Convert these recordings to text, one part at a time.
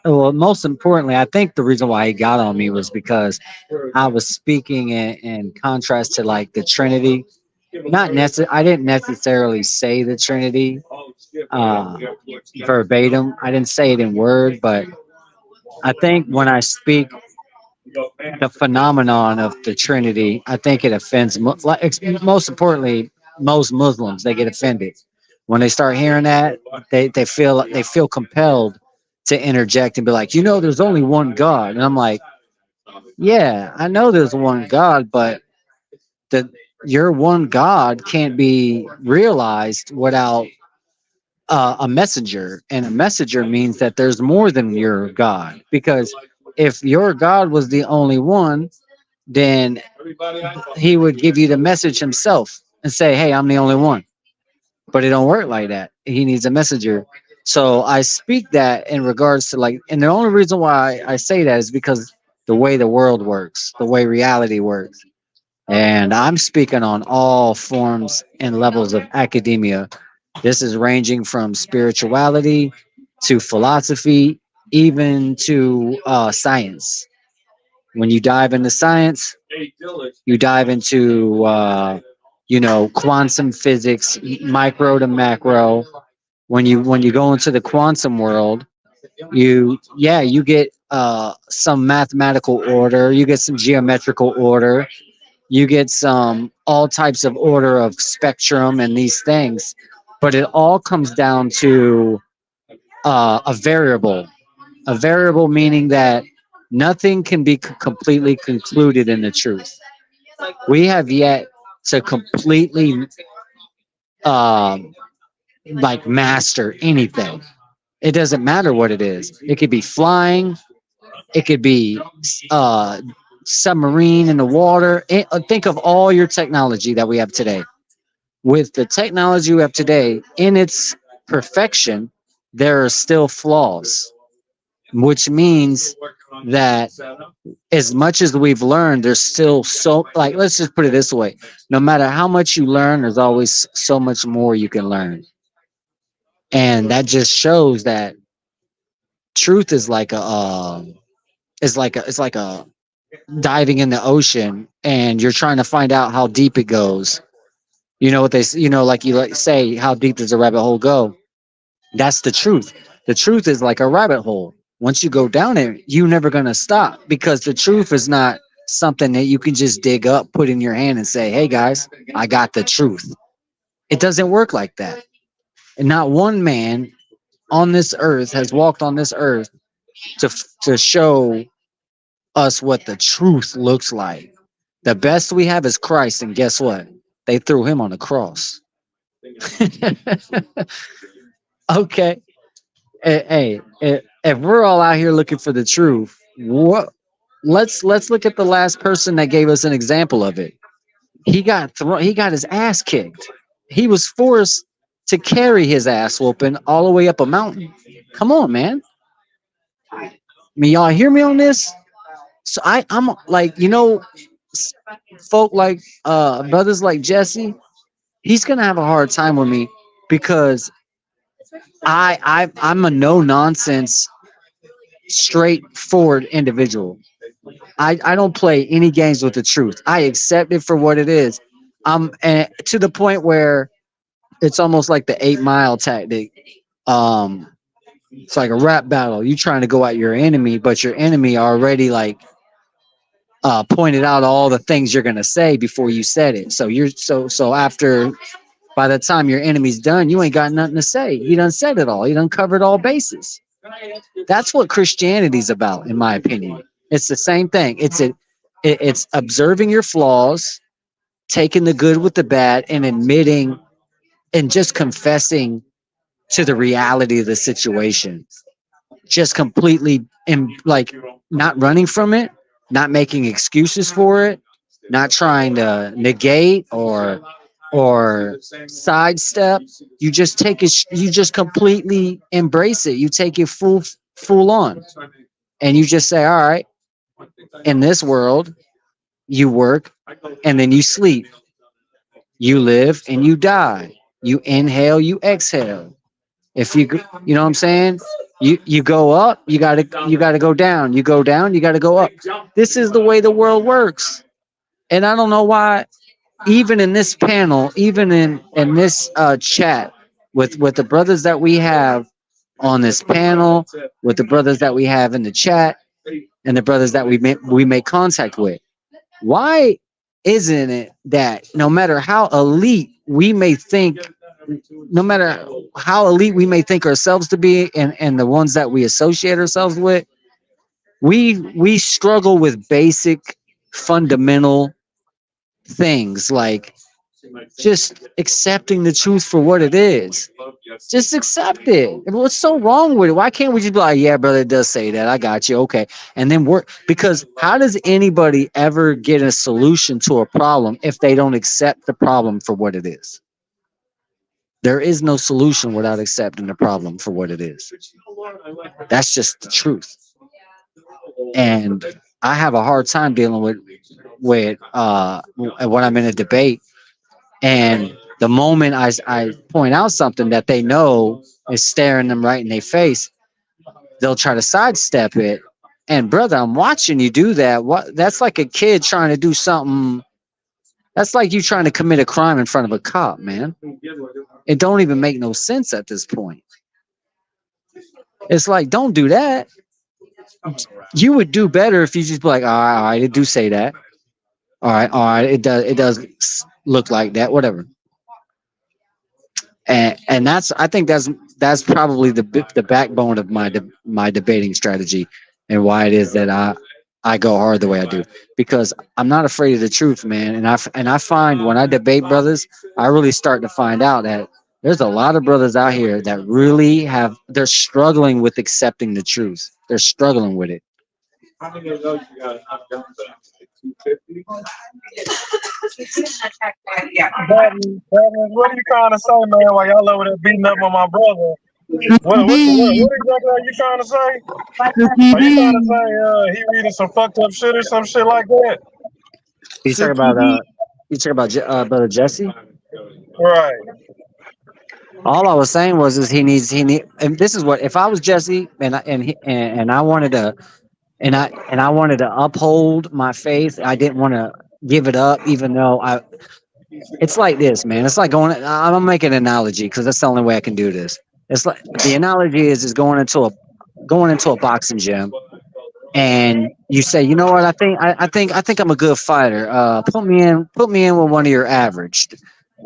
Well, most importantly, I think the reason why he got on me was because I was speaking in contrast to like the Trinity. I didn't necessarily say the Trinity uh, verbatim. I didn't say it in word, but I think when I speak the phenomenon of the Trinity, I think it offends, most importantly, most Muslims. They get offended when they start hearing that. They feel compelled to interject and be like, there's only one God, and I'm like, yeah, I know there's one God, but the your one God can't be realized without a messenger, and a messenger means that there's more than your God. Because if your God was the only one, then he would give you the message himself and say, "Hey, I'm the only one." But it don't work like that. He needs a messenger. So I speak that in regards to like, and the only reason why I say that is because the way the world works, the way reality works. And I'm speaking on all forms and levels of academia. This is ranging from spirituality to philosophy, even to science. When you dive into science, you dive into quantum physics, micro to macro. When you go into the quantum world, you get some mathematical order, you get some geometrical order, you get some all types of order of spectrum and these things, but it all comes down to a variable meaning that nothing can be completely concluded in the truth. We have yet to completely um, like master anything. It doesn't matter what it is. It could be flying, it could be uh, submarine in the water. Think of all your technology that we have today. With the technology we have today in its perfection, there are still flaws, which means that as much as we've learned, there's still so, like, let's just put it this way: no matter how much you learn, there's always so much more you can learn. And that just shows that truth is like a diving in the ocean, and you're trying to find out how deep it goes. You know what like you like say, how deep does a rabbit hole go? That's the truth. The truth is like a rabbit hole. Once you go down it, you're never going to stop, because the truth is not something that you can just dig up, put in your hand, and say, "Hey guys, I got the truth." It doesn't work like that. And not one man on this earth has walked on this earth to show us what the truth looks like. The best we have is Christ, and guess what? They threw him on the cross. Okay. Hey, if we're all out here looking for the truth, what? Let's look at the last person that gave us an example of it. He got thrown. He got his ass kicked. He was forced to carry his ass whooping all the way up a mountain. Come on, man. I mean, y'all hear me on this? So I'm like, s- folk like brothers like Jesse. He's gonna have a hard time with me because I'm a no nonsense, straightforward individual. I don't play any games with the truth. I accept it for what it is. And to the point where it's almost like the 8 Mile tactic. Um, it's like a rap battle. You trying to go at your enemy, but your enemy already like pointed out all the things you're gonna say before you said it. So after, by the time your enemy's done, you ain't got nothing to say. He done said it all. He done covered all bases. That's what Christianity's about, in my opinion. It's the same thing. It's observing your flaws, taking the good with the bad, and admitting and just confessing to the reality of the situation. Just completely, and like, not running from it, not making excuses for it, not trying to negate or sidestep. You just take it. You just completely embrace it. You take it full on, and you just say, "All right, in this world, you work and then you sleep. You live and you die. You inhale, you exhale. If you know what I'm saying? You go up, you gotta go down. You go down, you gotta go up. This is the way the world works. And I don't know why, even in this panel, even in this chat with the brothers that we have on this panel, with the brothers that we have in the chat, and the brothers that we make contact with. Why isn't it that no matter how elite we may think, no matter how elite we may think ourselves to be, and the ones that we associate ourselves with, we struggle with basic fundamental things like just accepting the truth for what it is. Just accept it. What's so wrong with it? Why can't we just be like, yeah, brother, it does say that. I got you. Okay. And then work. Because how does anybody ever get a solution to a problem if they don't accept the problem for what it is? There is no solution without accepting the problem for what it is. That's just the truth. And I have a hard time dealing with when I'm in a debate. And the moment I point out something that they know is staring them right in their face, they'll try to sidestep it. And brother, I'm watching you do that. What? That's like a kid trying to do something. That's like you trying to commit a crime in front of a cop, man. It don't even make no sense at this point. It's like, don't do that. You would do better if you just be like, all right, it do say that. All right, it does look like that, whatever. And that's, I think that's probably the backbone of my debating strategy, and why it is that I go hard the way I do, because I'm not afraid of the truth, man. And I find when I debate brothers, I really start to find out that there's a lot of brothers out here that really they're struggling with accepting the truth. They're struggling with it. What are you trying to say, man? While y'all over there beating up on my brother, what exactly are you trying to say? Are you trying to say he reading some fucked up shit or some shit like that? You talking about brother Jesse? Right. All I was saying was is he need, and this is what, if I was Jesse and I wanted to, and I wanted to uphold my faith. I didn't want to give it up, even though it's like this, man. It's like I'm gonna make an analogy because that's the only way I can do this. It's like, the analogy is going into a boxing gym, and you say, you know what, I think I'm a good fighter. Put me in with one of your average.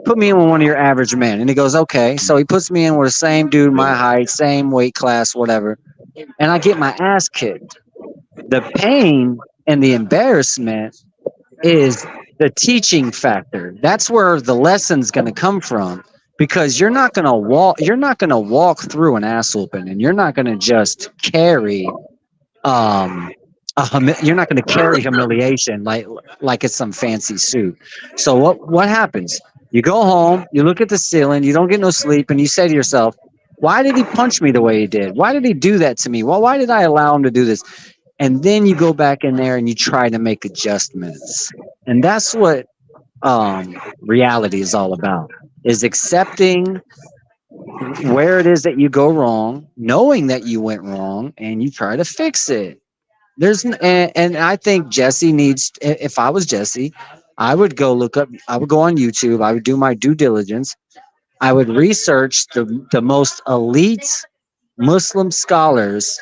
Put me in with one of your average men. And he goes, okay. So he puts me in with the same dude, my height, same weight class, whatever. And I get my ass kicked. The pain and the embarrassment is the teaching factor. That's where the lesson's going to come from, because you're not going to walk through an ass whooping, and you're not going to just carry um you're not going to carry humiliation like it's some fancy suit. So what happens? You go home, you look at the ceiling, you don't get no sleep, and you say to yourself, why did he punch me the way he did? Why did he do that to me? Well, why did I allow him to do this? And then you go back in there and you try to make adjustments. And that's what reality is all about, is accepting where it is that you go wrong, knowing that you went wrong, and you try to fix it. And I think Jesse needs, if I was Jesse, I would go on YouTube, I would do my due diligence, I would research the most elite Muslim scholars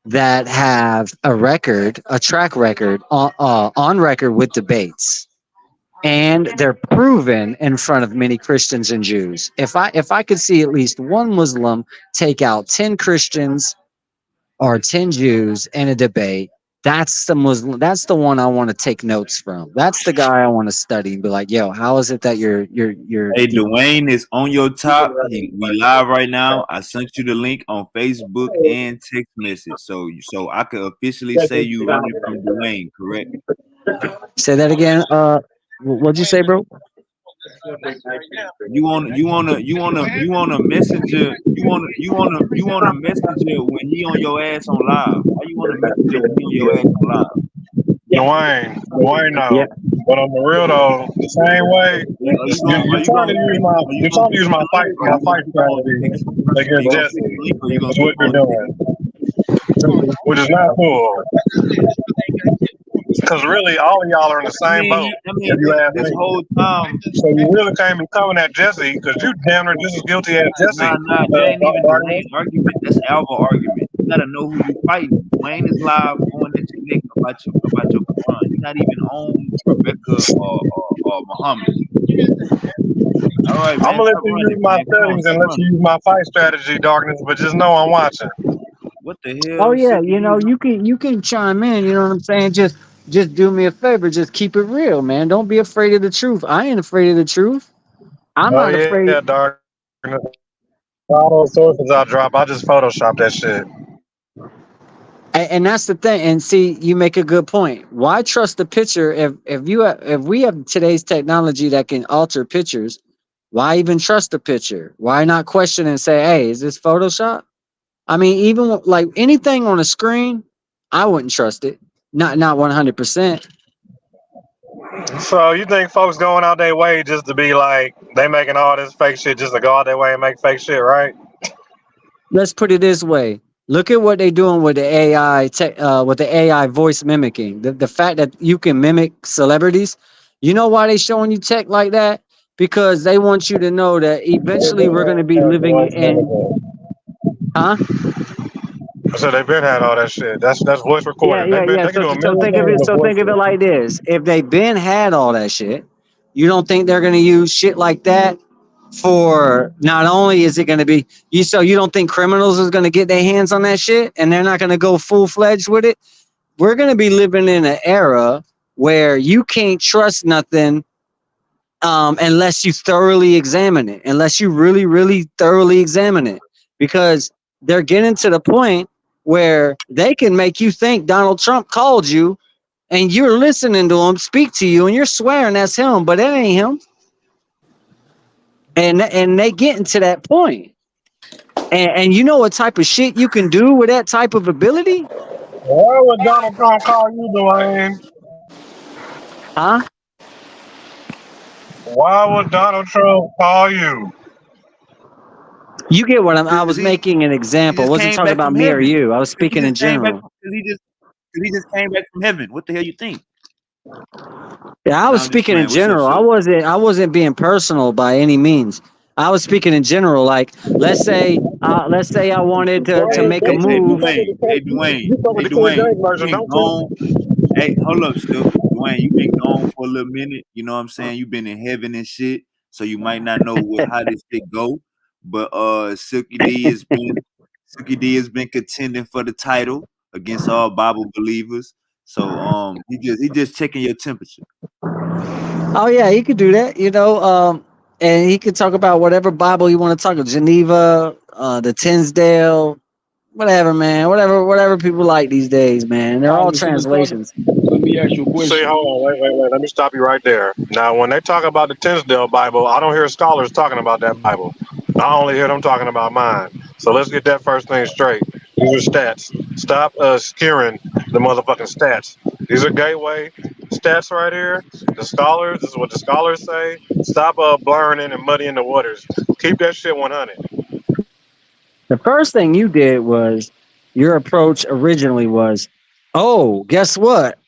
that have a track record on record with debates, and they're proven in front of many Christians and Jews. If I could see at least one Muslim take out 10 Christians or 10 Jews in a debate, that's the Muslim. That's the one I want to take notes from. That's the guy I want to study and be like, yo, how is it that you're Hey, Dwayne is on your top. We live right now. I sent you the link on Facebook and text message, so I could officially say you running from Dwayne, correct? Say that again. What'd you say, bro? You want a messenger. You want a messenger when he on your ass on live. Why you want a messenger when he on your ass on live? Dwayne, Yeah. no. But on the real though, the same way you're trying to use my fight strategy against Jesse. Is what you're doing, which is not cool. Because really, all of y'all are in the same boat. If you ask this me. whole time, So you really can't be coming at Jesse because you damn near just as guilty as Jesse. nah, that ain't even Dwayne's argument. That's Alva argument. You gotta know who you fighting. Dwayne is live going at your neck about your Quran. You're not even on Rebecca or Muhammad. All right, I'm man. gonna let Stop you use running, my man. Come on, settings and stop let you running. use my fight strategy, Darkness. But just know I'm watching. What the Oh hell, yeah, Silky D? you can chime in. You know what I'm saying? Just do me a favor. Just keep it real, man. Don't be afraid of the truth. I ain't afraid of the truth. I'm Oh not afraid. yeah, Darkness. All those sources I drop, I just Photoshop that shit. And that's the thing. And see, you make a good point. Why trust the picture if we have today's technology that can alter pictures? Why even trust the picture? Why not question and say, "Hey, is this Photoshop?" I mean, even like anything on a screen, I wouldn't trust it. Not 100%. So you think folks going out their way just to be like they making all this fake shit just to go out their way and make fake shit, right? Let's put it this way. Look at what they're doing with the AI with the AI voice mimicking. The fact that you can mimic celebrities. You know why they showing you tech like that? Because they want you to know that eventually we're going to be living in, huh? So they've been had all that shit. That's voice Yeah, recording. yeah, yeah. They can So do a so million think of things it. with So think of it voices. like this: if they been had all that shit, you don't think they're going to use shit like that for? Not only is it going to be you, so you don't think criminals is going to get their hands on that shit, and they're not going to go full fledged with it. We're going to be living in an era where you can't trust nothing unless you thoroughly examine it, unless you really, really thoroughly examine it, because they're getting to the point where they can make you think Donald Trump called you and you're listening to him speak to you and you're swearing that's him, but that ain't him. And they getting to that point. And you know what type of shit you can do with that type of ability? Why would Donald Trump call you, Dwayne? Huh? Why would Donald Trump call you? You get what I Cause was making an he example. I just wasn't came talking back about from me or heaven. you. I was Cause he speaking in just came back. general. Cause he just came back from heaven. What the hell you think? Yeah, I No, was I'm just speaking in playing. What's up, general. Silk? I wasn't being personal by any means. I was speaking in general. Like let's say I wanted to Hey, make a hey, hey, move. Dwayne. Hey, Dwayne. You fuck with Hey, the King Dwayne. James You version, been don't you? gone. Hey, hold up, Silk. Dwayne, you been gone for a little minute. You know what I'm saying? You been in heaven and shit, so you might not know how this shit go. But Silky D has been contending for the title against all Bible believers. So he just checking your temperature. Oh yeah, he could do that. And he could talk about whatever Bible you want to talk about. Geneva, the Tinsdale, whatever, man. Whatever people like these days, man. They're all translations. Let me ask you a See, question. hold on, wait. Let me stop you right there. Now, when they talk about the Tinsdale Bible, I don't hear scholars talking about that Bible. I only hear them talking about mine. So let's get that first thing straight. These are stats. Stop skewing the motherfucking stats. These are gateway stats right here. The scholars, this is what the scholars say. Stop blurring and muddying the waters. Keep that shit 100. The first thing you did was your approach originally was, oh, guess what?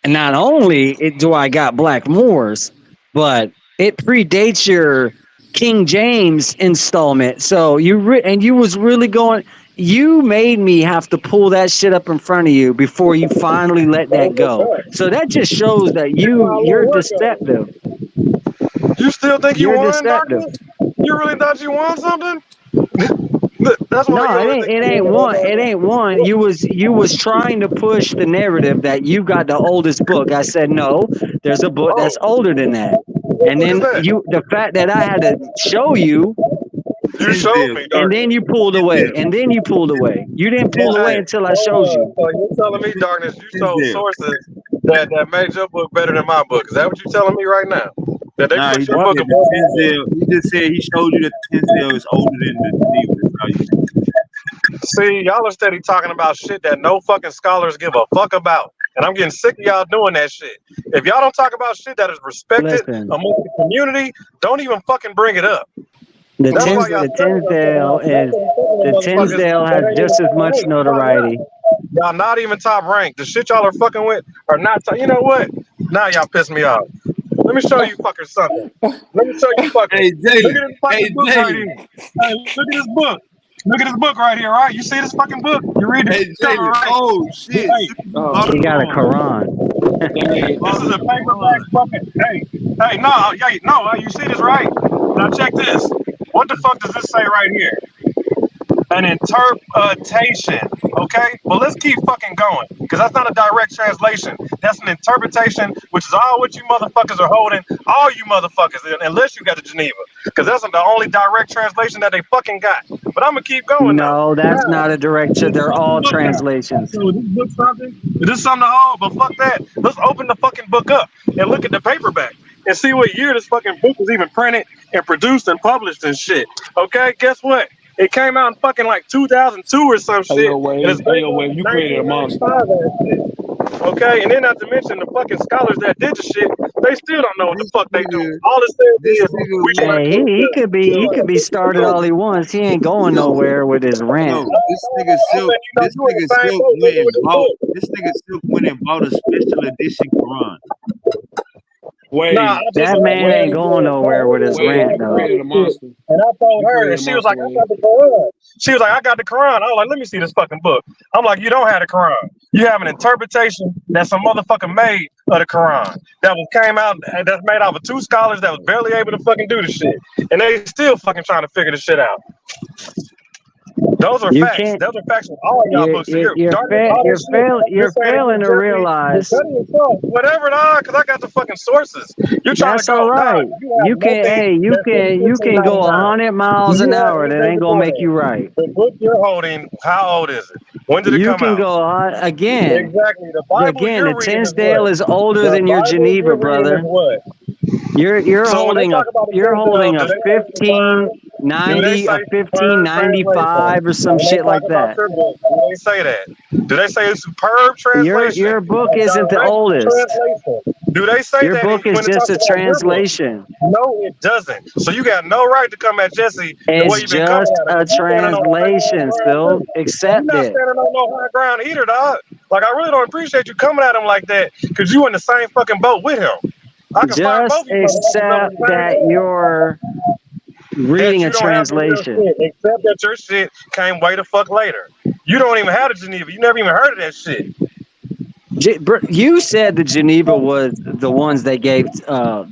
And not only do I got Black Moors, but it predates your King James installment. So you was really going. You made me have to pull that shit up in front of you before you finally let that go. So that just shows that you're deceptive. You still think you You're won, deceptive. Darkness? You really thought you won something? That's why No, you it always ain't. think It you ain't won the one. whole It time. ain't one. You was trying to push the narrative that you got the oldest book. I said no. There's a book that's Oh, older than that. what And book is then that? the fact that I had to show you, You showed Tinsdale, me, and then Darkness. you pulled away, Tinsdale, and then you pulled away. You didn't pull away Hey, Tinsdale, until I showed hold you. up. So you're telling me, Darkness, you sold Tinsdale. sources that made your book better than my book. Is that what you're telling me right now? That they Nah, he put your just What? book said the above my book? Tinsdale. He just said he showed you that the Tinsdale is older than the Geneva. That's all you said. See, y'all are steady talking about shit that no fucking scholars give a fuck about. and I'm getting sick of y'all doing that shit. If y'all don't talk about shit that is respected Listen, among the community, don't even fucking bring it up. That's why y'all The studying Tinsdale is the motherfuckers Tinsdale that has ain't even just as top much ranked. Y'all notoriety. not. Y'all not even top ranked. The shit y'all are fucking with are not. You know what? Now y'all piss me off. Let me show you fuckers something. Let me show you fuckers. Hey Look Jalen. at this fucking Hey book right Jalen. here. Hey, look at this book. Look at this book right here, right? You see this fucking book? You read Hey the cover, Jalen. right? Oh shit. Hey, Simple just Oh, bought a He got a Quran. Quran. hey, this Bought is a a paperback Quran. fucking. Hey, no, no, you see this, right? Now check this. What the fuck does this say right here? An interpretation. Okay? Well, let's keep fucking going. Because that's not a direct translation. That's an interpretation, which is all what you motherfuckers are holding. All you motherfuckers, unless you got the Geneva. Because that's the only direct translation that they fucking got. But I'm going to keep going, though. No, that's Now, not a direct. is They're this the all book now? translations. So is this book something? Is this something to hold? But fuck that. Let's open the fucking book up and look at the paperback and see what year this fucking book was even printed and produced and published and shit. Okay? Guess what? It came out in fucking like 2002 or some shit, and it's hey, based yo, on Wave, you created a monster. 1995 and shit. Okay, and then not to mention the fucking scholars that did the shit, they still don't know what the This fuck they do. nigga, All it says this is nigga we trying went. Hey, to he could be started Yo, all he wants. He ain't going yo, nowhere with his rant. yo. This nigga I'm Silk. letting you know This you in nigga the same Silk boat with went me with and this bought. book. This nigga Silk went and bought a special edition Quran. Nah, Wave, I just That let man my ain't Wave, homegirl going nowhere with his rant, Wave, you though. created a shit, monster. and I told You her, created and a she was monster, like, I Wave. got the Quran. She was like, I got the Quran. I was like, let me see this fucking book. I'm like, you don't have the Quran. You have an interpretation that some motherfucker made of the Quran that was came out that's made out of two scholars that was barely able to fucking do the shit, and they still fucking trying to figure the shit out. Those are You facts. can't. Those are facts in all y'all books. So you're darkness, all that shit. You're You're saying it's failing just to Jesse. You're realize cutting yourself. Whatever, nah, because I got the fucking sources. You're trying to that's all go, nah, right. you have nothing that says You can go 1599. 100 miles Do an you have hour. That anything ain't gonna before make that? you right. The book you're holding, how old is it? When did it You come can out? go again. Exactly. The Bible Again, the you're reading is what? Tinsdale is older The than your Bible Geneva, you're reading is brother. what? So when they talk about the You're Tinsdale, holding a do they say superb? Do they 1590, a say superb translation? 1595, or some When they shit talk like about that. your book, do they say that? Do they say a superb translation? Your book A isn't the direct oldest. translation? Do they say Your that book is when it just talks a about your book? translation. No, it doesn't. So you got no right to come at Jesse the way It's you've been coming just at him. a Because you're standing on a fake ass translation, ground still. too. And you're Accept not it. standing on no high ground either, dog. Like I really don't appreciate you coming at him like that because you in the same fucking boat with him. I can find both Just of you motherfuckers up accept in the same that ground. you're That reading a you don't have the real translation. shit, except that your shit came way the fuck later. You don't even have the Geneva. You never even heard of that shit. You said the Geneva was the ones they gave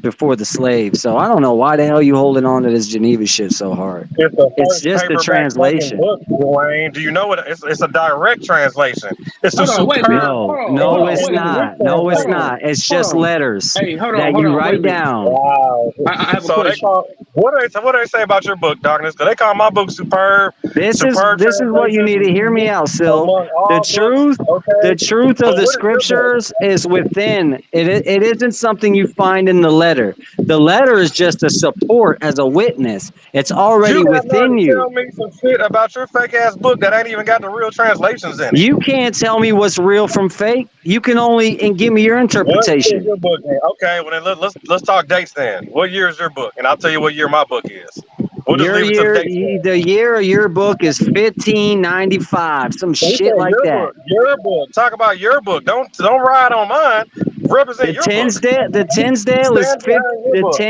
before the slaves, so I don't know why the hell you holding on to this Geneva shit so hard. It's the It's first just a paperback fucking translation. book, Dwayne. Do you know what? It's a direct translation. It's a Hold on, wait a minute. superb No, Hold no, on, it's wait a minute. not. English No, it's Hold translation. on, not. It's hold just on. letters Hey, that hold you on, wait a write minute. down. Wow. I have a So they question. call what do they say about your book, Darkness? Because they call my book superb, superb This is what you need to translation hear me out, Sil. among The all books. truth, the Okay, truth of but the what is your book? scriptures is within. It isn't something you find in the letter. The letter is just a support as a witness. It's You already got nerve within to you. tell me some shit about your fake ass book that ain't even got the real translations in it. You can't tell me what's real from fake. You can only and give me your What is interpretation. your book? Then? Okay, well then let's talk dates then. What year is your book? And I'll tell you what year my book is. We'll just leave it to the dates then. The year of your book is 1595, some So we shit say like that. your book. Talk about your book. Don't ride on mine. Represent your book. The Tinsdale is Stand behind your book.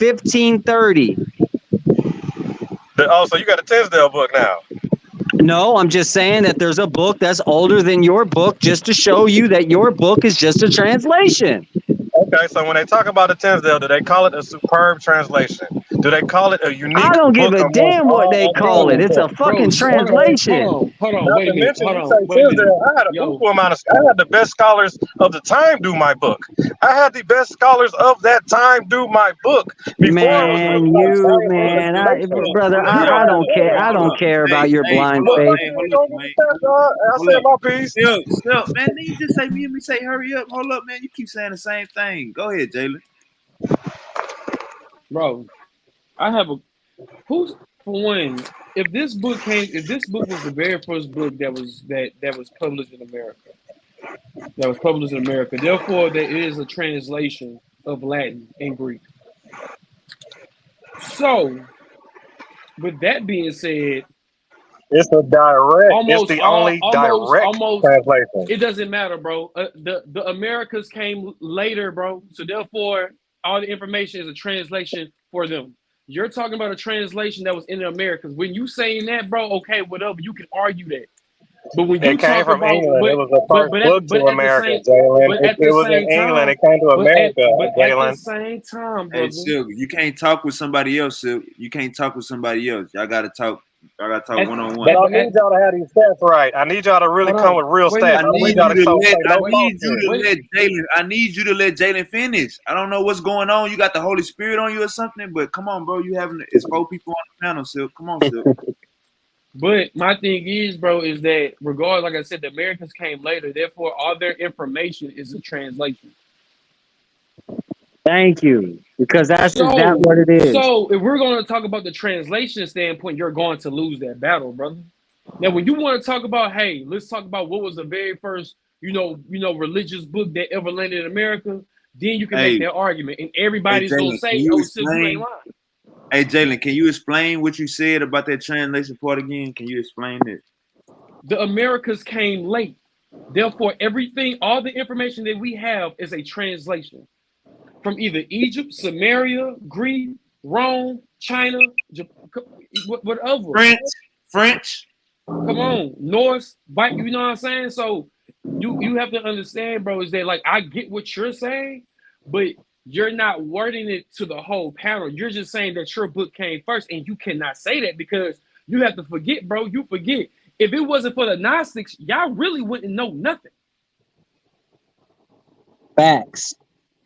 1530. Oh, so you got a Tinsdale book now. No, I'm just saying that there's a book that's older than your book just to show you that your book is just a translation. Okay, so when they talk about a Tinsdale, do they call it a superb translation? Do they call it a I unique don't give book a amongst damn what they all call it. Bro, other It's a books? fucking Okay. translation. hold on, Not wait a to minute. mention, you say Tinsdale. I had a Yo, buku amount of. I had the best scholars of the time do my book. I had the best scholars of that time do my book before it was hold really on, like science and Man, manipulation. brother, And you don't I have don't none of care. that I don't shit. care Hey, about your hey, blind hold up, faith. Motherfucker, hey, you hold ain't up, gonna give man. a fuck, dog. I Hold said up. my piece. Still, man, then you just say me and me say hurry up. Hold up, man. You keep saying the same thing. Go ahead, Jalen. bro. I have a who's for one. If this book was the very first book that was published in America, that was published in America. Therefore, there is a translation of Latin and Greek. So, with that being said, it's the only direct translation. it doesn't matter, bro. The Americas came later, bro. So therefore, all the information is a translation for them. You're talking about a translation that was in the Americas. When you saying that, bro, okay, whatever, you can argue that. But when you It came talk from about, England. It was the first book to America, Jalen. It was in England. It came to America, at the Jalen. same time, Hey, brother. Silk, you can't talk with somebody else, Silk. You can't talk with somebody else. Y'all gotta talk. Y'all gotta talk one on one. But I need y'all to have these stats right. I need y'all to really come with real stats. I need you to let Jalen finish. I don't know what's going on. You got the Holy Spirit on you or something, but come on, bro. It's 4 people on the panel, Silk. Come on, Silk. But my thing is, bro, is that regardless, like I said, the Americans came later. Therefore, all their information is a translation. Thank you, because that's exactly what it is. So if we're going to talk about the translation standpoint, you're going to lose that battle, brother. Now, when you want to talk about, hey, let's talk about what was the very first, religious book that ever landed in America, then you can make that argument, and everybody's going to say, "Oh, Sid, you ain't lying." Hey, Jalen, can you explain what you said about that translation part again? Can you explain it? The Americas came late. Therefore, all the information that we have is a translation from either Egypt, Samaria, Greece, Rome, China, whatever. French. Come on, Norse, you know what I'm saying? So you have to understand, bro, is that like I get what you're saying, but you're not wording it to the whole panel. You're just saying that your book came first, and you cannot say that because you have to forget, bro. You forget. If it wasn't for the Gnostics, y'all really wouldn't know nothing. Facts.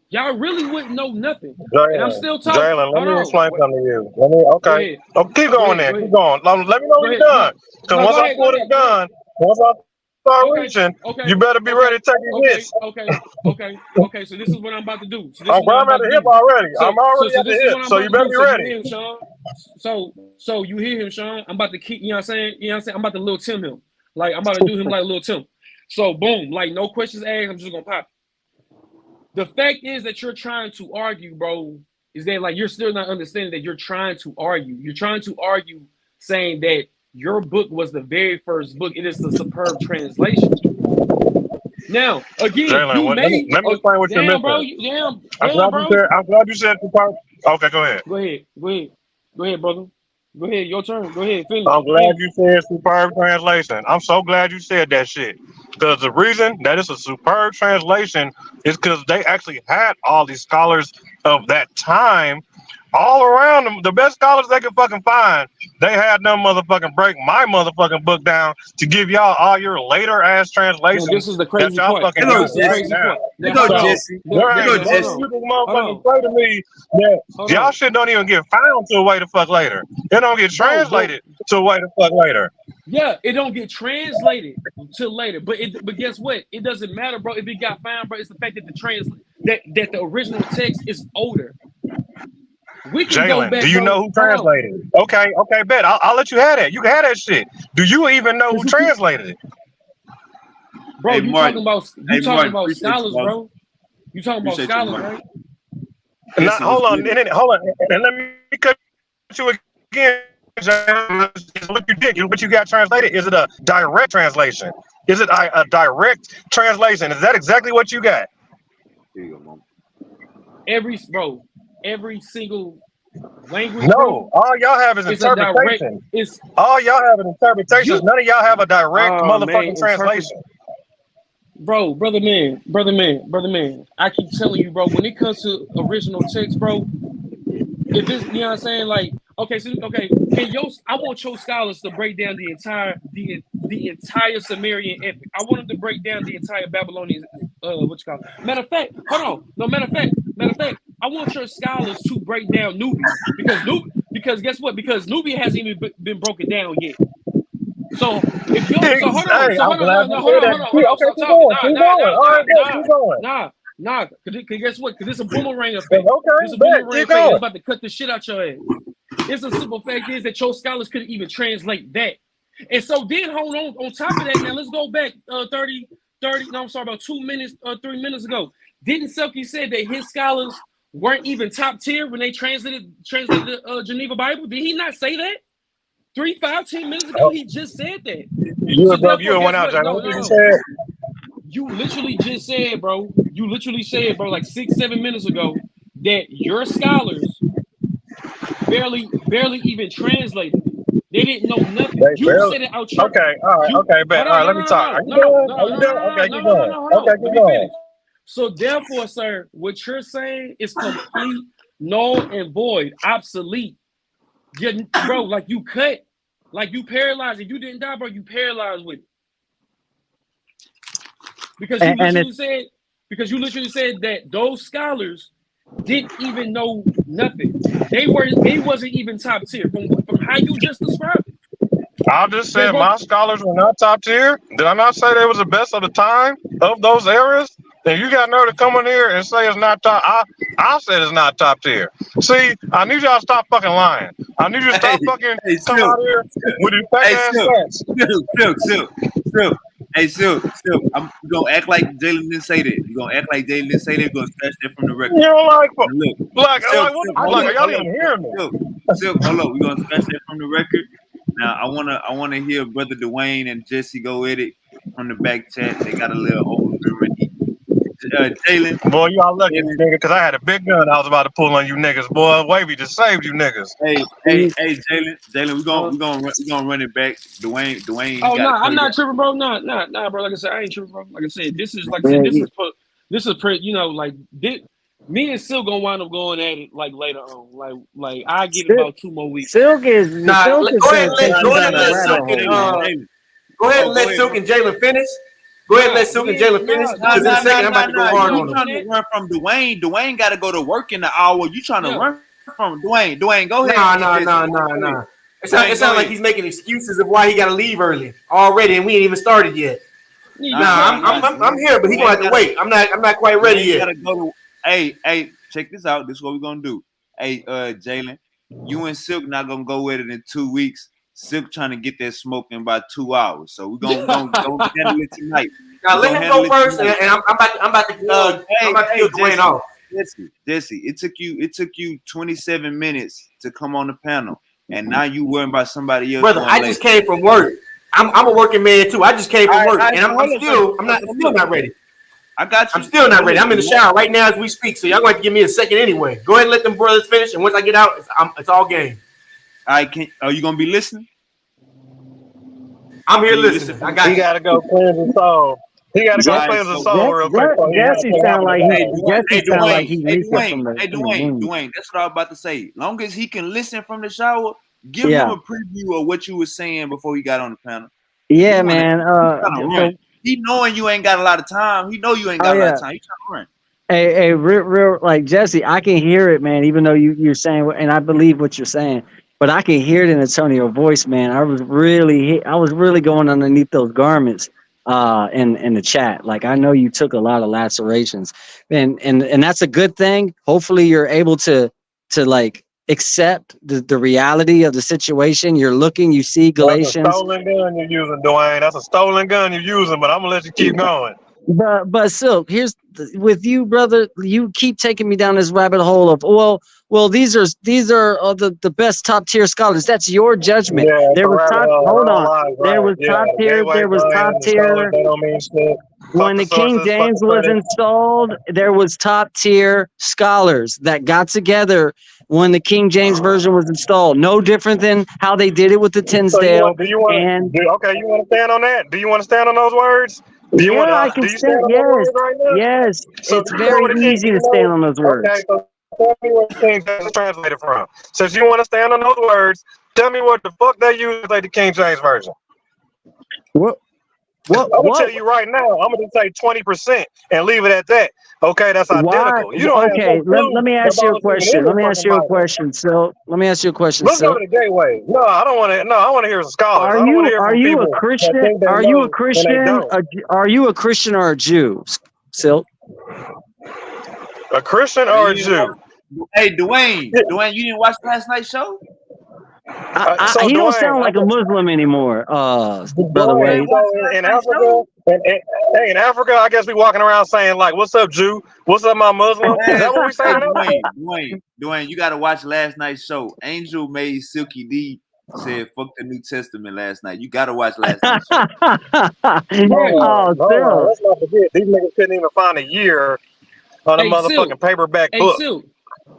Y'all really wouldn't know nothing. Jalen, and I'm still talking. Jalen, let me explain something to you. Okay. Keep going there. Keep going. Let me know when you're done. Because once I pull the gun, once I start reaching, you better be ready to take your hits. Okay. So this is what I'm about to do. I'm at the hip already. I'm already at the hip. So you better be ready. So you hear him, Sean. I'm about to keep, you know what I'm saying? I'm about to Lil Tim him. Like, I'm about to do him like Lil Tim. So, boom. Like, no questions asked. I'm just going to pop. The fact is that you're trying to argue, bro, is that, like, you're still not understanding that you're trying to argue. You're trying to argue saying that your book was the very first book. It is the superb translation. Now, again, Jalen, let me explain what you're missing. Bro, I'm glad you said superb. Okay, go ahead. Go ahead, brother. Go ahead, your turn. Go ahead, finish. I'm glad you said superb translation. I'm so glad you said that shit. Because the reason that it's a superb translation is because they actually had all these scholars of that time all around them. The best scholars they could fucking find. They had them motherfucking break my motherfucking book down to give y'all all your later ass translations. This is the crazy part. Hello, Jesse. You motherfucking say to me that y'all shit don't even get found till way the fuck later. It don't get translated till way the fuck later. Yeah, it don't get translated till later. But guess what? It doesn't matter, bro. If it got found, bro, it's the fact that that the original text is older. We can go back. Do you know who translated it? Okay, bet. I'll let you have that. You can have that shit. Do you even know who translated it? Bro, you talking about scholars, bro. You talking about scholars, right? Now, hold on. And let me cut you again. What you got translated? Is it a direct translation? Is it a direct translation? Is that exactly what you got? Here you go, Mom. Every single language. No, bro, all y'all have is interpretation. All y'all have is interpretations. None of y'all have a direct motherfucking translation. Brother man. I keep telling you, bro, when it comes to original text, bro, if it's, you know what I'm saying, like, I want your scholars to break down the entire Sumerian epic. I want them to break down the entire Babylonian matter of fact, I want your scholars to break down Nubi because guess what? Because Nubi hasn't even been broken down yet. So if you Cause guess what? Cause it's a boomerang effect. It's a boomerang effect. It's about to cut the shit out your ass. It's a simple fact is that your scholars couldn't even translate that. And so then hold on top of that, now let's go back 30 about 2 minutes or 3 minutes ago. Didn't Selkie say that his scholars weren't even top tier when they translated the Geneva Bible? Did he not say that? 3, 5, 10 minutes ago, he just said that. You went out, John. What did you say? You literally just said, bro. You literally said, bro, like 6, 7 minutes ago, that your scholars barely even translated it. They didn't know nothing. You said it out your. Okay, all right, okay, bet. All right, let me talk. Are you done? Are you done? Okay, keep going. Okay, keep going. So therefore, sir, what you're saying is complete, null and void, obsolete. Bro, like you cut, like you paralyzed. If you didn't die, bro, you paralyzed with it. Because you literally said that those scholars didn't even know nothing. They wasn't even top tier from how you just described it. I just said my scholars were not top tier. Did I not say they was the best of the time of those eras? Then you got nerve to come in here and say it's not top. I said it's not top tier. See, I need y'all to stop fucking lying. I need you to stop fucking come out here with these fake ass stats. Hey, Silk, I'm gonna act like Jalen didn't say that. You're gonna act like Jalen didn't say that. You're gonna scratch that from the record. You don't like Silk, are y'all even hearing me? Silk, hold up. We're gonna scratch that from the record. Now I wanna hear Brother Dwayne and Jesse go at it from the back chat. They got a little overview. Jalen. Boy, y'all lucky, nigga, because I had a big gun I was about to pull on you niggas. Boy, Wavy just saved you niggas. Hey, Jalen, we're gonna run it back. Dwayne. Oh no, I'm not tripping, bro. Nah, bro. Like I said, I ain't tripping, bro. Like I said, this is you know, like this, me and Silk gonna wind up going at it like later on. Like I give it about 2 more weeks. Silk is go ahead and let Silk and Jalen finish. Go ahead and let Silk and Jalen finish. Because in a second, I'm about to go hard on him. You trying to run from Dwayne? Dwayne got to go to work in the hour. You trying to run from Dwayne? Dwayne, go ahead. No. It sounds like he's making excuses of why he got to leave early already, and we ain't even started yet. I'm here, but he gonna have to wait. I'm not quite ready yet. Hey, check this out. This is what we're gonna do. Hey, Jalen, you and Silk not gonna go with it in 2 weeks. Silk trying to get that smoke in about 2 hours, so we're gonna handle it tonight. Now let him go first, and I'm about to kill Dwayne off. Jesse, it took you 27 minutes to come on the panel, and now you worrying about somebody else. Brother, I just came from work. I'm a working man too. I just came from work, and I'm still not ready. I got you. I'm still not ready. I'm in the shower right now as we speak, so y'all going to give me a second anyway. Go ahead and let them brothers finish, and once I get out, it's all game. Are you gonna be listening? I'm here listening. He gotta go cleanse his soul. He gotta go cleanse his soul real quick. Jesse sound like he Dwayne. That's what I was about to say. Long as he can listen from the shower, give him a preview of what you were saying before he got on the panel. Yeah, man. He knowing you ain't got a lot of time. He know you ain't got a lot of time. He trying to run. Hey, real, like Jesse, I can hear it, man. Even though you're saying, and I believe what you're saying, but I can hear it in Antonio's voice, man. I was really going underneath those garments, in the chat. Like I know you took a lot of lacerations, and that's a good thing. Hopefully, you're able to like accept the reality of the situation. You're looking, you see Galatians. That's a stolen gun you're using, Dwayne. That's a stolen gun you're using, but I'm gonna let you keep going. But Silk, with you, brother, you keep taking me down this rabbit hole of well, these are the best top tier scholars. That's your judgment. Yeah, there was top. Hold on. There was top tier. There was top tier. When the King James was installed, there was top tier scholars that got together when the King James version was installed. No different than how they did it with the Tinsdale. So you want to stand on that? Do you want to stand on those words? I can stand. Yes. So it's very easy to stand on those words. Okay, so tell me what the King James is translated from. Since you want to stand on those words, tell me what the fuck they use like the King James version. What? I'm gonna tell you right now. I'm gonna say 20% and leave it at that. Okay, that's identical. You don't okay, let me ask you a question. Let me ask you a question. So let me ask you a question. Let's go to the gateway. No, I don't want to. No, I want to hear some scholars. Are you a Christian? Are you a Christian? Are you a Christian or a Jew, Silk? A Christian or a Jew? Hey, Dwayne, you didn't watch last night's show? He don't sound like a Muslim anymore, brother Wade. In Africa, Hey, in Africa, I guess we walking around saying like, "What's up, Jew? What's up, my Muslim?" Is that what we saying? Dwayne, you gotta watch last night's show. Angel made Silky D said fuck the New Testament last night. You gotta watch last night's show. Hold on. Let's not forget these niggas couldn't even find a year on a motherfucking paperback book. Okay,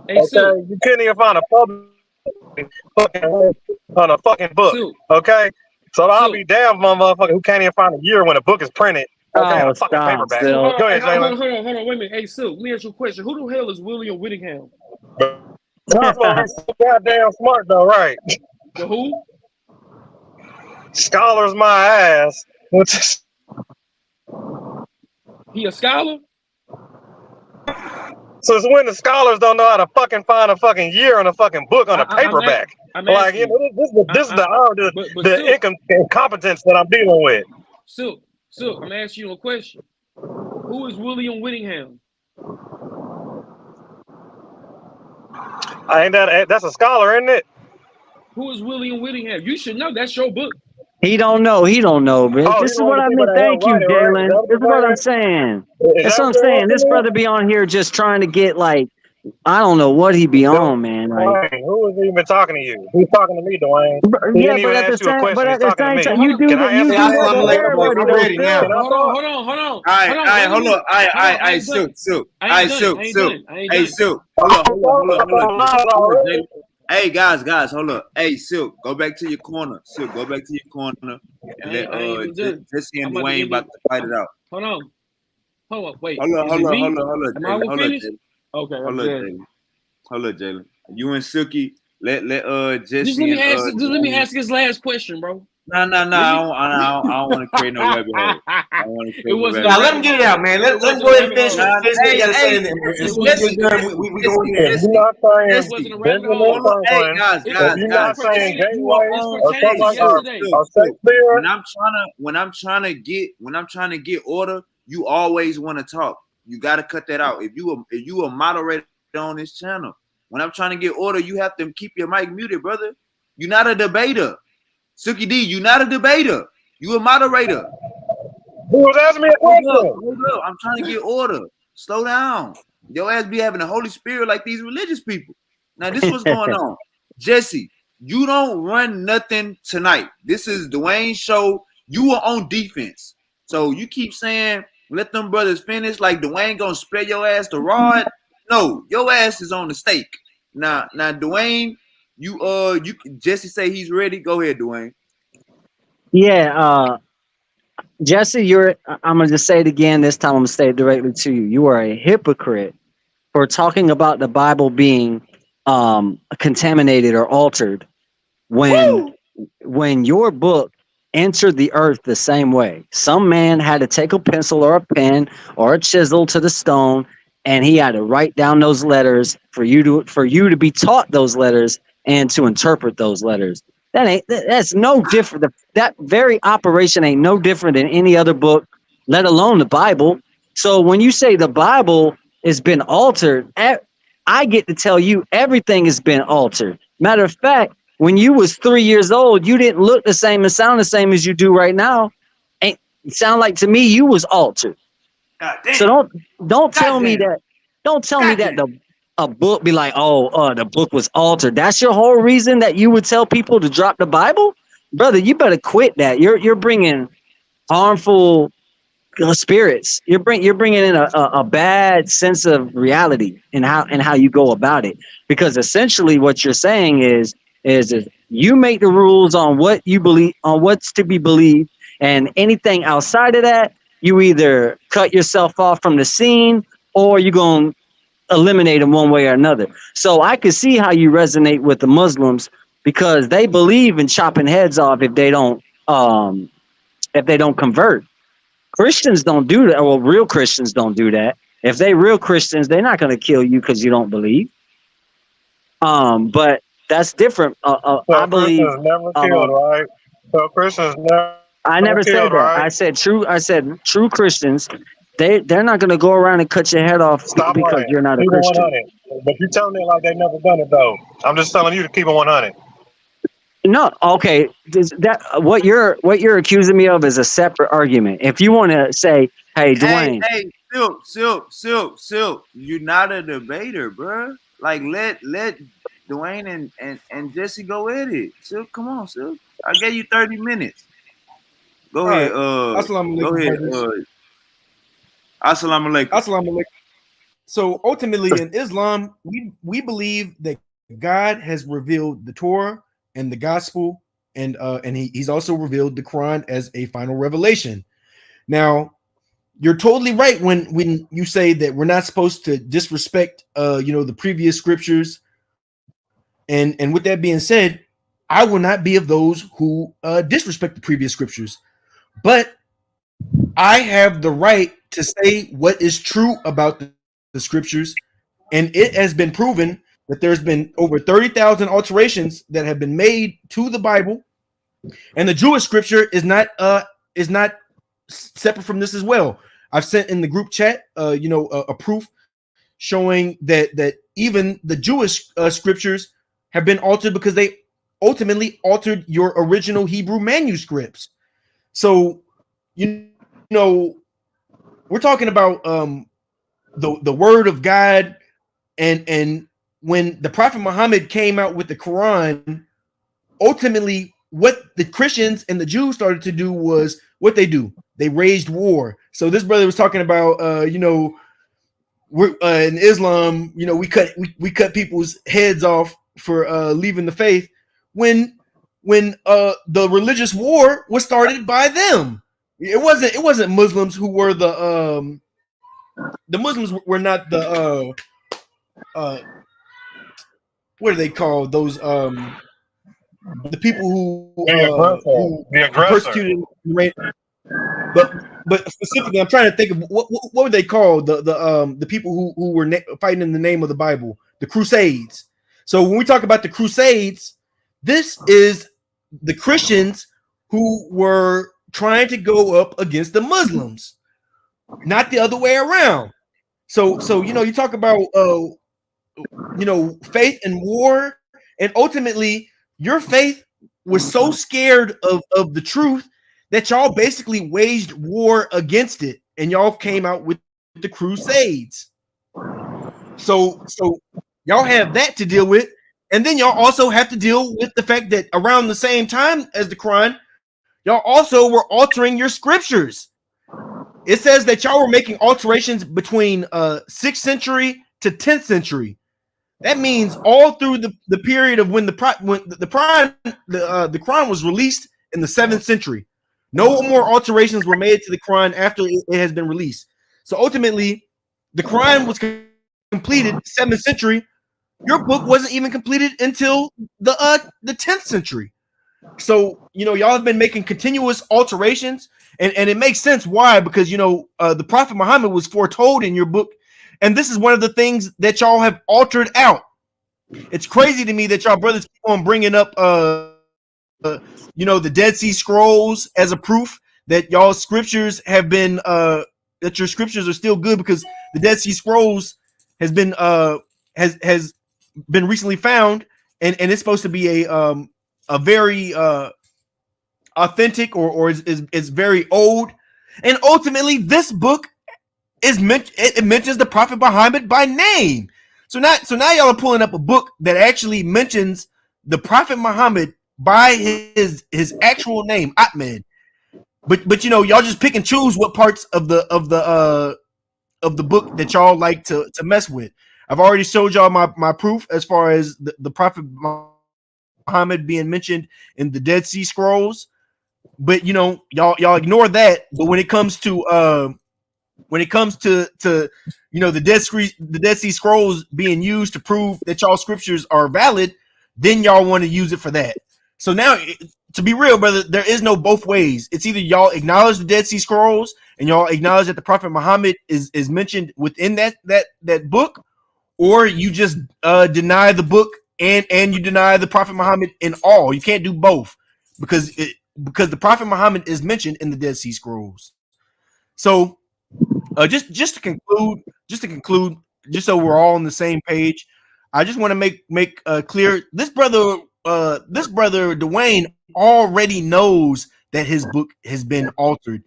you couldn't even find a public on a fucking book. Okay, so I'll be damned, motherfucker, who can't even find a year when a book is printed. Okay, on a fucking paperback. Go ahead, Jalen. Hold on, wait a minute. Hey, Silk, let me ask you a question. Who the hell is William Whittingham? He's so goddamn smart though, right? The who? Scholars my ass. He a scholar? So it's when the scholars don't know how to fucking find a fucking year on a fucking book on a paperback. Like, you know, this is the incompetence that I'm dealing with. Silk, I'm gonna ask you a question. Who is William Whittingham? That's a scholar, isn't it? Who is William Whittingham? You should know. That's your book. He don't know, bitch. This is what I mean. Thank you, Jalen. This is what I'm saying. That's what I'm saying. This brother be on here just trying to get like, I don't know what he be on, man. Like, who is even talking to you? Who's talking to me, Dwayne? Yeah, but at the same time, you do that. You do that. I'm ready now. Hold on. All right, hold up. I Silk. Hey, Silk. Hold up. Hey guys, hold up. Hey, Silk, go back to your corner. And let Jesse and Dwayne about to fight it out. Hold on. Wait. Hold up. Am I finished? Okay. Hold up, Jalen. You and Silky, let Jesse. Just let me ask his last question, bro. No. I don't want to create no rabbit hole. Let him get it out, man. Let him go ahead and finish. We go in there. You're not saying. This wasn't a rabbit hole. Hey, guys. You're not saying gateway or when I'm trying to get order, you always want to talk. You got to cut that out. If you a moderator on this channel, when I'm trying to get order, you have to keep your mic muted, brother. You're not a debater. Suki D, you not a debater. You a moderator. Who was asking me a question? Hold up. I'm trying to get order. Slow down. Your ass be having the Holy Spirit like these religious people. Now, this is what's going on. Jesse, you don't run nothing tonight. This is Dwayne's show. You are on defense. So you keep saying, let them brothers finish like Dwayne gonna spare your ass the rod. No, your ass is on the stake. Now, Dwayne, you Jesse say he's ready. Go ahead, Dwayne. Yeah, Jesse, I'm gonna just say it again. This time I'm gonna say it directly to you. You are a hypocrite for talking about the Bible being contaminated or altered when your book entered the earth the same way. Some man had to take a pencil or a pen or a chisel to the stone, and he had to write down those letters for you to be taught those letters and to interpret those letters. That's no different. That very operation ain't no different than any other book, let alone the Bible. So when you say the Bible has been altered, I get to tell you everything has been altered. Matter of fact, when you was 3 years old, you didn't look the same and sound the same as you do right now. It sound like to me you was altered. So don't tell me that. Don't tell me that a book be like, the book was altered. That's your whole reason that you would tell people to drop the Bible, brother. You better quit that. You're bringing harmful spirits. You're bringing in a bad sense of reality and how you go about it. Because essentially, what you're saying is you make the rules on what you believe, on what's to be believed, and anything outside of that, you either cut yourself off from the scene or you're going to eliminate them one way or another. So I could see how you resonate with the Muslims because they believe in chopping heads off if they don't convert. Christians don't do that. Well, real Christians don't do that. If they real Christians, they're not going to kill you because you don't believe. But that's different. So I believe Christians never killed, right? So Christians never. I never said that. Right? I said true Christians. They're not going to go around and cut your head off because you're not a Christian. 100. But you telling me like they never done it though. I'm just telling you to keep it 100. No, okay. That what you're accusing me of is a separate argument. If you want to say, "Hey, Hey, Dwayne," hey, Silk. You're not a debater, bro. Like let Dwayne and Jesse go at it. Silk, come on, Silk. I gave you 30 minutes. Go All ahead, right. Assalamu go alaikum, ahead, brothers. Assalamu alaikum. Assalamu alaikum. So ultimately, in Islam, we believe that God has revealed the Torah and the Gospel, and he's also revealed the Quran as a final revelation. Now, you're totally right when you say that we're not supposed to disrespect the previous scriptures. And with that being said, I will not be of those who disrespect the previous scriptures, but I have the right to say what is true about the scriptures, and it has been proven that there's been over 30,000 alterations that have been made to the Bible, and the Jewish scripture is not separate from this as well. I've sent in the group chat, a proof showing that even the Jewish scriptures have been altered because they ultimately altered your original Hebrew manuscripts. So, we're talking about the word of God, and when the Prophet Muhammad came out with the Quran, ultimately what the Christians and the Jews started to do was what they do. They raised war. So this brother was talking about, we're in Islam, we cut people's heads off for leaving the faith when the religious war was started by them. It wasn't Muslims who were the Muslims were not the what are they called, those the people who The aggressor. persecuted, but specifically I'm trying to think of what were they called, the people who were fighting in the name of the Bible, the Crusades. So when we talk about the Crusades, this is the Christians who were trying to go up against the Muslims, not the other way around. So you talk about faith and war, and ultimately your faith was so scared of the truth that y'all basically waged war against it, and y'all came out with the Crusades. So y'all have that to deal with, and then y'all also have to deal with the fact that around the same time as the Quran, y'all also were altering your scriptures. It says that y'all were making alterations between 6th century to 10th century. That means all through the period of when the Quran was released in the 7th century. No more alterations were made to the Quran after it has been released. So ultimately, the Quran was completed 7th century. Your book wasn't even completed until the 10th century. So y'all have been making continuous alterations, and it makes sense why, because the Prophet Muhammad was foretold in your book, and this is one of the things that y'all have altered out. It's crazy to me that y'all brothers keep on bringing up the Dead Sea Scrolls as a proof that y'all scriptures have been that your scriptures are still good, because the Dead Sea Scrolls has been has been recently found, and it's supposed to be a very authentic, or is very old, and ultimately this book it mentions the Prophet Muhammad by name. So now y'all are pulling up a book that actually mentions the Prophet Muhammad by his actual name, Ahmed. But y'all just pick and choose what parts of the book that y'all like to mess with. I've already showed y'all my proof as far as the Prophet Muhammad being mentioned in the Dead Sea Scrolls. But y'all ignore that. But when it comes to the Dead Sea Scrolls being used to prove that y'all scriptures are valid, then y'all want to use it for that. So now, to be real, brother, there is no both ways. It's either y'all acknowledge the Dead Sea Scrolls and y'all acknowledge that the Prophet Muhammad is mentioned within that book, or you just deny the book and you deny the Prophet Muhammad in all. You can't do both, because the Prophet Muhammad is mentioned in the Dead Sea Scrolls. So just to conclude, just so we're all on the same page, I just want to make clear, this brother this brother Dwayne already knows that his book has been altered,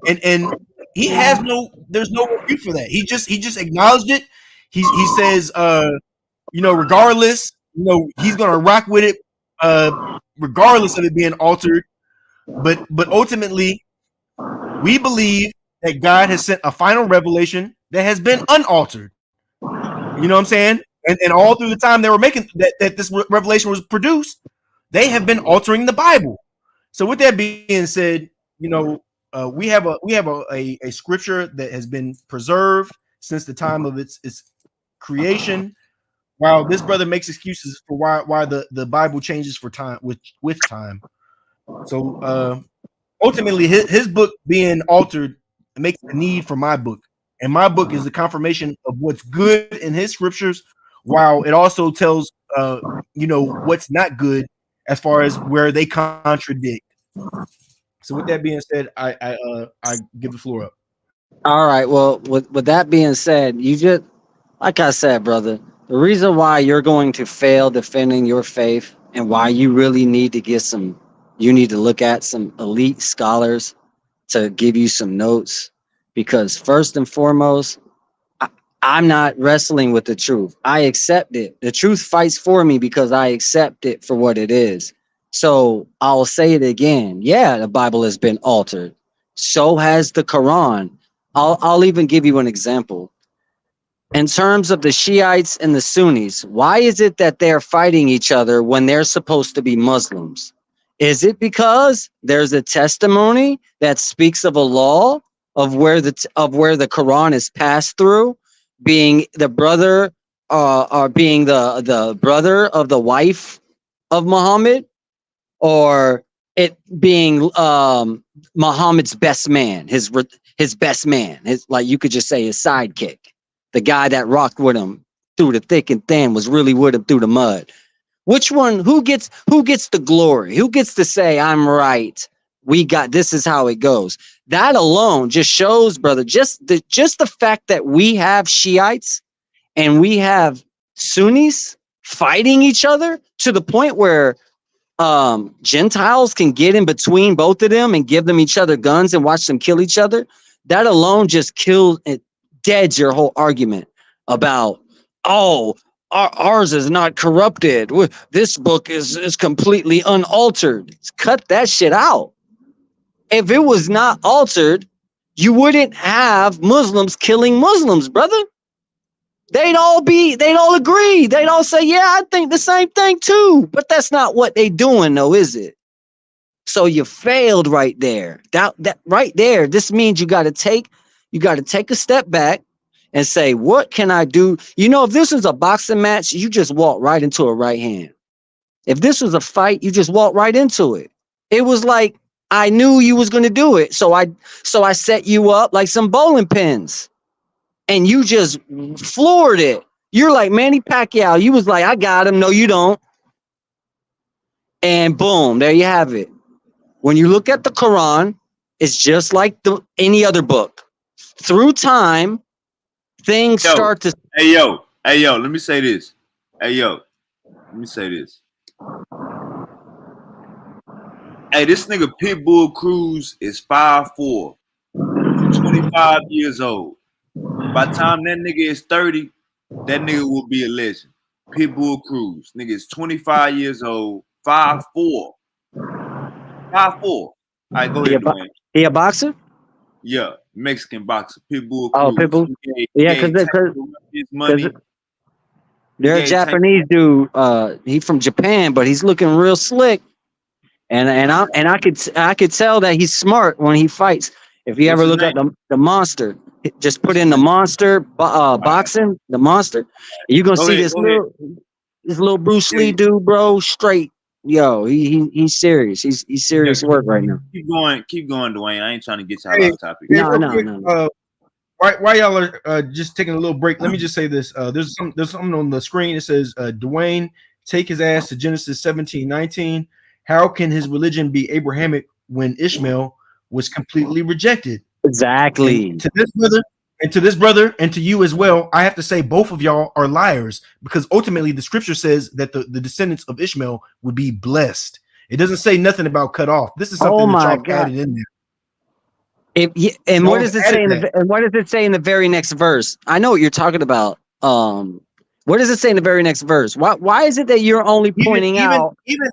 and he has there's no rebuke for that. He just acknowledged it. He says, regardless, he's gonna rock with it, regardless of it being altered. But ultimately, we believe that God has sent a final revelation that has been unaltered. You know what I'm saying? And all through the time they were making that this revelation was produced, they have been altering the Bible. So with that being said, we have a scripture that has been preserved since the time of its creation. While this brother makes excuses for why the Bible changes for time with time. So ultimately, his book being altered makes a need for my book, and my book is the confirmation of what's good in his scriptures, while it also tells what's not good as far as where they contradict. So with that being said, I give the floor up. All right. Well, with that being said, you just like I said, brother, the reason why you're going to fail defending your faith and why you really need to you need to look at some elite scholars to give you some notes, because first and foremost, I'm not wrestling with the truth. I accept it. The truth fights for me because I accept it for what it is. So I'll say it again. Yeah, the Bible has been altered. So has the Quran. I'll even give you an example. In terms of the Shiites and the Sunnis, why is it that they're fighting each other when they're supposed to be Muslims? Is it because there's a testimony that speaks of a law of where the Quran is passed through, being the brother, or being the brother of the wife of Muhammad, or it being Muhammad's best man, his best man, like you could just say his sidekick, the guy that rocked with him through the thick and thin, was really with him through the mud. Which one? Who gets the glory? Who gets to say I'm right? This is how it goes. That alone just shows, brother, just the fact that we have Shiites and we have Sunnis fighting each other to the point where Gentiles can get in between both of them and give them each other guns and watch them kill each other. That alone just kills it, deads your whole argument about, ours is not corrupted. This book is completely unaltered. Cut that shit out. If it was not altered, you wouldn't have Muslims killing Muslims, brother. They'd all agree. They'd all say, yeah, I think the same thing too. But that's not what they doing though, is it? So you failed right there. That right there, this means you got to take a step back and say, what can I do? If this is a boxing match, you just walk right into a right hand. If this was a fight, you just walk right into it. It was like, I knew you was going to do it. So I set you up like some bowling pins. And you just floored it. You're like Manny Pacquiao. You was like, I got him. No, you don't. And boom, there you have it. When you look at the Quran, it's just like any other book. Through time, things start to... Hey, yo, let me say this. Hey, this nigga Pitbull Cruz is 5'4", 25 years old. By the time that nigga is 30, that nigga will be a legend. Pitbull Cruz. Nigga is 25 years old, 5'4". 5'4". All right, go ahead, Dwayne. He a boxer? Yeah, Mexican boxer. Pitbull Cruz. Oh, Pitbull. Because his money. They're a Japanese dude. He from Japan, but he's looking real slick. And I could tell that he's smart when he fights. If you ever look at the Monster, just put in the Monster boxing, the Monster, you're gonna see this little Bruce Lee dude, bro. Straight, yo, he's serious. He's serious work right now. Keep going, Dwayne. I ain't trying to get you out of topic. No. While y'all are just taking a little break, let me just say this. There's something on the screen. It says, Dwayne, take his ass to Genesis 17:19. How can his religion be Abrahamic when Ishmael was completely rejected? Exactly. And to this brother, And to this brother and to you as well, I have to say both of y'all are liars because ultimately the scripture says that the descendants of Ishmael would be blessed. It doesn't say nothing about cut off. This is something that y'all added in there. And what does it say? And what does it say in the very next verse? I know what you're talking about. What does it say in the very next verse? Why is it that you're only pointing out? Even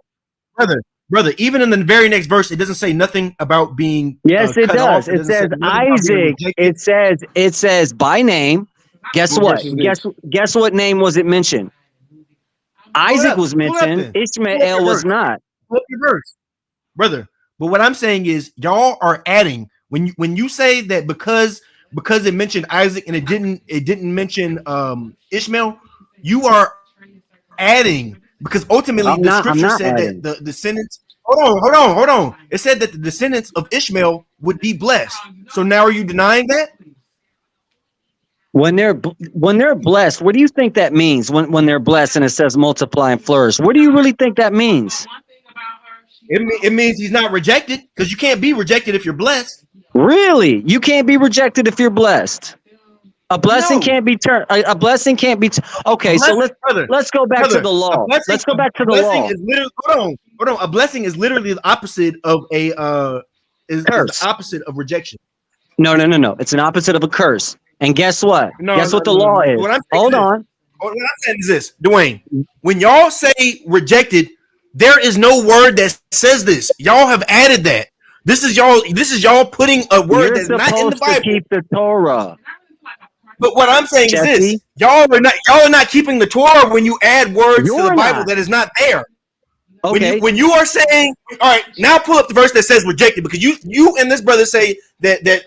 brother, even in the very next verse, it doesn't say nothing about being. Yes, it cut does. off. It says Isaac. It says by name. Guess what? Guess what name was it mentioned? Isaac was mentioned. Ishmael was not. Flip your verse, brother. But what I'm saying is, y'all are adding when you say that because it mentioned Isaac and it didn't mention Ishmael, you are adding because ultimately the scripture said that the descendants. Hold on. It said that the descendants of Ishmael would be blessed. So now are you denying that? When they're blessed, what do you think that means? When they're blessed and it says multiply and flourish, what do you really think that means? It means he's not rejected because you can't be rejected if you're blessed. Really? You can't be rejected if you're blessed. A blessing can't be turned. A blessing can't be. Okay, so let's go back to the law. Let's go back to the law. Hold on. A blessing is literally the opposite of a is the opposite of rejection. No. It's an opposite of a curse. And guess what? Guess what the law is? Hold on. What I'm saying is this, Dwayne. When y'all say rejected, there is no word that says this. Y'all have added that. This is y'all putting a word that's not in the Bible. To keep the Torah. But what I'm saying is this: y'all are not keeping the Torah when you add words to the Bible that is not there. Okay. When you are saying, all right, now pull up the verse that says rejected, because you and this brother say that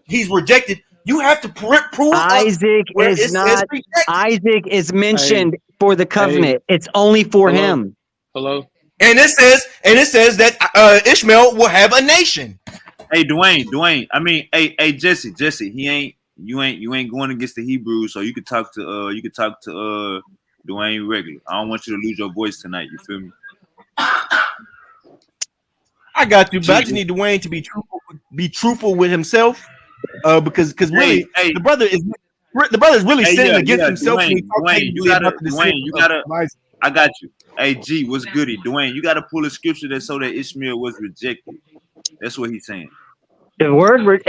he's rejected. You have to prove Isaac is not. Isaac is mentioned for the covenant. It's only for him. Hello. And it says that Ishmael will have a nation. Hey, Dwayne. I mean, hey, Jesse. You ain't going against the Hebrews, so you could talk to Dwayne regularly. I don't want you to lose your voice tonight. You feel me? I got you, but I just need Dwayne to be truthful with himself, because really the brother is really sinning against himself. Dwayne, you gotta. I got you. Hey, G, what's goody, Dwayne? You gotta pull a scripture that so that Ishmael was rejected. That's what he's saying. The word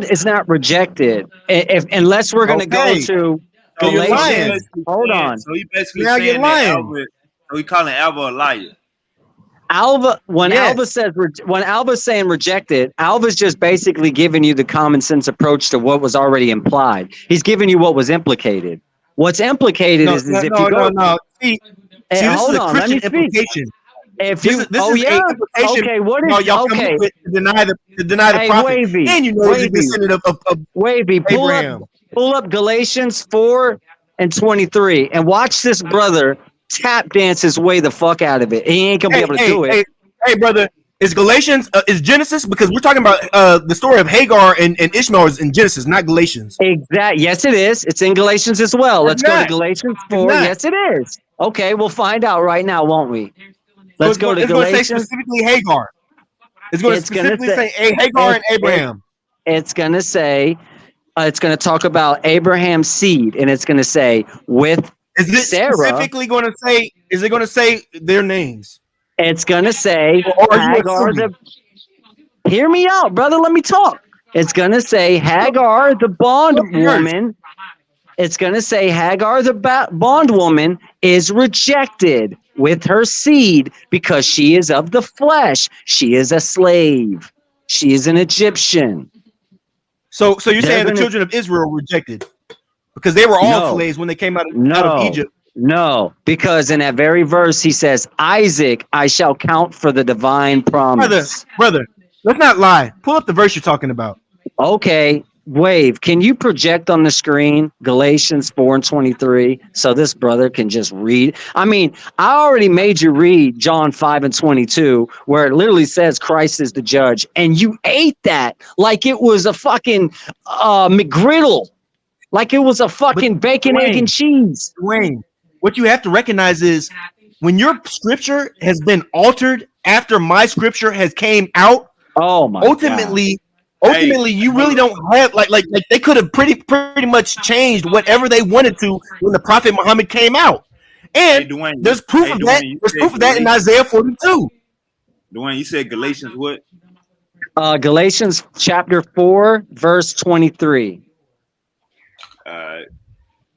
is not rejected unless we're going to go to Galatians. Hold on. So he basically saying that Alva, so he calling Alva a liar. Alva's saying rejected, Alva's just basically giving you the common sense approach to what was already implied. He's giving you what was implicated. What's implicated is if you go. No. See, this is a Christian implication. If you, okay, what is y'all come up with to deny the prophet, Wavy, and you know he's a descendant of Wavy, Abraham. Pull up Galatians 4:23 and watch this brother tap dance his way the fuck out of it. He ain't gonna be able to do it. Hey, brother, is Galatians is Genesis, because we're talking about the story of Hagar and Ishmael is in Genesis, not Galatians. Exactly. Yes, it is. It's in Galatians as well. Let's go to Galatians 4. Yes, it is. Okay, we'll find out right now, won't we? Let's go to Galatians. It's going to say specifically Hagar. It's going to specifically say Hagar and Abraham. It's going to say, it's going to talk about Abraham's seed, and it's going to say with Sarah. Specifically going to say, is it going to say their names? It's going to say Hagar. Hear me out, brother. Let me talk. It's going to say Hagar, the bondwoman. It's going to say Hagar, the bondwoman, is rejected with her seed because she is of the flesh. She is a slave. She is an Egyptian. So you're saying the children of Israel were rejected because they were all slaves when they came out of Egypt? No, because in that very verse he says, Isaac I shall count for the divine promise. Brother, let's not lie. Pull up the verse you're talking about. Okay. Wave, can you project on the screen Galatians 4:23 so this brother can just read? I mean, I already made you read John 5:22, where it literally says Christ is the judge, and you ate that like it was a fucking McGriddle, like it was a fucking bacon, egg, and cheese. Dwayne, what you have to recognize is when your scripture has been altered after my scripture has came out, oh my ultimately. God. ultimately, you really don't have like they could have pretty much changed whatever they wanted to when the Prophet Muhammad came out, and Dwayne, there's proof of that. you There's said proof of that in Galatians. Isaiah 42. Dwayne, you said Galatians what? Galatians chapter 4, verse 23.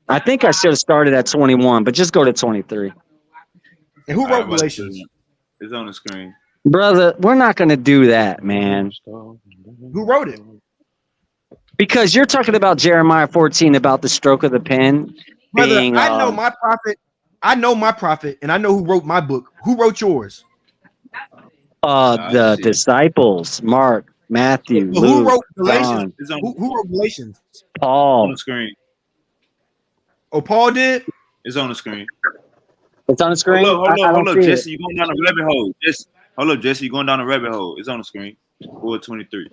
I think I should have started at 21, but just go to 23. And who wrote Galatians? It's on the screen. Brother, we're not going to do that, man. Who wrote it? Because you're talking about Jeremiah 14 about the stroke of the pen Brother, being. I know my prophet. I know my prophet, and I know who wrote my book. Who wrote yours? The disciples, Mark, Matthew, Well, Luke, who wrote Galatians? John, Who wrote Galatians? On Paul. the screen. Oh, Paul did. It's on the screen. It's on the screen. Hold up, see Jesse. You going down the rabbit hole? Hold up, Jesse. You going down the rabbit hole? It's on the screen. 4:23.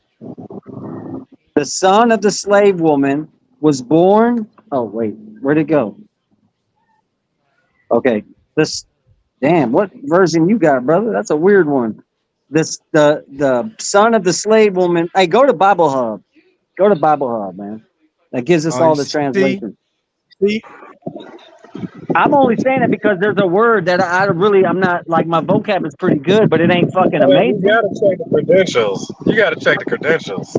The son of the slave woman was born. Oh wait, where'd it go? Okay, this. Damn, what version you got, brother? That's a weird one. The son of the slave woman. Hey, go to Bible Hub. Go to Bible Hub, man. That gives us all the translations. See? I'm only saying it because there's a word that I'm not like my vocab is pretty good, but it ain't fucking You amazing. gotta check the credentials. You gotta check the credentials.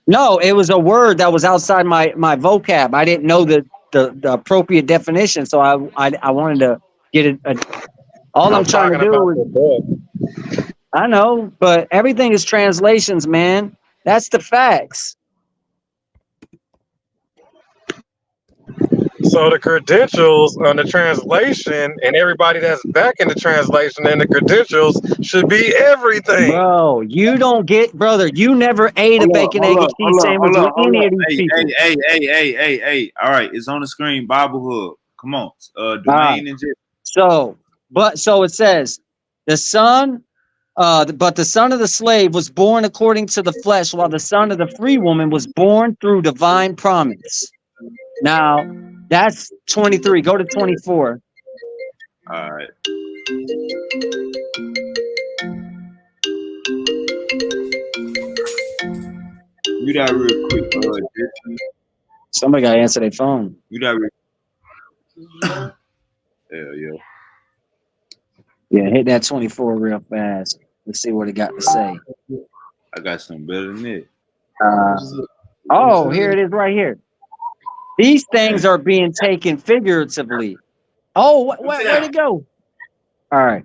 No, it was a word that was outside my vocab. I didn't know the appropriate definition, so I wanted to get it. All I'm trying to do is, I know, but everything is translations, man. That's the facts. So the credentials on the translation and everybody that's backing the translation and the credentials should be everything. Bro, you don't get, brother. You never ate a bacon, egg, and cheese sandwich with any of these people. Hey. All right, it's on the screen. Bible Hub. Come on, Dwayne and Jesse. So it says the son, but the son of the slave was born according to the flesh, while the son of the free woman was born through divine promise. Now, that's 23. Go to 24. All right. You that real quick, Jesse. Somebody got to answer their phone. You that real. Hell yeah. Yeah, hit that 24 real fast. Let's see what it got to say. I got something better than it. Here it is right here. These things are being taken figuratively. Oh, where'd it go? All right.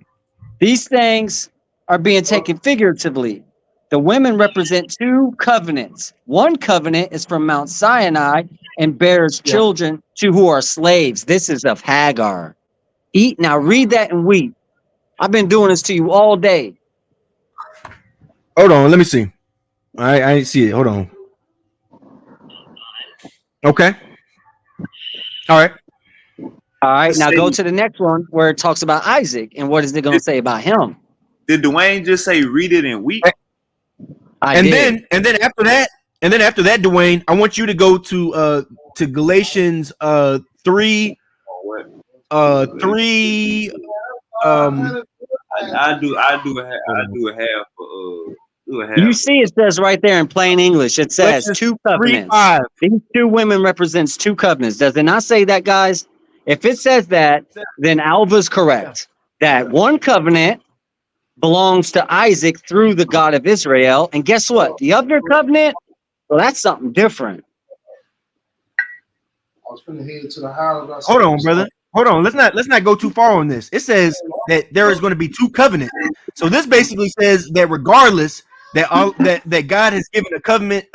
These things are being taken figuratively. The women represent two covenants. One covenant is from Mount Sinai and bears children to who are slaves. This is of Hagar. Eat now. Read that and weep. I've been doing this to you all day. Hold on, let me see. I didn't see it. Hold on. Okay. All right. All right. Now go to the next one where it talks about Isaac and what is it going to say about him? Did Dwayne just say read it and weep? And then after that, Dwayne, I want you to go to Galatians 3. I do a half do a half. You see it says right there in plain English, it says two covenants. 3:5. These two women represents two covenants. Does it not say that, guys? If it says that, then Alva's correct. That one covenant belongs to Isaac through the God of Israel. And guess what? The other covenant, well, that's something different. I was finna head to the house. Hold on, brother. Hold on. Let's not go too far on this. It says that there is going to be two covenants. So this basically says that regardless that God has given a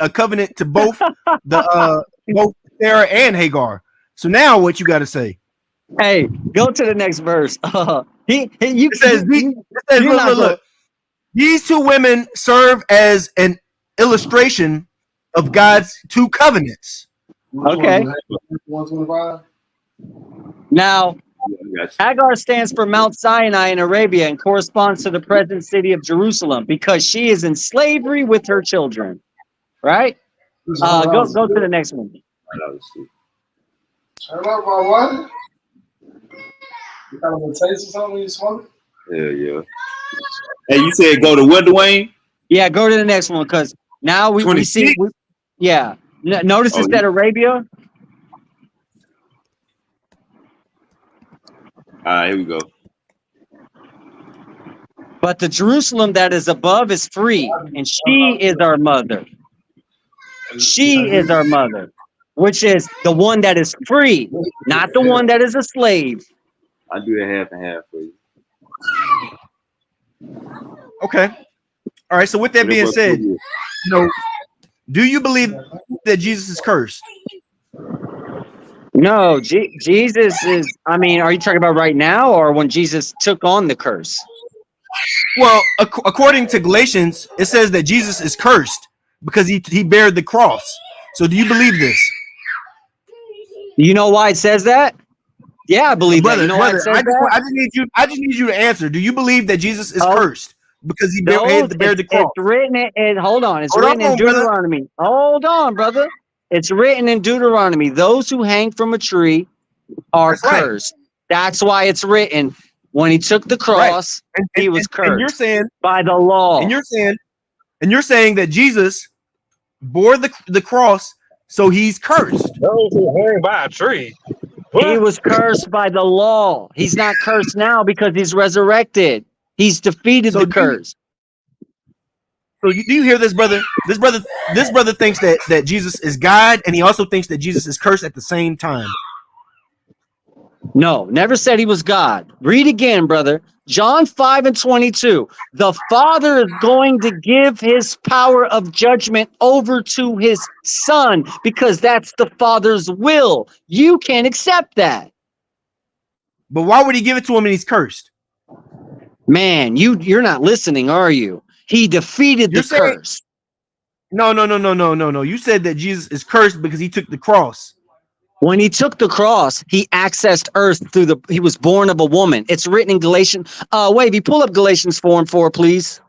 covenant to both both Sarah and Hagar. So now what you got to say? Hey, go to the next verse. It says look. These two women serve as an illustration of God's two covenants. Okay. 125. Now, Hagar stands for Mount Sinai in Arabia and corresponds to the present city of Jerusalem because she is in slavery with her children. Right? Go to the next one. Turn up, my wife. You kind of taste or something when you smoke it? Yeah. Hey, you said go to what, Dwayne? Yeah, go to the next one because Now we see. 26? Yeah. Notice it said Arabia. All right, here we go. But the Jerusalem that is above is free, and she is our mother. She is our mother, which is the one that is free, not the one that is a slave. I'll do it half and half for you. Okay. All right. So with that being said, do you believe that Jesus is cursed? No, Jesus is. I mean, are you talking about right now, or when Jesus took on the curse? Well, according to Galatians, it says that Jesus is cursed because he bared the cross. So do you believe this? You know why it says that? Yeah, I believe that. You know why it says that? I just need you to answer. Do you believe that Jesus is cursed because he had to bear the cross? It's written in, hold on. It's written in Deuteronomy. Hold on, brother. It's written in Deuteronomy. Those who hang from a tree are cursed. That's why it's written. When he took the cross, he was cursed. And you're saying by the law. And you're saying that Jesus bore the cross, so he's cursed. Those who hang by a tree. He was cursed by the law. He's not cursed now because he's resurrected. He's defeated the curse. So do you hear this, brother? This brother thinks that Jesus is God, and he also thinks that Jesus is cursed at the same time. No, never said he was God. Read again, brother. John 5:22. The Father is going to give his power of judgment over to his Son because that's the Father's will. You can't accept that. But why would he give it to him and he's cursed? Man, you're not listening, are you? He defeated the curse. No. You said that Jesus is cursed because he took the cross. When he took the cross, he accessed earth he was born of a woman. It's written in Galatians. Wavy, pull up Galatians 4:4, please.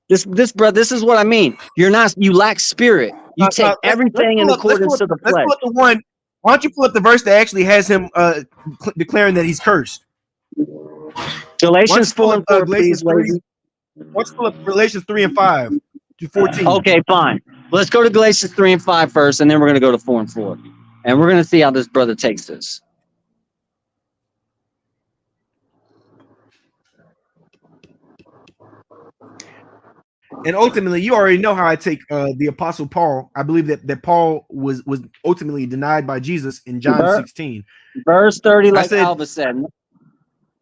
This is what I mean. You lack spirit. You take everything in accordance to the flesh. Let's pull up the one. Why don't you pull up the verse that actually has him declaring that he's cursed? Galatians 4:4, please, Wavy. Let's pull up Galatians 3:5 to 14. Okay, fine. Let's go to Galatians 3:5 first, and then we're going to go to 4:4. And we're going to see how this brother takes this. And ultimately, you already know how I take the Apostle Paul. I believe that Paul was ultimately denied by Jesus in John 16. Verse 30, like Alva said.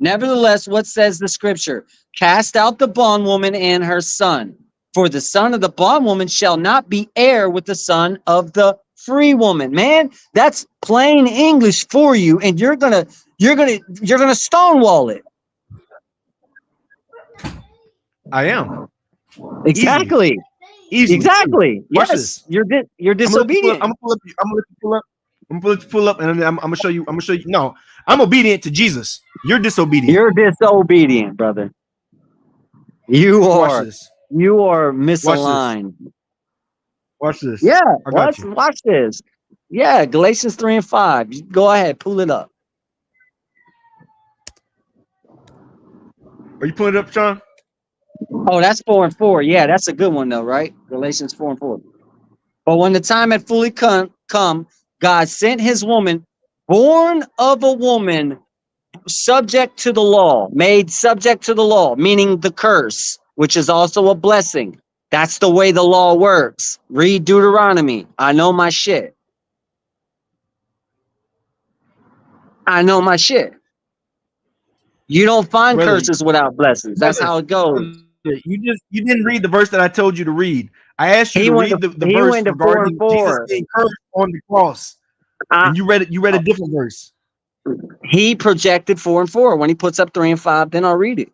Nevertheless, what says the scripture? Cast out the bondwoman and her son. For the son of the bondwoman shall not be heir with the son of the free woman. Man, that's plain English for you, and you're gonna stonewall it. I am. Exactly. Easy. Exactly. Watch yes. this. You're disobedient. I'm gonna let you pull up, and I'm gonna show you. No, I'm obedient to Jesus. You're disobedient. You're disobedient, brother. You are. Watch this. You are misaligned. Watch this. Yeah. Watch this. Yeah. Galatians 3:5. Go ahead. Pull it up. Are you pulling it up, Sean? Oh, that's 4:4. Yeah, that's a good one though, right? Galatians 4:4. But when the time had fully come, God sent his woman, born of a woman, subject to the law, made subject to the law, meaning the curse, which is also a blessing. That's the way the law works. Read Deuteronomy. I know my shit. You don't find curses without blessings. That's how it goes. You didn't read the verse that I told you to read. I asked you to read the verse regarding Jesus being cursed on the cross, and you read it. You read a different verse. He projected 4:4. When he puts up 3 and 5, then I'll read it.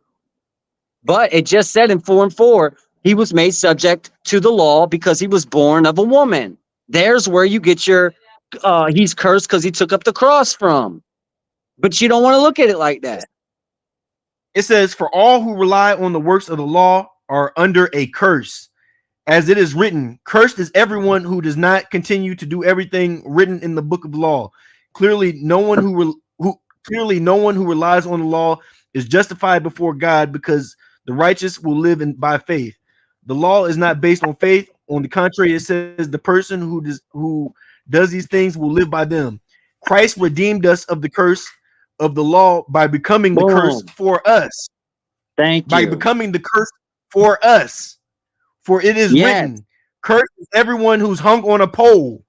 But it just said in 4:4, he was made subject to the law because he was born of a woman. There's where you get your he's cursed because he took up the cross from. But you don't want to look at it like that. It says, for all who rely on the works of the law are under a curse. As it is written, cursed is everyone who does not continue to do everything written in the book of law. Clearly, no one who relies on the law is justified before God, because the righteous will live by faith. The law is not based on faith, On the contrary, it says the person who does these things will live by them. Christ redeemed us of the curse of the law by becoming the curse Boom. for us. Thank By you. becoming the curse for us. For it is Yes. written, cursed is everyone who's hung on a pole,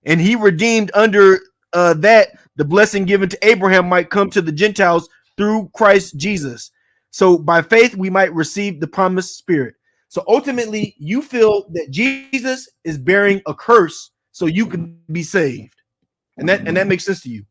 and he redeemed under that the blessing given to Abraham might come to the Gentiles through Christ Jesus. So by faith we might receive the promised Spirit. So ultimately, you feel that Jesus is bearing a curse so you can be saved, and that makes sense to you.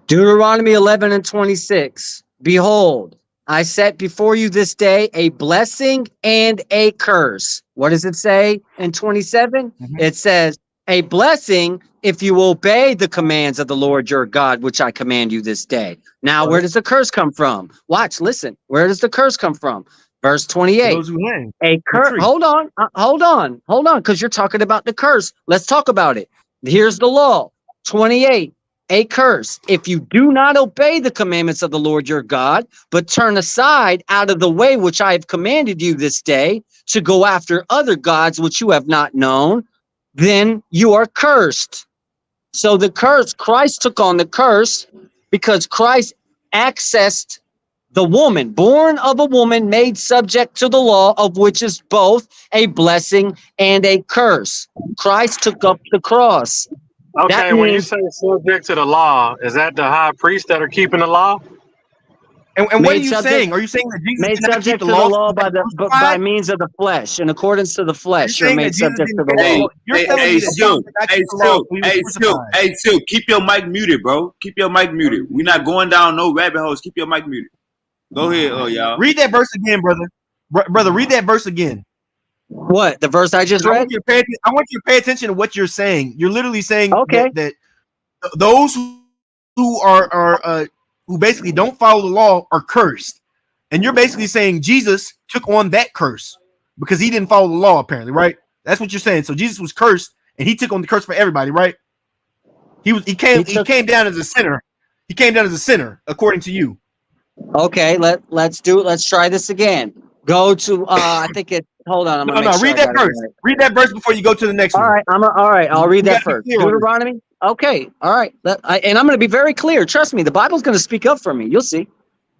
Deuteronomy 11 and 26. Behold, I set before you this day a blessing and a curse. What does it say in 27? It says, a blessing if you obey the commands of the Lord your God, which I command you this day. Now, where does the curse come from? Watch, listen. Where does the curse come from? Verse 28. Those who hang. A curse. Hold on, because you're talking about the curse. Let's talk about it. Here's the law. 28. A curse if you do not obey the commandments of the Lord your God, but turn aside out of the way which I have commanded you this day to go after other gods which you have not known, then you are cursed. So the curse, Christ took on the curse because Christ accessed the woman, born of a woman, made subject to the law, of which is both a blessing and a curse. Christ took up the cross. Okay, when you say subject to the law, is that the high priests that are keeping the law? And what are you saying? Are you saying that Jesus made did not keep subject the to the law law by means of the flesh, in accordance to the flesh? You're made subject to the law. Hey, Silk, keep your mic muted, bro. Keep your mic muted. We're not going down no rabbit holes. Keep your mic muted. Go ahead, y'all. Read that verse again, brother. Brother, read that verse again. What? The verse I just read? I want you to pay attention to what you're saying. You're literally saying that those who are who basically don't follow the law are cursed. And you're basically saying Jesus took on that curse because he didn't follow the law, apparently, right? That's what you're saying. So Jesus was cursed and he took on the curse for everybody, right? He came down as a sinner. He came down as a sinner, according to you. Okay, let's try this again. Go to I think it. Hold on, I'm gonna make sure read that verse. Right. Read that verse before you go to the next one. All right, I'll read that first. Deuteronomy. Okay, all right, and I'm gonna be very clear. Trust me, the Bible's gonna speak up for me. You'll see.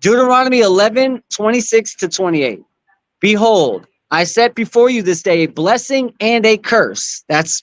Deuteronomy 11, 26 to 28. Behold, I set before you this day a blessing and a curse. That's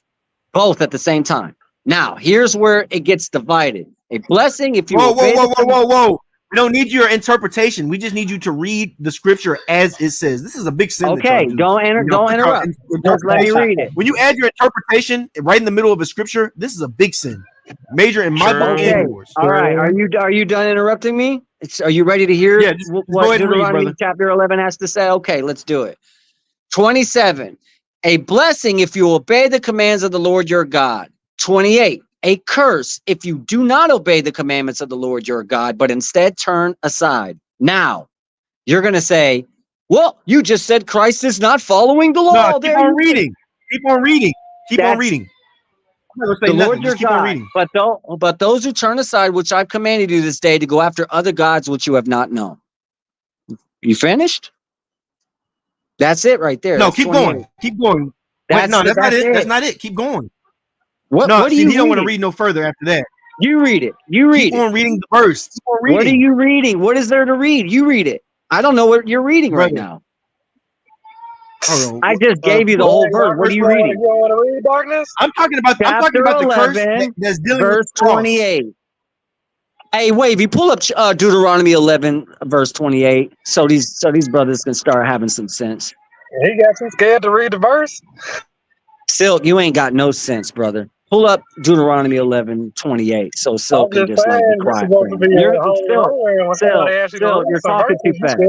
both at the same time. Now, here's where it gets divided. A blessing if you whoa. We don't need your interpretation. We just need you to read the scripture as it says. This is a big sin. Okay, don't interrupt. Just let me read it. When you add your interpretation right in the middle of a scripture, this is a big sin. Major in my book and yours. All right. Are you done interrupting me? Are you ready to hear what Deuteronomy chapter 11 has to say? Okay, let's do it. 27. A blessing if you obey the commands of the Lord your God. 28. A curse if you do not obey the commandments of the Lord your God, but instead turn aside. Now, you're going to say, well, you just said Christ is not following the law. No, keep on reading. Keep on reading. Keep on reading. The Lord your God, but those who turn aside, which I've commanded you this day, to go after other gods which you have not known. You finished? That's it right there. No, keep going. Keep going. That's not it. That's not it. Keep going. What do you don't want to read no further after that. You read it. You read it. Keep on reading the verse. Keep on reading. What are you reading? What is there to read? You read it. I don't know what you're reading right now. I just gave you the whole verse. What are you reading? You don't want to read, Darkness? I'm talking about the curse that's dealing verse with the cross. 28. Hey, Wave, you pull up Deuteronomy 11, verse 28, so these brothers can start having some sense. He got too scared to read the verse? Silk, you ain't got no sense, brother. Pull up Deuteronomy 11, 28, so Silk can just like be quiet. You're talking too fast.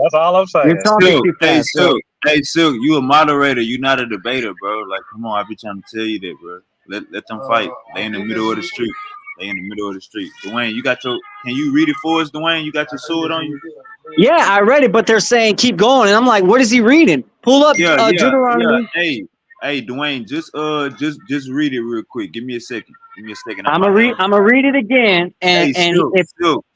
That's all I'm saying. You're talking too fast. Hey, Silk, you a moderator. You not a debater, bro. Like, come on, I be trying to tell you that, bro. Let them fight. They in the middle of the street. Dwayne, can you read it for us, Dwayne? You got your sword on you? Yeah, I read it, but they're saying keep going, and I'm like, what is he reading? Pull up Deuteronomy. Yeah. Hey, Dwayne, just read it real quick. Give me a second. I'm gonna read it again. And hey,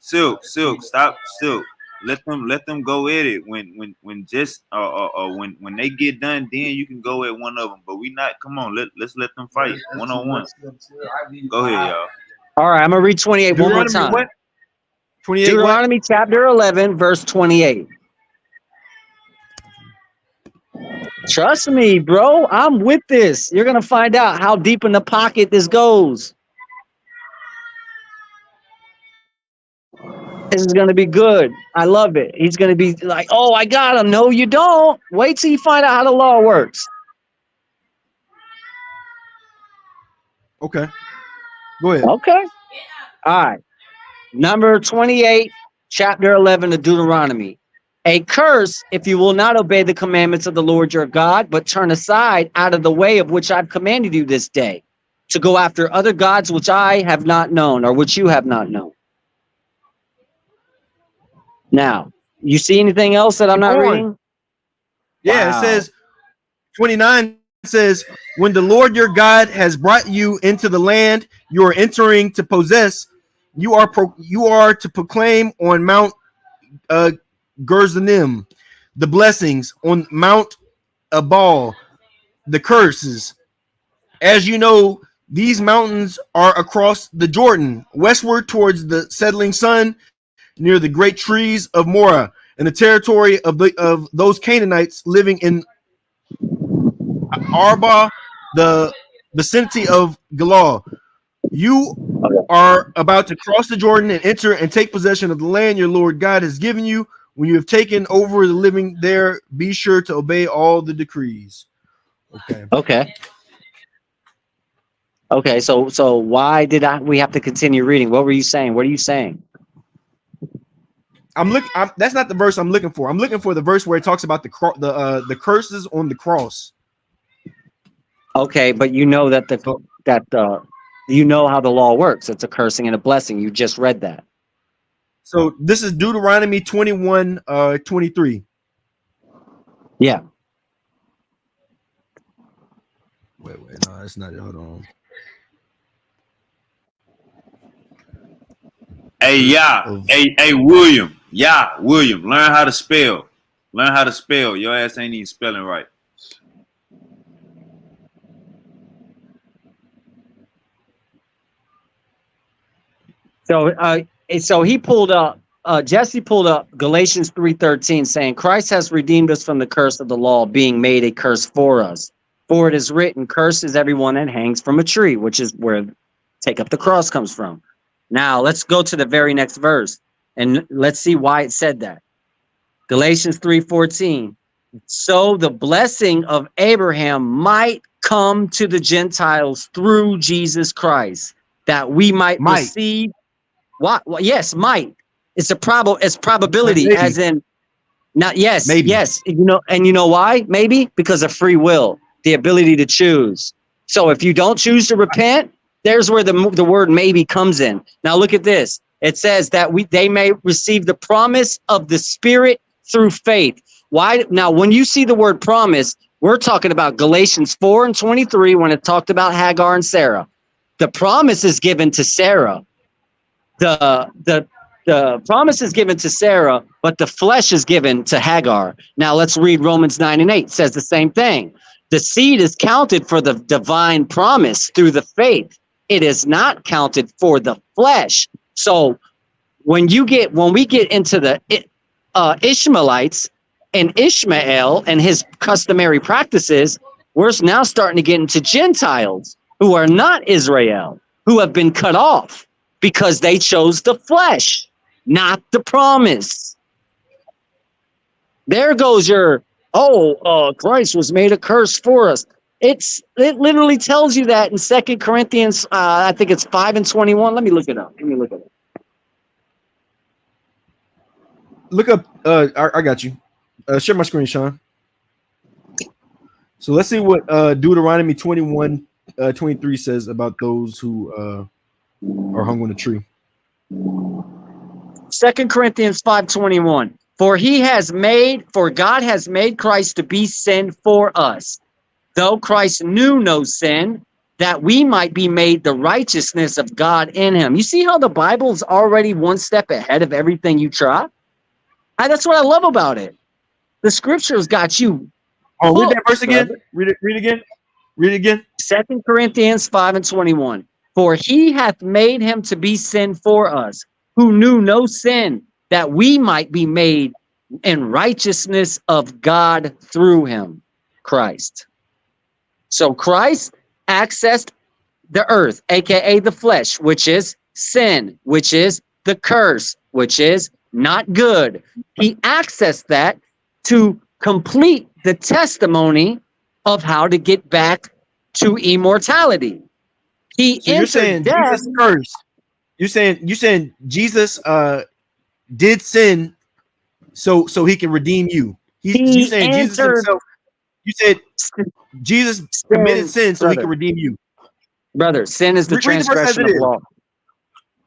Silk, Silk, stop, Silk. let them go at it. When just when they get done, then you can go at one of them. But we not. Come on, let's let them fight one on one. Go ahead, y'all. All right, I'm gonna read 28 one more Deuteronomy time. what? 28 what? Deuteronomy chapter 11, verse 28. Trust me, bro. I'm with this. You're gonna find out how deep in the pocket this goes. This is gonna be good. I love it. He's gonna be like, "Oh, I got him." No, you don't. Wait till you find out how the law works. Okay. Go ahead. Okay. All right. Number 28, chapter 11 of Deuteronomy. A curse if you will not obey the commandments of the Lord your God, but turn aside out of the way of which I've commanded you this day, to go after other gods which I have not known, or which you have not known. Now, you see anything else that I'm not Keep going. reading? Yeah, Wow. it says 29 says, when the Lord your God has brought you into the land you are entering to possess, you are to proclaim on Mount Gerizim the blessings, on Mount Ebal the curses. As you know, these mountains are across the Jordan, westward towards the setting sun, near the great trees of Morah, and the territory of those Canaanites living in Arba, the vicinity of Galal. You are about to cross the Jordan and enter and take possession of the land your Lord God has given you. When you have taken over the living there, be sure to obey all the decrees. Okay. Okay, so why did we have to continue reading? What were you saying? What are you saying? That's not the verse I'm looking for. I'm looking for the verse where it talks about the curses on the cross. Okay, but you know that you know how the law works. It's a cursing and a blessing. You just read that. So this is Deuteronomy 21, 23. Yeah. Wait, no, that's not it. Hold on. Hey, William. William. Learn how to spell. Learn how to spell. Your ass ain't even spelling right. So he pulled up. Jesse pulled up Galatians 3:13, saying, "Christ has redeemed us from the curse of the law, being made a curse for us. For it is written, cursed is everyone that hangs from a tree," which is where take up the cross comes from. Now let's go to the very next verse and let's see why it said that. Galatians 3:14. So the blessing of Abraham might come to the Gentiles through Jesus Christ, that we might receive. What? Well, yes, might. It's probability, as in not. Yes, maybe. Yes. You know why? Maybe because of free will, the ability to choose. So if you don't choose to repent, there's where the word maybe comes in. Now look at this. It says that they may receive the promise of the Spirit through faith. Why? Now, when you see the word promise, we're talking about Galatians 4:23 when it talked about Hagar and Sarah. The promise is given to Sarah. The promise is given to Sarah, but the flesh is given to Hagar. Now let's read Romans 9:8. It says the same thing. The seed is counted for the divine promise through the faith. It is not counted for the flesh. So when we get into the Ishmaelites and Ishmael and his customary practices, we're now starting to get into Gentiles who are not Israel, who have been cut off because they chose the flesh, not the promise. There goes your, Christ was made a curse for us. It literally tells you that in 2 Corinthians, I think it's 5:21. Let me look it up. Look up, I got you. Share my screen, Sean. So let's see what Deuteronomy 21, 23 says about those who are hung on a tree. 2 Corinthians 5:21. For God has made Christ to be sin for us, though Christ knew no sin, that we might be made the righteousness of God in him. You see how the Bible's already one step ahead of everything you try? That's what I love about it. The scriptures got you. Oh, read that hooked, verse again. brother. Read it again. Read it again. 2 Corinthians 5:21. For he hath made him to be sin for us, who knew no sin, that we might be made in righteousness of God through him, Christ. So Christ accessed the earth, aka the flesh, which is sin, which is the curse, which is not good. He accessed that to complete the testimony of how to get back to immortality. He So you're entered saying death. Jesus cursed. You're saying Jesus did sin so he can redeem you. You He saying Jesus entered himself. You said Jesus committed sin so he can redeem you. Brother, sin is the Read the verse as transgression it of is. law.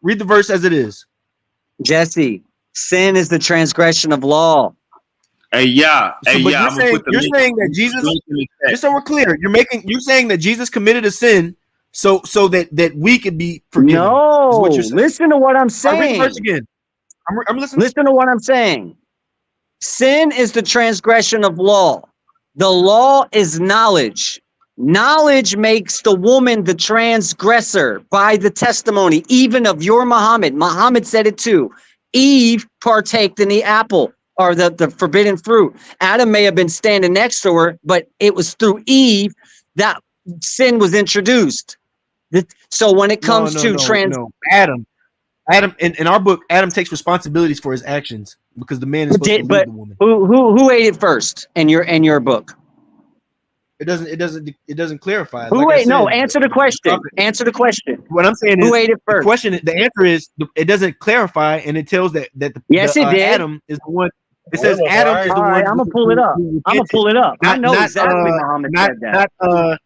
Read the verse as it is. Jesse, sin is the transgression of law. Hey, yeah. So, Hey, but yeah. I'm gonna put the you're link. saying that Jesus, Link in the chat. just so we're clear, you're saying that Jesus committed a sin so that we could be forgiven. No, is what you're saying. listen to what I'm All right, read the saying. verse again. I'm listening. Listen to what I'm saying. Sin is the transgression of law. The law is knowledge. Knowledge makes the woman the transgressor by the testimony, even of your Muhammad. Muhammad said it too. Eve partaked in the apple or the forbidden fruit. Adam may have been standing next to her, but it was through Eve that sin was introduced. So when it comes No. Adam in our book, Adam takes responsibilities for his actions because the man is supposed to lead the woman. Who ate it first in your book? It doesn't clarify. Who like ate? No, answer the question. Answer the question. What I'm saying is, who ate it first? The answer is it doesn't clarify, and it tells that yes, it did. Adam is the one. It says Adam is the All one. right, I'm gonna pull it up. I know exactly Muhammad said that.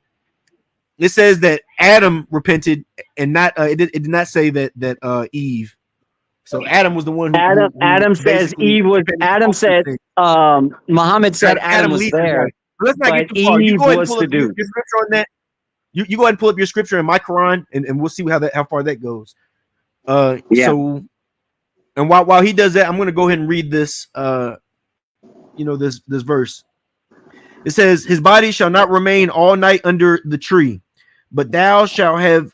It says that Adam repented, and not it did not say that Eve. So Adam was the one who Adam says Eve was. Adam said Muhammad said Adam was there. Let's not get too far. You go ahead and pull up your scripture on that. You go ahead and pull up your scripture in my Quran, and we'll see how far that goes. So, and while he does that, I'm going to go ahead and read this. This verse. It says, "His body shall not remain all night under the tree, but thou shalt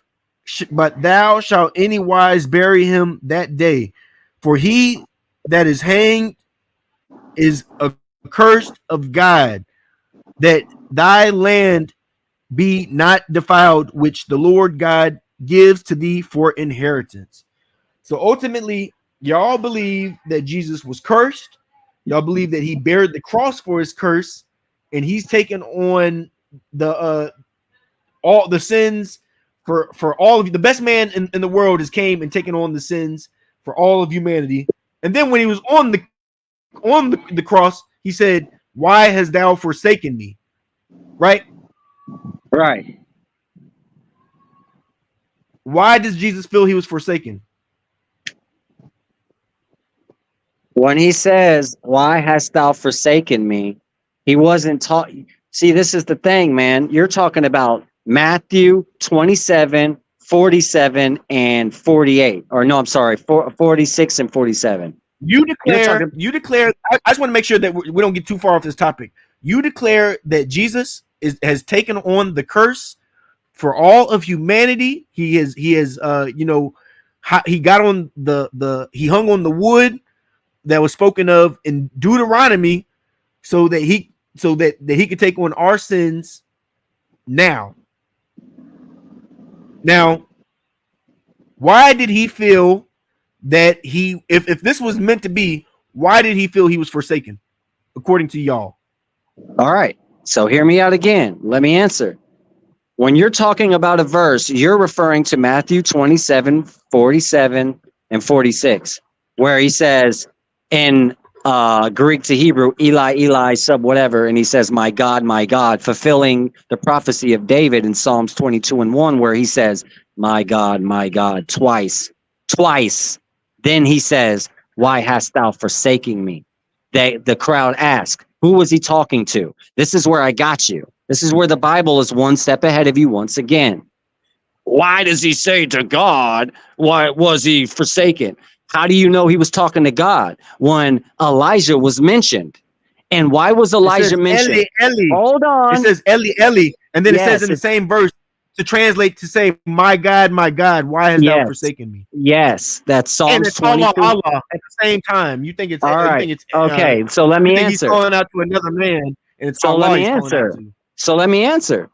anywise bury him that day, for he that is hanged is accursed of God, that thy land be not defiled, which the Lord God gives to thee for inheritance." So ultimately, y'all believe that Jesus was cursed. Y'all believe that he bared the cross for his curse, and he's taken on all the sins for all of you. The best man in the world has came and taken on the sins for all of humanity. And then when he was on the cross, he said, "Why hast thou forsaken me?" Right? Right. Why does Jesus feel he was forsaken? When he says, "Why hast thou forsaken me?" he wasn't taught. See, this is the thing, man. You're talking about Matthew 27, 47, and 48. Or no, I'm sorry, 46 and 47. You declare. I just want to make sure that we don't get too far off this topic. You declare that Jesus has taken on the curse for all of humanity. He has he got on he hung on the wood that was spoken of in Deuteronomy, so that he could take on our sins now. Now, why did he feel that if this was meant to be, why did he feel he was forsaken, according to y'all? All right. So hear me out again. Let me answer. When you're talking about a verse, you're referring to Matthew 27, 47, and 46, where he says in Greek to Hebrew, Eli, Eli, sub whatever, and he says, my God, fulfilling the prophecy of David in Psalms 22:1, where he says, my God, twice. Then he says, why hast thou forsaken me? The crowd asked, who was he talking to? This is where I got you. This is where the Bible is one step ahead of you once again. Why does he say to God, why was he forsaken? How do you know he was talking to God when Elijah was mentioned? And why was It Elijah says mentioned? Eli, Eli. Hold It on. says Eli, Eli, and then it says Yes, in the same verse to translate to say, my God, why hast thou yes, forsaken me? yes. That's And Psalms it's Allah, 22. Allah at the same time. You think it's All you right. think it's Okay. So let you me think he's answer. calling out to another man, and it's So let Allah me he's calling out answer. to. So let me answer.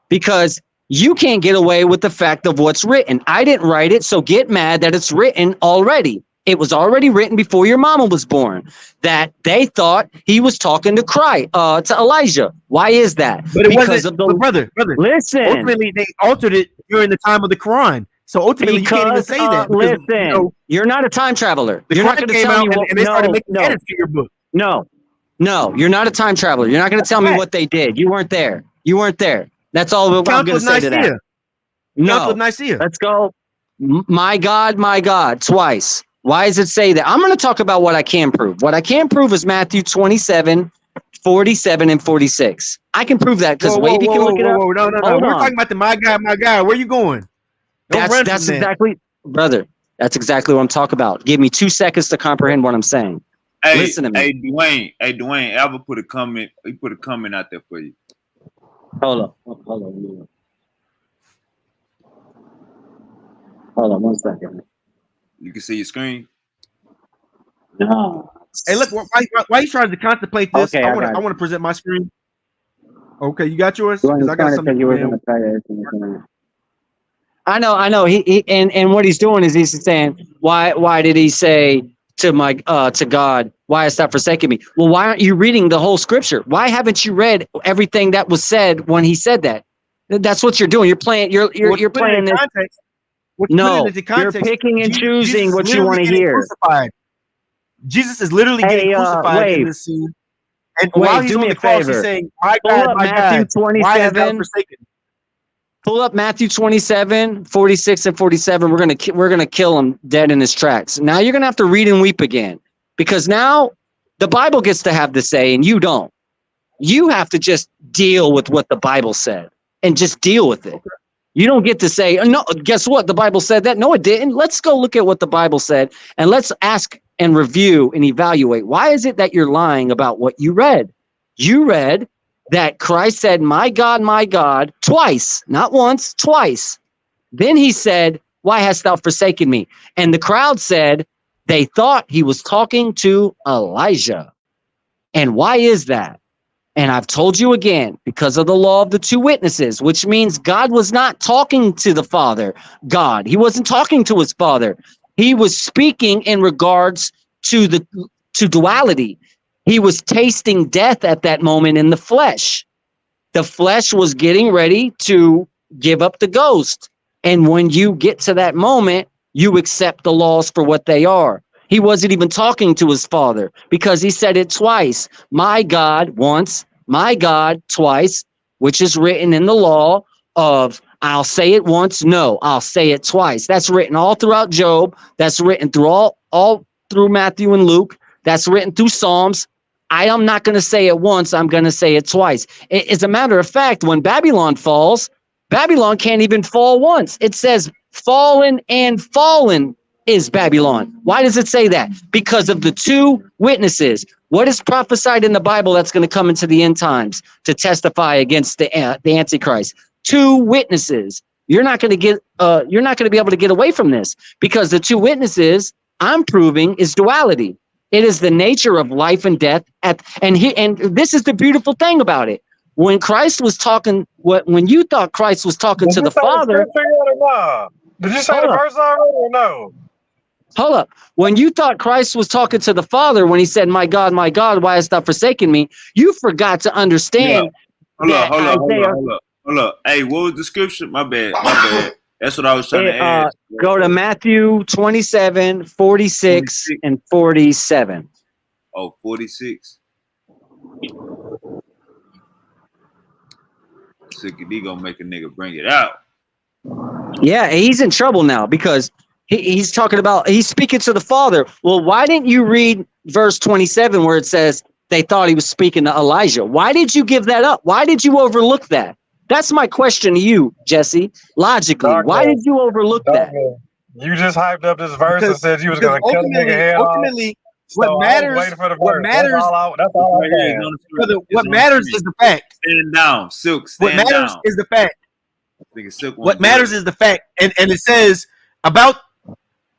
Because you can't get away with the fact of what's written. I didn't write it, so get mad that it's written already. It was already written before your mama was born that they thought he was talking to to Elijah. Why is that? But it Because wasn't. of the But brother, listen. ultimately they altered it during the time of the Quran. So ultimately, you can't even Because say that because listen, you're not a time traveler. the You're not Quran going to came tell out me what. and they started making No, edits to your book. no, you're not a time traveler. You're not going to tell me what they did. You weren't there. You weren't there. That's all I'm Council going to of say to that. Nicaea. Council No, of Nicaea. let's go. My God, twice. Why does it say that? I'm going to talk about what I can prove. What I can prove is Matthew 27, 47, and 46. I can prove that because Wavy can look it up. No. Hold We're on. talking about the my God. Where you going? Don't run That's from that. exactly, brother. That's exactly what I'm talking about. Give me 2 seconds to comprehend what I'm saying. Hey, Listen to me. Dwayne, Albert put a comment. He put a comment out there for you. Hold on. Hold on 1 second. You can see your screen. No. Hey, look, why you trying to contemplate this? Okay, I I want got to present my screen. Okay, you got yours? You Because I got something. I know. He and what he's doing is he's saying, why did he say to God, why hast thou forsaken me? Well, why aren't you reading the whole scripture? Why haven't you read everything that was said when he said that? That's what you're doing. You're playing. You're playing this. Context. No, you're picking and choosing what you want to hear. Crucified. Jesus is literally getting crucified in this scene. And while he's on the cross, he's saying, my God, why hast thou forsaken me? Pull up Matthew 27, 46, and 47. We're gonna kill him dead in his tracks. Now you're gonna have to read and weep again. Because now the Bible gets to have the say and you don't. You have to just deal with what the Bible said and just deal with it. You don't get to say, no, guess what? The Bible said that. No, it didn't. Let's go look at what the Bible said and let's ask and review and evaluate. Why is it that you're lying about what you read? You read that Christ said, my God, twice, not once, twice. Then he said, why hast thou forsaken me? And the crowd said they thought he was talking to Elijah. And why is that? And I've told you again, because of the law of the two witnesses, which means God was not talking to the Father, God. He wasn't talking to his Father. He was speaking in regards to duality. He was tasting death at that moment in the flesh. The flesh was getting ready to give up the ghost. And when you get to that moment, you accept the laws for what they are. He wasn't even talking to his Father because he said it twice. My God once, my God twice, which is written in the law of I'll say it once, no, I'll say it twice. That's written all throughout Job. That's written through all through Matthew and Luke. That's written through Psalms. I am not going to say it once. I'm going to say it twice. As a matter of fact, when Babylon falls, Babylon can't even fall once. It says fallen and fallen is Babylon. Why does it say that? Because of the two witnesses. What is prophesied in the Bible that's going to come into the end times to testify against the Antichrist? Two witnesses. You're not going to be able to get away from this because the two witnesses I'm proving is duality. It is the nature of life and death. And this is the beautiful thing about it. When Christ was talking, when you thought Christ was talking to the Father, did you say the verse already or no? Hold up. When you thought Christ was talking to the Father when he said, my God, why hast thou forsaken me? You forgot to understand. Yeah. Hold up. Hey, what was the scripture? My bad. That's what I was trying to ask. Go to Matthew 27, 46, and 47. Oh, 46. He gonna make a nigga bring it out. Yeah, he's in trouble now because he's talking about, he's speaking to the Father. Well, why didn't you read verse 27 where it says they thought he was speaking to Elijah? Why did you give that up? Why did you overlook that? That's my question to you, Jesse. Logically, why did you overlook that? You just hyped up this verse and Because, said you was because gonna cut a nigga head off. ultimately, So what I was matters, waiting for the what verse. matters, That's all I Right here, had. it's on the screen. brother, It's what on matters the is screen. the fact. Stand down, Silk. What Stand matters down. is the fact. Nigga, Silk What won't do matters it. is the fact. And it says about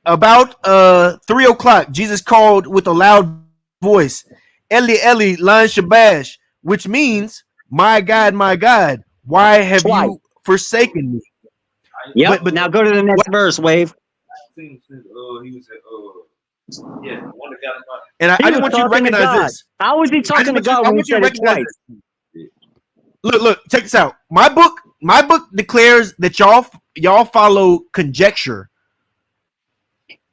3 o'clock, Jesus called with a loud voice, Eli, Eli, Lan Shabash, which means, my God, why have Twice. you forsaken me? Yep. But Now go to the next verse, Wave. He was at yeah, the one that got him out. and I He just was want you to talking to recognize God. this. How was he talking to God I when he want you to said it recognize twice? this. Look, check this out. My book declares that y'all follow conjecture.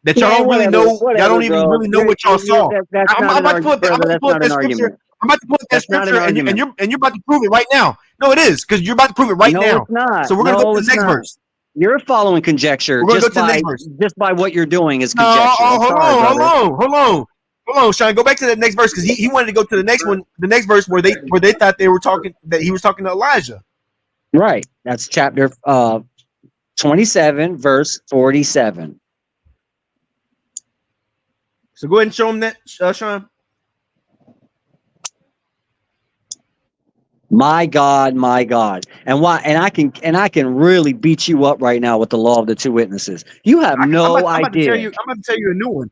That y'all Man, don't really whatever, know. Y'all whatever, don't even bro. really know what y'all saw. That's I'm not an about to pull argument, brother. That's not that an scripture. argument. I'm about to pull that That's not an scripture, and argument. you're about to prove it right now. No, it is, because you're about to prove it right No, now. it's not. So we're gonna No, go to it's the next not. verse. You're following conjecture We're gonna go just to the by next verse. just by what you're doing is No, conjecture. I'm hold sorry, brother. on, Sean. Go back to that next verse because he wanted to go to the next one, the next verse where they thought they were talking that he was talking to Elijah. Right. That's chapter 27, verse 47. So go ahead and show him that, Sean. My God, and why? And I can really beat you up right now with the law of the two witnesses. You have no I'm about to idea. tell you. I'm about to tell you a new one.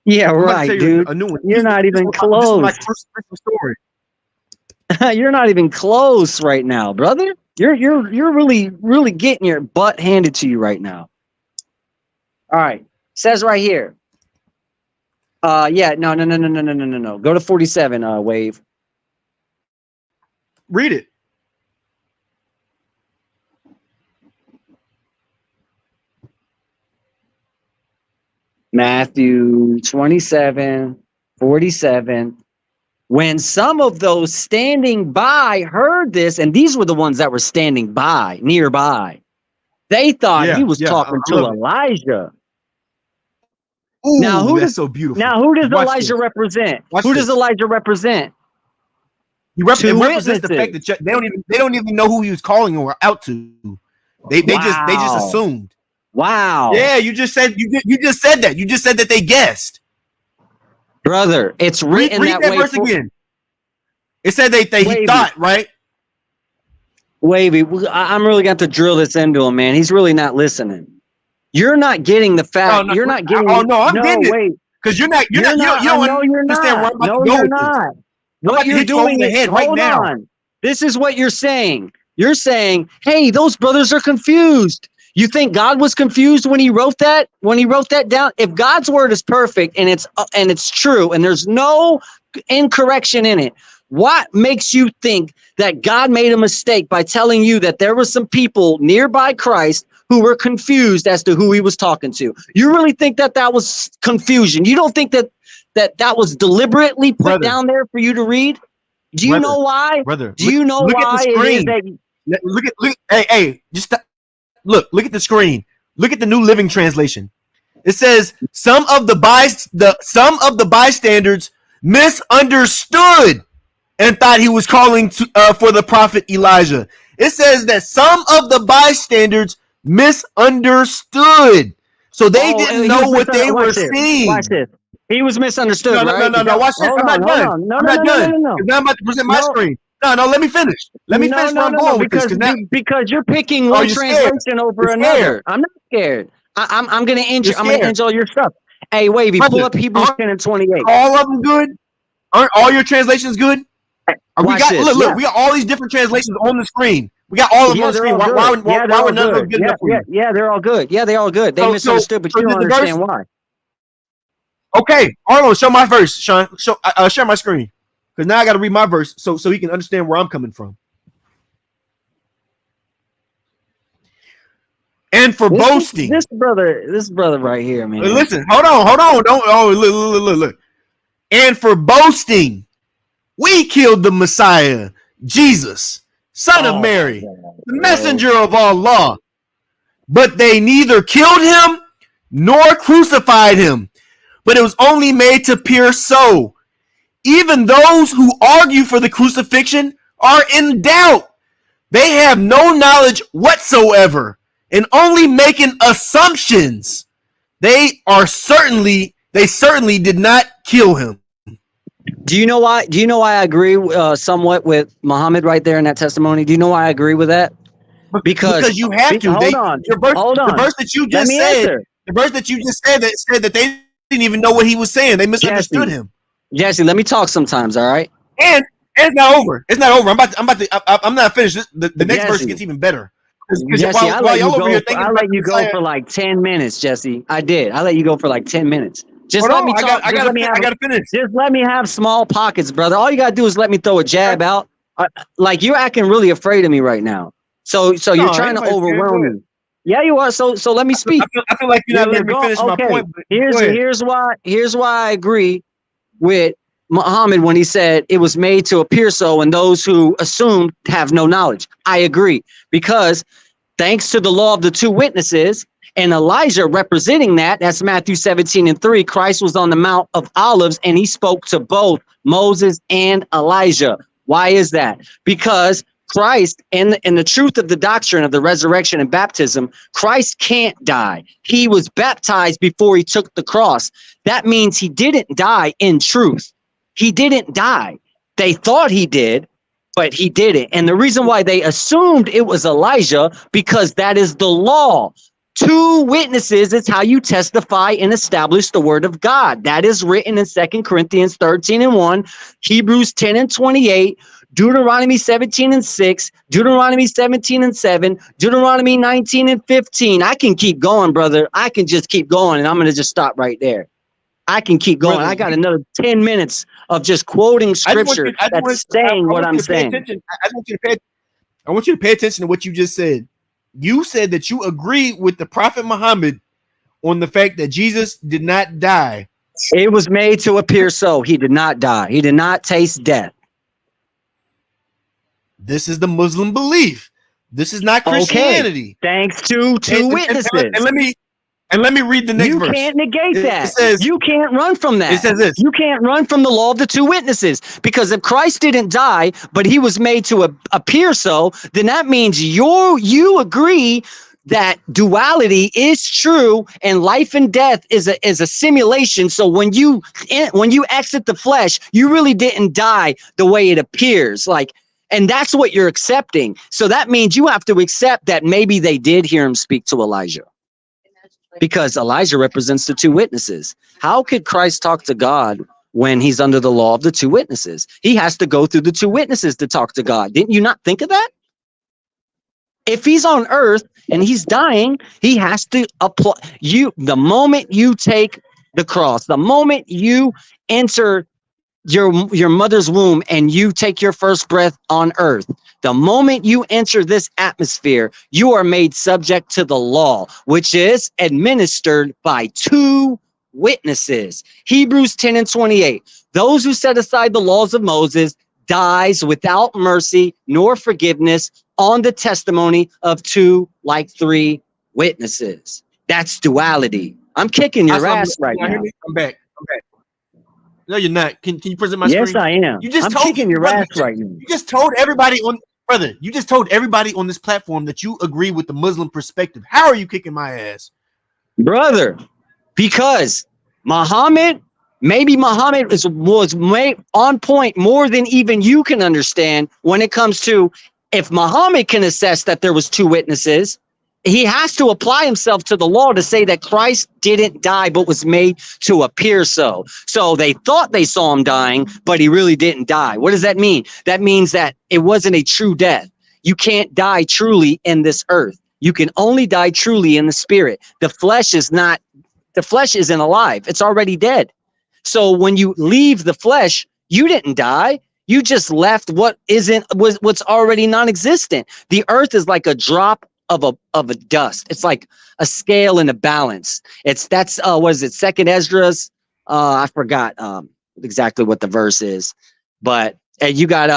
Yeah, I'm about to right, tell you dude. a new one. You're not even This is close. my crucifixion story. You're not even close right now, brother. You're really getting your butt handed to you right now. All right. Says right here. Yeah, no. Go to 47, Wave. Read it. Matthew 27, 47. When some of those standing by heard this, and these were the ones that were standing by, nearby, they thought he was talking to Elijah. Ooh, Now, who that's does, so beautiful. now, who does Watch Elijah this. represent? Watch Who this. does Elijah represent? It Two represents the fact witnesses. that they don't even know who he was calling or out to. They just Wow. assumed. Wow. Yeah, you just said that. You just said that they guessed. Brother, it's written Read that that way. verse again. It said he thought, right? Wavy, I'm really got to drill this into him, man. He's really not listening. You're not getting the fact. You're not getting. Oh no, I'm getting it. Wait. Because you don't understand where I'm about to go with this. What you're doing is, hold on. This is what you're saying. You're saying, hey, those brothers are confused. You think God was confused when he wrote that? When he wrote that down? If God's word is perfect and it's true and there's no incorrection in it, what makes you think that God made a mistake by telling you that there were some people nearby Christ who were confused as to who he was talking to? You really think that was confusion? You don't think that was deliberately put down there for you to read? Do you know why? Brother, do you know why it is that? Look at the screen. Look at the New Living Translation. It says some of the bystanders misunderstood and thought he was calling for the prophet Elijah. It says that some of the bystanders misunderstood, so they didn't know what they were seeing. Watch this. He was misunderstood, right? No. Watch this. I'm not done. No. Now I'm about to present my screen. No. Let me finish. Let me finish where I'm going with this. Because you're picking one translation over another. I'm not scared. I'm gonna end. I'm gonna end all your stuff. Hey, Wavy, pull up Hebrews 10 and 28. All of them good? Aren't all your translations good? We got all these different translations on the screen. We got all of them on the screen. Why were none of them good enough for you? Yeah, they're all good. Yeah, they're all good. They misunderstood, but you don't understand why. Okay, Arnold, show my verse, Sean. Share my screen, because now I got to read my verse so he can understand where I'm coming from. And for boasting, this brother right here, man. Listen, hold on, don't look. And for boasting, we killed the Messiah, Jesus, son of Mary, the messenger of Allah. But they neither killed him nor crucified him, but it was only made to appear so. Even those who argue for the crucifixion are in doubt. They have no knowledge whatsoever and only making assumptions. they certainly did not kill him. Do you know why? Do you know why I agree somewhat with Muhammad right there in that testimony? Do you know why I agree with that? Because you have to. Hold on. The verse that you just said, the verse that you just said that said that they didn't even know what he was saying. They misunderstood him. Jesse, let me talk sometimes, all right? And it's not over. It's not over. I'm not finished. The next verse gets even better. Jesse, I let you go for like 10 minutes, Jesse. I did. I let you go for like 10 minutes. Just let me talk. I gotta finish. Just let me have small pockets, brother. All you gotta do is let me throw a jab out. Like you're acting really afraid of me right now. So you're trying to overwhelm me. Yeah, you are. So let me speak. I feel like you're not letting me finish my point. Here's why I agree with Muhammad when he said it was made to appear so, and those who assumed have no knowledge. I agree, because thanks to the law of the two witnesses and Elijah representing that's Matthew 17:3. Christ was on the Mount of Olives and he spoke to both Moses and Elijah. Why is that? Because Christ, in the truth of the doctrine of the resurrection and baptism, Christ can't die. He was baptized before he took the cross. That means he didn't die in truth. He didn't die. They thought he did, but he didn't. And the reason why they assumed it was Elijah, because that is the law. Two witnesses is how you testify and establish the word of God. That is written in 2 Corinthians 13:1, Hebrews 10:28, Deuteronomy 17:6, Deuteronomy 17:7, Deuteronomy 19:15. I can keep going, brother. I can just keep going, and I'm going to just stop right there. I can keep going. Brother, I got another 10 minutes of just quoting scripture that's saying what I'm saying. I want you to pay attention to what you just said. You said that you agree with the Prophet Muhammad on the fact that Jesus did not die. It was made to appear so. He did not die. He did not taste death. This is the Muslim belief. This is not Christianity. Okay. Thanks to two witnesses. And let me read the next verse. You can't negate that. It says, you can't run from that. It says this. You can't run from the law of the two witnesses, because if Christ didn't die, but he was made to appear so, then that means you agree that duality is true and life and death is a simulation. So when you exit the flesh, you really didn't die the way it appears. And that's what you're accepting. So that means you have to accept that maybe they did hear him speak to Elijah, because Elijah represents the two witnesses. How could Christ talk to God when he's under the law of the two witnesses? He has to go through the two witnesses to talk to God. Didn't you not think of that? If he's on earth and he's dying, he has to apply the moment you take the cross, the moment you enter your mother's womb and you take your first breath on earth, the moment you enter this atmosphere, you are made subject to the law, which is administered by two witnesses. Hebrews 10:28. Those who set aside the laws of Moses dies without mercy nor forgiveness on the testimony of two like three witnesses. That's duality. I'm kicking your ass right now. I'm back. No, you're not. Can you present my screen? Yes, I am. I'm kicking your ass right now. You just told everybody on this platform that you agree with the Muslim perspective. How are you kicking my ass? Brother, because Muhammad was made on point more than even you can understand when it comes to, if Muhammad can assess that there was two witnesses, he has to apply himself to the law to say that Christ didn't die, but was made to appear so. So they thought they saw him dying, but he really didn't die. What does that mean? That means that it wasn't a true death. You can't die truly in this earth. You can only die truly in the spirit. The flesh isn't alive. It's already dead. So when you leave the flesh, you didn't die. You just left what's already non-existent. The earth is like a drop of a dust. It's like a scale and a balance. What is it? Second Esdras. I forgot exactly what the verse is, but you got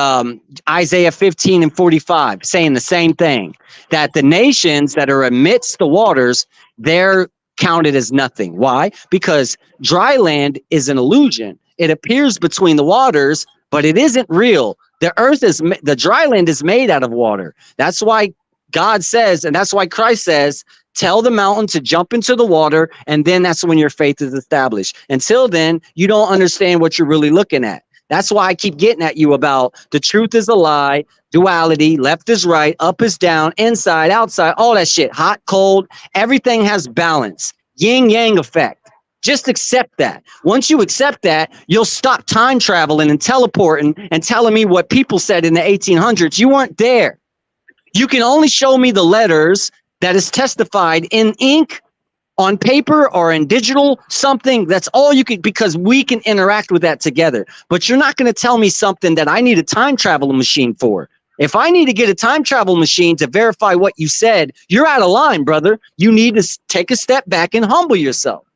Isaiah 15:45 saying the same thing, that the nations that are amidst the waters, they're counted as nothing. Why? Because dry land is an illusion. It appears between the waters, but it isn't real. The dry land is made out of water. That's why God says, and that's why Christ says Tell the mountain to jump into the water, and then that's when your faith is established. Until then, you don't understand what you're really looking at. That's why I keep getting at you about the truth is a lie, duality, left is right, up is down, inside, outside, all that shit, hot, cold. Everything has balance, yin yang effect. Just accept that. Once you accept that, you'll stop time traveling and teleporting and telling me what people said in the 1800s. You weren't there. You can only show me the letters that is testified in ink, on paper, or in digital something. That's all you can, because we can interact with that together. But you're not going to tell me something that I need a time travel machine for. If I need to get a time travel machine to verify what you said, you're out of line, brother. You need to take a step back and humble yourself.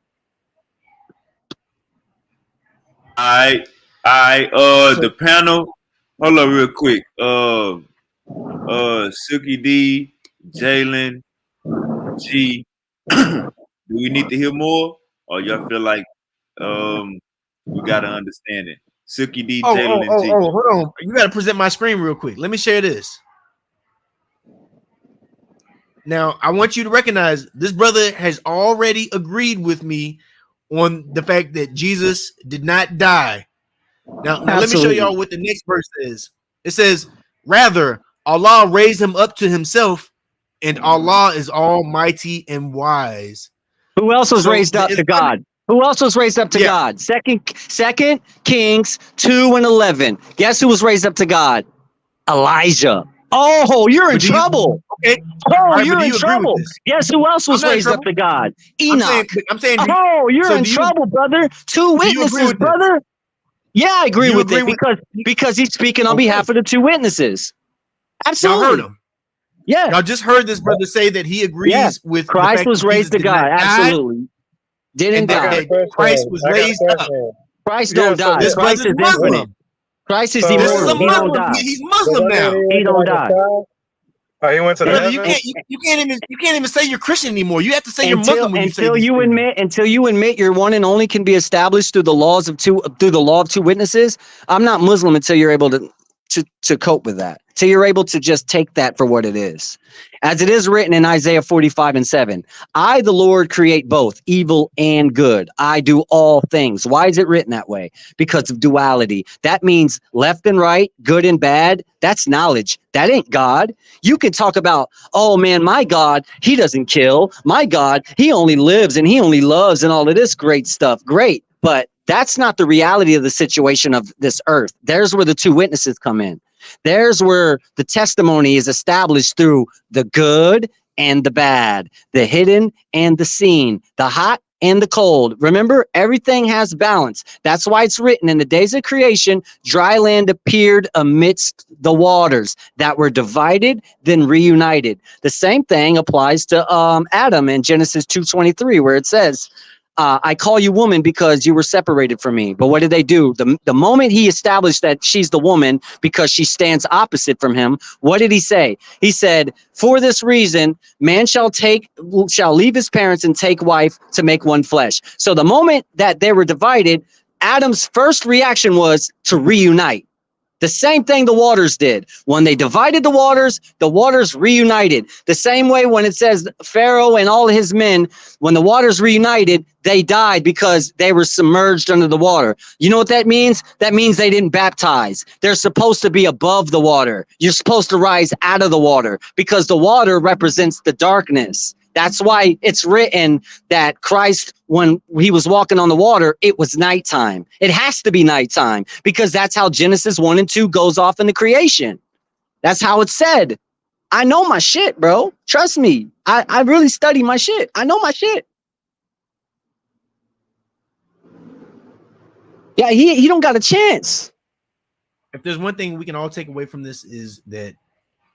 All right. The panel. Hold up, real quick. Suki D, Jalen, G. Do we need to hear more, or y'all feel like we gotta understand it? Suki D, Jalen, and G. Hold on. You gotta present my screen real quick. Let me share this. Now, I want you to recognize this brother has already agreed with me on the fact that Jesus did not die. Now let me show y'all what the next verse says. It says, rather, Allah raised him up to himself, and Allah is almighty and wise. Who else was raised up to God? Who else was raised up to God? Second Kings 2:11. Guess who was raised up to God? Elijah. Oh, you're in trouble. Okay. Oh, you're in trouble. Guess who else was raised up to God? Enoch. I'm saying oh, you're in trouble, brother. Two witnesses, brother. Yeah, I agree with it because he's speaking on behalf of the two witnesses. Absolutely. Y'all heard him. Yeah. Y'all just heard this brother say that he agrees with Christ was raised to God. Absolutely. Didn't die. Christ was raised up. Christ don't die. Christ is infinite. Christ is immortal. He don't die. He's Muslim now. He don't die. Oh, he went to the heaven? You can't even say you're Christian anymore. You have to say you're Muslim until you admit your one and only can be established through the law of two witnesses. I'm not Muslim until you're able to cope with that. Till you're able to just take that for what it is. As it is written in Isaiah 45:7, I, the Lord, create both evil and good. I do all things. Why is it written that way? Because of duality. That means left and right, good and bad. That's knowledge. That ain't God. You can talk about, oh man, my God, he doesn't kill. My God, he only lives and he only loves and all of this great stuff. Great. But that's not the reality of the situation of this earth. There's where the two witnesses come in. There's where the testimony is established through the good and the bad, the hidden and the seen, the hot and the cold. Remember, everything has balance. That's why it's written in the days of creation, dry land appeared amidst the waters that were divided, then reunited. The same thing applies to Adam in Genesis 2:23, where it says, I call you woman because you were separated from me. But what did they do? The moment he established that she's the woman because she stands opposite from him, what did he say? He said, for this reason, man shall leave his parents and take wife to make one flesh. So the moment that they were divided, Adam's first reaction was to reunite. The same thing the waters did. When they divided the waters reunited. The same way when it says Pharaoh and all his men, when the waters reunited, they died because they were submerged under the water. You know what that means? That means they didn't baptize. They're supposed to be above the water. You're supposed to rise out of the water because the water represents the darkness. That's why it's written that Christ, when he was walking on the water, it was nighttime. It has to be nighttime because that's how Genesis 1 and 2 goes off in the creation. That's how it's said. I know my shit, bro. Trust me. I really study my shit. I know my shit. Yeah, he don't got a chance. If there's one thing we can all take away from this is that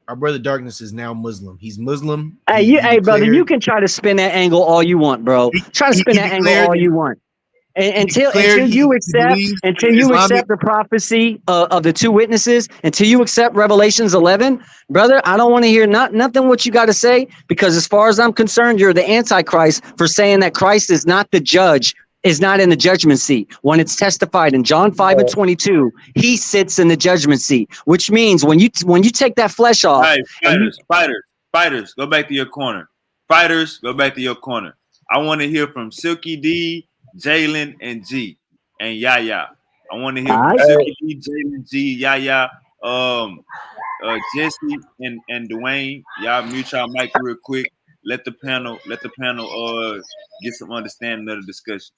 our brother Darkness is now Muslim. He's Muslim. Hey, brother, you can try to spin that angle all you want, bro. Try to spin that angle all you want. Until you accept the prophecy of the two witnesses, until you accept Revelations 11, brother, I don't want to hear nothing what you got to say, because as far as I'm concerned, you're the Antichrist for saying that Christ is not the judge, is not in the judgment seat. When it's testified in John 5:22, he sits in the judgment seat, which means when you take that flesh off. Hey, fighters, go back to your corner. Fighters, go back to your corner. I want to hear from Silky D, Jalen, and G, and Yaya. I want to hear All from right. Silky D, Jalen, G, Yaya, Jesse, and Dwayne. Y'all mute y'all mic real quick. Let the panel get some understanding of the discussion.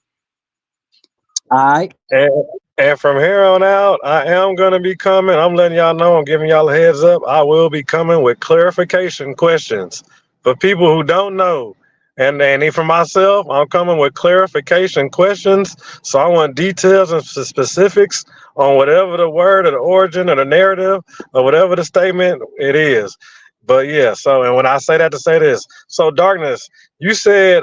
All right. And from here on out, I am going to be coming. I'm letting y'all know. I'm giving y'all a heads up. I will be coming with clarification questions for people who don't know. And even for myself, I'm coming with clarification questions. So I want details and specifics on whatever the word or the origin or the narrative or whatever the statement it is. But yeah, so and when I say that to say this, so darkness, you said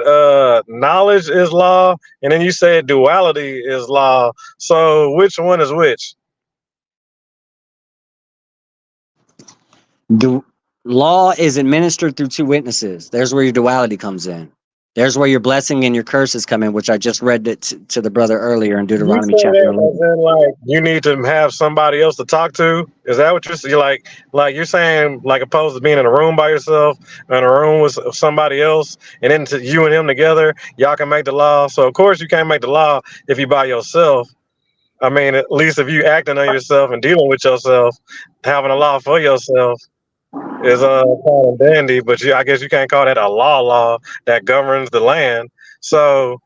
knowledge is law, and then you said duality is law. So which one is which? The law is administered through two witnesses. There's where your duality comes in. There's where your blessing and your curses come in, which I just read it to the brother earlier in You Deuteronomy say chapter that as 11. in like you need to have somebody else to talk to. Is that what you're like? Like you're saying, like opposed to being in a room by yourself, in a room with somebody else, and then you and him together, y'all can make the law. So of course you can't make the law if you by yourself. I mean, at least if you acting on yourself and dealing with yourself, having a law for yourself is kind of dandy. But I guess you can't call that a law that governs the land. So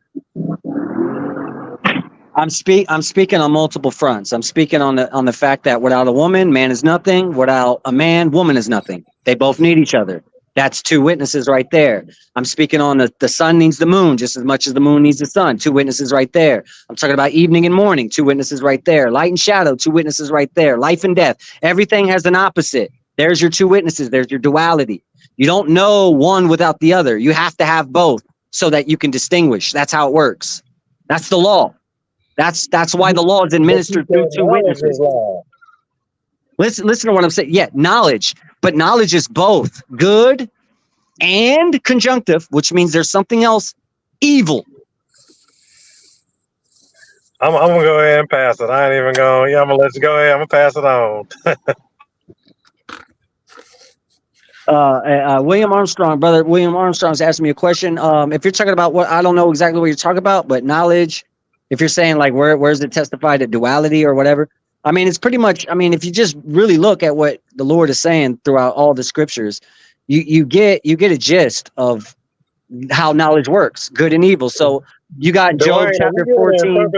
I'm speaking on multiple fronts. I'm speaking on the fact that without a woman, man is nothing. Without a man, woman is nothing. They both need each other. That's two witnesses right there. I'm speaking on the sun needs the moon just as much as the moon needs the sun. Two witnesses right there. I'm talking about evening and morning. Two witnesses right there. Light and shadow. Two witnesses right there. Life and death. Everything has an opposite. There's your two witnesses. There's your duality. You don't know one without the other. You have to have both so that you can distinguish. That's how it works. That's the law. That's why the law is administered through two witnesses. Listen to what I'm saying. Yeah, knowledge. But knowledge is both good and conjunctive, which means there's something else, evil. I'm gonna go ahead and pass it. I ain't even going. Yeah, I'm gonna let you go ahead. I'm gonna pass it on. William Armstrong, brother. William Armstrong's asking me a question. If you're talking about what I don't know exactly what you're talking about, but knowledge, if you're saying like where's it testified to duality or whatever, I mean it's pretty much. I mean if you just really look at what the Lord is saying throughout all the scriptures, you get a gist of how knowledge works, good and evil. So you got Job Dwayne, chapter 14.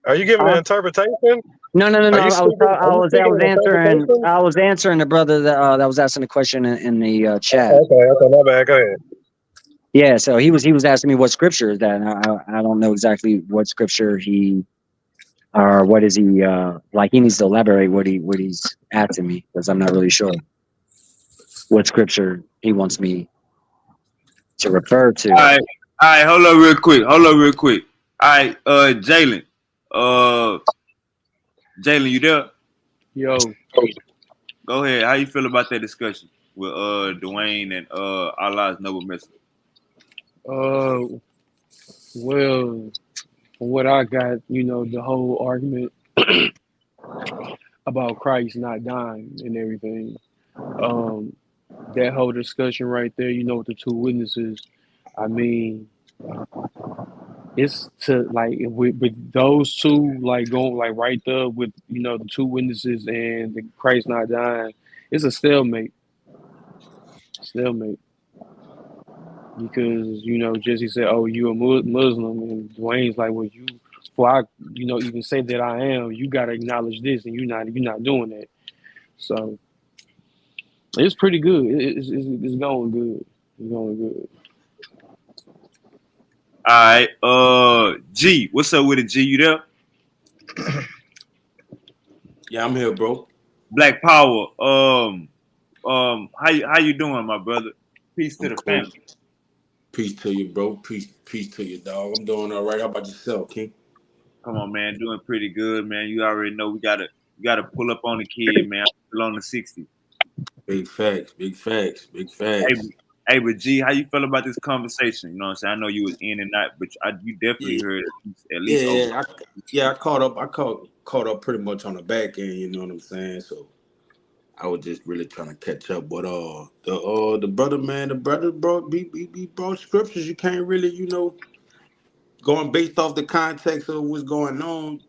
are you giving an interpretation? No. Are you speaking, I are you was speaking an interpretation? I was answering the brother that was asking the question in the chat. Okay, my bad. Go ahead. Yeah, so he was asking me what scripture is that, and I don't know exactly what scripture he or what is he like. He needs to elaborate what he's asking me because I'm not really sure what scripture he wants me to refer to. All right, hold up real quick. All right, Jalen. Jalen, you there? Yo, Go ahead. How you feel about that discussion with Dwayne and Allah's noble messenger? well, from what I got, the whole argument about Christ not dying and everything. That whole discussion right there, with the two witnesses. I mean, it's to like with those two like going like right there with the two witnesses and the Christ not dying. It's a stalemate. Because Jesse said, "Oh, you a Muslim," and Dwayne's like, "Well, you, before I, even say that I am, you got to acknowledge this, and you're not doing that." So it's pretty good. It's going good. It's going good. All right, G, what's up with it, G? You there? Yeah, I'm here, bro. Black Power. How you doing, my brother? Peace to I'm the cool. family. Peace to you, bro. Peace to you, dog. I'm doing all right. How about yourself, King? Come on, man, doing pretty good, man. You already know we gotta pull up on the kid, man. I'm still on the 60. Big facts. Hey, but G, how you feel about this conversation? You know what I'm saying? I know you was in and out, but you definitely Yeah, heard at least over. I caught up pretty much on the back end. You know what I'm saying? So I was just really trying to catch up. But the brother, man, the brother brought scriptures. You can't really, going based off the context of what's going on.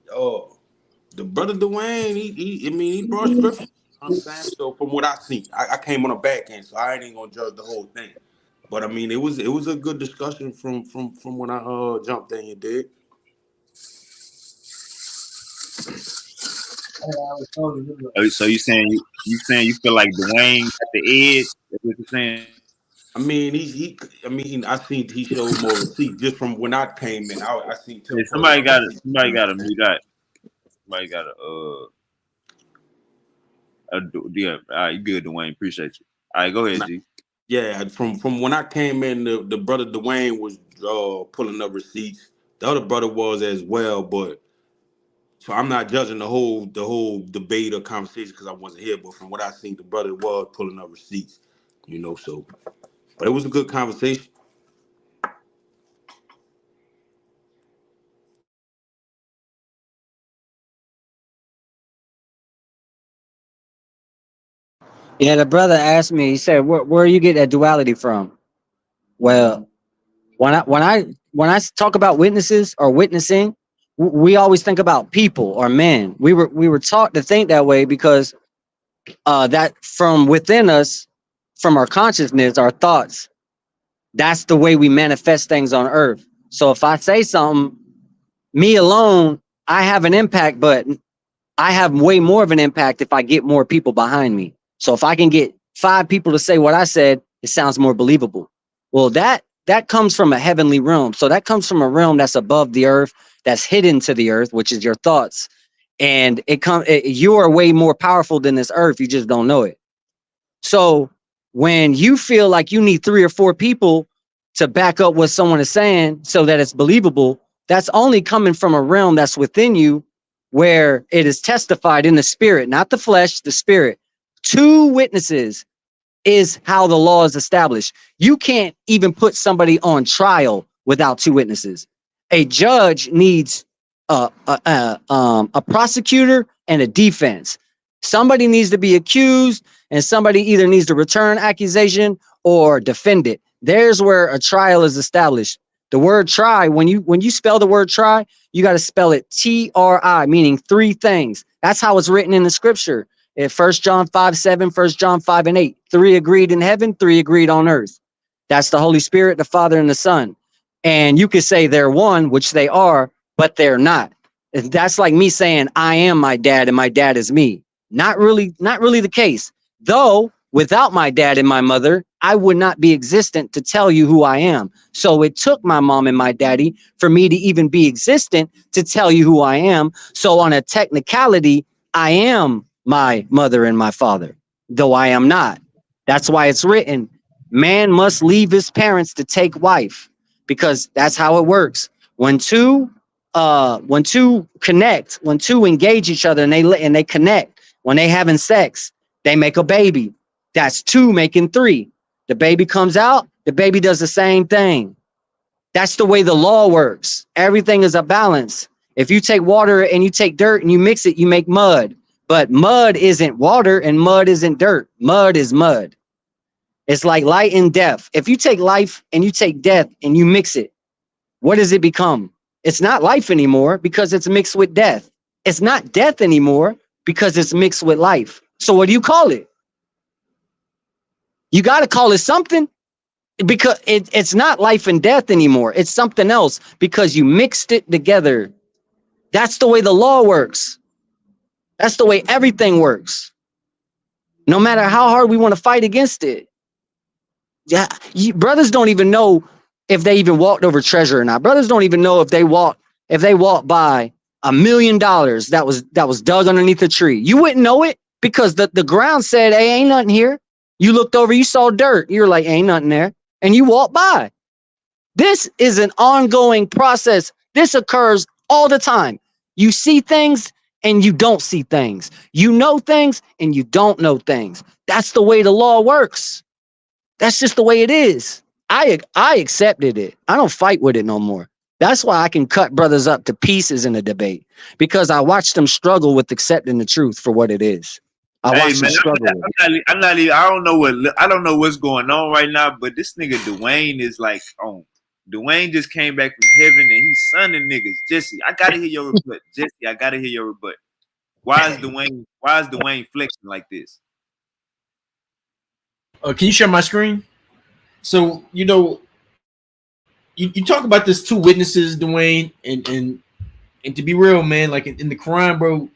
The brother Dwayne, he brought scripture. You know what I'm saying? So from what I seen, I came on the back end, so I ain't gonna judge the whole thing. But I mean, it was a good discussion from when I jumped in. You did. So you feel like Dwayne at the edge? That's what you're saying? I mean, I seen he showed more receipt just from when I came in. I seen Tim. Yeah, somebody got to mute that. Somebody got to yeah. All right, you good, Dwayne? Appreciate you. All right, go ahead, G. Yeah, from when I came in, the brother Dwayne was pulling up receipts. The other brother was as well, but so I'm not judging the whole debate or conversation because I wasn't here. But from what I seen, the brother was pulling up receipts. So but it was a good conversation. Yeah, the brother asked me. He said, "Where you get that duality from?" Well, when I talk about witnesses or witnessing, we always think about people or men. We were taught to think that way because that from within us, from our consciousness, our thoughts, that's the way we manifest things on earth. So if I say something, me alone, I have an impact, but I have way more of an impact if I get more people behind me. So if I can get 5 people to say what I said, it sounds more believable. Well, that comes from a heavenly realm. So that comes from a realm that's above the earth, that's hidden to the earth, which is your thoughts. And you are way more powerful than this earth. You just don't know it. So when you feel like you need 3 or 4 people to back up what someone is saying so that it's believable, that's only coming from a realm that's within you where it is testified in the spirit, not the flesh, the spirit. 2 witnesses is how the law is established. You can't even put somebody on trial without 2 witnesses. A judge needs a prosecutor and a defense. Somebody needs to be accused, and somebody either needs to return accusation or defend it. There's where a trial is established. The word try, when you spell the word try, you got to spell it T-R-I, meaning 3 things. That's how it's written in the scripture. In 1 John 5:7, 1 John 5:8, 3 agreed in heaven, 3 agreed on earth. That's the Holy Spirit, the Father, and the Son. And you could say they're one, which they are, but they're not. That's like me saying I am my dad and my dad is me. Not really the case. Though without my dad and my mother, I would not be existent to tell you who I am. So it took my mom and my daddy for me to even be existent to tell you who I am. So on a technicality, I am my mother and my father, though I am not. That's why it's written, man must leave his parents to take wife, because that's how it works. When two connect, when 2 engage each other and they connect, when they having sex, they make a baby. That's 2 making 3. The baby comes out, the baby does the same thing. That's the way the law works. Everything is a balance. If you take water and you take dirt and you mix it, you make mud. But mud isn't water and mud isn't dirt. Mud is mud. It's like light and death. If you take life and you take death and you mix it, what does it become? It's not life anymore because it's mixed with death. It's not death anymore because it's mixed with life. So what do you call it? You got to call it something, because it's not life and death anymore. It's something else because you mixed it together. That's the way the law works. That's the way everything works. No matter how hard we want to fight against it. Yeah, brothers don't even know if they even walked over treasure or not. Brothers don't even know if they walked by $1 million that was dug underneath a tree. You wouldn't know it because the ground said, hey, ain't nothing here. You looked over, you saw dirt. You're like, ain't nothing there. And you walked by. This is an ongoing process. This occurs all the time. You see things and you don't see things. You know things and you don't know things. That's the way the law works. That's just the way it is. I accepted it. I don't fight with it no more. That's why I can cut brothers up to pieces in a debate, because I watched them struggle with accepting the truth for what it is. I Hey watched him man, struggle with it. I'm not even. I don't know what's going on right now. But this nigga Dwayne is like on. Dwayne just came back from heaven and he's sunning niggas. Jesse, I gotta hear your rebut. Jesse, I gotta hear your rebut. Why is Dwayne flexing like this? Can you share my screen? So you talk about this two witnesses, Dwayne, and to be real, man, like in the Quran, bro,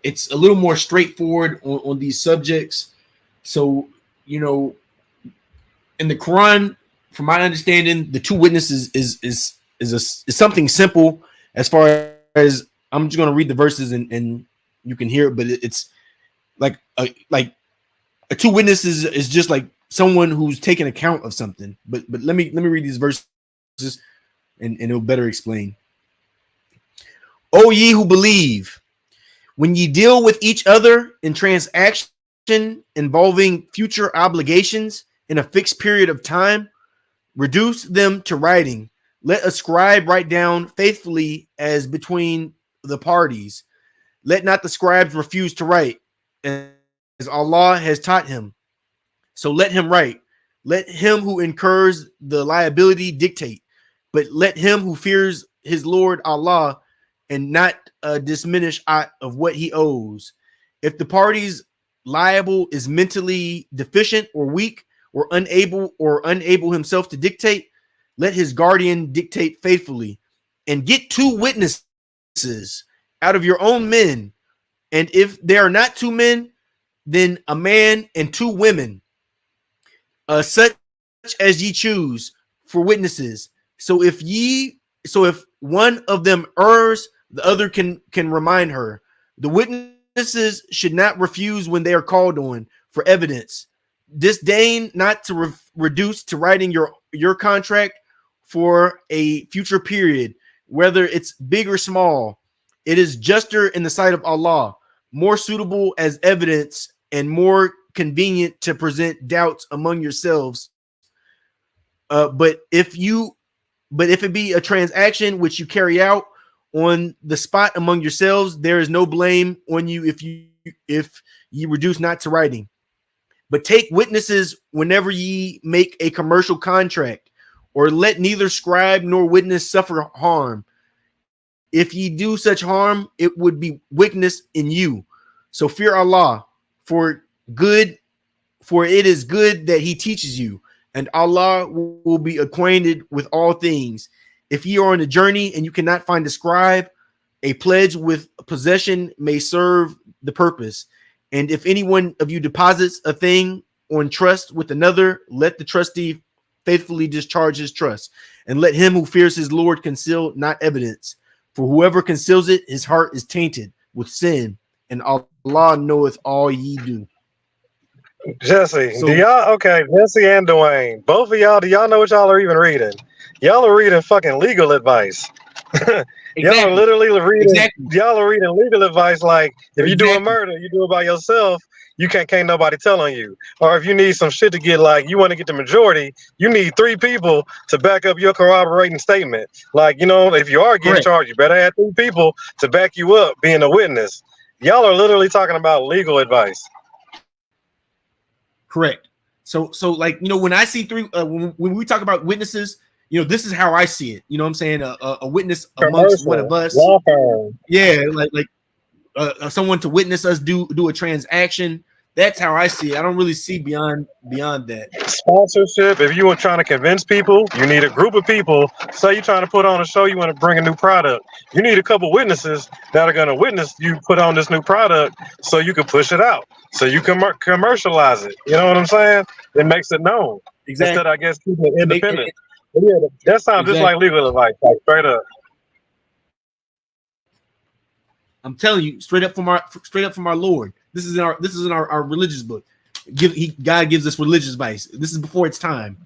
it's a little more straightforward on these subjects. So in the Quran, from my understanding, the two witnesses is something simple. As far as I'm just gonna read the verses and you can hear it, but it's like a two witnesses is just like someone who's taking account of something. But let me read these verses and it'll better explain. O ye who believe, when ye deal with each other in transaction involving future obligations in a fixed period of time, reduce them to writing. Let a scribe write down faithfully as between the parties. Let not the scribes refuse to write, as Allah has taught him. So let him write. Let him who incurs the liability dictate, but let him who fears his Lord Allah and not diminish aught of what he owes. If the parties liable is mentally deficient or weak or unable himself to dictate, let his guardian dictate faithfully, and get two witnesses out of your own men. And if there are not two men, then a man and two women, such as ye choose for witnesses. So if one of them errs, the other can remind her. The witnesses should not refuse when they are called on for evidence. Disdain not to reduce to writing your contract for a future period, whether it's big or small. It is juster in the sight of Allah, more suitable as evidence, and more convenient to present doubts among yourselves. But if it be a transaction which you carry out on the spot among yourselves, there is no blame on you if you reduce not to writing. But take witnesses whenever ye make a commercial contract, or let neither scribe nor witness suffer harm. If ye do such harm, it would be wickedness in you. So fear Allah, for it is good that he teaches you, and Allah will be acquainted with all things. If ye are on a journey and you cannot find a scribe, a pledge with possession may serve the purpose. And if any one of you deposits a thing on trust with another, let the trustee faithfully discharge his trust, and let him who fears his Lord conceal not evidence. For whoever conceals it, his heart is tainted with sin, and Allah knoweth all ye do. Jesse, So, do y'all Jesse and Dwayne, both of y'all, do y'all know what y'all are even reading? Y'all are reading fucking legal advice. Y'all are literally reading y'all are reading legal advice like if you do a murder, you do it by yourself, you can't nobody tell on you. Or if you need some shit to get like you want to get the majority, you need 3 people to back up your corroborating statement. Like, if you are getting charged, you better have 3 people to back you up being a witness. Y'all are literally talking about legal advice. correct. So like, when I see when we talk about witnesses, this is how I see it. You know what I'm saying? A witness amongst one of us. Yeah, like someone to witness us do a transaction. That's how I see it. I don't really see beyond that. Sponsorship. If you were trying to convince people, you need a group of people. Say you're trying to put on a show, you want to bring a new product. You need a couple witnesses that are going to witness you put on this new product so you can push it out. So you can commercialize it. You know what I'm saying? It makes it known. Exactly. Instead, I guess, keep it independent. Yeah, that sounds just like legal advice, like straight up. I'm telling you, straight up from our Lord. This is in our religious book. God gives us religious advice. This is before its time.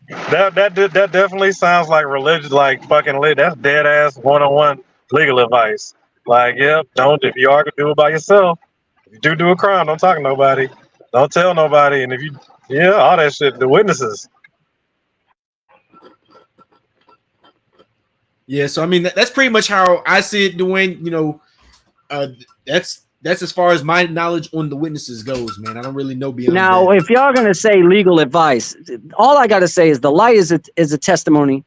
That definitely sounds like religious, like fucking lit. That's dead ass 101 legal advice. Like, if you are gonna do it by yourself, if you do a crime, don't talk to nobody, don't tell nobody, and if you, all that shit, the witnesses. Yeah, so I mean that's pretty much how I see it, Dwayne. That's that's as far as my knowledge on the witnesses goes, man. I don't really know beyond Now, that. if y'all gonna say legal advice, all I gotta say is the light is a testimony.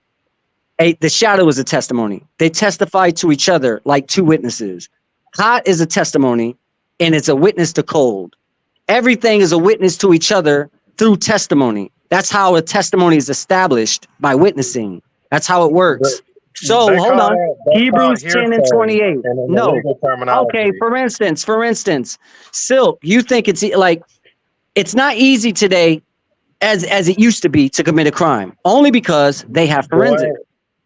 The shadow is a testimony. They testify to each other like two witnesses. Hot is a testimony, and it's a witness to cold. Everything is a witness to each other through testimony. That's how a testimony is established, by witnessing. That's how it works. So They hold call on. that's Hebrews called 10 and hearsay 28. in the No. legal terminology. Okay, for instance, Silk, you think it's like it's not easy today as it used to be to commit a crime, only because they have forensic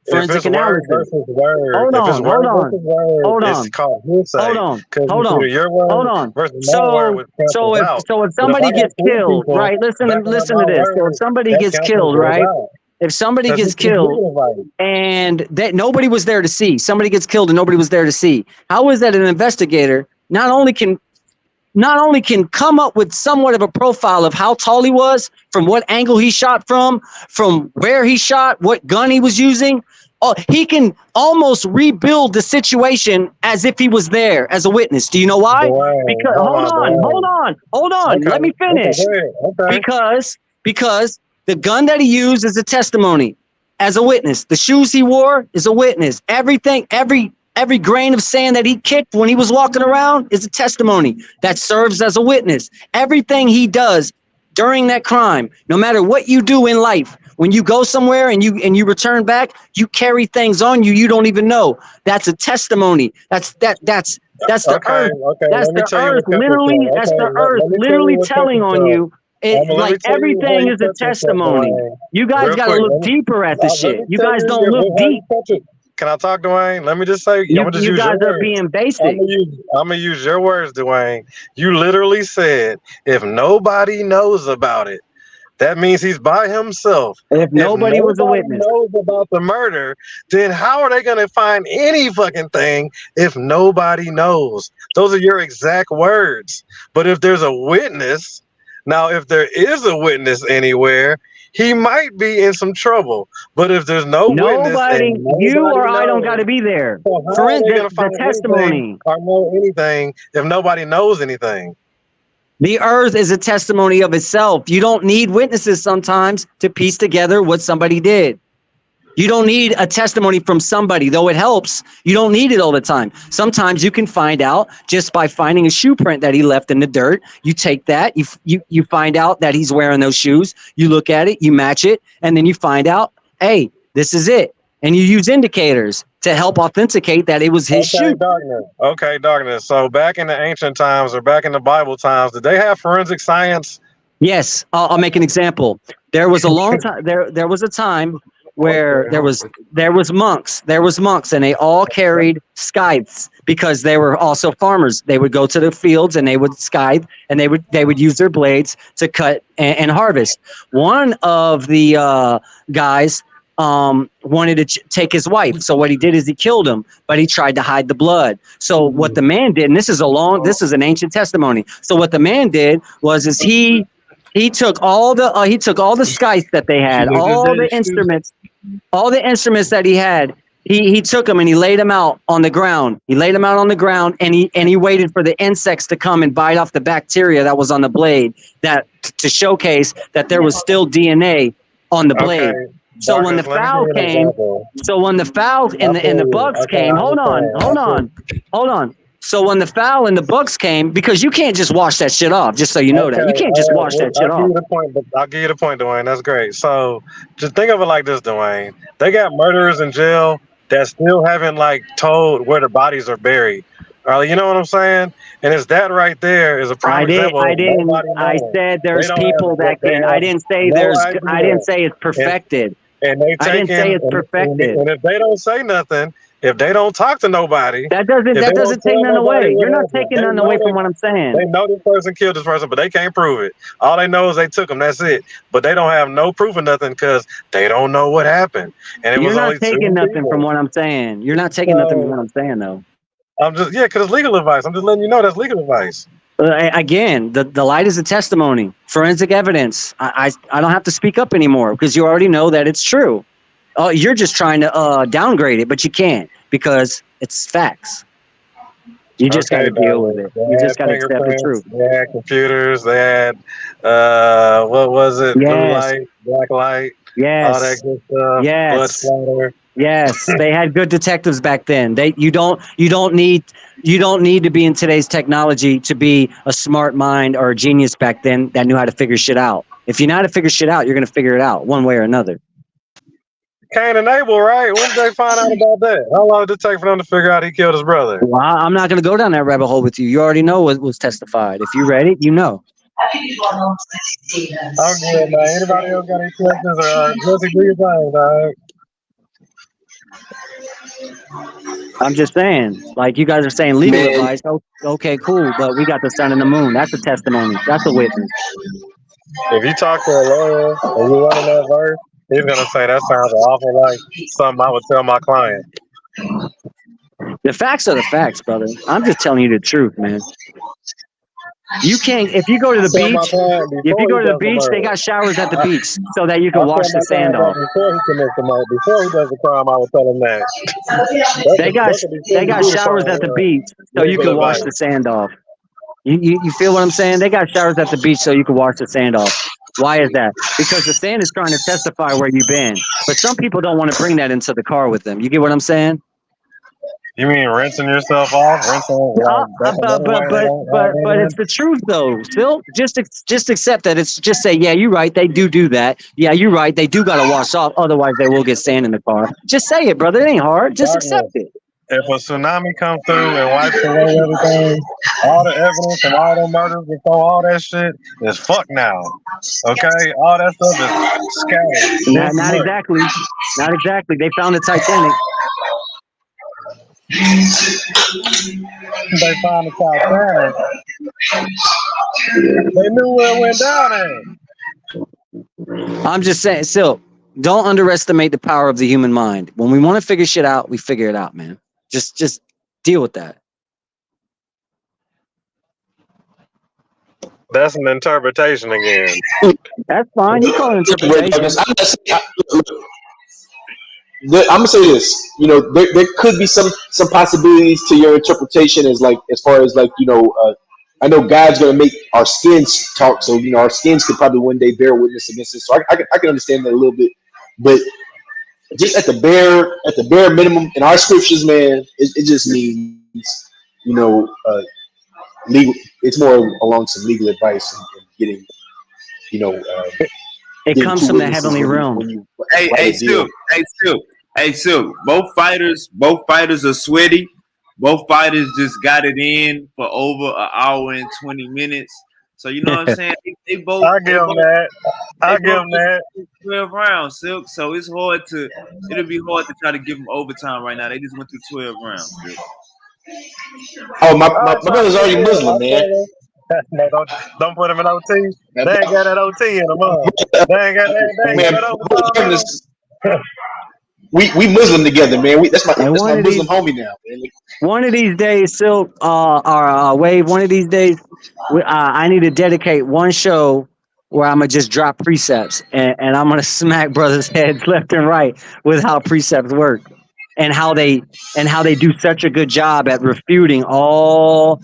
If it's word analysis. versus word, Hold if it's on, word hold on, versus word, hold it's on, called hearsay. hold on, Because hold on, your word hold on. versus my word was canceled out. So if But if somebody I got gets three killed, people right? Listen backing up to my this. So word, if somebody that gets cancels killed, yours right? out. If somebody Because gets it's killed legal advice. and that nobody was there to see, somebody gets killed and nobody was there to see. How is that an investigator not only can come up with somewhat of a profile of how tall he was, from what angle he shot from where he shot, what gun he was using. Oh, he can almost rebuild the situation as if he was there as a witness. Do you know why? Dwayne, Because hold on, Dwayne. hold on. Okay, Let me finish. go ahead. Okay. Because the gun that he used is a testimony as a witness. The shoes he wore is a witness. Everything, every grain of sand that he kicked when he was walking around is a testimony that serves as a witness. Everything he does during that crime, no matter what you do in life, when you go somewhere and you return back, you carry things on you you don't even know. That's a testimony. That's the Okay, earth. okay. That's Let me the tell you earth what Pepper literally. said. That's Okay, the earth let me tell you literally what telling Pepper on said. you. It, Let me like tell you how everything you is a catch yourself, testimony. Dwayne. You guys Real got to quick. look deeper at the Let shit. me You tell guys you don't look how you deep. catch it. Can I talk, Dwayne? Let me just say, I'm You gonna just you use guys your are words. being basic. I'm gonna use your words, Dwayne. You literally said, if nobody knows about it, that means he's by himself. If If nobody was a nobody witness, knows about the murder, then how are they going to find any fucking thing if nobody knows? Those are your exact words. But if there's a witness, now if there is a witness anywhere, he might be in some trouble. But if there's no witness and nobody, you nobody or I don't got knows, to be there. so how For are they going to the find anything testimony, or know anything if nobody knows anything? the earth is a testimony of itself. You don't need witnesses sometimes to piece together what somebody did. You don't need a testimony from somebody, though it helps. You don't need it all the time. Sometimes you can find out just by finding a shoe print that he left in the dirt. You take that, you find out that he's wearing those shoes. You look at it, you match it, and then you find out, hey, this is it. And you use indicators to help authenticate that it was his shoe. Darkness. Okay, darkness. So back in the ancient times or back in the Bible times, did they have forensic science? Yes, I'll make an example. There was a long time. There was a time where there was monks, and they all carried scythes because they were also farmers. They would go to the fields and they would scythe, and they would use their blades to cut and harvest. One of the guys wanted to take his wife, so what he did is he killed him, but he tried to hide the blood. So what the man did, and this is an ancient testimony. So what the man did was he took all the scythes that they had, all the instruments that he had. He took them and he laid them out on the ground. He laid them out on the ground and he waited for the insects to come and bite off the bacteria that was on the blade, that to showcase that there was still DNA on the blade. Okay. So when the foul came, and the bugs came, hold on. So when the foul and the bugs came, because you can't just wash that shit off, just so you know that. You can't just wash that shit off. I'll give you the point, Dwayne. That's great. So just think of it like this, Dwayne. They got murderers in jail that still haven't told where the bodies are buried. You know what I'm saying? And it's that right there is a prime example. I said there's people that can. I didn't say I didn't say it's perfected. And they I didn't say it's perfected. And if they don't say nothing, if they don't talk to nobody, that doesn't take none away. You're not taking none away from what I'm saying. They know this person killed this person, but they can't prove it. All they know is they took them. That's it. But they don't have no proof of nothing because they don't know what happened. And you're not taking nothing from what I'm saying. You're not taking nothing from what I'm saying, though. I'm just because it's legal advice. I'm just letting you know that's legal advice. Again, the light is a testimony, forensic evidence. I don't have to speak up anymore because you already know that it's true. You're just trying to downgrade it, but you can't because it's facts. You just got Okay, to deal with brother. it. They You had just got to accept the fingerprints. truth. They had computers. They had what was it? Blue Yes, light, black light, all that yes, good stuff. Blood yes, splatter. yes. They had good detectives back then. You don't need to be in today's technology to be a smart mind or a genius back then that knew how to figure shit out. If you know how to figure shit out, you're gonna figure it out one way or another. Cain and Abel, right? When did they find out about that? How long did it take for them to figure out he killed his brother? Well, I'm not gonna go down that rabbit hole with you. You already know what was testified. If you read it, you know. I'm good, man. Anybody else got any questions or just agree with things, all right? I'm just saying, like you guys are saying legal Man, advice. Okay, cool. But we got the sun and the moon. That's a testimony. That's a witness. If you talk to a lawyer and you run in that verse, he's gonna say that sounds awful like something I would tell my client. The facts are the facts, brother. I'm just telling you the truth, man. You can't, if you go to the Tell my beach, client if you before go he to the does the beach, they murder. got showers at the beach so that you I can tell wash the my sand client off. that before he commits the murder, before he does the crime, I would tell him that. They got That could be they soon to got do the showers crime. at the beach so you Legal can wash the advice. sand off. You feel what I'm saying? They got showers at the beach so you can wash the sand off. Why is that? Because the sand is trying to testify where you've been. But some people don't want to bring that into the car with them. You get what I'm saying? You mean rinsing yourself off? Rinsing like that's another way they don't add But that in? it's the truth though. Still, just accept that. It's just say, yeah, you're right. They do that. Yeah, you're right. They do got to wash off. Otherwise, they will get sand in the car. Just say it, brother. It ain't hard. Just accept Douglas, it. if a tsunami comes through and wipes away everything, all the evidence from all the murders before all that shit is fucked now. Okay? All that stuff is scattered. It's Not much. exactly. Not exactly. They found the Titanic. They found the Titanic. They knew where it went down at. I'm just saying, still, don't underestimate the power of the human mind. When we want to figure shit out, we figure it out, man. Just deal with that. That's an interpretation again. That's fine. You call it interpretation. I'm gonna say this. You know, there could be some possibilities to your interpretation as far as I know God's gonna make our skins talk, so you know our skins could probably one day bear witness against us. So I can understand that a little bit, but just at the bare minimum in our scriptures, man, it just means you know legal. It's more along some legal advice and getting you know It getting comes two from the witnesses heavenly realm. when you Hey, write hey, a deal. Silk. Both fighters are sweaty. Both fighters just got it in for over an hour and 20 minutes. So you know what I'm saying? They both. I give them that. I give them that. 12 rounds, Silk. So it'll be hard to try to give them overtime right now. They just went through 12 rounds, Silk. Oh, my All right, so brother's already Muslim, man. No, don't put him in OT. They ain't got that OT in them, huh? They ain't got that overtime. We Muslim together, man. That's my these, Muslim homie now, man. one of these days, Silk, or Wave, one of these days, I need to dedicate one show where I'm gonna just drop precepts and I'm gonna smack brothers' heads left and right with how precepts work and how they do such a good job at refuting all.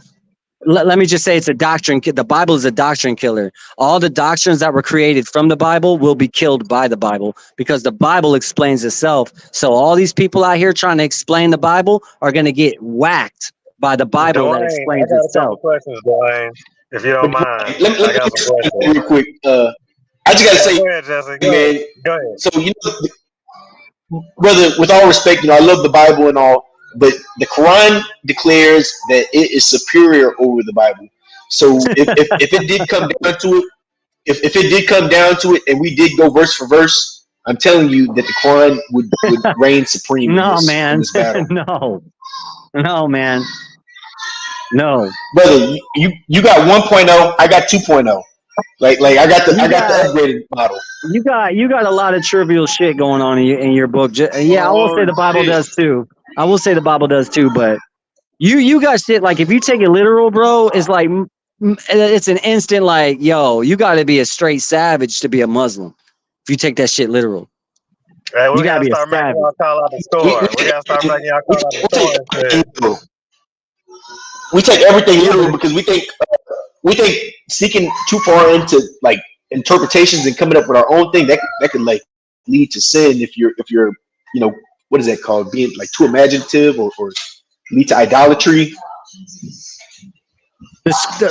Let me just say it's a doctrine. The Bible is a doctrine killer. All the doctrines that were created from the Bible will be killed by the Bible because the Bible explains itself. So all these people out here trying to explain the Bible are going to get whacked by the Bible that Dwayne, explains I got itself. a couple questions, Dwayne, if you don't mind. Let I got some me questions. real quick. I just gotta say, Go ahead, Jesse. Go man. ahead. Go ahead. So you know, brother, with all respect, you know, I love the Bible and all, but the Quran declares that it is superior over the Bible. So if it did come down to it, if it did come down to it, and we did go verse for verse, I'm telling you that the Quran would reign supreme No, in man. this battle. No, man. No. Brother, you got 1.0, I got 2.0. Like I got the upgraded model. You got a lot of trivial shit going on in your book. Yeah, I will say the Bible does too. But you got shit like if you take it literal, bro, it's like it's an instant like, yo, you got to be a straight savage to be a Muslim. If you take that shit literal, Hey, we you got to gotta be a start making savage. y'all call out the store. We gotta start making y'all call out the store. We take everything literal because we think sneaking too far into like interpretations and coming up with our own thing that can like lead to sin if you're you know, what is that called, being like too imaginative or lead to idolatry.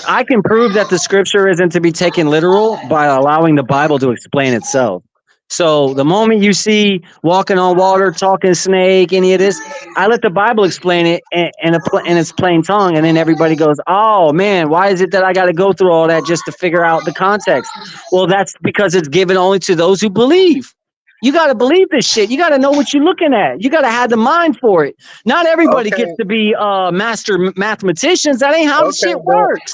I can prove that the scripture isn't to be taken literal by allowing the Bible to explain itself. So the moment you see walking on water, talking snake, any of this, I let the Bible explain it in its plain tongue, and then everybody goes, "Oh man, why is it that I got to go through all that just to figure out the context?" Well, that's because it's given only to those who believe. You got to believe this shit. You got to know what you're looking at. You got to have the mind for it. Not everybody Okay, gets to be master mathematicians. That ain't how the okay, shit works.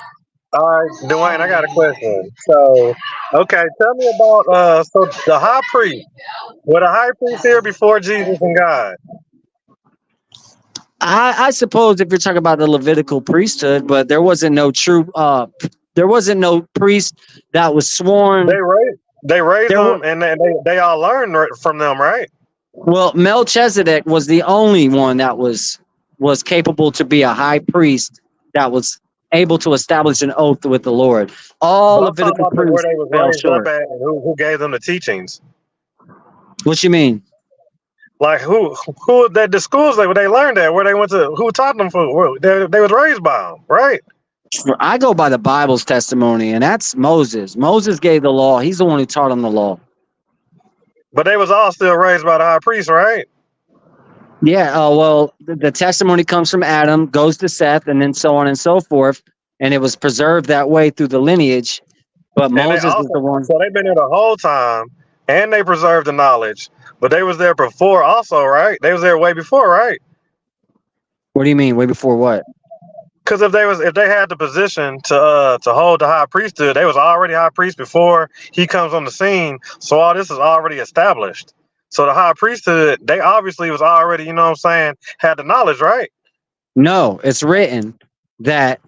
all right, Dwayne, I got a question. So, okay, tell me about so the high priest. Were the high priest here before Jesus and God? I suppose if you're talking about the Levitical priesthood, but there wasn't no true there wasn't no priest that was sworn. They raised There them, and they all learned from them, right? Well, Melchizedek was the only one that was capable to be a high priest that was able to establish an oath with the Lord. All But I'm talking Levitical about where priests they was fell raised up short. at, and who gave them the teachings. What you mean? Like who the schools they learned at, where they went to, who taught them for, they was raised by them, right? I go by the Bible's testimony, and that's Moses. Moses gave the law. He's the one who taught them the law. But they was all still raised by the high priest, right? Yeah, well, the testimony comes from Adam, goes to Seth, and then so on and so forth. And it was preserved that way through the lineage. But And they Moses is the also, one. so they've been here the whole time, and they preserved the knowledge. But they was there before also, right? They was there way before, right? What do you mean? Way before what? Because if they had the position to hold the high priesthood, they was already high priest before he comes on the scene. So all this is already established. So the high priesthood, they obviously was already, you know what I'm saying, had the knowledge, right? No, it's written that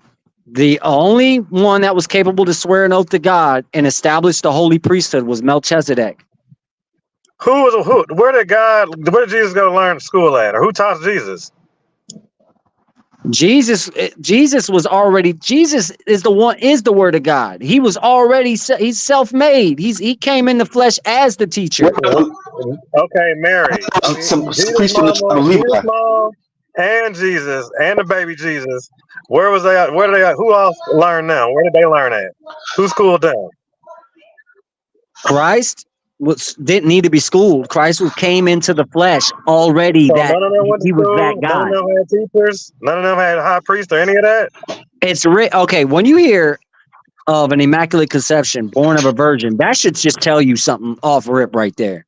the only one that was capable to swear an oath to God and establish the holy priesthood was Melchizedek. Where did Jesus go to learn school at? Or who taught Jesus? Jesus is the word of God. He was already, he's self-made. He came in the flesh as the teacher. Okay, Mary. Some Jesus' priest from the tribe mama, of Jesus' Levi. mom, and Jesus, and the baby Jesus. Where was they at? Where did they at? Who else learned them? Where did they learn at? Who schooled them? Christ didn't need to be schooled. Christ came into the flesh already So that none of them went to he was that school. None of God. them had teachers. None of them had high priest or any of that. It's okay. When you hear of an immaculate conception, born of a virgin, that should just tell you something off rip right there.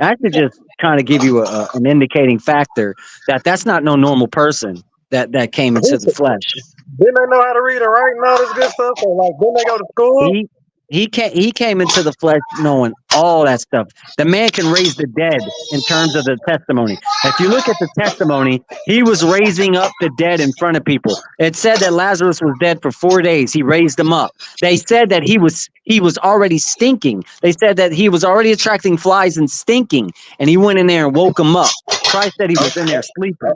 That should just kind of give you an indicating factor that that's not no normal person that came into the flesh. Didn't they know how to read and write and all this good stuff? So like, didn't they go to school? He came into the flesh knowing all that stuff. The man can raise the dead in terms of the testimony. If you look at the testimony, he was raising up the dead in front of people. It said that Lazarus was dead for 4 days. He raised him up. They said that he was already stinking. They said that he was already attracting flies and stinking, and he went in there and woke him up. Christ said he was in there sleeping.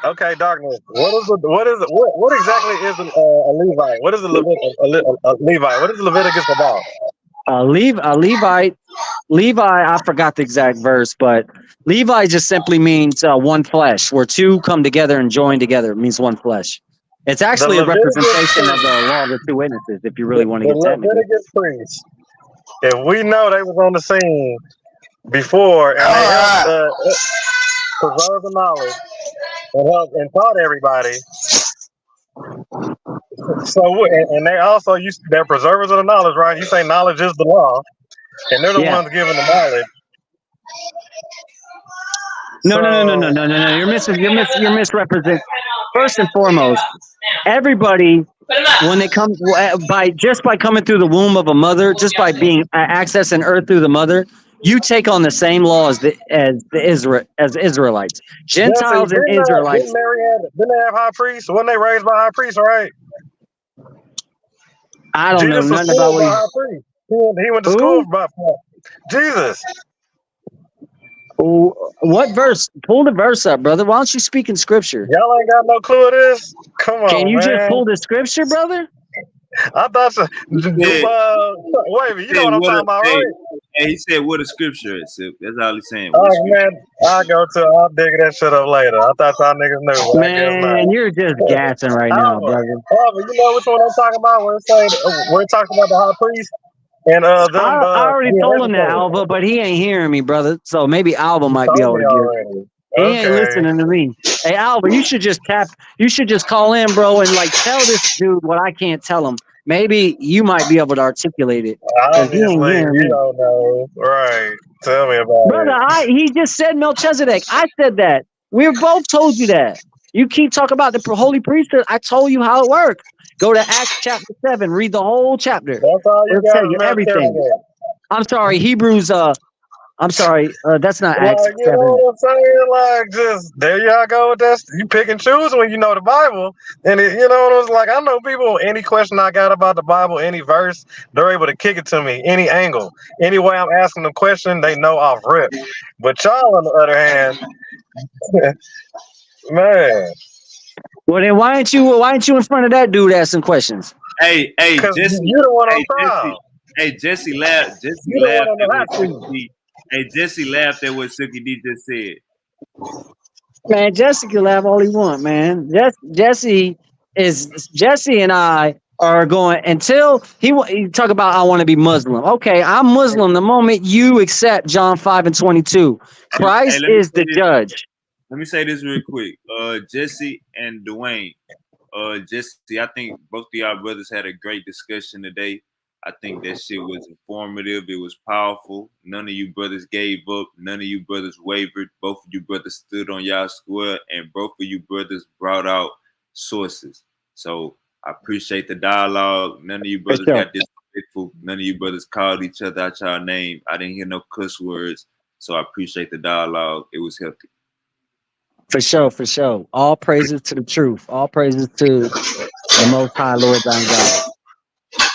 Okay, darkness. What exactly is a Levite? What is a Levite? What is Leviticus about? Levite, I forgot the exact verse, but Levi just simply means one flesh, where two come together and join together. It means one flesh. It's actually a representation of the law of the two witnesses, if you really want to get technical. The Leviticus priests, if we know they was on the scene before and they helped preserve the knowledge and taught everybody. So and they also they're preservers of the knowledge, right? You say knowledge is the law, and they're the ones giving the knowledge. No. You're misrepresenting. First and foremost, everybody, when they come by coming through the womb of a mother, just by being accessing earth through the mother, you take on the same law as the Israelites. Gentiles and Israelites. Didn't they have high priests? Wasn't they raised by high priests, right? I don't know nothing about what he went to school by Jesus. Oh, what verse? Pull the verse up, brother. Why don't you speak in scripture? Y'all ain't got no clue of this? Come Can on, you just man. pull the scripture, brother? I thought so. He said, Wait a minute, you know what I'm talking about, hey, right? hey, he said what a scripture is. Sip. That's all he's saying. What a Oh scripture. man, I'll dig that shit up later. I thought y'all niggas knew, but I guess not. Man, you're just gassing right now, However, brother. you know which one I'm talking about? Where it talks about the high priest and them I already being told him that, educated. Alva, but he ain't hearing me, brother. So maybe Alva might be Told able me to get it. already. He ain't Okay. listening to me. Hey, Alva, you should just call in, bro, and like tell this dude what I can't tell him. Maybe you might be able to articulate it because he ain't Obviously, hearing you me. don't know. Right. Tell me about Brother, it. he just said Melchizedek. I said that. We both told you that. You keep talking about the holy priesthood. I told you how it works. Go to Acts chapter 7. Read the whole chapter. That's all you It'll got tell is you everything. Melchizedek. I'm sorry, Hebrews. I'm sorry. That's not Acts Like, you know 7. what I'm saying? Like, just there y'all go with that. You pick and choose when you know the Bible. And, you know what I was like? I know people, any question I got about the Bible, any verse, they're able to kick it to me, any angle. Any way I'm asking them question, they know off rip. But y'all, on the other hand, man, Well, then why ain't you in front of that dude asking questions? Hey, because Jesse. you the one on Hey, Jesse. trial. Hey, Jesse laughed. Jesse You the one laughed on at the what hot seat. Suki D. Hey, Jesse laughed at what Suki D just said. Man, Jesse can laugh all he want, man. Jesse and I are going until he talk about I want to be Muslim. Okay, I'm Muslim the moment you accept John 5:22. Hey, Christ let me is say the this. judge. Let me say this real quick. Jesse and Dwayne. Jesse, I think both of y'all brothers had a great discussion today. I think that shit was informative. It was powerful. None of you brothers gave up. None of you brothers wavered. Both of you brothers stood on y'all square, and both of you brothers brought out sources. So I appreciate the dialogue. None of you For brothers sure. got disrespectful. None of you brothers called each other out y'all name. I didn't hear no cuss words. So I appreciate the dialogue. It was healthy. For sure, for sure. All praises to the truth. All praises to the Most High Lord thy God.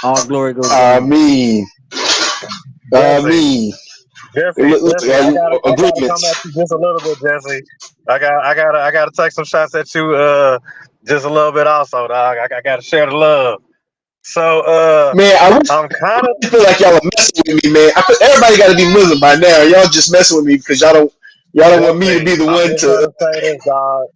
All glory goes to I him. mean, I Jesse, mean, Jesse, I gotta come agreements. at you just a little bit, Jesse. I gotta take some shots at you, just a little bit also, dog. I gotta share the love. So, Man, I really I'm kind of. feel like y'all are messing with me, man. Everybody got to be Muslim by now. Y'all just messing with me because y'all don't want me to be Jesse, the I'm one just to. gonna say this, dog.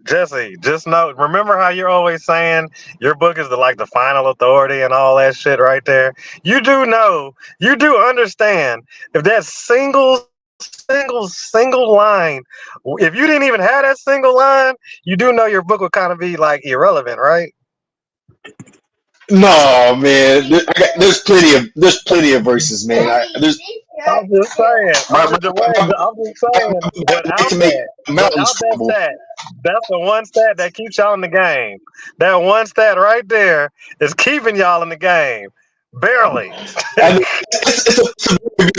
Jesse, just know. Remember how you're always saying your book is the final authority and all that shit right there. You do know, you do understand. If that single line, if you didn't even have that single line, you do know your book would kind of be like irrelevant, right? No, man. There's plenty of verses, man. I'm just saying. My, my, I'm just saying. my to make mountains Without that crumble. stat, that's the one stat that keeps y'all in the game. That one stat right there is keeping y'all in the game, barely. I know, it's a very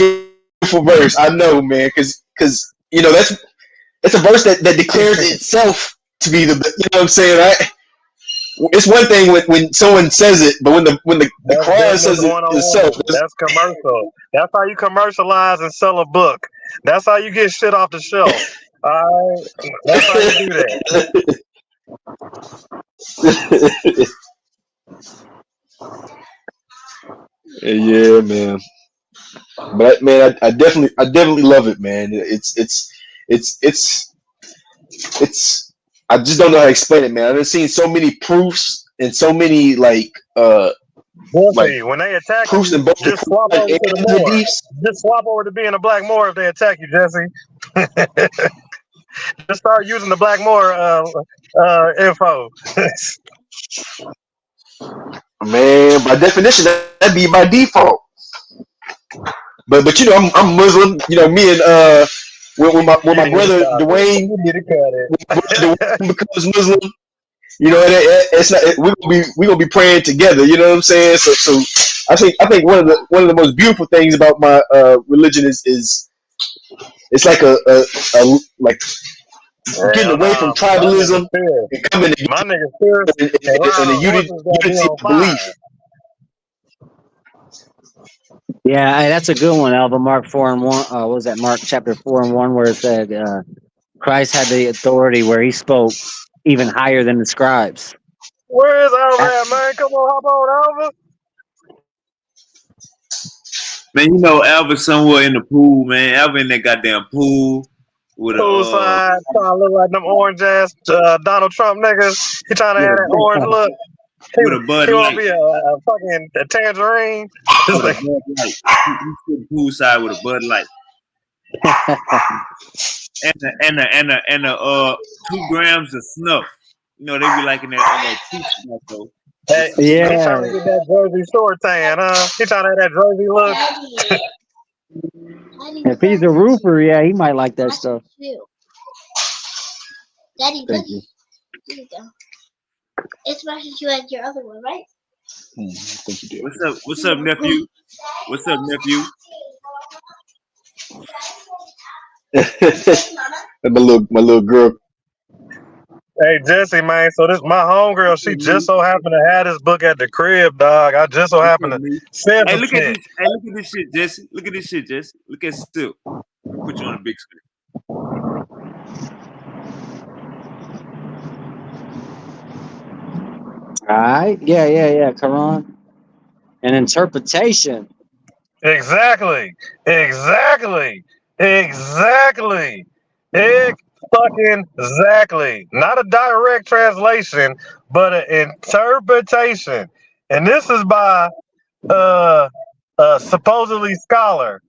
beautiful verse. I know, man, because that's a verse that declares itself to be the. You know what I'm saying, right? It's one thing when someone says it, but when the That's Quran business says it itself, 101. That's commercial. That's how you commercialize and sell a book. That's how you get shit off the shelf. All right, that's how you do that. yeah, man. But man, I definitely love it, man. It's I just don't know how to explain it, man. I've seen so many proofs and so many like Jesse, when they attack proofs you, in both the just swap over Quran to the and the Moor. Hadiths. Just swap over to being a black Moor if they attack you, Jesse. Just start using the black Moor info. Man, by definition, that'd be by default. But I'm Muslim. Me and when You my need to brother stop it. Dwayne You need to cut it. becomes Muslim, it's not we gonna be praying together. You know what I'm saying? So I think one of the most beautiful things about my religion is it's like a like getting Hell away from nah, my niggas tribalism fierce. and coming My together niggas fierce and ride in a on horses that be unity on of fire. belief. Yeah, that's a good one, Alva. Mark 4:1. What was that? Mark chapter 4:1, where it said Christ had the authority where he spoke even higher than the scribes. Where is Alva That- at, man? Come on, hop on, Alva. Man, you know Alvin's somewhere in the pool, man. Alvin in that goddamn pool with a Poolside, trying to look like them orange ass Donald Trump niggas. He trying to with have a that orange look. He, with a Bud he want to Light. be a fucking a tangerine. With a Bud Light. He sitting poolside with a Bud Light. And the 2 grams of snuff. You know, they be liking that cheap snuff though. Hey, he yeah. trying to get that Jersey Shore tan, huh? He trying to have that Jersey look. If he's a roofer, yeah, he might like that stuff. Daddy, Thank you. here you go. It's matches you like your other one, right? Thank you, dear. What's up, nephew? What's up, nephew? my little girl. Hey Jesse, man. So this my homegirl. She just so happened to have this book at the crib, dog. I just so happened to send Hey, some look at shit. this. Hey, look at this shit, Jesse. Look at this shit, Jesse. Look at Still. Put you on the big screen. All right. Yeah. Quran. An interpretation. Exactly. Exactly. Fucking exactly. Not a direct translation, but an interpretation. And this is by supposedly scholar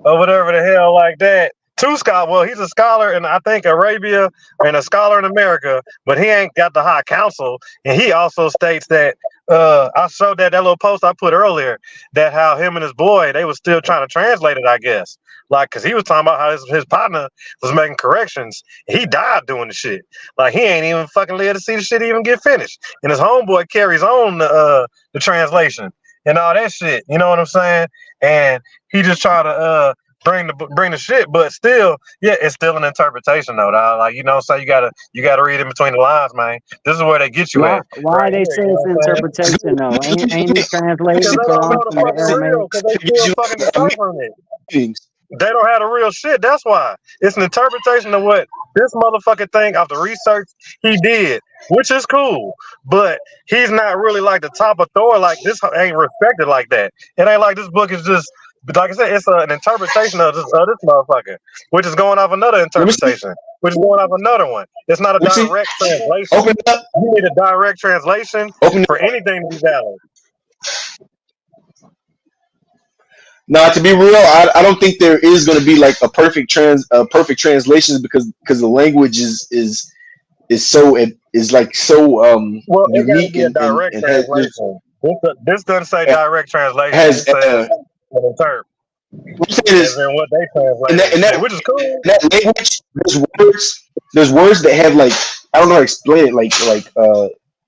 or whatever the hell like that. Two scholar. Well, he's a scholar in I think Arabia and a scholar in America, but he ain't got the high council. And he also states that I showed that little post I put earlier that how him and his boy they was still trying to translate it. I guess like because he was talking about how his partner was making corrections. He died doing the shit. Like he ain't even fucking live to see the shit even get finished. And his homeboy carries on the translation and all that shit. You know what I'm saying? And he just trying to bring the shit, but still, yeah, it's still an interpretation though. Dog. Like you know, so you gotta read in between the lines, man. This is where they get you Why? at. Why Right they here, say you know it's what I'm saying? interpretation though? Ain't he translating Because the they don't Quran know the from the fucking real, Aramaic? because they still fucking deciphering it. Things. They don't have the real shit. That's why it's an interpretation of what this motherfucker think of the research he did, which is cool. But he's not really like the top authority. Like this ain't respected like that. It ain't like this book is just. But like I said, it's an interpretation of this motherfucker, which is going off another Let me see. interpretation, which is going off another one. It's not a Let me see. direct translation. Open it up. You need a direct translation Open it for up. anything to be valid. Now, to be real, I don't think there is going to be like a perfect translation because the language is so like so Well, it got to unique be a direct and translation. This doesn't say direct translation. has It says an interp, what I'm saying as is in what they in translated, which is cool. that language there's words that have like I don't know how to explain it like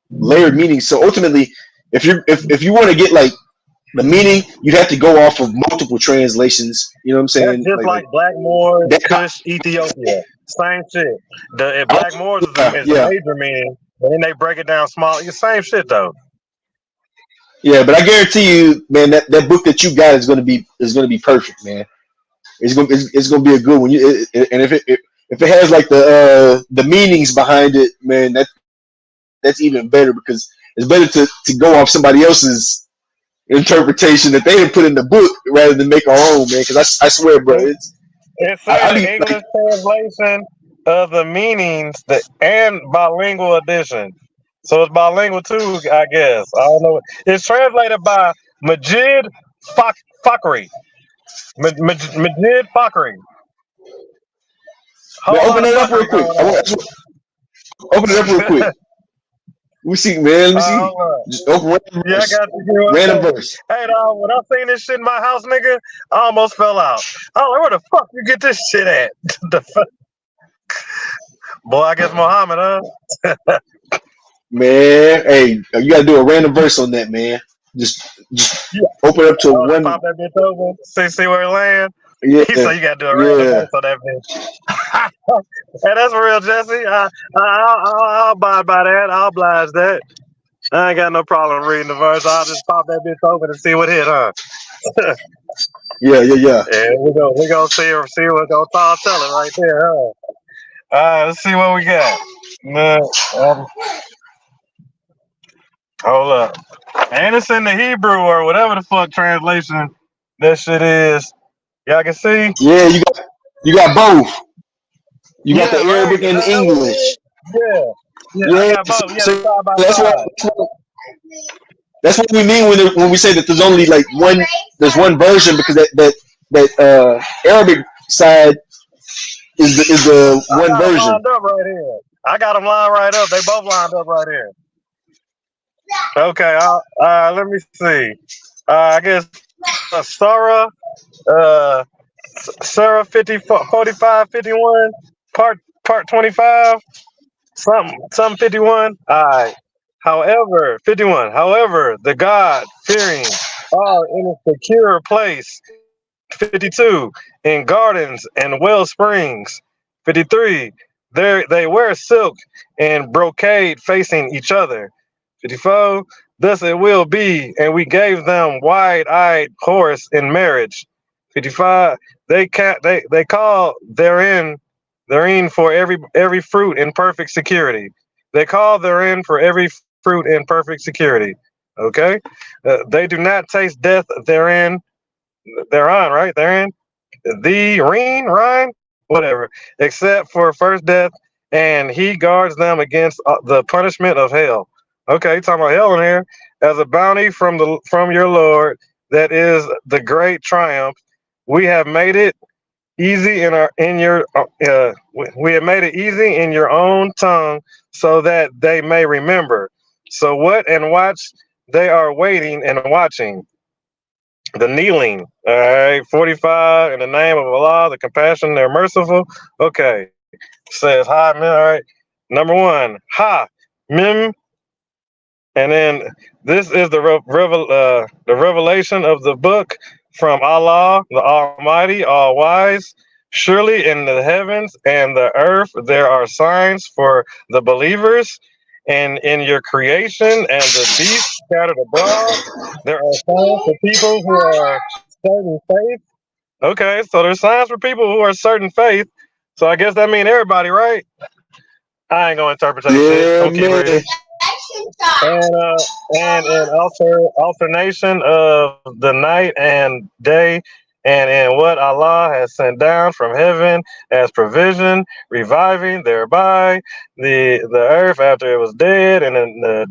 layered meanings. So ultimately, if you want to get like the meaning, you'd have to go off of multiple translations. You know what I'm That's saying? just like Blackmore's That. Kush, Ethiopia. Same shit. If Blackmore's is a Yeah. major meaning, and then they break it down small. It's same shit though. Yeah, but I guarantee you, man, that book that you got is gonna be perfect, man. It's gonna be a good one. And if it has like the meanings behind it, man, that's even better because it's better to go off somebody else's interpretation that they didn't put in the book rather than make our own, man. Because I swear, bro, It's saying the English translation of the meanings and bilingual edition. So it's bilingual too, I guess. I don't know. It's translated by Majid Fakhri. Majid Fakhri. man, Whole lot open of it up real fuckery quick. going on. Open it up real quick. Let me see, man. Let me see. Hold on. Just open random Yeah, I verse. got you. Random verse. Hey, dog, when I seen this shit in my house, nigga, I almost fell out. I don't know where the fuck you get this shit at. The fuck? Boy, I guess Muhammad, huh? Man, hey, you gotta do a random verse on that, man. Just open up to one. Pop that bitch over. See where it land. Yeah, He said you gotta do a random verse on that bitch. Hey, that's real, Jesse. I'll abide by that. I'll oblige that. I ain't got no problem reading the verse. I'll just pop that bitch open and see what hit, huh? Yeah, yeah, yeah. And we gonna see what gonna tell it right there, huh? All right, let's see what we got. Hold up. And it's in the Hebrew or whatever the fuck translation that shit is. Y'all can see? Yeah, you got both. You got the Yeah, right. Arabic and the That what it English. is? Yeah. Yeah, I Yeah, got both. Yeah, they so side by that's what side. that's what we mean when we say that there's only like one version because that Arabic side is the I one got them version. lined up right here. I got them lined right up. They both lined up right here. Okay, let me see. I guess uh, Sarah 50, 45, 51, part 25, something 51. All right. However, 51. However, the God fearing are in a secure place. 52. In gardens and well springs. 53. There they wear silk and brocade facing each other. 54. Thus it will be, and we gave them wide-eyed horse in marriage. 55. They call therein for every fruit in perfect security. They call therein for every fruit in perfect security. Okay, they do not taste death therein. Thereon, right? Therein, the Rhine, whatever, except for first death, and he guards them against the punishment of hell. Okay, talking about hell in here as a bounty from your Lord. That is the great triumph. We have made it easy in your we have made it easy in your own tongue so that they may remember. So what and watch, they are waiting and watching. The kneeling, all right, 45, in the name of Allah, the compassionate, they're merciful. Okay, says ha mim, all right. Number one, ha mim, and then this is the revelation of the book from Allah, the Almighty, All Wise. Surely in the heavens and the earth there are signs for the believers, and in your creation and the beasts scattered abroad, there are signs for people who are certain faith. Okay, so there's signs for people who are certain faith. So I guess that means everybody, right? I ain't gonna interpret shit. I'm Yeah, gonna keep reading. man. And in alternation of the night and day, and in what Allah has sent down from heaven as provision, reviving thereby the earth after it was dead, and in the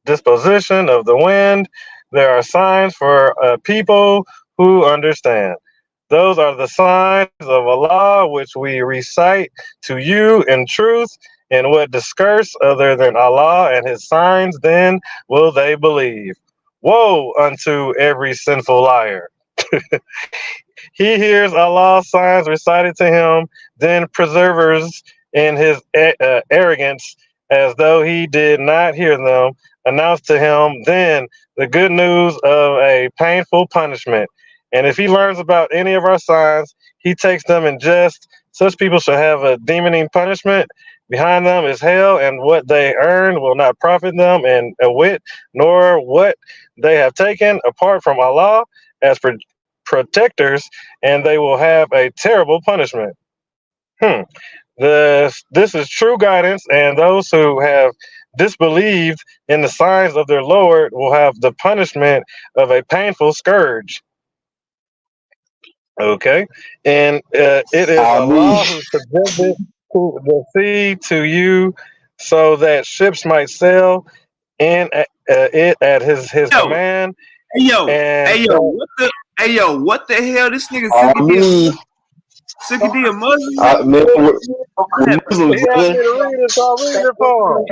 disposition of the wind, there are signs for people who understand. Those are the signs of Allah which we recite to you in truth. And what discourse other than Allah and His signs, then will they believe? Woe unto every sinful liar. He hears Allah's signs recited to him, then preserves in his arrogance as though he did not hear them, announce to him then the good news of a painful punishment. And if he learns about any of our signs, he takes them in jest. Such people shall have a demoning punishment. Behind them is hell, and what they earn will not profit them in a whit, nor what they have taken apart from Allah as protectors, and they will have a terrible punishment. This is true guidance, and those who have disbelieved in the signs of their Lord will have the punishment of a painful scourge. Okay, and it is I mean, Allah who subjected the sea to you, so that ships might sail in it at his Yo, command, hey and yo, what the hell? This nigga I Sicky mean, D a Muslim? man, Man, we're Muslims, he asked brother. me to read it, so I read it for him.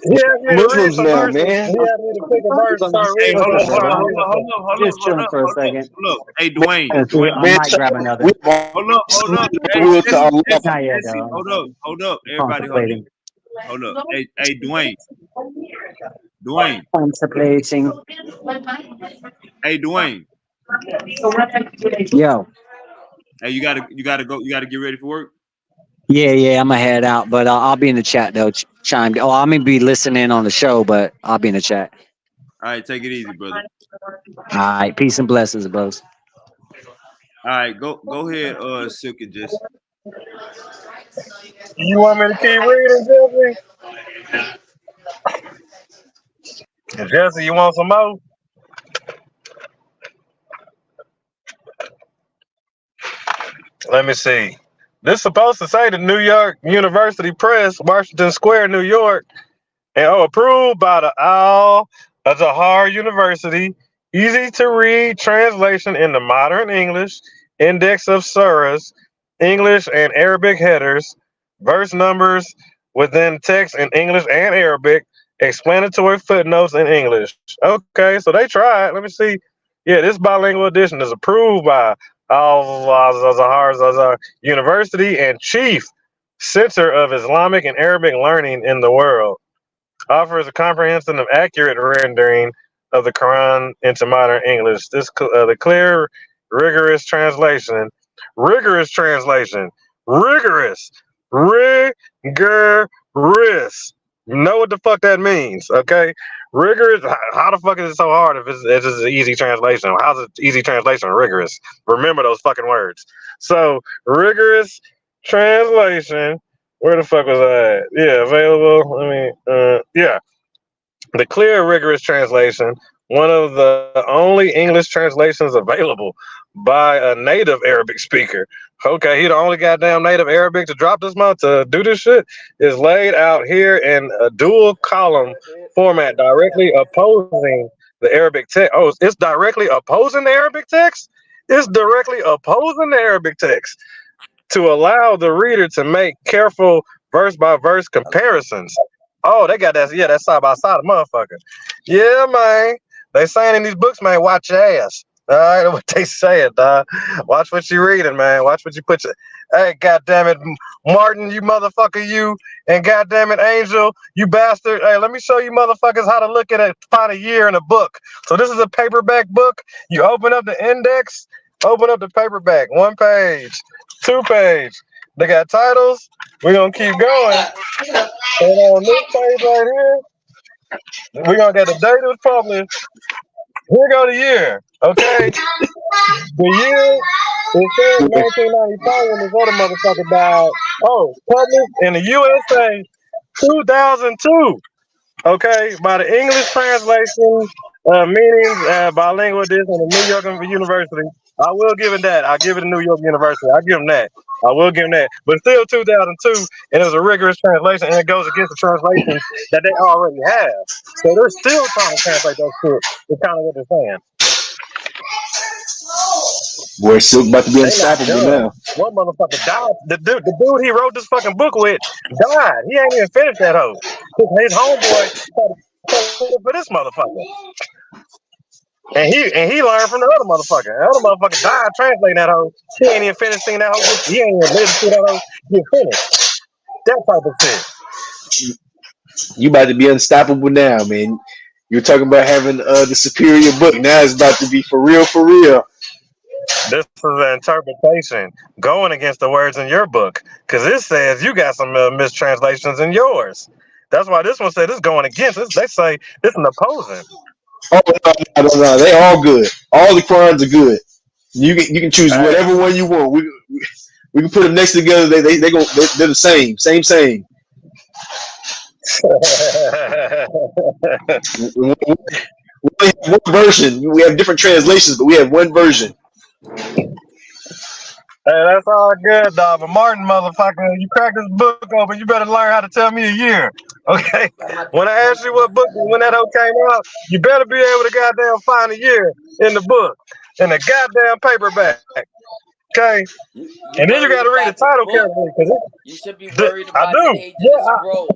He asked me to read Muslims some now, verses. man. He asked me to pick a verse, start hey, reading, hold so up, I hold started up, hold reading up, for hold him. up, hold up, Just hold chilling up, for a hold up, second. hold up. Hey, Dwayne, And see, I Man, might grab another. we all hold up, hold up. Hey, will to Jesse, Allah. Jesse, Not yet, Jesse, though. hold up. I'm Everybody, contemplating. hold up. Hey, Dwayne, Contemplating. hey, Dwayne. Yo. Hey, you gotta get ready for work. Yeah, I'm gonna head out, but I'll be in the chat though. Chime. Oh, I'm gonna be listening on the show, but I'll be in the chat. All right, take it easy, brother. All right, peace and blessings, bros. All right, go ahead, Silk and Jesse. You want me to keep reading, Jesse? Jesse, you want some more? Let me see. This is supposed to say the New York University Press, Washington Square, New York, and approved by the Al Azhar University. Easy to read translation into modern English, index of surahs, English and Arabic headers, verse numbers within text in English and Arabic, explanatory footnotes in English. Okay, so they tried. Let me see. Yeah, this bilingual edition is approved by Al Azhar University and chief center of Islamic and Arabic learning in the world. Offers a comprehensive and accurate rendering of the Quran into modern English. The clear, rigorous translation, rigorous translation, rigorous, rigorous. You know what the fuck that means, okay? Rigorous. How the fuck is it so hard if it's just an easy translation? How's it easy translation? Rigorous. Remember those fucking words. So rigorous translation. Where the fuck was I at? Yeah, available. Yeah. The clear, rigorous translation, one of the only English translations available by a native Arabic speaker. Okay, he the only goddamn native Arabic to drop this month to do this shit, is laid out here in a dual column format, directly opposing the Arabic text. Oh, it's directly opposing the Arabic text? It's directly opposing the Arabic text to allow the reader to make careful verse by verse comparisons. Oh, they got that. Yeah, that's side by side, motherfucker. Yeah, man. They saying in these books, man, watch your ass. All right, what they saying, dog. Watch what you reading, man. Watch what you put your. Hey, goddamn it, Martin, you motherfucker, you, and goddamn it, Angel, you bastard. Hey, let me show you motherfuckers how to look at it, find a year in a book. So this is a paperback book. You open up the index, open up the paperback, 1 page, 2 page. They got titles. We're gonna keep going. And on this page right here, we're gonna get the date it was published. Here go the year. Okay. The year it says 1995 when this other motherfucker died. Oh, published in the USA 2002. Okay, by the English translation, meanings, bilingual edition of New York University. I will give it that. I'll give it to New York University. I'll give them that. I will give them that. But still 2002, and it was a rigorous translation, and it goes against the translations that they already have. So they're still trying to translate those shit. It's kind of what they're saying. Boy, Silk about to be They not unstoppable done. now. One motherfucker died. The dude he wrote this fucking book with died. He ain't even finished that hoe. His homeboy for this motherfucker. And he learned from the other motherfucker. The other motherfucker died translating that hoe. He ain't even finished seeing that hoe. He ain't even lived to see that hoe get finished. That type of shit. You about to be unstoppable now, man. You're talking about having the superior book. Now it's about to be for real, for real. This is an interpretation going against the words in your book. Because it says you got some mistranslations in yours. That's why this one said it's going against. They say this is opposing. Oh no, they all good. All the Qurans are good. You can choose whatever one you want. We can put them next together. They're the same. We have one version. We have different translations, but we have one version. Hey, that's all good, dog. But Martin, motherfucker, you crack this book open, you better learn how to tell me a year. Okay? When I ask you what book, when that hoe came out, you better be able to goddamn find a year in the book, in the goddamn paperback. Okay? And then you got to read the title carefully. You should be worried about the age of the scrolls.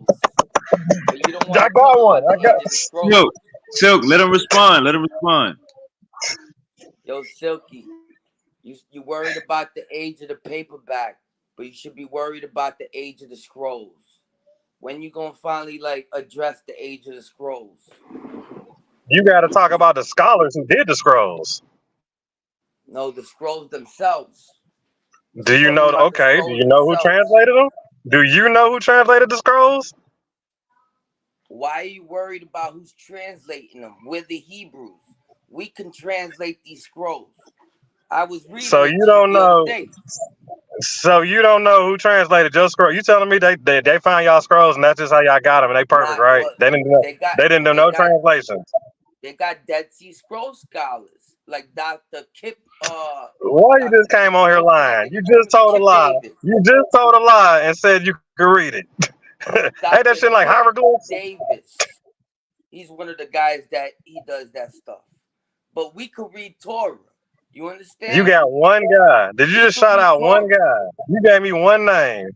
You don't want I got one. I got Silk, let him respond. Yo, Silky, you worried about the age of the paperback, but you should be worried about the age of the scrolls. When you gonna finally address the age of the scrolls? You got to talk about the scholars who did the scrolls. No, the scrolls themselves. Do you know? Okay. Do you know who translated them? Do you know who translated the scrolls? Why are you worried about who's translating them? We're the Hebrews. We can translate these scrolls. I was reading So it you to you don't the other know. day. So you don't know who translated your scroll. You telling me they found y'all scrolls and that's just how y'all got them and they perfect, Not right? well, They didn't do, they got they didn't do they no got translations. they got Dead Sea Scroll scholars like Dr. Kip Why you Dr. just came on here what's his lying? name? You His name just is told a Kip lie. Davis. You just told a lie and said you could read it. Ain't that Dr. shit like Kip hieroglyphs? Davis. He's one of the guys that he does that stuff. But we could read Torah. You understand? You got one guy. Did you We just could shout read out one Torah. guy? You gave me one name.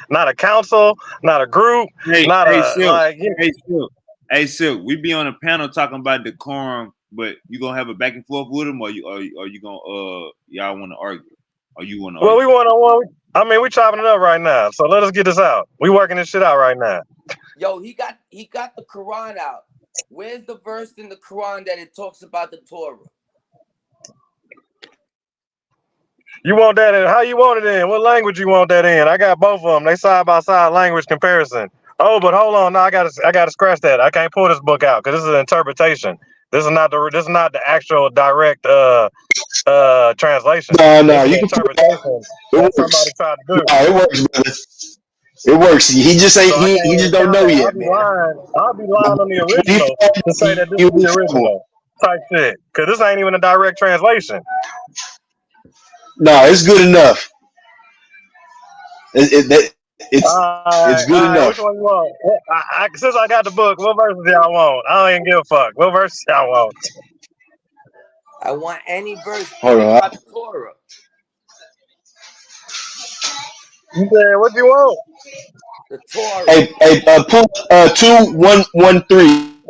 Not a council, not a group, Hey, not hey, a Silk. like. Hey, Silk. We be on a panel talking about decorum, but you gonna have a back and forth with him, or you gonna y'all want to argue, or you want to Well, we argue? one on one. I mean, we chopping it up right now. So let us get this out. We working this shit out right now. Yo, he got the Quran out. Where's the verse in the Quran that it talks about the Torah? You want that in? How you want it in? What language you want that in? I got both of them. They side by side language comparison. Oh, but hold on. No, I gotta scratch that. I can't pull this book out because this is an interpretation. This is not the actual direct translation. No, This is you an can put it out. interpretation It that works. somebody tried to do. No, it works, brother. It works. He just ain't. So I can't He even just don't count know that. yet, man. I'll be lying on the When he original finds to say that this he'll is be the trouble. original type shit. Cause this ain't even a direct translation. No, it's good enough. It's good All right. enough. Which one you want? Since I got the book, what verses y'all want? I don't even give a fuck. What verses y'all want? I want any verse Hold speaking on. about the Torah. You said what you want? The Torah. Hey, pull 2113.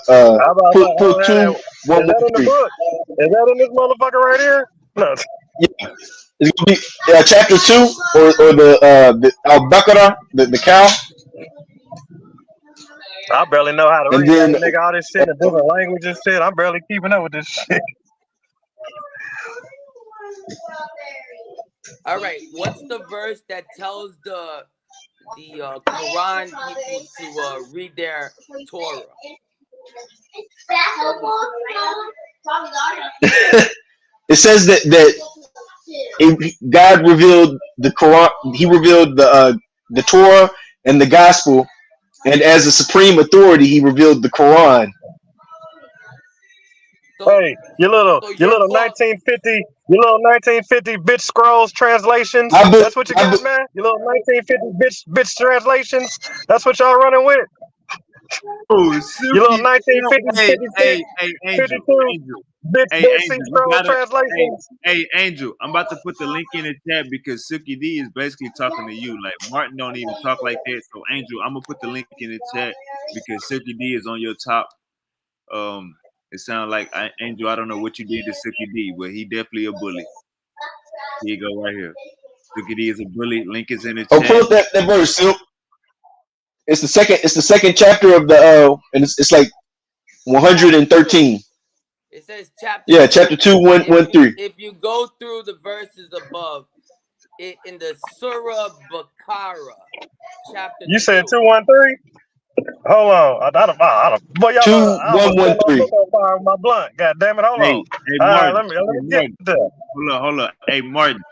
How about that? I Pull don't have that. Is that in the 2113. book? Is that in this motherfucker right here? No. Yeah, it's gonna be chapter 2 or the Al Baqarah, the cow, I barely know how to and read that then nigga. All this shit in different languages, shit. I'm barely keeping up with this shit. All right. What's the verse that tells the Quran people to read their Torah? it says that God revealed the Quran. He revealed the Torah and the Gospel, and as the supreme authority, he revealed the Quran. So, Hey, your little so you're going. 1950 bitch scrolls translations. I be, That's what you I be, got, man. Your little 1950 bitch translations. That's what y'all running with. Oh, Your little Silky. 1950, Hey, 56, hey, hey, Angel, 52 Angel. bitch Hey, Dead Sea Angel, you Scroll gotta. translations. Hey, Angel. I'm about to put the link in the chat because Silky D is basically talking to you. Like Martin don't even talk like that. So, Angel, I'm gonna put the link in the chat because Silky D is on your top. It sounds like Angel. I don't know what you did to Silky D, but he definitely a bully. Here you go, right here. Silky D is a bully. Link is in the pull chat. up that verse. Silk. It's the second chapter of the and it's like 113. It says chapter Yeah, 2. chapter 2, 113. If you go through the verses above, it in the Surah Bakara, chapter You said 2. 213? Hold on. Boy, y'all know I almost set my 2113. book on fire with my blunt. God damn it. Hold on. Hey, All right, Martin. let me get Martin. there. Hold up. Hey, Martin.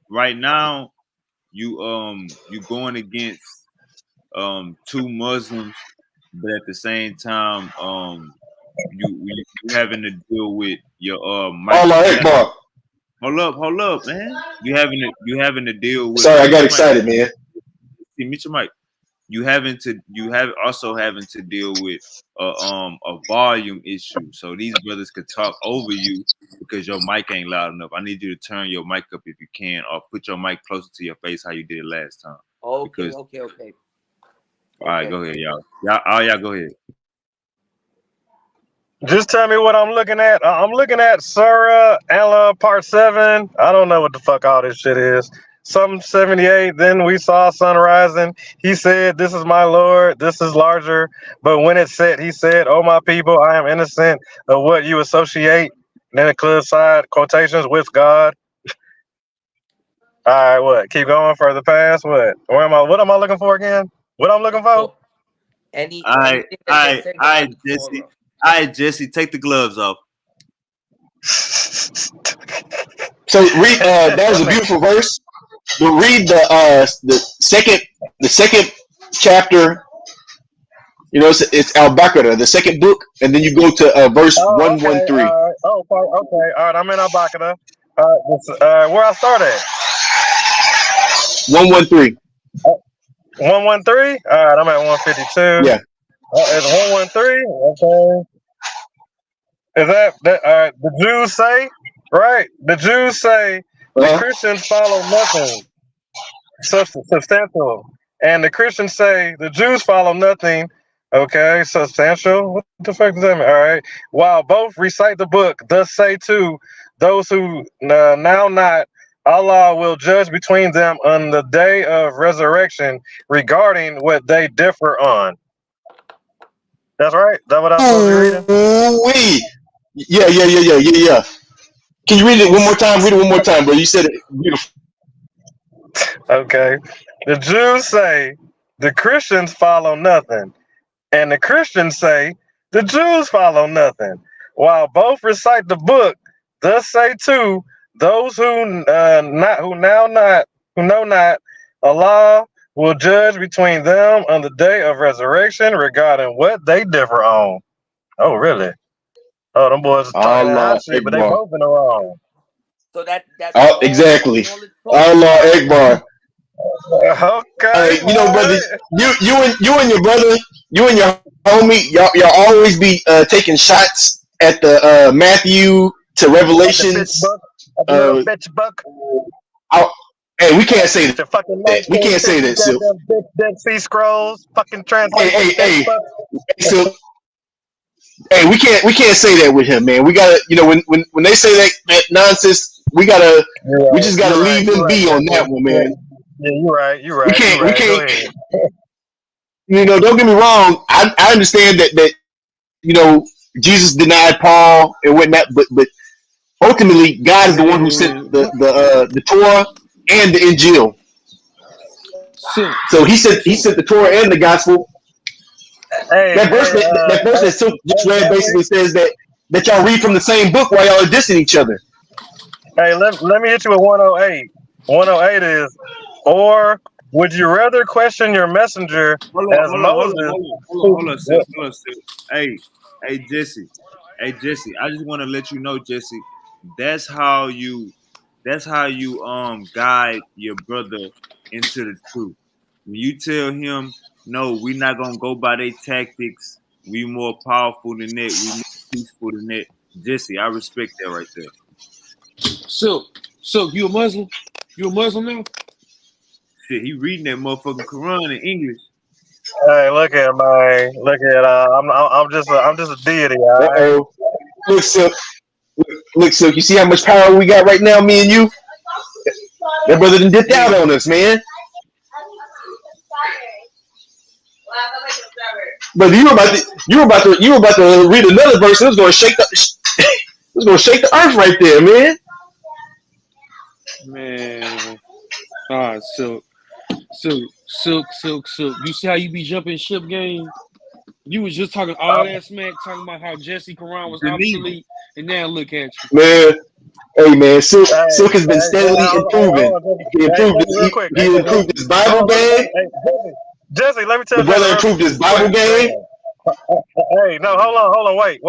Right now you going against two Muslims, but at the same time you having to deal with your mic. Allah Akbar. Hold up, man. You having to deal with Sorry, I mute got your mic. excited, man. Mute your mic. You also having to deal with a volume issue. So these brothers could talk over you because your mic ain't loud enough. I need you to turn your mic up if you can, or put your mic closer to your face how you did it last time. Okay. All right, go ahead, y'all. Y'all go ahead. Just tell me what I'm looking at. I'm looking at Surah Allah Part 7. I don't know what the fuck all this shit is. Something 78. Then we saw sun rising. He said, "This is my Lord. This is larger." But when it set, he said, "Oh my people, I am innocent of what you associate." Then it clears side quotations with God. All right, what? Keep going further past what? What am I looking for again? What I'm looking for? So anything that they say about the Jesse. Torah. right, Jesse, take the gloves off. So read. That was a beautiful verse. But read the second chapter. You know, it's Al Baqarah, the second book, and then you go to verse Oh, okay. 113. All right. Oh, okay. All right. I'm in Abakana. Where I start at? 113. 113. All right. I'm at 152. Yeah. It's 113. Okay. Is that? All right. The Jews say, right? The Jews say the Uh-huh. Christians follow nothing substantial, and the Christians say the Jews follow nothing. Okay, substantial. What the fuck does that mean? All right. While both recite the book, thus say too those who now not Allah will judge between them on the day of resurrection regarding what they differ on. That's right. Is that what I'm supposed to be reading? Ooh-wee. Yeah. Can you read it one more time? Read it one more time, bro. You said it beautiful. Okay. The Jews say the Christians follow nothing, and the Christians say the Jews follow nothing. While both recite the book, thus say too those who know not Allah will judge between them on the day of resurrection regarding what they differ on. Oh, really? Oh, them boys are talking that Allah hot shit, but they Akbar. both in the wrong. So that's Oh, all. exactly. That's all it's talking Allah about. Akbar. Okay. You know, brother, you and your brother, you and your homie, y'all always be taking shots at the Matthew to At the bitch Revelations. buck. At the little bitch buck. Hey, we can't say The fucking that. We can't say 1950 that, Silk. goddamn Dead Sea Scrolls, fucking translation. Hey, Silk. Hey, we can't say that with him, man. We gotta, you know, when they say that nonsense, we just gotta leave them be on that one, man. Yeah, you're right. We can't. Go ahead. You know, don't get me wrong. I understand that you know Jesus denied Paul and whatnot, but ultimately God is the one who sent the Torah and the Injil. So he sent the Torah and the gospel. That verse that Silk just read basically says that y'all read from the same book while y'all are dissing each other. Hey, let me hit you with 108. 108 is, or would you rather question your messenger as Moses? Hold on, Sil. Hey, Jesse. I just want to let you know, Jesse. That's how you guide your brother into the truth. When you tell him, no, we're not gonna go by their tactics. We more powerful than that. We more peaceful than that. Jesse, I respect that right there. So you a Muslim? You a Muslim now? Shit, he reading that motherfucking Quran in English. Hey, look at man. Look at I'm just a deity. All right? Uh-oh. Look, Silk. You see how much power we got right now, me and you? That brother done dipped out on us, man. Brother, you were about to read another verse. It was going to shake the earth right there, man. Man. Silk. You see how you be jumping ship game? You was just talking all that smack, talking about how Jesse Quran was obsolete, and now look at you. Man, hey man, Silk has been steadily improving. He improved his Bible game. Jesse, let me tell the you. brother improved his Bible game. Hey, no, hold on, wait.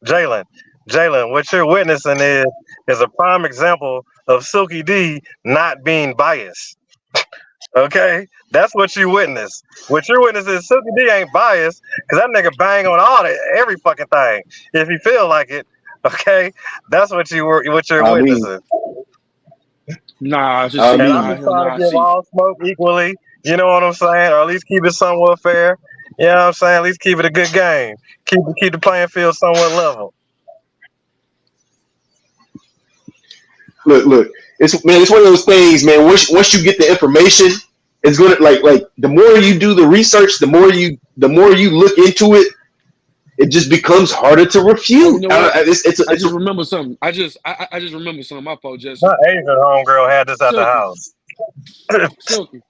Jalen, what you're witnessing is a prime example of Silky D not being biased. Okay, that's what you witness. What you're witnessing is Silky D ain't biased because that nigga bang on every fucking thing if he feel like it. Okay, that's what you're witnessing. Nah, and I'm just trying to give all smoke equally. You know what I'm saying, or at least keep it somewhat fair. You know what I'm saying? At least keep it a good game. Keep the playing field somewhat level. Look. It's one of those things, man. Once you get the information, it's gonna like the more you do the research, the more you look into it, it just becomes harder to refute. You know I just remember something. I just remember something. My fault, Jesse. My Asian homegirl had this at the house. Silky.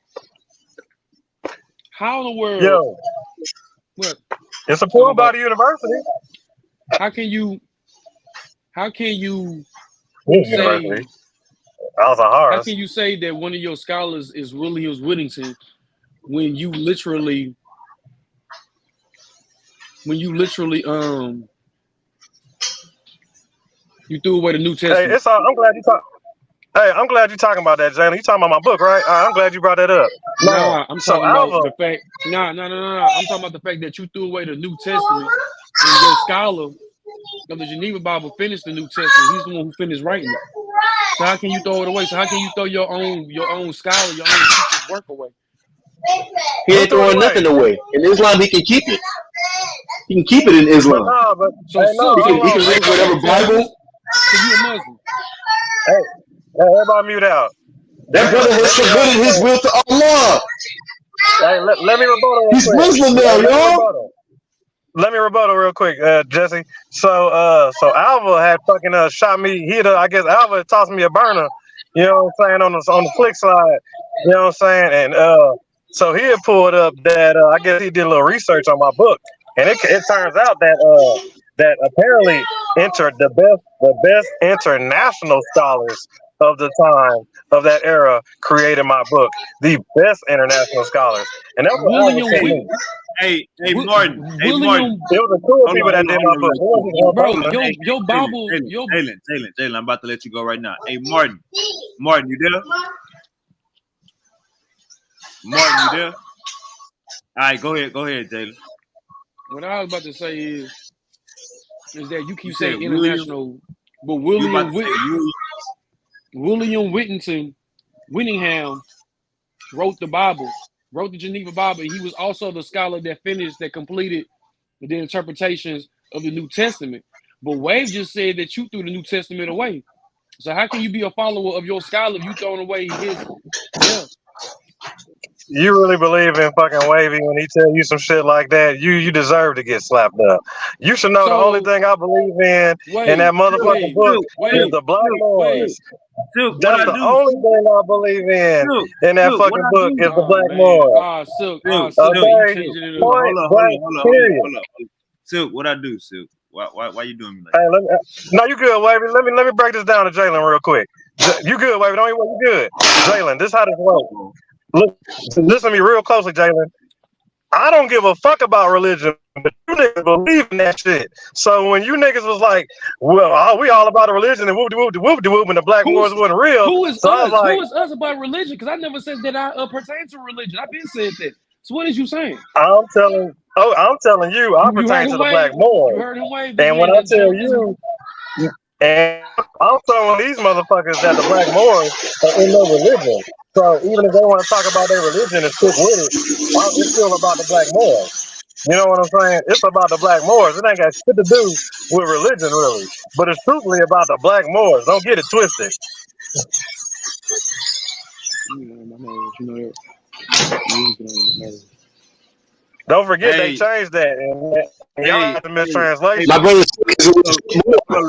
How in the world? Yo, what? it's approved by the university. how can you University. say I was a how Horace. can you say that one of your scholars is Williams Whittington when you literally you threw away the New Hey, Testament? it's all. I'm glad you talk. Hey, I'm glad you talking about that, Jalen. You talking about my book, right? I'm glad you brought that up. Man, Nah, I'm so talking about Alva, the fact. Nah. I'm talking about the fact that you threw away the New Testament, and your scholar of the Geneva Bible finished the New Testament. He's the one who finished writing it. So how can you throw it away? So how can you throw your own scholar, your own teacher's work away? He who ain't threw it throwing away? nothing away. In Islam, he can keep it. He can keep it in But Islam. no, but So hey, no, He hold can on. read whatever Bible. So you a Muslim? Hey, everybody mute out. That Jalen, brother has let me submitted his will to Allah. hey, let me rebuttal real He's quick. Muslim now, Hey, y'all. let me rebuttal real quick, Jesse. So Alva had fucking shot me. I guess Alva had tossed me a burner. You know what I'm saying on the flick side. You know what I'm saying? And so he had pulled up that I guess he did a little research on my book, and it turns out that apparently the best international scholars of the time of that era created my book. The best international scholars, and that's what Alva William sent Whit, me. Hey, Wi- Martin. Hey, Martin. William, It was a cool Hold on, people that hold on, did hold my on, book. real It quick. wasn't just one bro, person. Hey, your Bible, your Jalen, I'm about to let you go right now. Hey, Martin, you there? Martin, you there? All right, go ahead, Jalen. what I was about to say is that you You keep said saying William. international, but You about to say William? William Whittingham wrote the Bible, wrote the Geneva Bible. He was also the scholar that completed the interpretations of the New Testament. But Wave just said that you threw the New Testament away. So how can you be a follower of your scholar if you throwing away his? Yeah. You really believe in fucking Wavy when he tell you some shit like that? You deserve to get slapped up. You should know the only So thing I believe in that Wave, motherfucking book is Wave, the Black Moors. What That's I the do? only thing I believe in that What fucking I book do? is the oh Black man, Moors. Silk, you Okay? changing it up. Point blank, period. Hold on. Silk, what I do, Silk? Why you doing me like Hey, that? no, you good, Wavy. Let me break this down to Jalen real quick. You good, Wavy? Don't even you good, Jalen. This how this works. Look, listen to me real closely, Jalen. I don't give a fuck about religion, but you niggas believe in that shit. So when you niggas was like, well, we all about the religion and whoop-de-whoop and the Black Moors Who's wasn't real. who is So I was us? like, Who is us about religion? Because I never said that I pertain to religion. I've been said that. So what is you saying? I'm telling you, I You heard pertain him to the Black wave. You Moors. heard him wave. This And when man I done tell jumped this. you, and I'm telling these motherfuckers that the Black Moors are in their religion. So even if they want to talk about their religion and stick with it, it's still about the Black Moors. You know what I'm saying? It's about the Black Moors. It ain't got shit to do with religion, really. But it's truthfully about the Black Moors. Don't get it twisted. Don't forget they Hey, changed that. And y'all got the hey, My mistranslation. brother Silk is a hold legit Moor. on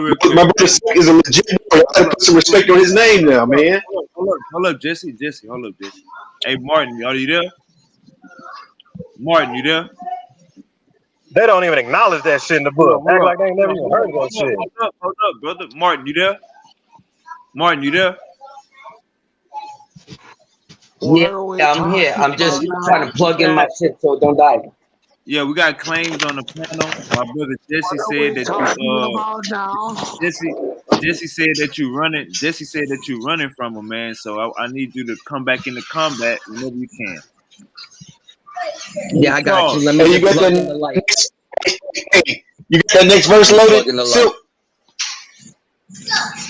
real quick. My brother Silk is a legit Moor. I gotta put some respect on his name now, man. Hold up, Jesse. Hold up, Jesse. Hey, Martin, are you there? Martin, you there? They don't even acknowledge that shit in the book. Act like they ain't never even heard of that shit. Hold up, brother. Martin, you there? Martin, you there? Yeah, I'm here. I'm just trying to plug in my shit so it don't die. Yeah, we got claims on the panel. My brother Jesse said that Jesse said that you running. Jesse said that you running from him, man. So I need you to come back into combat whenever you can. Yeah, I got you. Let Hey, me you just got plug in the light. you got that next verse Plug loaded? in the light. Silk.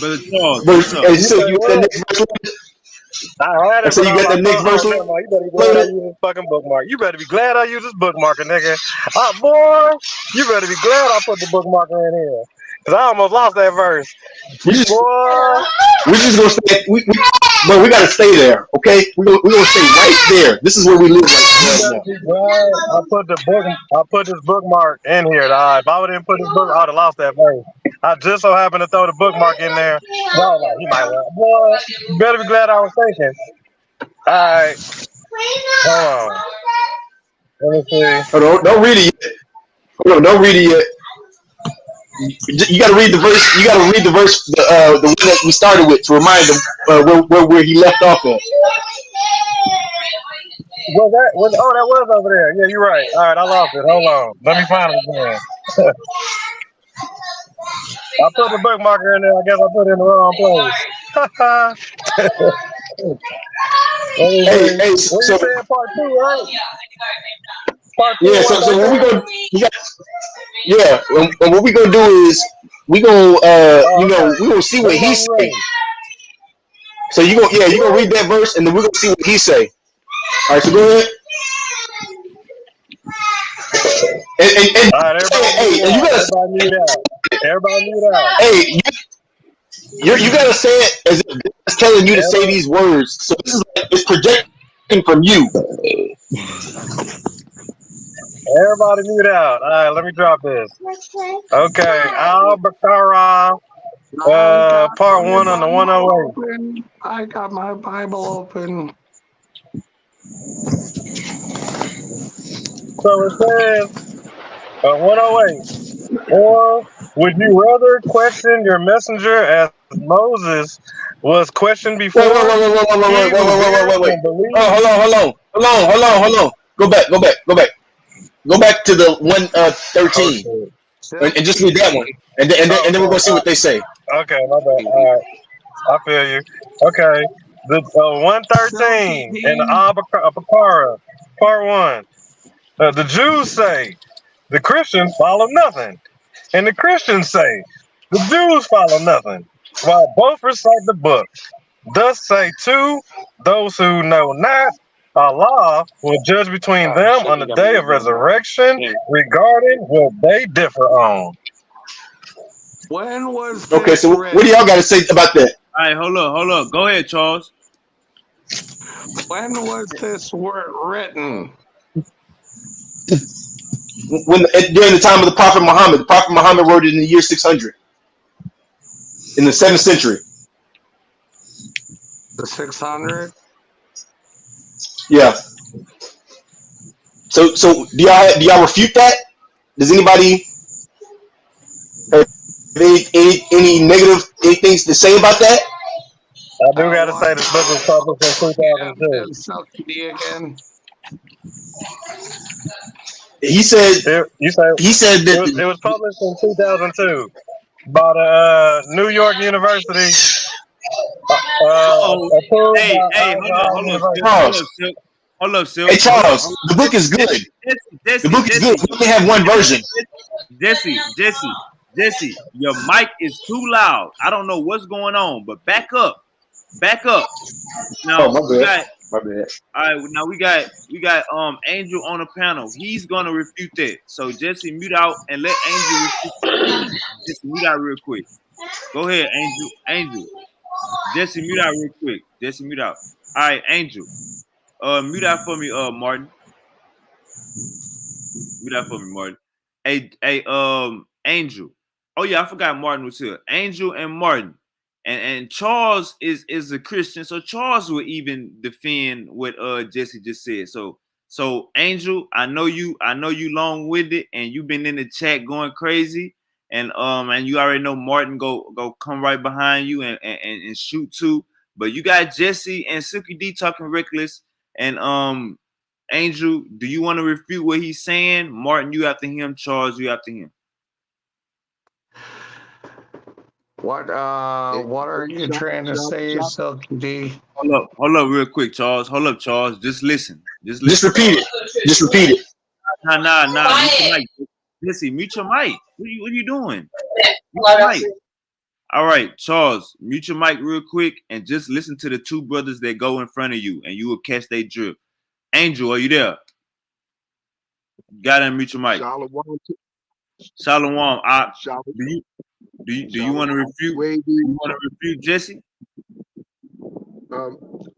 Brother Charles, But what's up? hey, You Silk, say you got that what? next verse loaded? I had I it, said but you I was got that like, next verse never mind. You better be glad I loaded? use this fucking bookmark. You better be glad I use this bookmarker, nigga. Boy, you better be glad I put the bookmarker in here. Because I almost lost that verse. We just Boy, gonna stay. But we gotta stay there, okay? We gonna stay right there. This is where we live you right better now. be glad I put this bookmark in here, dog. If I didn't put this book, I would have lost that verse. I just so happened to throw the bookmark in there. So I was like, he might want, boy, you better be glad I was thinking. All right, hold on. Let me see. Hold on, don't read it yet. Hold on, don't read it yet. You got to read the verse. You got to read the verse, the one that we started with, to remind them where he left off at. Oh, that was over there. Yeah, you're right. All right, I lost it. Hold on. Let me find it again. I put the bookmarker in there. I guess I put it in the wrong place. Hey, hey, What you so saying, part 2, right? Part 2, yeah, so what we 113? gonna yeah, and what we gonna do is we gonna Oh, okay. we gonna see what he Whenever I'm say. ready. So you gonna read that verse, and then we're gonna see what he say. All right, so go ahead. And All right, everybody hey, mute and you out. gotta Everybody mute out. Everybody mute out. hey, you gotta say it as if it's telling you to say Everybody, these words. So this is like it's projecting from you. everybody mute out. All right, let me drop this. Okay, Al-Baqarah, I got part my 1 on the Bible 108. open. I got my Bible open. So it says, 108. Or would you rather question your messenger as Moses was questioned Wait, before? He who dared and Oh, believed. hold on. Go back to the 113, Okay. and just read that one, and then we're gonna see what they say. Okay, my bad. All right, I feel you. Okay, the 113 in Al-Baqarah, part 1. The Jews say the Christians follow nothing, and the Christians say the Jews follow nothing, while both recite the book. Thus say too, those who know not, Allah will judge between them on the day of resurrection regarding what they differ on. When was Okay, this so what do y'all written? got to say about that? All right, hold up. Go ahead, Charles. When was this word written? During the time of the Prophet Muhammad wrote it in the year 600, in the 7th century. The 600? Yeah. So do y'all refute that? Does anybody have any negative things to say about that? I do got to say this book was published in Yeah, 2002. Selkie again. He said You say that it was published in 2002 by the New York University, Oh, approved hey, by Al University. Charles. Hold up, Hey Silk. Charles, the book is good. The book is good. We only have one version. Jesse, your mic is too loud. I don't know what's going on, but back up. Oh Now my we bad. got My bad. all right. Now we got Angel on the panel. He's gonna refute that. So Jesse, mute out and let Angel refute that. Jesse, mute out real quick. Go ahead, Angel. Jesse, mute out real quick. Jesse, mute out. All right, Angel. Mute out for me, Martin. Mute out for me, Martin. Hey, Angel. Oh yeah, I forgot Martin was here. Angel and Martin. And Charles is a Christian, so Charles will even defend what Jesse just said. So Angel, I know you long winded, and you've been in the chat going crazy, and you already know Martin go come right behind you and shoot too. But you got Jesse and Silky D talking reckless, and Angel, do you want to refute what he's saying? Martin, you after him. Charles, you after him. What are you trying to say, Selkie D? Hold up real quick, Charles. Hold up, Charles. Just listen. Just repeat it. Just repeat it. Nah. Mute your mic. Jesse, mute your mic. What are you doing? Mute your mic. All right, Charles, mute your mic real quick and just listen to the two brothers that go in front of you, and you will catch their drip. Angel, are you there? Gotta mute your mic. Shalom. Do you want to refute? Do you want to refute Jesse?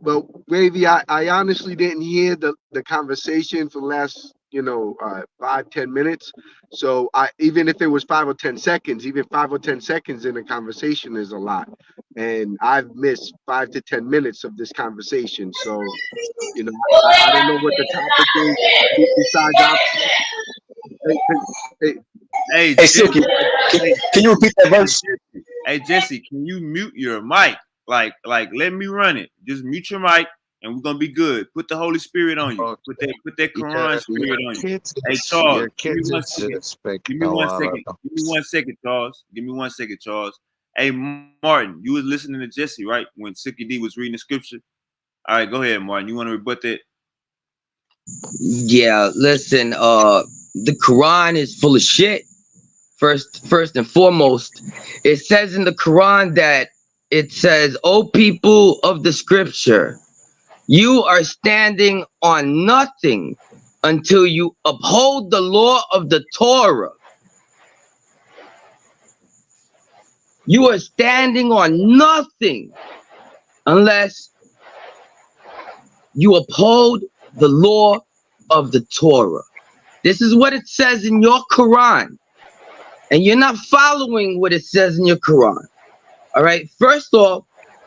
Well, Wavy, I honestly didn't hear the conversation for the last 5-10 minutes. So even if it was 5 or 10 seconds, even 5 or 10 seconds in a conversation is a lot, and I've missed 5 to 10 minutes of this conversation. So I don't know what the topic is besides hey, Hey, Hey, Jesse. Silky, can you repeat that verse? Hey, Jesse, can you mute your mic? Like, let me run it. Just mute your mic, and we're gonna be good. Put the Holy Spirit on you. Put that Quran spirit on you. Hey, Charles, Your give me kids one is second. speaking Give me a one lot of second. Give me 1 second, Charles. Give me 1 second, Charles. Hey, Martin, you was listening to Jesse, right? When Silky D was reading the scripture. All right, go ahead, Martin. You want to rebut that? Yeah, listen, the Quran is full of shit. First and foremost, it says in the Quran that it says, "O people of the scripture, you are standing on nothing until you uphold the law of the Torah." You are standing on nothing unless you uphold the law of the Torah. This is what it says in your Quran, and you're not following what it says in your Quran. All right. First off,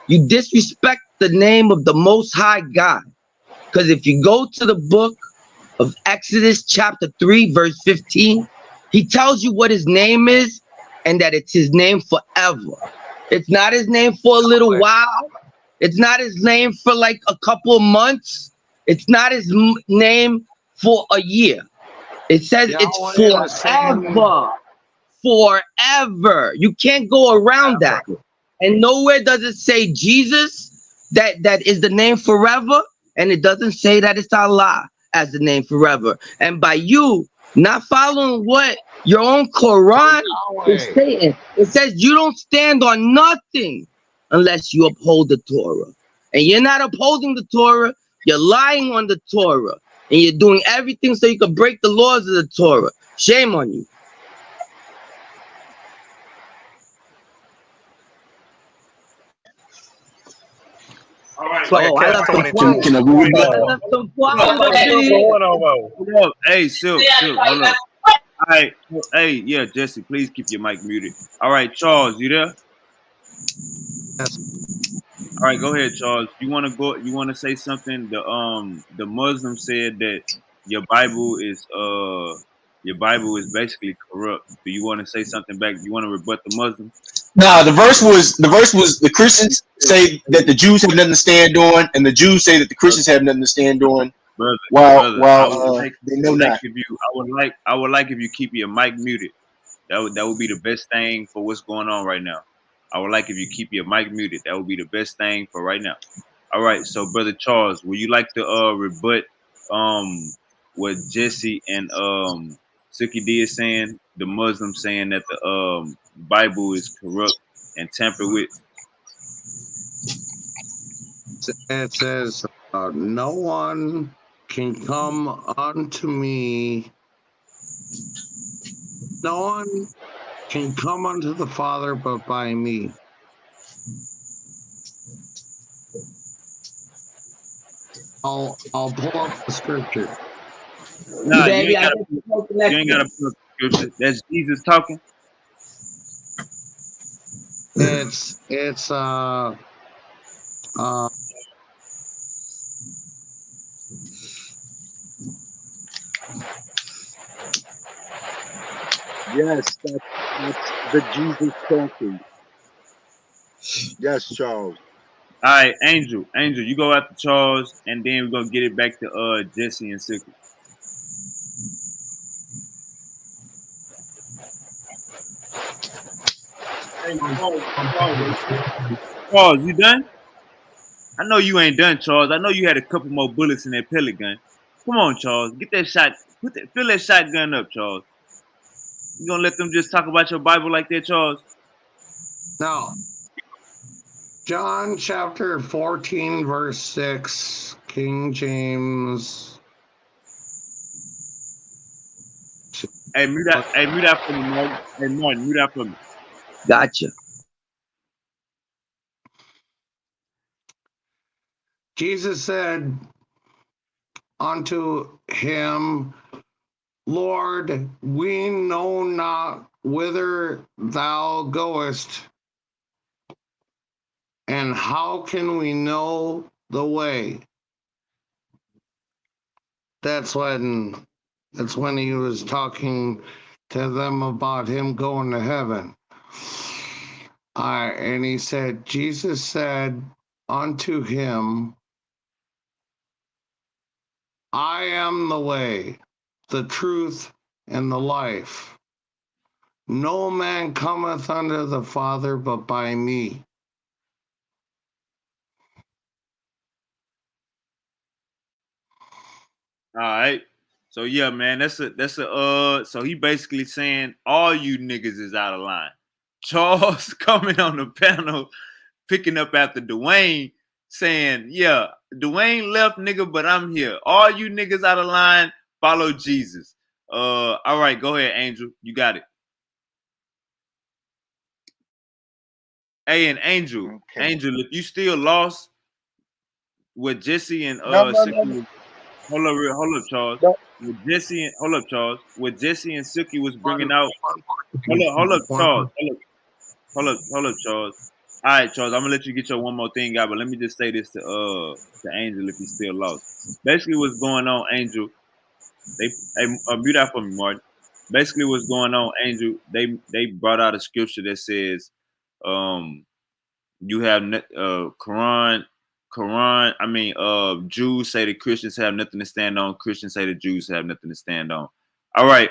you disrespect the name of the Most High God, because if you go to the book of Exodus chapter 3 verse 15, he tells you what his name is and that it's his name forever. It's not his name for a little while. It's not his name for like a couple of months. It's not his name for a year. It says it's Yahweh is saying forever. You can't go around that. And nowhere does it say Jesus, that is the name forever, and it doesn't say that it's Allah as the name forever. And by you not following what your own Quran is saying, it says you don't stand on nothing unless you uphold the Torah. And you're not upholding the Torah, you're lying on the Torah. And you're doing everything so you can break the laws of the Torah. Shame on you. All right. Oh, I left some flowers. Can I read I that? left some Hold flowers up. up in here. Hold up. Hey, Silk, hold up. All right. Hey, yeah, Jesse, please keep your mic muted. All right, Charles, you there? yes. All right, go ahead, Charles. You want to go? You want to say something? The Muslim said that your Bible is basically corrupt. Do you want to say something back? You want to rebut the Muslim? Nah, the verse was the Christians say that the Jews have nothing to stand on, and the Jews say that the Christians have nothing to stand on. Brother, While brother, they know like not. if you, I would like if you keep your mic muted. That would be the best thing for what's going on right now. I would like if you keep your mic muted. That would be the best thing for right now. All right, so brother Charles, would you like to rebut what Jesse and Suki D is saying, the Muslims saying that the Bible is corrupt and tampered with? It says, no one can come unto me. No one can come unto the Father but by me. I'll pull up the scripture. Nah, Baby, I you ain't gotta put up the scripture. That's Jesus talking. It's Yes, that's the Jesus talking. Yes, Charles. All right, Angel, you go after Charles, and then we're gonna get it back to Jesse and Suki. Hey, Charles, you done? I know you ain't done, Charles. I know you had a couple more bullets in that pellet gun. Come on, Charles, get that shot. Fill that shotgun up, Charles. You gonna let them just talk about your Bible like that, Charles? now John chapter 14, verse 6, King James. Hey, mute out for me, Martin. Hey, Martin, mute out for me. Gotcha. Jesus said unto him, Lord, we know not whither thou goest, and how can we know the way? That's when he was talking to them about him going to heaven. And he said, Jesus said unto him, I am the way, the truth, and the life. No man cometh unto the Father but by me. All right. So yeah, man, that's a so he basically saying all you niggas is out of line. Charles coming on the panel, picking up after Dwayne, saying, yeah, Dwayne left, nigga, but I'm here. All you niggas out of line, follow Jesus. All right, go ahead, Angel. You got it. Hey, and Angel, Okay. if you still lost with Jesse and No, no, no, Silky, hold up, Charles. no. With Jesse and hold up, Charles. With Jesse and Silky was bringing out. Hold up, Charles. Hold up, Charles. All right, Charles. I'm gonna let you get your one more thing out, but let me just say this to Angel if he's still lost. Basically, what's going on, Angel? Mute out for me, Martin. Basically, what's going on, Angel? They brought out a scripture that says, you have Quran. Jews say the Christians have nothing to stand on. Christians say the Jews have nothing to stand on. All right,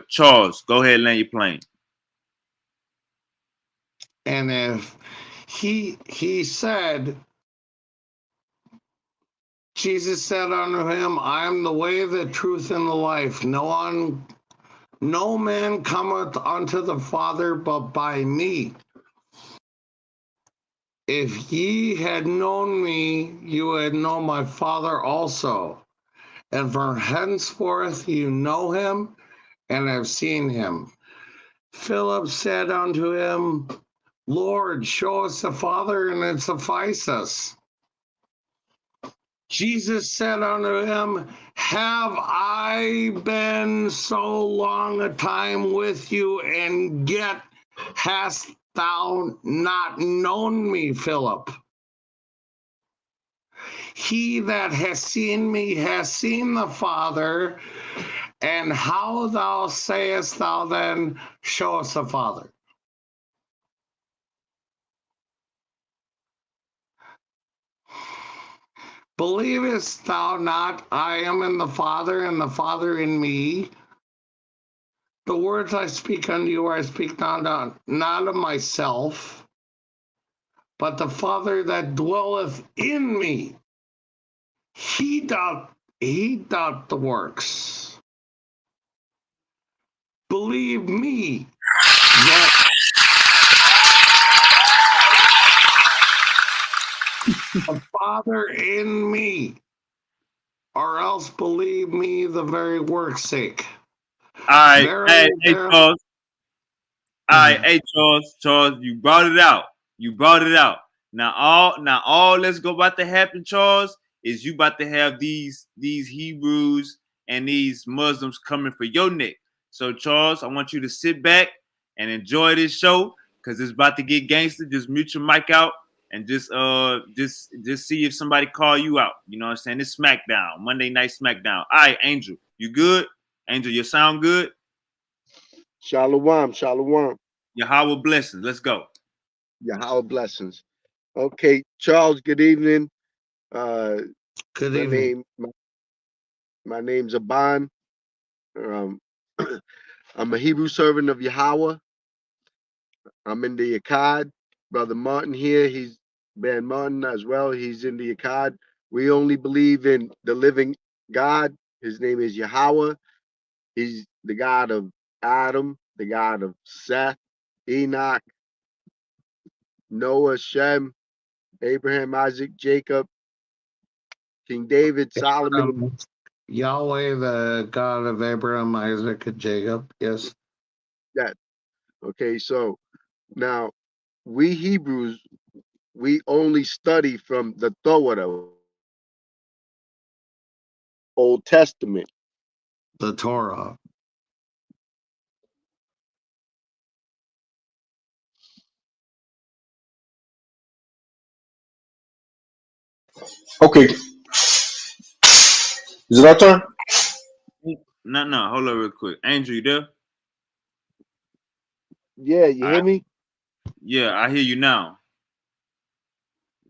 Charles, go ahead and land your plane. And if he said, Jesus said unto him, I am the way, the truth, and the life. No man cometh unto the Father but by me. If ye had known me, you had known my Father also. And from henceforth you know him and have seen him. Philip said unto him, Lord, show us the Father, and it suffice us. Jesus said unto him, have I been so long a time with you, and yet hast thou not known me, Philip? He that has seen me has seen the Father, and how thou sayest thou then, show us the Father? Believest thou not I am in the Father, and the Father in me? The words I speak unto you, I speak not of myself, but the Father that dwelleth in me. He doth the works. Believe me that the Father in me, or else believe me the very work's sake. All right, Verily, hey, Charles. All right, hey, Charles, you brought it out. Now all that's about to happen, Charles, is you about to have these Hebrews and these Muslims coming for your neck. So, Charles, I want you to sit back and enjoy this show because it's about to get gangster. Just mute your mic out and just see if somebody call you out. You know what I'm saying? It's SmackDown, Monday Night SmackDown. All right, Angel, you good? Angel, you sound good? Shalom. Yahweh blessings. Let's go. Yahweh blessings. Okay, Charles, good evening. good evening. My name's Aban. I'm a Hebrew servant of Yahweh. I'm in the Akkad. Brother Martin here, he's Ben Martin as well. He's in the Akkad. We only believe in the living God. His name is Yahweh. He's the God of Adam, the God of Seth, Enoch, Noah, Shem, Abraham, Isaac, Jacob, King David, Solomon. Yahweh, the God of Abraham, Isaac, and Jacob. Yes. That. Okay, so now we Hebrews, we only study from the Torah, Old Testament. The Torah. Okay, is it our turn? No, hold on real quick. Angel, you there? Yeah, you hear me? Yeah, I hear you now.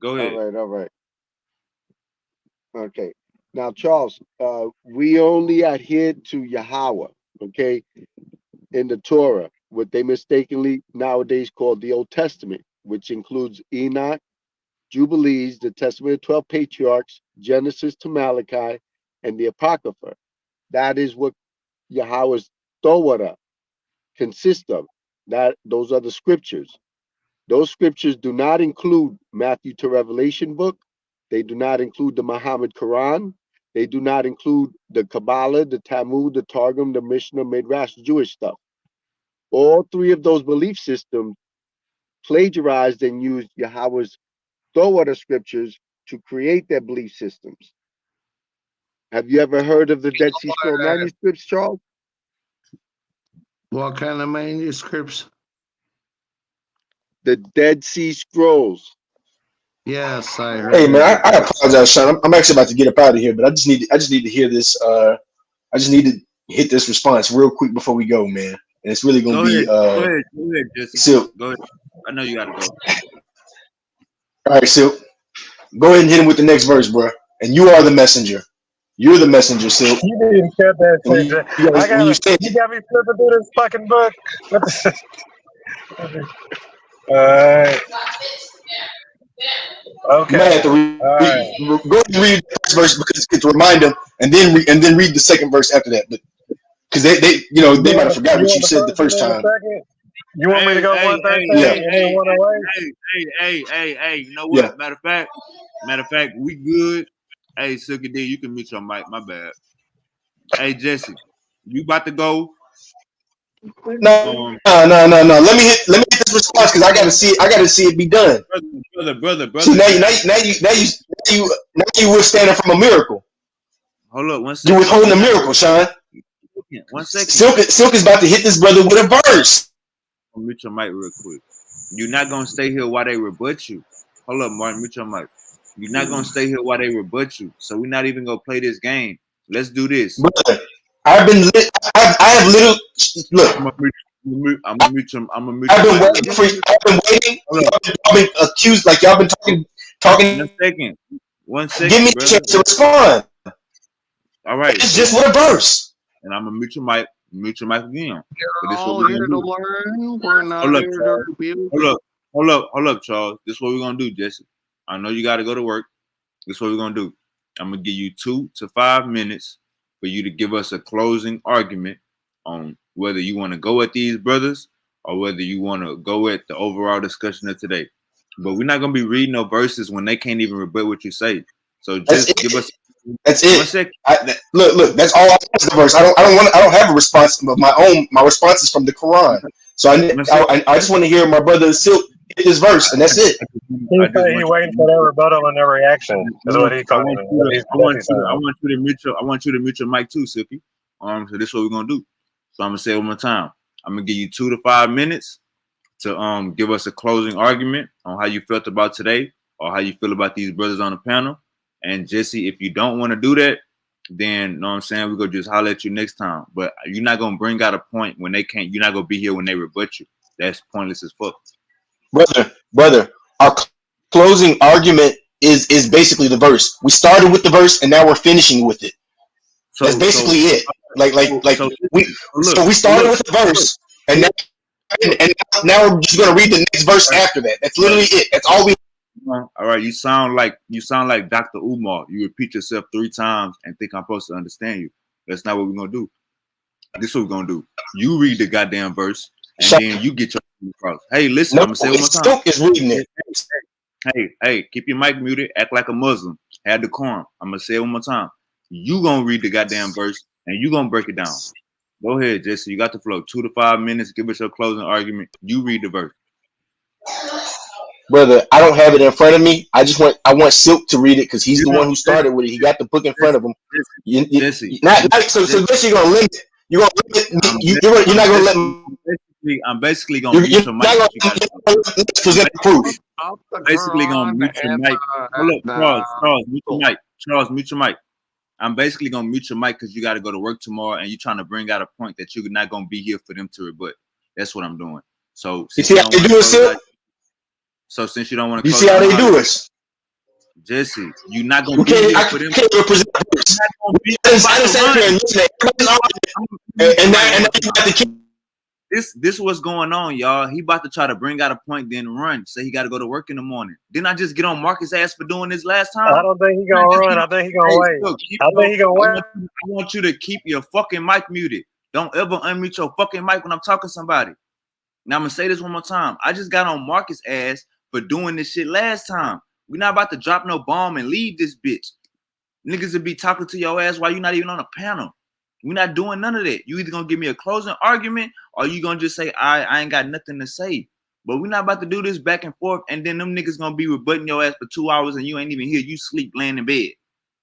Go ahead. All right. Okay. Now, Charles, we only adhere to Yahweh, okay, in the Torah, what they mistakenly nowadays call the Old Testament, which includes Enoch, Jubilees, the Testament of 12 Patriarchs, Genesis to Malachi, and the Apocrypha. That is what Yahweh's Torah consists of. Those are the scriptures. Those scriptures do not include Matthew to Revelation book. They do not include the Muhammad Quran. They do not include the Kabbalah, the Talmud, the Targum, the Mishnah, Midrash, Jewish stuff. All three of those belief systems plagiarized and used Yahweh's Torah scriptures to create their belief systems. Have you ever heard of the Dead Sea Scroll manuscripts, Charles? What kind of manuscripts? The Dead Sea Scrolls. Yes, I heard. Hey man, I apologize, Sean. I'm actually about to get up out of here, but I just need to hear this. I just need to hit this response real quick before we go, man. And it's really gonna be Go ahead, Jesse. Silk. Go ahead. I know you gotta go. All right, Silk. Go ahead and hit him with the next verse, bro. And you are the messenger. You're the messenger, Silk. You didn't cut that When shit. you You got me flipping through this fucking book. Okay. You might have to go ahead and read the first verse because to remind them, and then read the second verse after that. But because they might have forgot what you said the first time. You want me to go 113 and then 108? Hey, you know what? Matter of fact, we good. Hey, Silky D, you can mute your mic. My bad. Hey, Jesse, you about to go? No. Let me hit this response because I gotta see it be done. Brother. See, now you withstanding from a miracle. Hold up, 1 second. You're withholding a miracle, Sean. 1 second. Silk is about to hit this brother with a verse. I'll mute your mic real quick. You're not gonna stay here while they rebut you. Hold up, Martin, mute your mic. You're not gonna stay here while they rebut you. So we're not even gonna play this game. Let's do this. Brother, I have little look. I'm gonna mute you. I've been waiting. Y'all been accused like y'all been talking. 1 second. Give me a chance to respond. All right. It's just with a verse. And I'm gonna mute your mic. Mute your mic again. We're all here to learn. We're not here to rebuke. Hold up, Charles. This is what we're gonna do, Jesse. I know you gotta go to work. This is what we're gonna do. I'm gonna give you 2 to 5 minutes for you to give us a closing argument on whether you want to go at these brothers or whether you want to go at the overall discussion of today. But we're not gonna be reading no verses when they can't even rebut what you say. So just give us. That's it. 1 second. Look. That's all. That's the verse. I don't have a response of my own. My response is from the Quran. So I just want to hear my brother Silk hit his verse, and that's it. He waiting for their rebuttal and their reaction. Is what he calling it. I want you to mute your mic too, Silky. So this is what we're gonna do. So I'm gonna say it one more time. I'm gonna give you 2 to 5 minutes to give us a closing argument on how you felt about today or how you feel about these brothers on the panel. And Jesse, if you don't want to do that, then know what I'm saying, we're gonna just holler at you next time. But you're not gonna bring out a point when they can't. You're not gonna be here when they rebut you. That's pointless as fuck. Brother, our closing argument is basically the verse. We started with the verse and now we're finishing with it. That's basically it. We started with the verse and now we're just gonna read the next verse after that. That's literally it. That's all we. All right, you sound like Dr. Umar. You repeat yourself 3 times and think I'm supposed to understand you. That's not what we're gonna do. This is what we're gonna do. You read the goddamn verse and then you get your across. Hey, listen, I'm gonna say it one more time. Silk is reading it. Hey, keep your mic muted. Act like a Muslim. Have decorum. I'm gonna say it one more time. You gonna read the goddamn verse and you gonna break it down. Go ahead, Jesse. You got the flow. 2 to 5 minutes. Give us your closing argument. You read the verse. Brother, I don't have it in front of me. I want Silk to read it because he's the one who started with it. He got the book in front of him. Jesse. So Jesse, you're gonna limit. You're not gonna let me. I'm basically gonna mute your mic. Present proof. I'm basically gonna mute your mic. Charles, mute your mic. Charles, mute your mic. I'm basically gonna mute your mic because you got to go to work tomorrow and you're trying to bring out a point that you're not gonna be here for them to rebut. That's what I'm doing. So You since see you how don't they want to do it, close Silk? out, so since you don't want to You close see how out they my do argument, it? Jesse, you're not We gonna be can't. here I for them. can't represent You're this. not gonna be. I I'm just about to sat here run. and listened to everybody's argument, I'm gonna and mic now one you got time. to keep. This what's going on, y'all. He about to try to bring out a point, then run. Say he got to go to work in the morning. Didn't I just get on Marcus' ass for doing this last I time? don't think he Didn't I gonna just run. get I on? think he gonna Hey, wait. look, keep I think he gonna wait. I want you to keep your fucking mic muted. Don't ever unmute your fucking mic when I'm talking to somebody. Now I'm gonna say this one more time. I just got on Marcus' ass for doing this shit last time. We're not about to drop no bomb and leave this bitch. Niggas will be talking to your ass while you're not even on a panel. We're not doing none of that. You either gonna give me a closing argument or you gonna just say, I ain't got nothing to say. But we're not about to do this back and forth, and then them niggas gonna be rebutting your ass for 2 hours and you ain't even here. You sleep laying in bed.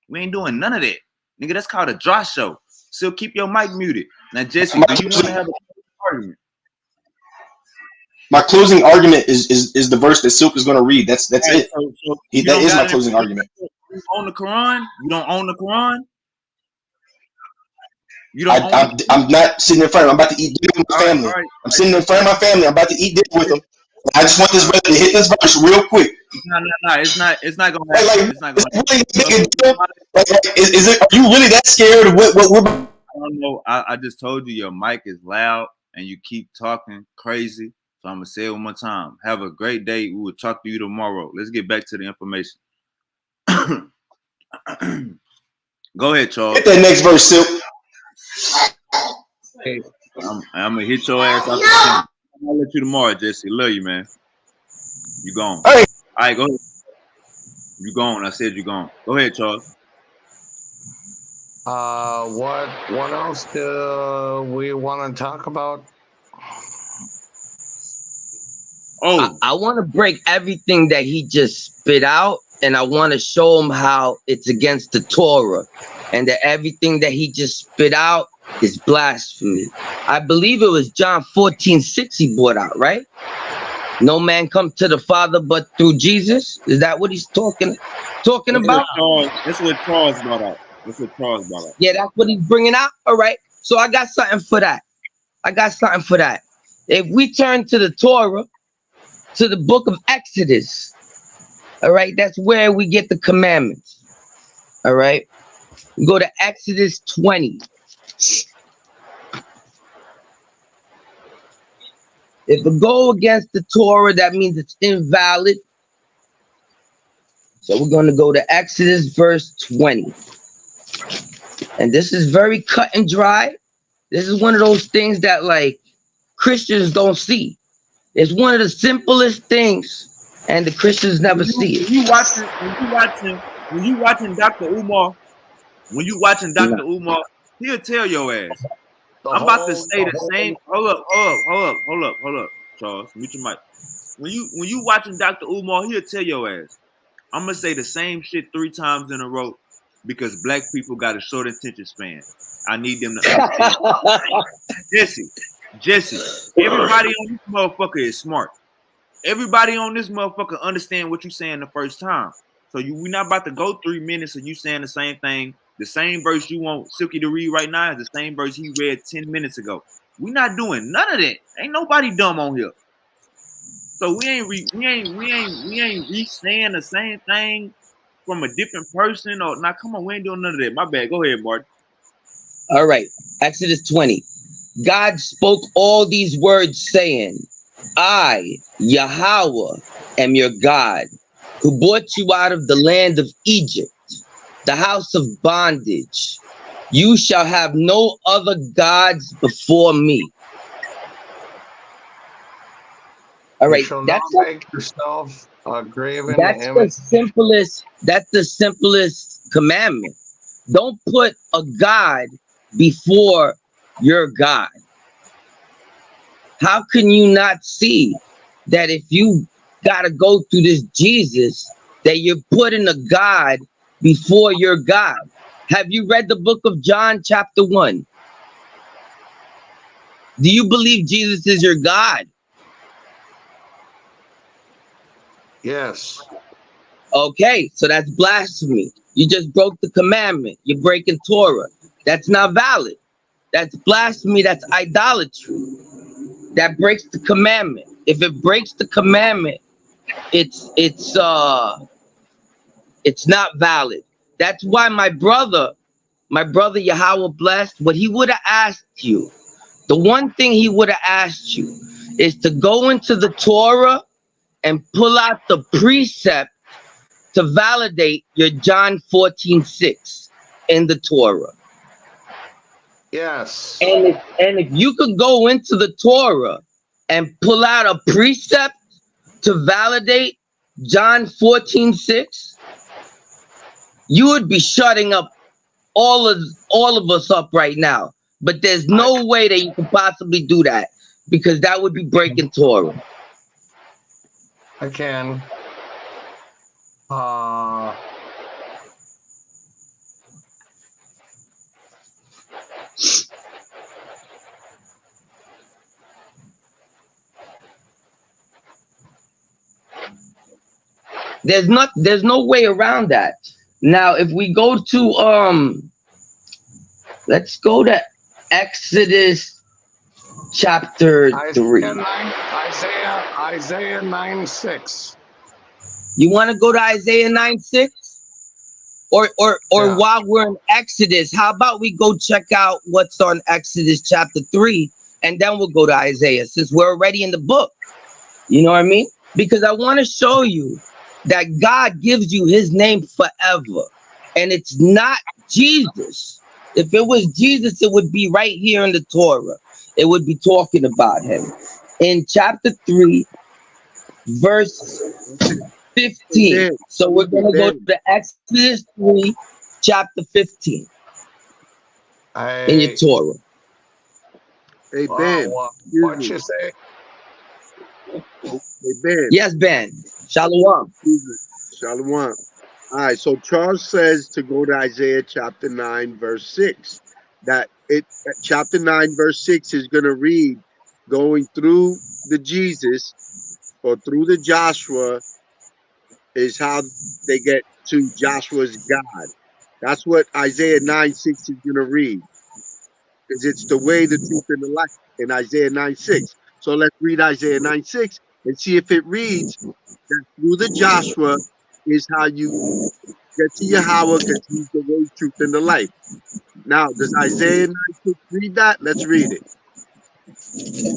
We ain't doing none of that. Nigga, that's called a draw show. So keep your mic muted. Now, Jesse, do you want to have a argument? My closing argument is the verse that Silk is going to read. That's All right, it. so you That don't is my got it. closing argument. You own the Quran? You don't own the Quran? You don't own the Quran? I'm not sitting in front of him. I'm about to eat dinner with my family. I'm sitting in front of my family. I'm about to eat dinner with them. I just want this brother to hit this verse real quick. No. It's not gonna happen. It's not gonna happen. Is it? Are you really that scared of what we're? I don't know. I just told you your mic is loud and you keep talking crazy. So I'm gonna say it one more time. Have a great day. We will talk to you tomorrow. Let's get back to the information. Go ahead, Charles. Hit that next verse, Silk. I'm gonna hit your ass off the camera. I'll let you tomorrow, Jesse. Love you, man. You gone. All right, go ahead. You gone. I said you gone. Go ahead, Charles. What else do we want to talk about? I want to break everything that he just spit out, and I want to show him how it's against the Torah, and that everything that he just spit out is blasphemy. I believe it was John 14:6 he brought out, right? No man come to the Father but through Jesus. Is that what he's talking about? That's what Charles brought out. Yeah, that's what he's bringing out. All right. So I got something for that. If we turn to the Torah, to the book of Exodus, all right, that's where we get the commandments. All right. Go to Exodus 20. If it go against the Torah, that means it's invalid. So we're going to go to Exodus verse 20. And this is very cut and dry. This is one of those things that like Christians don't see. It's one of the simplest things, and the Christians never see it. When you watching Dr. Umar, he'll tell your ass. I'm about to say the same. Hold up, Charles. Mute your mic. When you watching Dr. Umar, he'll tell your ass. I'm gonna say the same shit 3 times in a row because black people got a short attention span. I need them to understand. Jesse, everybody on this motherfucker is smart. Everybody on this motherfucker understand what you saying the first time. So we're not about to go 3 minutes of you saying the same thing. The same verse you want Silky to read right now is the same verse he read 10 minutes ago. We're not doing none of that. Ain't nobody dumb on here. So we ain't re-saying the same thing from a different person or now. Come on, we ain't doing none of that. My bad. Go ahead, Martin. All right, Exodus 20. God spoke all these words, saying, I, Yahweh, am your God, who brought you out of the land of Egypt, the house of bondage. You shall have no other gods before me. All right, That's make yourself a graven that's image. That's the simplest commandment. Don't put a God before your God. How can you not see that if you got to go through this Jesus, that you're putting a God before your God? Have you read the book of John chapter 1? Do you believe Jesus is your God? Yes. Okay, so that's blasphemy. You just broke the commandment. You're breaking Torah. That's not valid. That's blasphemy. That's idolatry. that breaks the commandment. If it breaks the commandment, it's not valid. That's why my brother Yahweh blessed, what he would have asked you, the one thing he would have asked you is to go into the Torah and pull out the precept to validate your John 14:6 in the Torah. Yes. And if you could go into the Torah and pull out a precept to validate John 14:6, you would be shutting up all of us up right now. But there's no way that you could possibly do that, because that would be breaking Torah. I can. There's no way around that. Now, if we go to let's go to Exodus chapter 3. Isaiah 9:6. You want to go to Isaiah 9:6? Or Yeah. while we're in Exodus, how about we go check out what's on Exodus chapter 3, and then we'll go to Isaiah, since we're already in the book. You know what I mean? Because I want to show you that God gives you his name forever. And it's not Jesus. If it was Jesus, it would be right here in the Torah. It would be talking about him. In chapter 3, verse 15. So we're going to go to Exodus 3, chapter 15 in your Torah. Hey, Ben. What you say? Hey, Ben. Yes, Ben. Shalom. Shalom. All right, so Charles says to go to Isaiah chapter 9, verse 6. That chapter 9, verse 6 is going to read, going through the Jesus or through the Joshua is how they get to Joshua's God. That's what Isaiah 9:6 is going to read. Because it's the way, the truth, and the life in Isaiah 9:6. So let's read Isaiah 9:6 and see if it reads that through the Joshua is how you get to Yahweh, because he's the way, truth, and the life. Now, does Isaiah 9:6 read that? Let's read it.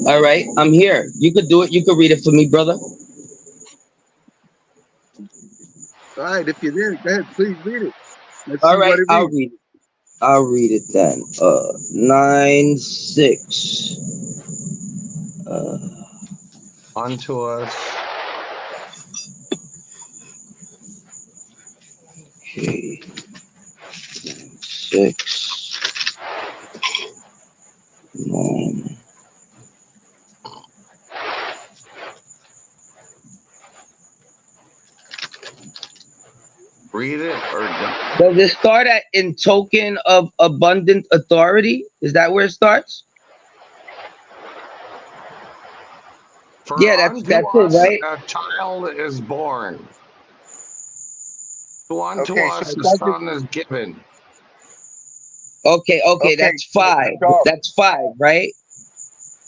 All right, I'm here. You could do it. You could read it for me, brother. All right, if you're there, go ahead, please read it. Let's All see right, what it I'll reads. read it. I'll read it then. 9:6. Unto us. Okay. 6. 9. Read it or don't. Does it start at in token of abundant authority? Is that where it starts? For Yeah, that's unto it, us right? a child is born. To unto Okay, so us it a doesn't. son is given. Okay, Okay, that's so 5. Charles, That's 5, right?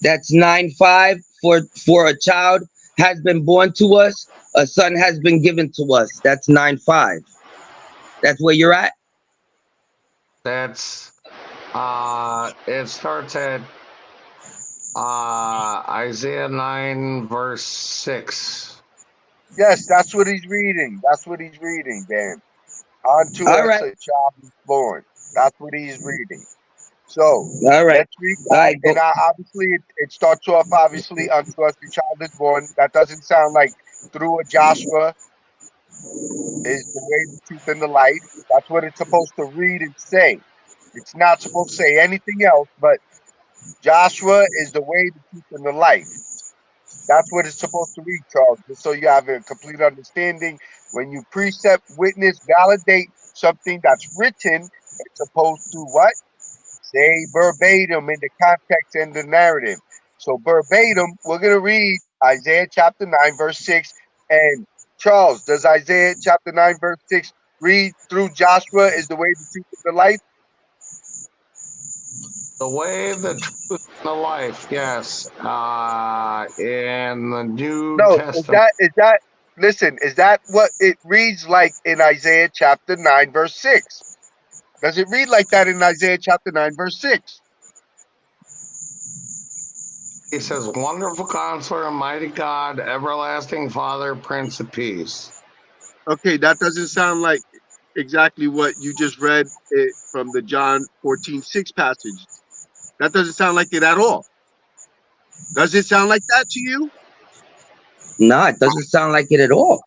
That's 9:5. For a child has been born to us, a son has been given to us. That's 9:5. That's where you're at. That's it starts at Isaiah 9 verse 6. yes, that's what he's reading. That's what he's reading, Dan. Unto All us right, a child is born. That's what he's reading. So all right, let's read. all right. Go. Obviously, it starts off obviously unto us a child is born. That doesn't sound like through a Joshua is the way, the truth, and the life. That's what it's supposed to read and say. It's not supposed to say anything else, but Joshua is the way, the truth, and the life. That's what it's supposed to read, Charles. Just so you have a complete understanding. When you precept, witness, validate something that's written, it's supposed to what? Say verbatim in the context and the narrative. So verbatim, we're going to read Isaiah chapter 9, verse 6. And Charles, does Isaiah chapter 9, verse 6 read through Joshua is the way, the truth, and the life? The way, the truth, and the life. Yes. In the New No, Testament. is that listen, is that what it reads like in Isaiah chapter 9, verse 6? Does it read like that in Isaiah chapter 9, verse 6? He says, "Wonderful Counselor, Mighty God, Everlasting Father, Prince of Peace." Okay, that doesn't sound like exactly what you just read from the John 14:6 passage. That doesn't sound like it at all. Does it sound like that to you? No, it doesn't sound like it at all.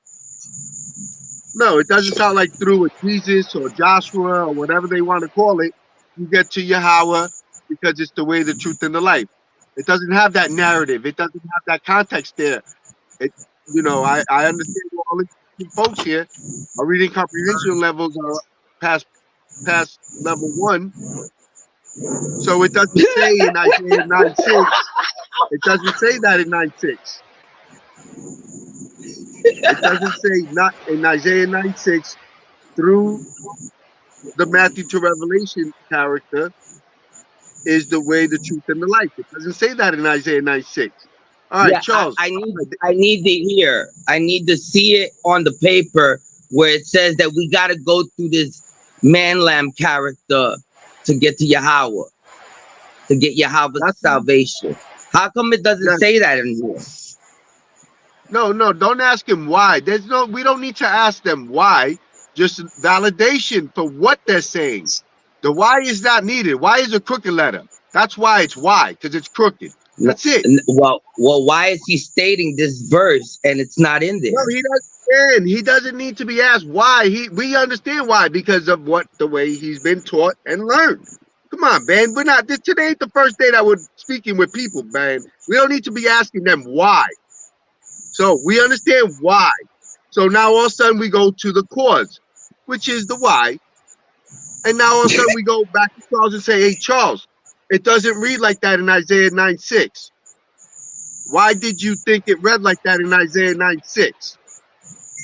No, it doesn't sound like through a Jesus or Joshua or whatever they want to call it, you get to Yahweh because it's the way, the truth, and the life. It doesn't have that narrative. It doesn't have that context there. It, I understand all the folks here, our reading comprehension levels are past level 1. So it doesn't say in Isaiah 9:6. It doesn't say that in 9:6. It doesn't say not in Isaiah 9:6 through the Matthew to Revelation character is the way, the truth, and the life. It doesn't say that in Isaiah 9:6. All right, Yeah, Charles. I need to hear. I need to see it on the paper where it says that we got to go through this man lamb character to get to Yahweh, to get Yahweh's salvation. How come it doesn't say that in here? No, don't ask him why. We don't need to ask them why. Just validation for what they're saying. The why is not needed. Why is a crooked letter? That's why it's why, because it's crooked. That's it. Well, why is he stating this verse and it's not in there? No, he doesn't. He doesn't need to be asked why. We understand why, because of the way he's been taught and learned. Come on, man. Today ain't the first day that we're speaking with people, man. We don't need to be asking them why. So we understand why. So now all of a sudden we go to the cause, which is the why. And now all of a sudden we go back to Charles and say, hey, Charles, it doesn't read like that in Isaiah 9:6. Why did you think it read like that in Isaiah 9:6?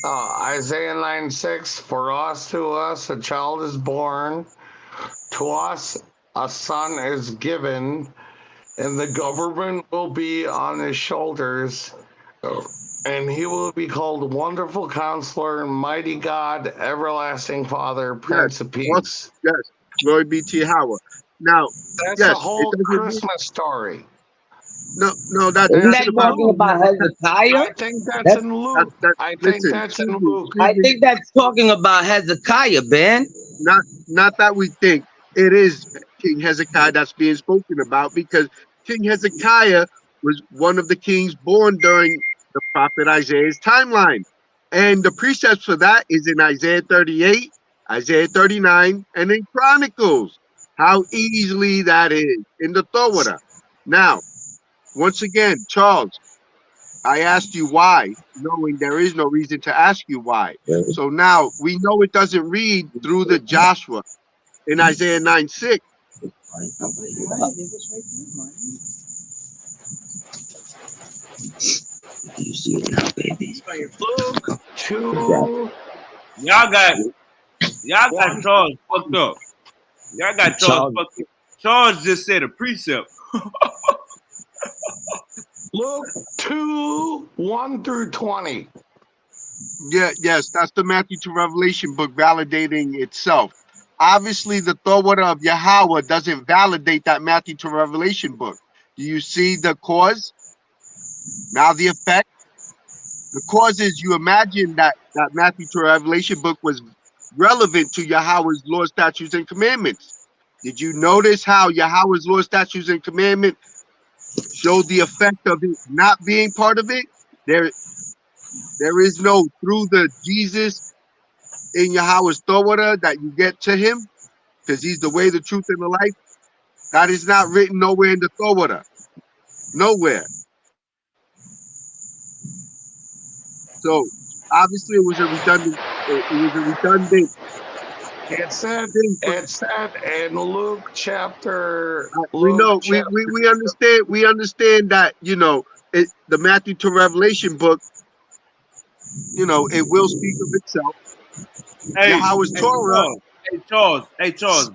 Isaiah 9:6, "For to us a child is born, to us a son is given, and the government will be on his shoulders, and he will be called Wonderful Counselor, Mighty God, Everlasting Father, Prince of Peace." Yes, glory be to Yahweh. Now, That's yes, the whole Christmas story. No, Isn't that talking about Hezekiah? I think that's in Luke. I think that's in Luke. I think that's talking about Hezekiah, Ben. Not that we think. It is King Hezekiah that's being spoken about, because King Hezekiah was one of the kings born during the prophet Isaiah's timeline. And the precepts for that is in Isaiah 38, Isaiah 39, and in Chronicles. How easily that is in the Torah. Now, once again, Charles, I asked you why, knowing there is no reason to ask you why. So now we know it doesn't read through the Joshua in Isaiah 9:6. You see it now, baby. Luke 2. Y'all got Charles fucked up. Y'all got Charles fucked up. Charles just said a precept. Luke 2, 1 through 20. Yes, that's the Matthew to Revelation book validating itself. Obviously, the Torah of Yahweh doesn't validate that Matthew to Revelation book. Do you see the cause? Now the effect? The cause is, you imagine that Matthew to Revelation book was relevant to Yahweh's law, statutes, and commandments. Did you notice how Yahweh's law, statutes, and commandment showed the effect of it not being part of it? There is no through the Jesus in Yahweh's Torah that you get to him, because he's the way, the truth, and the life. That is not written nowhere in the Torah. Nowhere. So obviously it was a redundant. It said in Luke chapter. We know. We understand. We understand that the Matthew to Revelation book. It will speak of itself. Hey, Yahweh's Torah. Charles.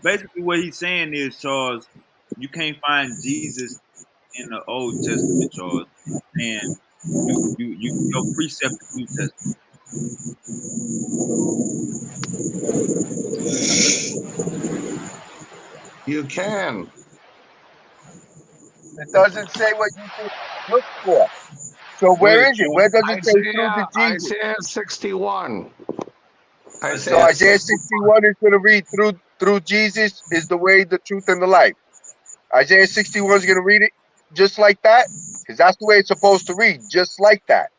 Basically, what he's saying is, Charles, You can't find Jesus in the Old Testament, Charles, and your precept is New Testament. You can. It doesn't say what you just look for. So where Where, is it? Where Charles? does it say through the Jesus? Isaiah 61. So Isaiah Isaiah 61. 61 is going to read through Jesus is the way, the truth, and the life. Isaiah 61 is going to read it just like that, because that's the way it's supposed to read, just like that.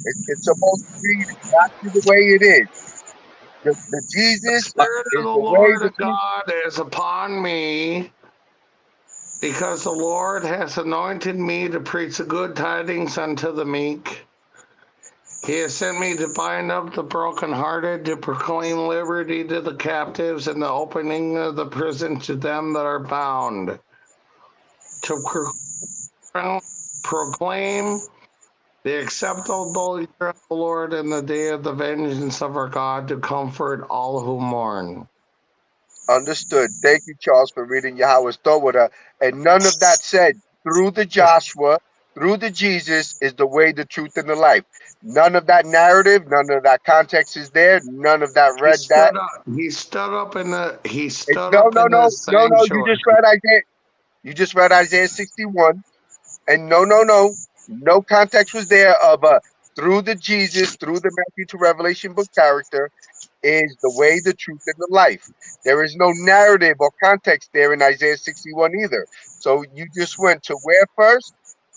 It's supposed to read exactly the way it is. The The Jesus Spirit of is the the way, Lord the truth. God is upon me, because the Lord has anointed me to preach the good tidings unto the meek. He has sent me to bind up the brokenhearted, to proclaim liberty to the captives, and the opening of the prison to them that are bound, to proclaim the acceptable year of the Lord and the day of the vengeance of our God, to comfort all who mourn. Understood. Thank you, Charles, for reading Yahweh's Torah. And none of that said through the Joshua, through the Jesus is the way, the truth, and the life. None of that narrative, none of that context is there. None of that He read that. stood up. He stood up in the. He It, stood no, up no, in the no, no, no. You sanctuary. just read Isaiah. You just read Isaiah 61. And no, no, no. No context was there of through the Jesus, through the Matthew to Revelation book character is the way, the truth, and the life. There is no narrative or context there in Isaiah 61 either. So you just went to where first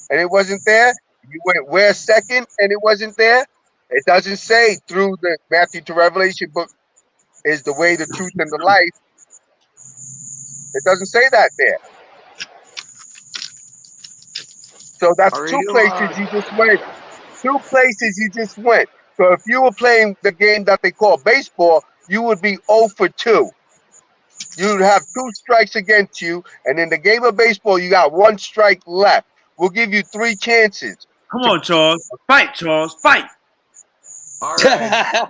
and it wasn't there. You went where second and it wasn't there. It doesn't say through the Matthew to Revelation book is the way, the truth, and the life. It doesn't say that there. So that's Are two you? places you just went. Two places you just went. So if you were playing the game that they call baseball, you would be 0 for 2. You'd have 2 strikes against you, and in the game of baseball, you got 1 strike left. We'll give you 3 chances Come to on, Charles. Fight, Charles. Fight. All right.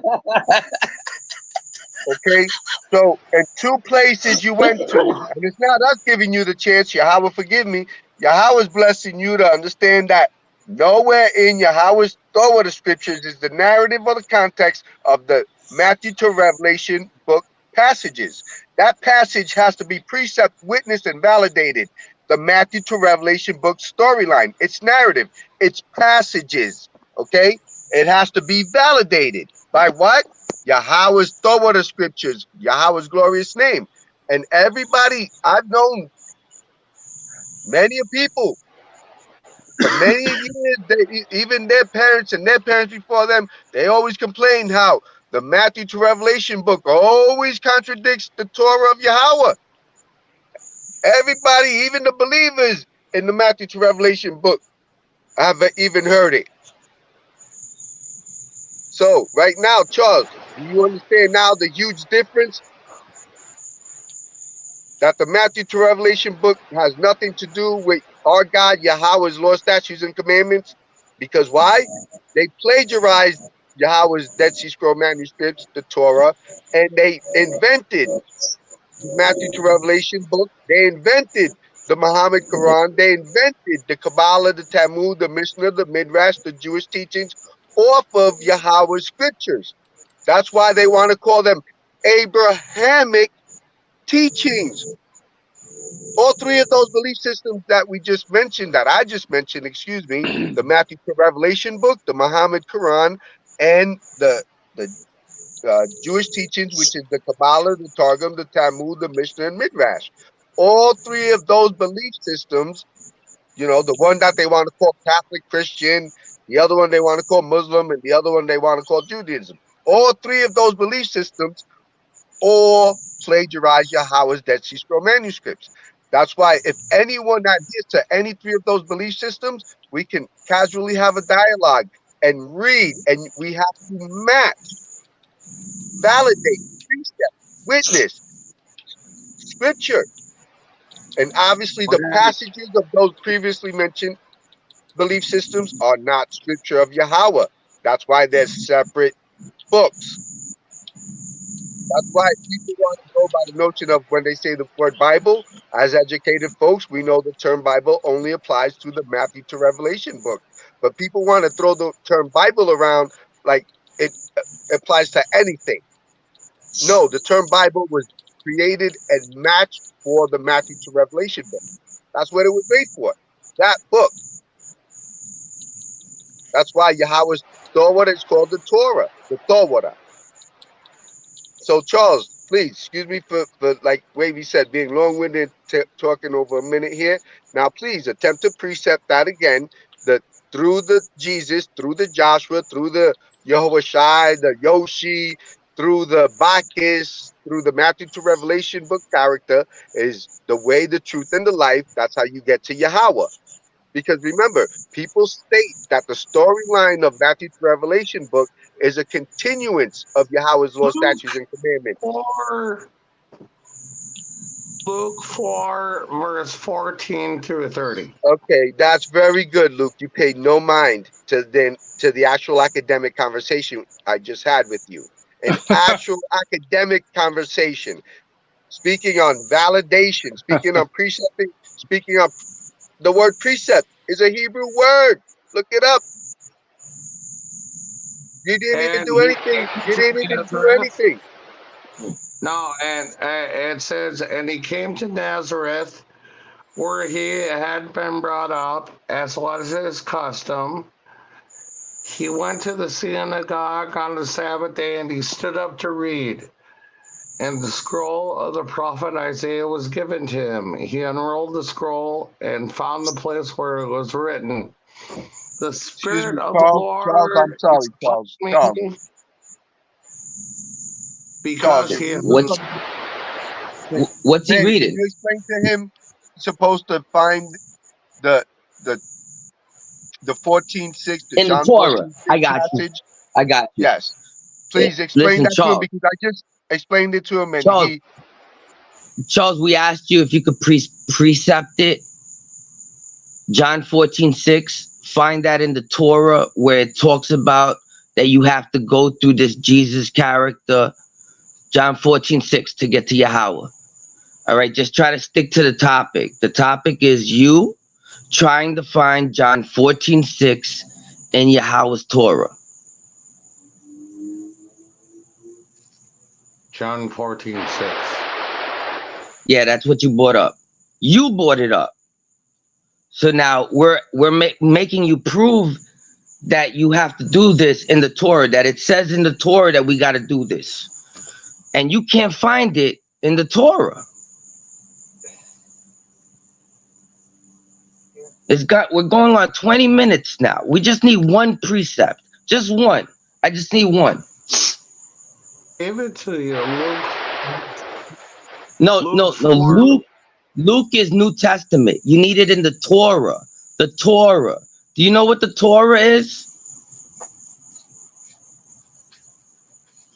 okay. So in 2 places you went to, and it's not us giving you the chance, Yahweh forgive me. Yahweh's blessing you to understand that nowhere in Yahweh's Torah the scriptures is the narrative or the context of the Matthew to Revelation book passages. That passage has to be precept, witnessed, and validated. The Matthew to Revelation book storyline, it's narrative, it's passages. Okay, it has to be validated by what? Yahweh's Torah the scriptures, Yahweh's glorious name. And everybody, I've known many people for many years, even their parents and their parents before them, they always complained how the Matthew to Revelation book always contradicts the Torah of Yahweh. Everybody, even the believers in the Matthew to Revelation book, have even heard it. So right now, Charles, do you understand now the huge difference that the Matthew to Revelation book has nothing to do with our God, Yahweh's law, statutes, and commandments? Because why? They plagiarized Yahweh's Dead Sea Scroll manuscripts, the Torah, and they invented the Matthew to Revelation book. They invented the Muhammad Quran. They invented the Kabbalah, the Talmud, the Mishnah, the Midrash, the Jewish teachings off of Yahweh's scriptures. That's why they want to call them Abrahamic teachings. All 3 of those belief systems that we just mentioned, that I just mentioned, excuse me, the Matthew to Revelation book, the Muhammad Quran, and the Jewish teachings, which is the Kabbalah, the Targum, the Talmud, the Mishnah, and Midrash. All 3 of those belief systems, the one that they want to call Catholic Christian, the other one they want to call Muslim, and the other one they want to call Judaism. All 3 of those belief systems all plagiarize Yahweh's Dead Sea Scroll manuscripts. That's why if anyone adheres to any 3 of those belief systems, we can casually have a dialogue and read, and we have to match, validate, precept, witness, scripture. And obviously the passages of those previously mentioned belief systems are not scripture of Yahweh. That's why they're separate books. That's why people want to go by the notion of when they say the word Bible. As educated folks, we know the term Bible only applies to the Matthew to Revelation book. But people want to throw the term Bible around like it applies to anything. No, the term Bible was created and matched for the Matthew to Revelation book. That's what it was made for. That book. That's why Yahweh's Torah is called the Torah, the Torah. So Charles, please excuse me for like Wavy said, being long-winded, talking over a minute here. Now, please attempt to precept that again. The through the Jesus, through the Joshua, through the Yehovah Shai, the Yoshi, through the Bacchus, through the Matthew to Revelation book character is the way, the truth, and the life. That's how you get to Yahweh. Because remember, people state that the storyline of Matthew to Revelation book is a continuance of Yahweh's law, statutes, and commandments. Luke 4, verse 14 through 30. Okay, that's very good, Luke. You paid no mind to the actual academic conversation I just had with you. An actual academic conversation. Speaking on validation, speaking on precepting, speaking on the word precept is a Hebrew word. Look it up. You didn't even do anything. You didn't even do anything. No, and it says, and he came to Nazareth, where he had been brought up, as was his custom. He went to the synagogue on the Sabbath day, and he stood up to read. And the scroll of the prophet Isaiah was given to him. He unrolled the scroll and found the place where it was written, "The Spirit of the Lord I'm sorry, Charles. because he has What's he Man, reading? can you explain to him he's supposed to find the 14:6, the In the John Torah. 14:6 I got you. passage? I got you. Yes. Please explain Listen, that to him Charles. because I just explained it to him and Charles, we asked you if you could precept it. John 14:6. Find that in the Torah where it talks about that you have to go through this Jesus character. John 14:6 to get to Yahweh. All right, just try to stick to the topic. The topic is you trying to find John 14:6 in Yahweh's Torah. John 14:6. Yeah, that's what you brought up. You brought it up. So now we're making you prove that you have to do this in the Torah, that it says in the Torah that we got to do this. And you can't find it in the Torah. We're going on 20 minutes now. We just need one precept. Just one. I just need one. Give it to you, Luke. No. Luke is New Testament. You need it in the Torah. The Torah. Do you know what the Torah is?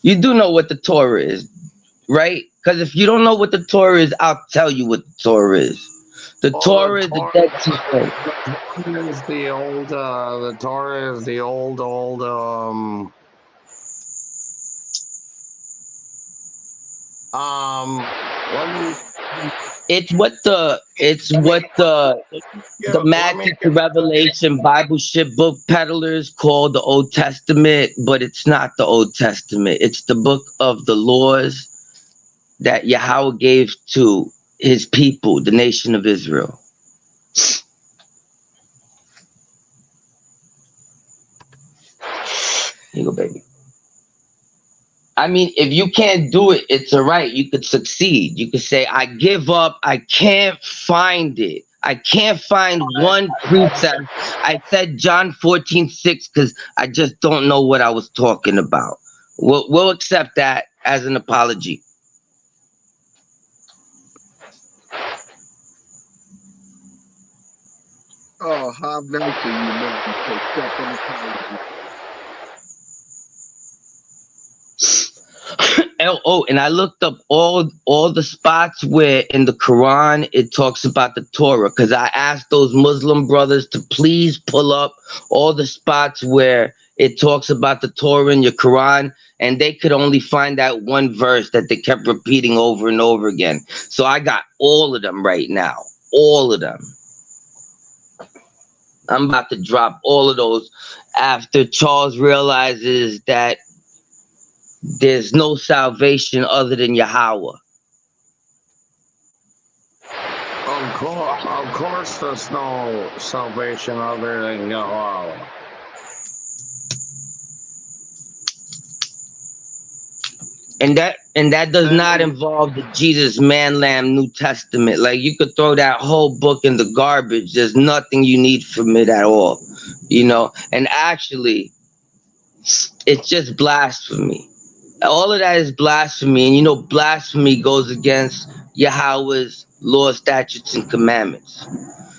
You do know what the Torah is, right? Because if you don't know what the Torah is, I'll tell you what the Torah is. The Torah is the Dead Sea Scrolls. The Torah is the old It's what the Matthew to Revelation Bible ship book peddlers call the Old Testament, but it's not the Old Testament. It's the book of the laws that Yahweh gave to his people, the nation of Israel. Here you go, baby. I mean, if you can't do it, it's all right. You could succeed. You could say, I give up. I can't find it. I can't find one precept. I said John 14:6 because I just don't know what I was talking about. We'll accept that as an apology. oh, how nice of you, man, to accept an apology. And I looked up all the spots where in the Quran it talks about the Torah, because I asked those Muslim brothers to please pull up all the spots where it talks about the Torah and your Quran, and they could only find that one verse that they kept repeating over and over again. So I got all of them right now. All of them. I'm about to drop all of those after Charles realizes that there's no salvation other than Yahweh. Of course, there's no salvation other than Yahweh. And that does not involve the Jesus Man Lamb New Testament. Like, you could throw that whole book in the garbage. There's nothing you need from it at all, you know. And actually, it's just blasphemy. All of that is blasphemy, and you know, blasphemy goes against Yahweh's laws, statutes, and commandments.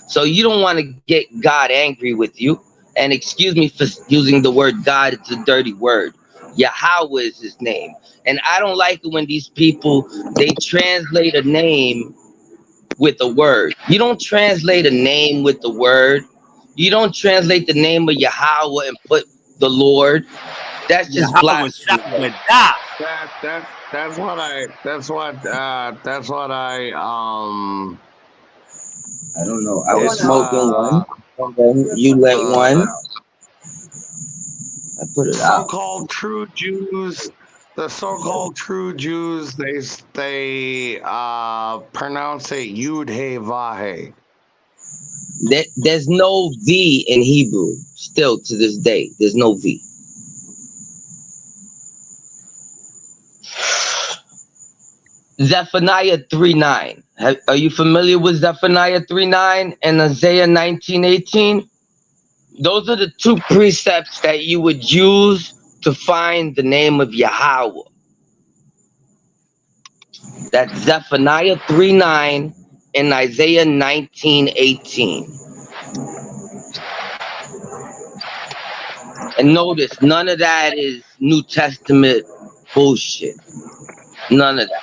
So you don't want to get God angry with you. And excuse me for using the word God, it's a dirty word. Yahweh is his name. And I don't like it when these people, they translate a name with a word. You don't translate a name with the word. You don't translate the name of Yahweh and put the Lord. That's just blasphemy. That's what I I don't know. I was smoking one, and then you let one. I put it out. So-called true Jews, the so-called true Jews, they pronounce it Yud He Vahe. There's no V in Hebrew. Still to this day, there's no V. Zephaniah 3:9. Are you familiar with Zephaniah 3:9 and Isaiah 19:18? Those are the two precepts that you would use to find the name of Yahweh. That's Zephaniah 3:9 and Isaiah 19:18. And notice, none of that is New Testament bullshit. None of that.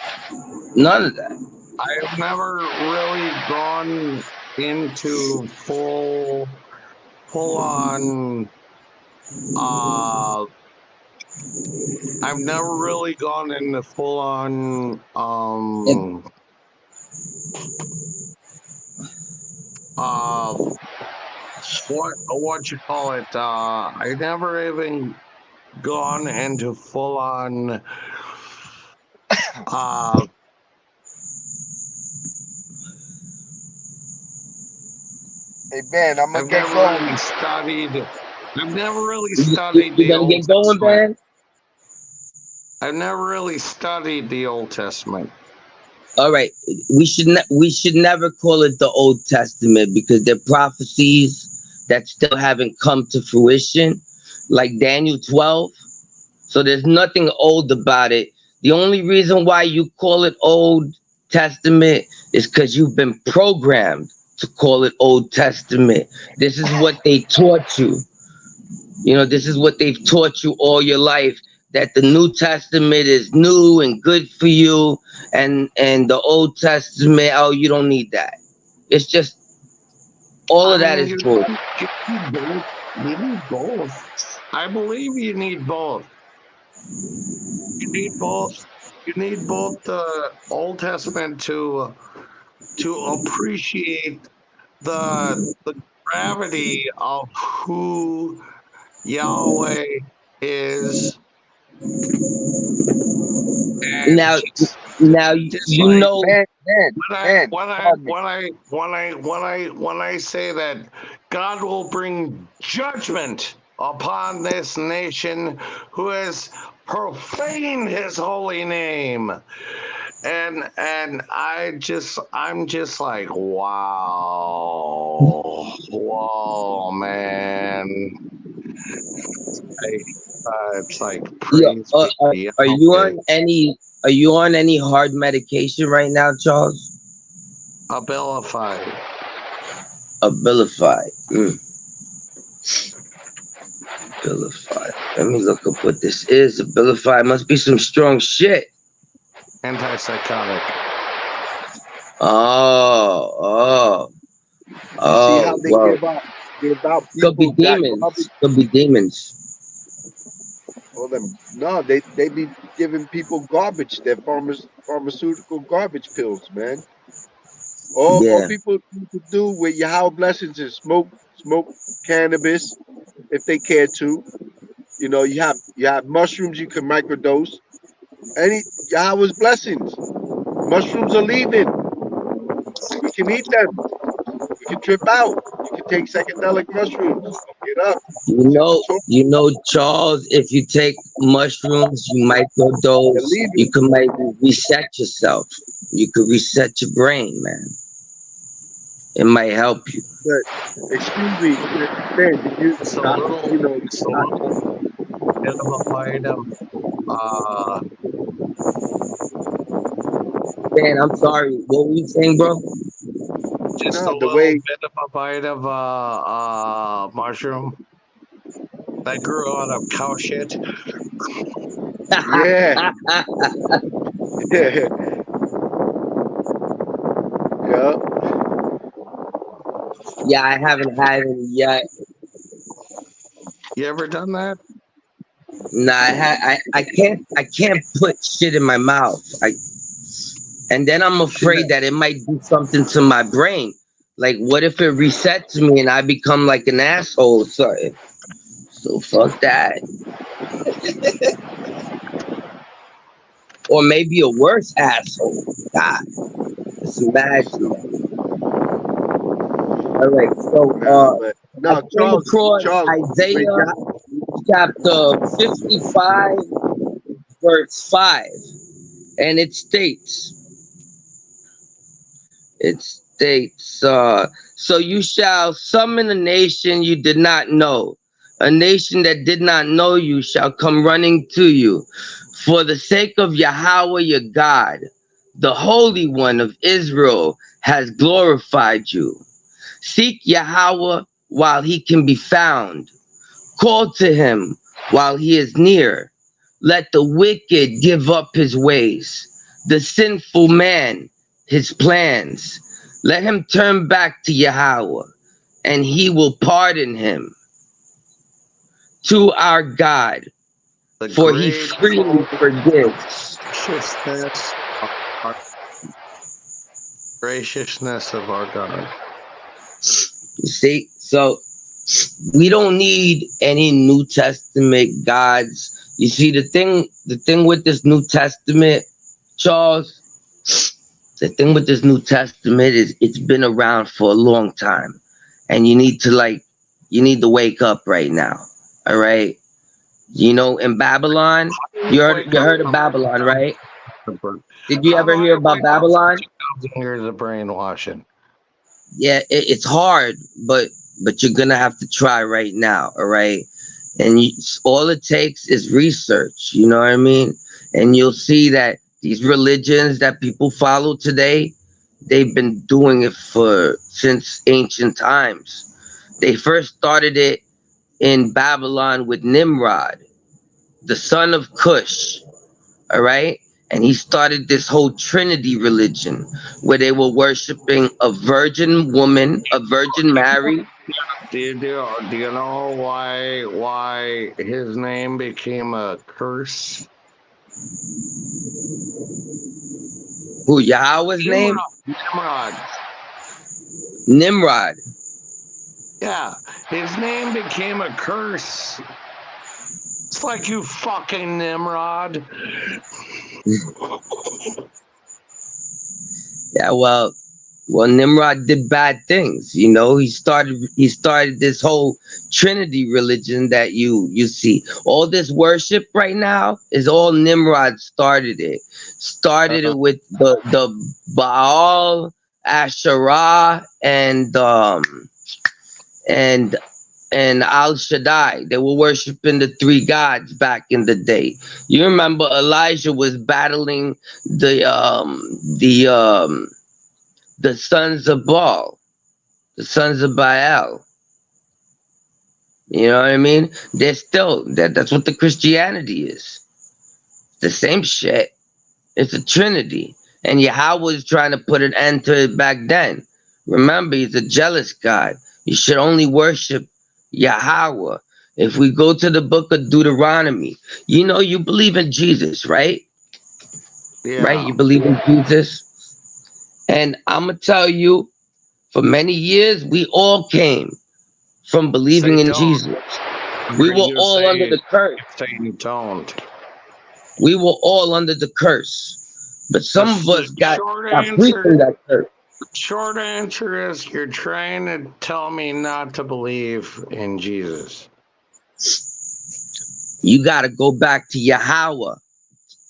None of that. I've never really gone into full on I've never really gone into full on what you call it, I never even gone into full on Hey Ben, I'm gonna get going. I've never really studied You the gonna Old get going, Testament. Ben? I've never really studied the Old Testament. All right, we should never call it the Old Testament because they're prophecies that still haven't come to fruition, like Daniel 12. So there's nothing old about it. The only reason why you call it Old Testament is because you've been programmed to call it Old Testament. This is what they taught you. You know, this is what they've taught you all your life, that the New Testament is new and good for you, and the Old Testament, oh, you don't need that. It's just, all of that is good. You need both. I believe you need both. You need both. You need both the Old Testament to appreciate the gravity of who Yahweh is. Now you like, know when I say that God will bring judgment upon this nation who has profaned his holy name, and I'm just like, whoa, man. It's like, praise be are you on any hard medication right now, Charles? Abilify. Abilify. Abilify. Let me look up what this is. Abilify must be some strong shit. Antipsychotic. Oh. See how they Well, give out could be people that demons. garbage. Could be demons. All them. No, they be giving people garbage. They're pharmaceutical garbage pills, man. All Yeah. people need to do with Yahweh blessings is smoke cannabis if they care to. You know, you have mushrooms you can microdose. Any Yahweh's blessings. Mushrooms are leaving. We can eat them. We can trip out. You can take psychedelic mushrooms. Get up. Sit the Torah. You know, Charles, if you take mushrooms, you They're microdose, leaving. you can maybe reset yourself. You could reset your brain, man. It might help you. But excuse me, man, did you It's a little, you know it's a little bit of a bite of, Dan, I'm sorry. What were you saying, bro? just a no the little way bit of a bite of mushroom that grew out of cow shit. yeah. Yeah. Yeah. Yeah, I haven't had any yet. You ever done that? Nah, I can't put shit in my mouth. And then I'm afraid that it might do something to my brain. Like, what if it resets me and I become like an asshole or something? So fuck that. Or maybe a worse asshole. God, just imagine that. All right, so But I no, came across Charles, when Isaiah Yah, chapter 55, verse 5, and it states, so you shall summon a nation you did not know. A nation that did not know you shall come running to you. For the sake of Yahweh your God, the Holy One of Israel has glorified you. Seek Yahweh while he can be found. Call to him while he is near. Let the wicked give up his ways, the sinful man his plans. Let him turn back to Yahweh, and he will pardon him. To our God, The for he great freely forgives. graciousness of our, graciousness of our God. You see? So we don't need any New Testament gods. You see, the thing with this New Testament, Charles, the thing with this New Testament is it's been around for a long time. And you need to wake up right now. All right. You know, in Babylon, Wake you up heard of from Babylon, right? the Did you How ever about hear I about wake up Babylon? from 2,000 years of brainwashing? Yeah, it's hard, but you're gonna have to try right now, all right? And all it takes is research, you know what I mean? And you'll see that these religions that people follow today, they've been doing it for since ancient times. They first started it in Babylon with Nimrod, the son of Cush, all right? And he started this whole Trinity religion where they were worshiping a virgin woman, a virgin Mary. Do you know why his name became a curse? Who, Yahweh's name? Nimrod. Nimrod. Yeah, his name became a curse. It's like you fucking Nimrod. Yeah, well, Nimrod did bad things. You know, he started this whole Trinity religion that you see. All this worship right now is all Nimrod started it. Started it with the Baal, Asherah, and Al Shaddai. They were worshiping the three gods back in the day. You remember Elijah was battling the sons of Baal, the sons of Baal. You know what I mean? They're still that's what the Christianity is. The same shit. It's a Trinity. And Yahweh was trying to put an end to it back then. Remember, he's a jealous God. You should only worship Yahweh. If we go to the book of Deuteronomy, you know, you believe in Jesus, right? Right? Yeah. You believe in Jesus. And I'm going to tell you, for many years, we all came from Say believing in don't. Jesus. We were You're all under the curse. saying don't. We were all under the curse. But some of The us got free answer from that curse. short answer is you're trying to tell me not to believe in Jesus. You got to go back to Yahweh.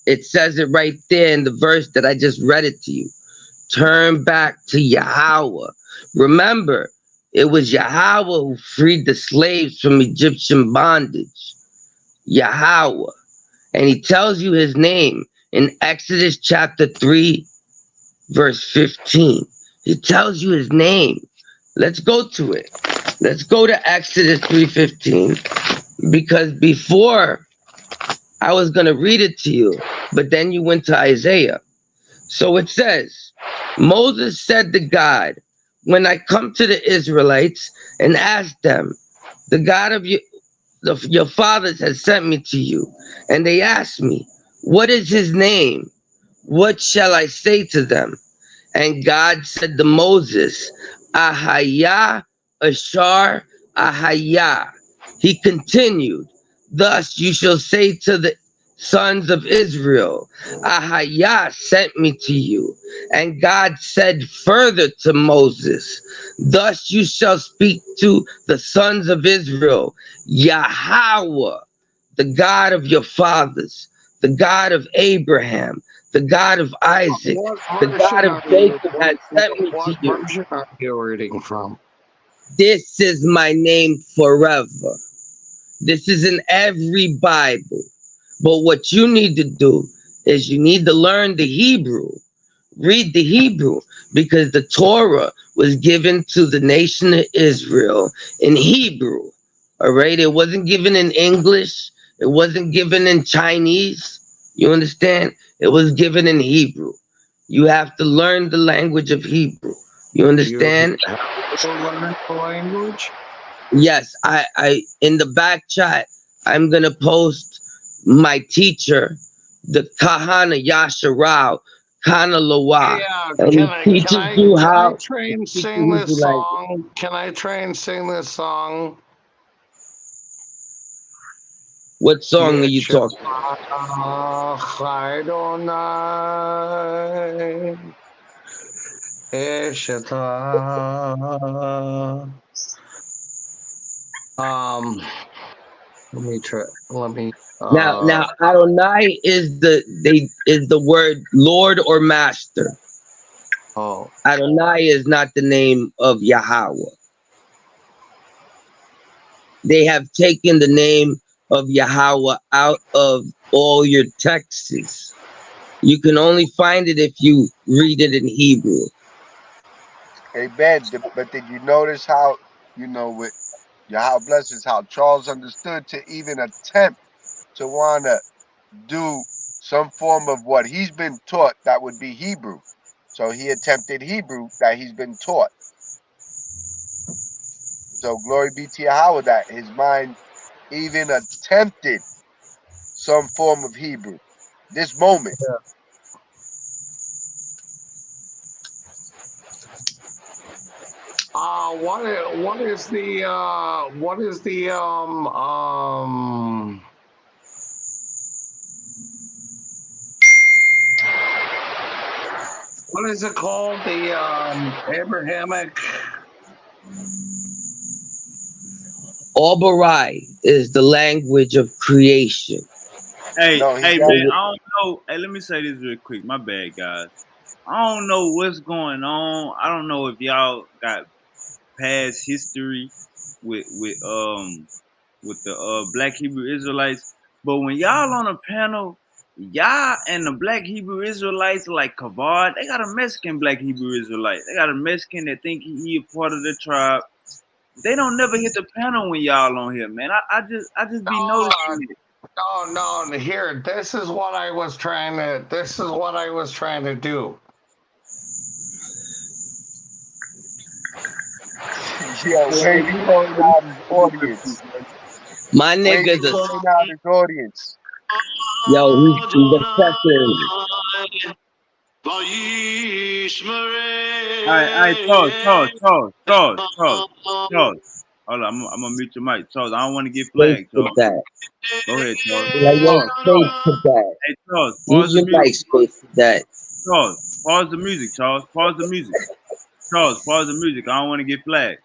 It says it right there in the verse that I just read it to you. Turn back to Yahweh. Remember, it was Yahweh who freed the slaves from Egyptian bondage. Yahweh. And he tells you his name in Exodus chapter 3, verse 15. He tells you his name. Let's go to it. Let's go to Exodus 3:15. Because before I was going to read it to you, but then you went to Isaiah. So it says, Moses said to God, when I come to the Israelites and ask them, the God of your fathers has sent me to you, and they ask me, what is his name? What shall I say to them? And God said to Moses, Ahaya Ashar Ahaya. He continued, thus you shall say to the sons of Israel, Ahaya sent me to you. And God said further to Moses, thus you shall speak to the sons of Israel, Yahweh, the God of your fathers, the God of Abraham, the God of Isaac, What the version God of are you? Jacob has sent me to What you. version are you reading from? This is my name forever. This is in every Bible. But what you need to do is you need to learn the Hebrew. Read the Hebrew, because the Torah was given to the nation of Israel in Hebrew. All right? It wasn't given in English. It wasn't given in Chinese. You understand? It was given in Hebrew. You have to learn the language of Hebrew. You You understand? have to learn the language? Yes, I in the back chat, I'm gonna post my teacher, the Kahana Yasharao, Kana Lawa. Yeah, And he teaches you can I how try to and speak the sing Hebrew this language. song? Can I try and sing this song? What song are you Yeshua talking about? Adonai Eshata. Let me try. Let me. Now Adonai is the word Lord or Master. Oh, Adonai is not the name of Yahweh. They have taken the name of Yahweh out of all your texts. You can only find it if you read it in Hebrew. Hey Ben, but did you notice how, with Yahweh blesses, how Charles understood to even attempt to want to do some form of what he's been taught that would be Hebrew. So he attempted Hebrew that he's been taught. So glory be to Yahweh that his mind even attempted some form of Hebrew. This moment. what is the what is it called? The Abrahamic. Albarai is the language of creation. Hey, No, he hey, got man, I don't know. Hey, let me say this real quick. My bad, guys. I don't know what's going on. I don't know if y'all got past history with the Black Hebrew Israelites, but when y'all on a panel, y'all and the Black Hebrew Israelites like Kavod, they got a Mexican Black Hebrew Israelite. They got a Mexican that think he a part of the tribe. They don't never hit the panel when y'all on here, man. I just be noticing it. No. Here, this is what I was trying to. This is what I was trying to do. Yo, man, you going out his audience. My Wavy nigga's a calling out his audience. yo. He's obsessing. All right, Charles. Hold on, I'm gonna mute your mic, Charles. I don't want to get Space flagged, for Charles. that. Go ahead, Charles. Like yo, space for that. Hey, Charles, pause Use the your music. mic space for that. Charles, pause the music, Charles. Pause the music. Charles, pause the music. I don't want to get flagged.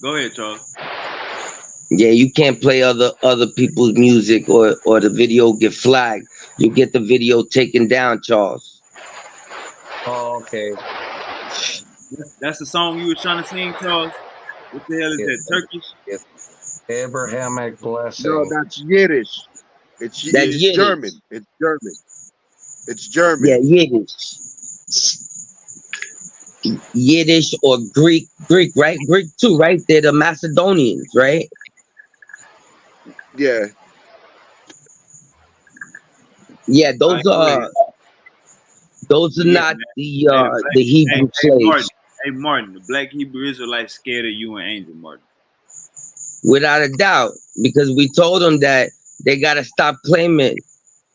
Go ahead, Charles. Yeah, you can't play other people's music or the video get flagged. You get the video taken down, Charles. Oh, okay. That's the song you were trying to sing, Charles. What the hell is that? Turkish? Abrahamic blessing. No, that's Yiddish. That's It's Yiddish. German. It's German. It's German. Yeah, Yiddish. Yiddish or Greek, right? Greek too, right? They're the Macedonians, right? Yeah. Yeah, those Go ahead. are Yeah, not man. the Hebrew Martin. slaves. Hey, Martin, the black Hebrew Israelites scared of you and Angel, Martin. Without a doubt, because we told them that they gotta stop claiming.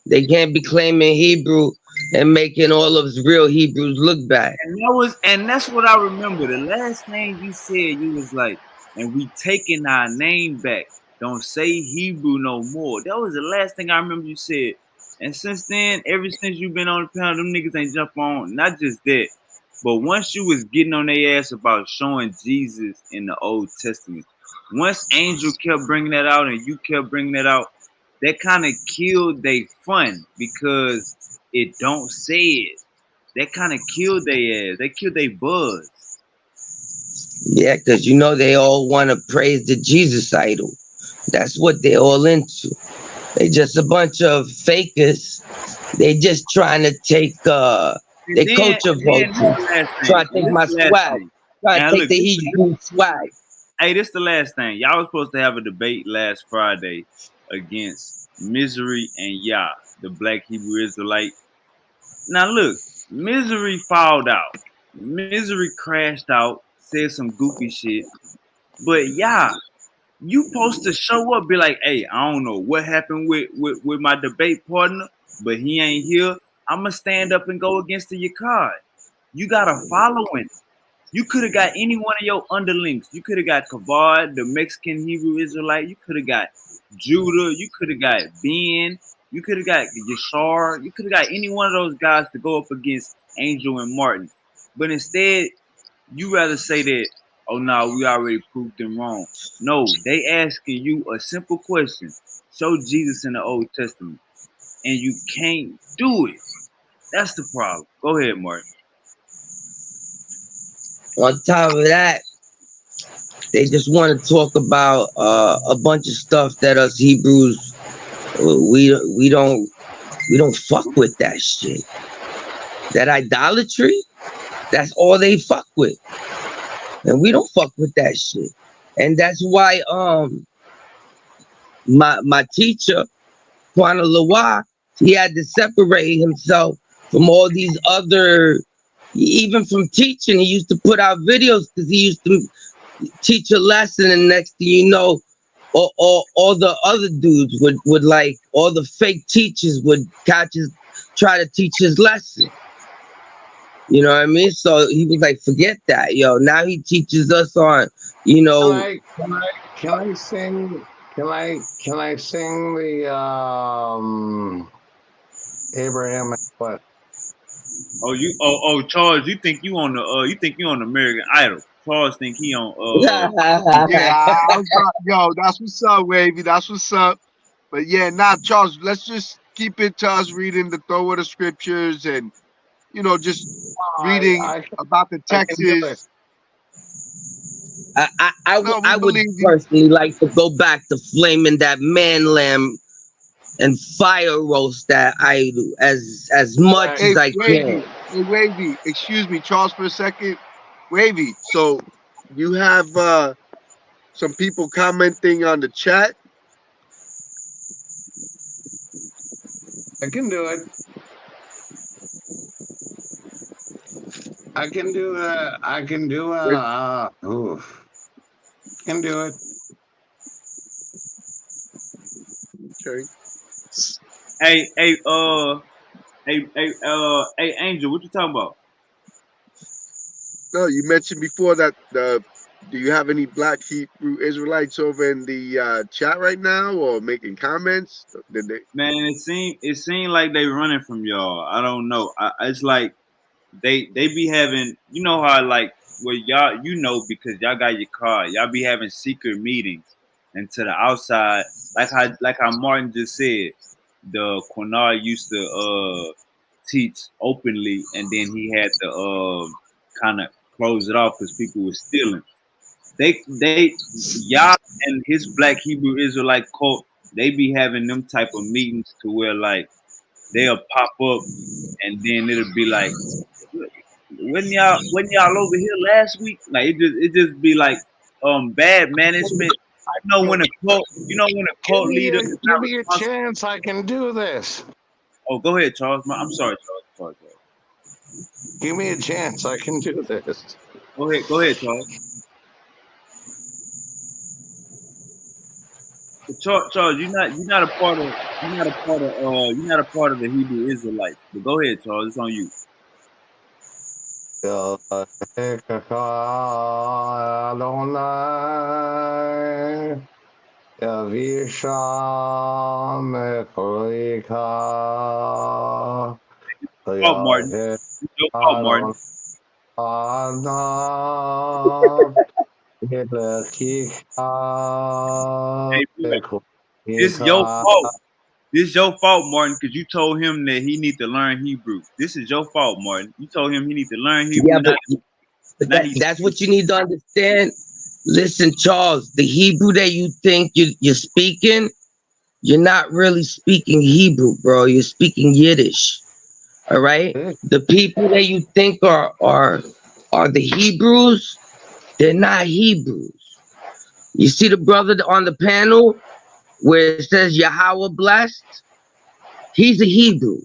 They can't be claiming Hebrew and making all of us real Hebrews look bad. And that's what I remember. The last thing you said, you was like, and we taking our name back. Don't say Hebrew no more. That was the last thing I remember you said. And since then, ever since you've been on the panel, them niggas ain't jump on. Not just that, but once you was getting on their ass about showing Jesus in the Old Testament, once Angel kept bringing that out and you kept bringing that out, that kind of killed they fun because it don't say it. That kind of killed their ass. They killed their buzz. Yeah, because they all want to praise the Jesus idol. That's what they're all into. They just a bunch of fakers. They just trying to take their culture votes. Trying to take my swag. Trying to take the Hebrew swag. Hey, this the last thing. Y'all was supposed to have a debate last Friday against Misery and Yah, the black Hebrew Israelite. Now look, Misery fouled out. Misery crashed out, said some goofy shit. But Yah, you supposed to show up, be like, hey, I don't know what happened with my debate partner, but he ain't here. I'ma stand up and go against the Yakad. You got a following. You could have got any one of your underlings. You could have got Kavad, the Mexican Hebrew Israelite. You could have got Judah. You could have got Ben. You could have got Yashar. You could have got any one of those guys to go up against Angel and Martin. But instead, you rather say that, oh no, we already proved them wrong. No, they asking you a simple question. Show Jesus in the Old Testament. And you can't do it. That's the problem. Go ahead, Martin. On top of that, they just want to talk about a bunch of stuff that us Hebrews we don't fuck with that shit. That idolatry, that's all they fuck with, and we don't fuck with that shit. And that's why my teacher Kwana Lawa, he had to separate himself from all these other. Even from teaching, he used to put out videos because he used to teach a lesson, and next thing you know, all the other dudes would like, all the fake teachers would try to teach his lesson. You know what I mean? So he was like, forget that, yo. Now he teaches us on, Can I sing? Can I sing the Abrahamic blessing? Charles, you think you on American Idol. Charles think he on Yeah, that's what's up, Wavy. That's what's up. But yeah, Charles, let's just keep it to us reading the Torah of the scriptures and just reading about the texts. I would personally like to go back to flaming that man lamb and fire roast that idol as much as I can. Hey, Wavy, excuse me, Charles, for a second. Wavy, so you have some people commenting on the chat. I can do it. I can do it. Can do it. Okay. Hey, hey, Angel, what you talking about? No, you mentioned before that the. Do you have any Black Hebrew Israelites over in the chat right now, or making comments? Did they? Man, it seemed like they running from y'all. I don't know. It's like they be having, you know how like, well, y'all, you know, because y'all got your car, y'all be having secret meetings, and to the outside, like how Martin just said, the Quinard used to teach openly, and then he had to kind of close it off because people were stealing. They y'all and his Black Hebrew Israelite cult, they be having them type of meetings to where like they'll pop up, and then it'll be like, when y'all over here last week? Like it just be like bad management. You know when a cult leader is Give not me a responsible. chance. I can do this. Oh, go ahead, Charles. I'm sorry, Charles. Sorry, Charles. Give me a chance. I can do this. Go ahead, Charles. But Charles, you're not a part of the Hebrew Israelites. But go ahead, Charles. It's on you. Adonai, Yavisham Ekolika, Fault, Martin. Yahid It's your fault, Martin. Adonai, Yedekika, Hey, boy, this your Ekolika. fault. This your fault, Martin, because you told him that he need to learn Hebrew. This is your fault, Martin. You told him he need to learn Yeah, Hebrew, but not he. that's what you need to understand. Listen, Charles, the Hebrew that you think you're speaking, you're not really speaking Hebrew, bro. You're speaking Yiddish. All right. The people that you think are the Hebrews, they're not Hebrews. You see the brother on the panel where it says Yahweh blessed? He's a Hebrew.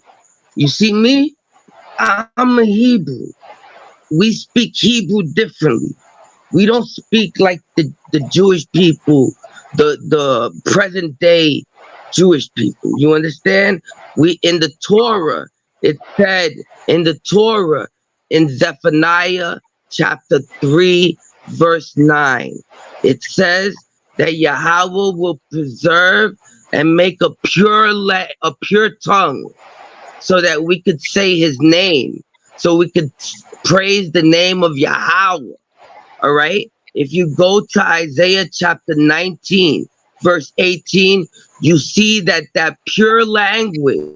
You see me? I'm a Hebrew. We speak Hebrew differently. We don't speak like the Jewish people, the present day Jewish people. You understand? We in the Torah, it said in the Torah in Zephaniah chapter 3, verse 9, it says that Yahweh will preserve and make a pure tongue so that we could say his name, so we could praise the name of Yahweh. All right. If you go to Isaiah chapter 19, verse 18, you see that that pure language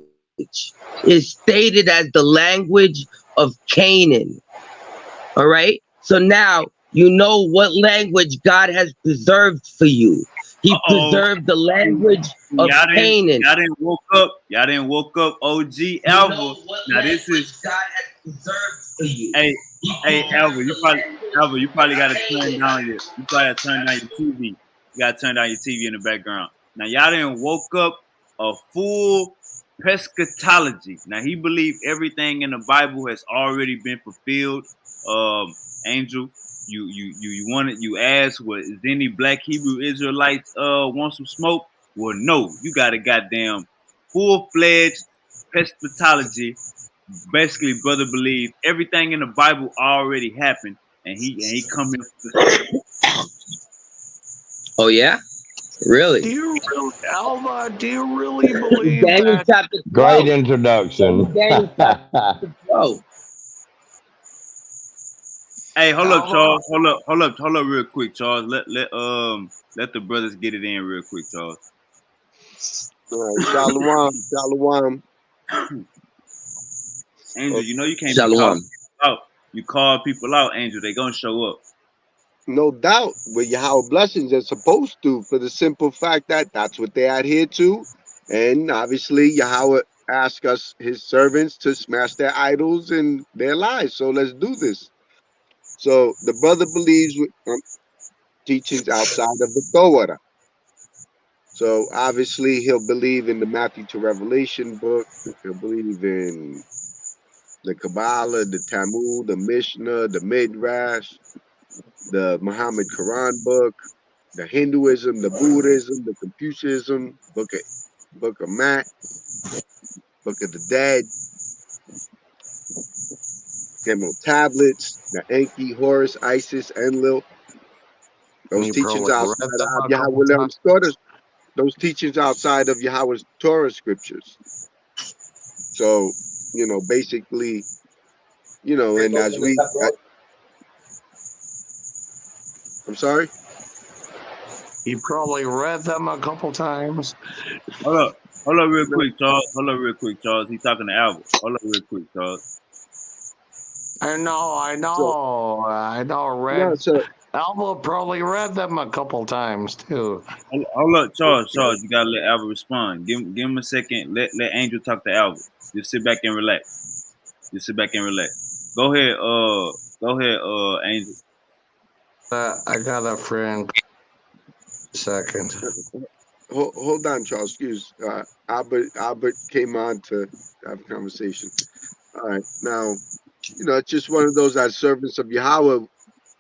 is stated as the language of Canaan. All right. So now you know what language God has preserved for you. He Oh, preserved the language of y'all didn't Canaan. y'all didn't woke up. Y'all didn't woke up. OG You Alva. know what Now this language is God has preserved for you. hey He hey preserved Alva. the You probably language Alva. You of probably got to turn Canaan. down your. You probably got to turn down your TV. You got to turn down your TV in the background. Now y'all didn't woke up a full pescatology. Now he believed everything in the Bible has already been fulfilled. Angel, you asked, what is any Black Hebrew Israelites want some smoke? Well, no, you got a goddamn full fledged pescatology. Basically, brother believe everything in the Bible already happened, and he come here for the smoke. Oh yeah? Do Really? you really, Alva? Do you really believe Daniel that? chapter Great 12. introduction. Daniel chapter 12. Hey, hold up, Alva, Charles. Hold up, real quick, Charles. Let the brothers get it in real quick, Charles. All right. Shalom. Shalom. Angel, you know you can't be calling Shalom. people out. You call people out, Angel, they gonna show up. No doubt with Yahweh blessings are supposed to, for the simple fact that that's what they adhere to. And obviously, Yahweh asked us, his servants, to smash their idols and their lives. So let's do this. So the brother believes with teachings outside of the Torah. So obviously, he'll believe in the Matthew to Revelation book. He'll believe in the Kabbalah, the Talmud, the Mishnah, the Midrash, the Muhammad Quran book, the Hinduism, the Buddhism, the Confucianism, okay, Book of Matt, Book of the Dead, Emerald Tablets, the Enki, Horus, Isis, Enlil. Those You teachings probably outside read them of a couple Yahweh times. those teachings outside of Yahweh's Torah scriptures. So, basically, and as I'm sorry? You probably read them a couple times. Hold up real No, quick, Charles. Hold up real quick, Charles. He's talking to Albert. Hold up real quick, Charles. I so, read. so, Alva probably read them a couple times too. Hold up, Charles. okay. Charles, you gotta let Albert respond. Give him a second. Let Angel talk to Albert. Just sit back and relax. Just sit back and relax. Go ahead, Angel. I got a friend. Second. Hold on, Charles. Excuse. Albert came on to have a conversation. All right. Now, it's just one of those as servants of Yahweh,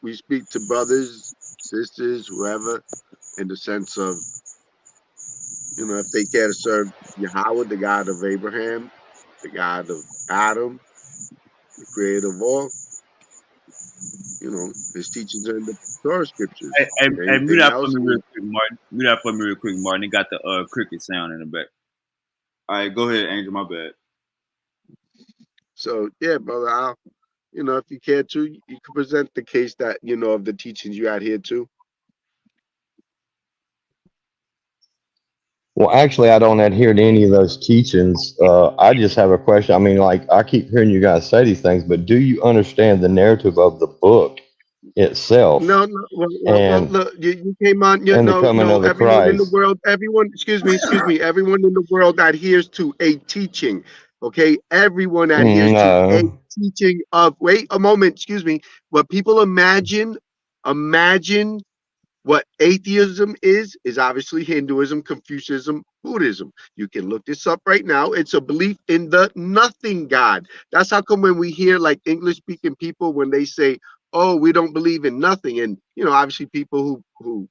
we speak to brothers, sisters, whoever, in the sense of, if they care to serve Yahweh, the God of Abraham, the God of Adam, the creator of all, his teachings are in the Torah scriptures. Hey, mute Anything out for else? me real quick, Martin. Mute out for me real quick, Martin. It got the cricket sound in the back. All right, go ahead, Angel. My bad. So, yeah, brother, if you care to, you can present the case that, of the teachings you adhere to. Well, actually, I don't adhere to any of those teachings. I just have a question. I mean, like, I keep hearing you guys say these things, but do you understand the narrative of the book itself No, well, and look, you came on. and the coming No, of the everyone in the Christ? world, excuse me, everyone in the world adheres to a teaching. Okay, everyone adheres to a No. teaching of. Wait a moment, excuse me. What people imagine what atheism is obviously Hinduism, Confucianism, Buddhism. You can look this up right now. It's a belief in the nothing God. That's how come when we hear like English speaking people, when they say, oh, we don't believe in nothing. And, obviously people who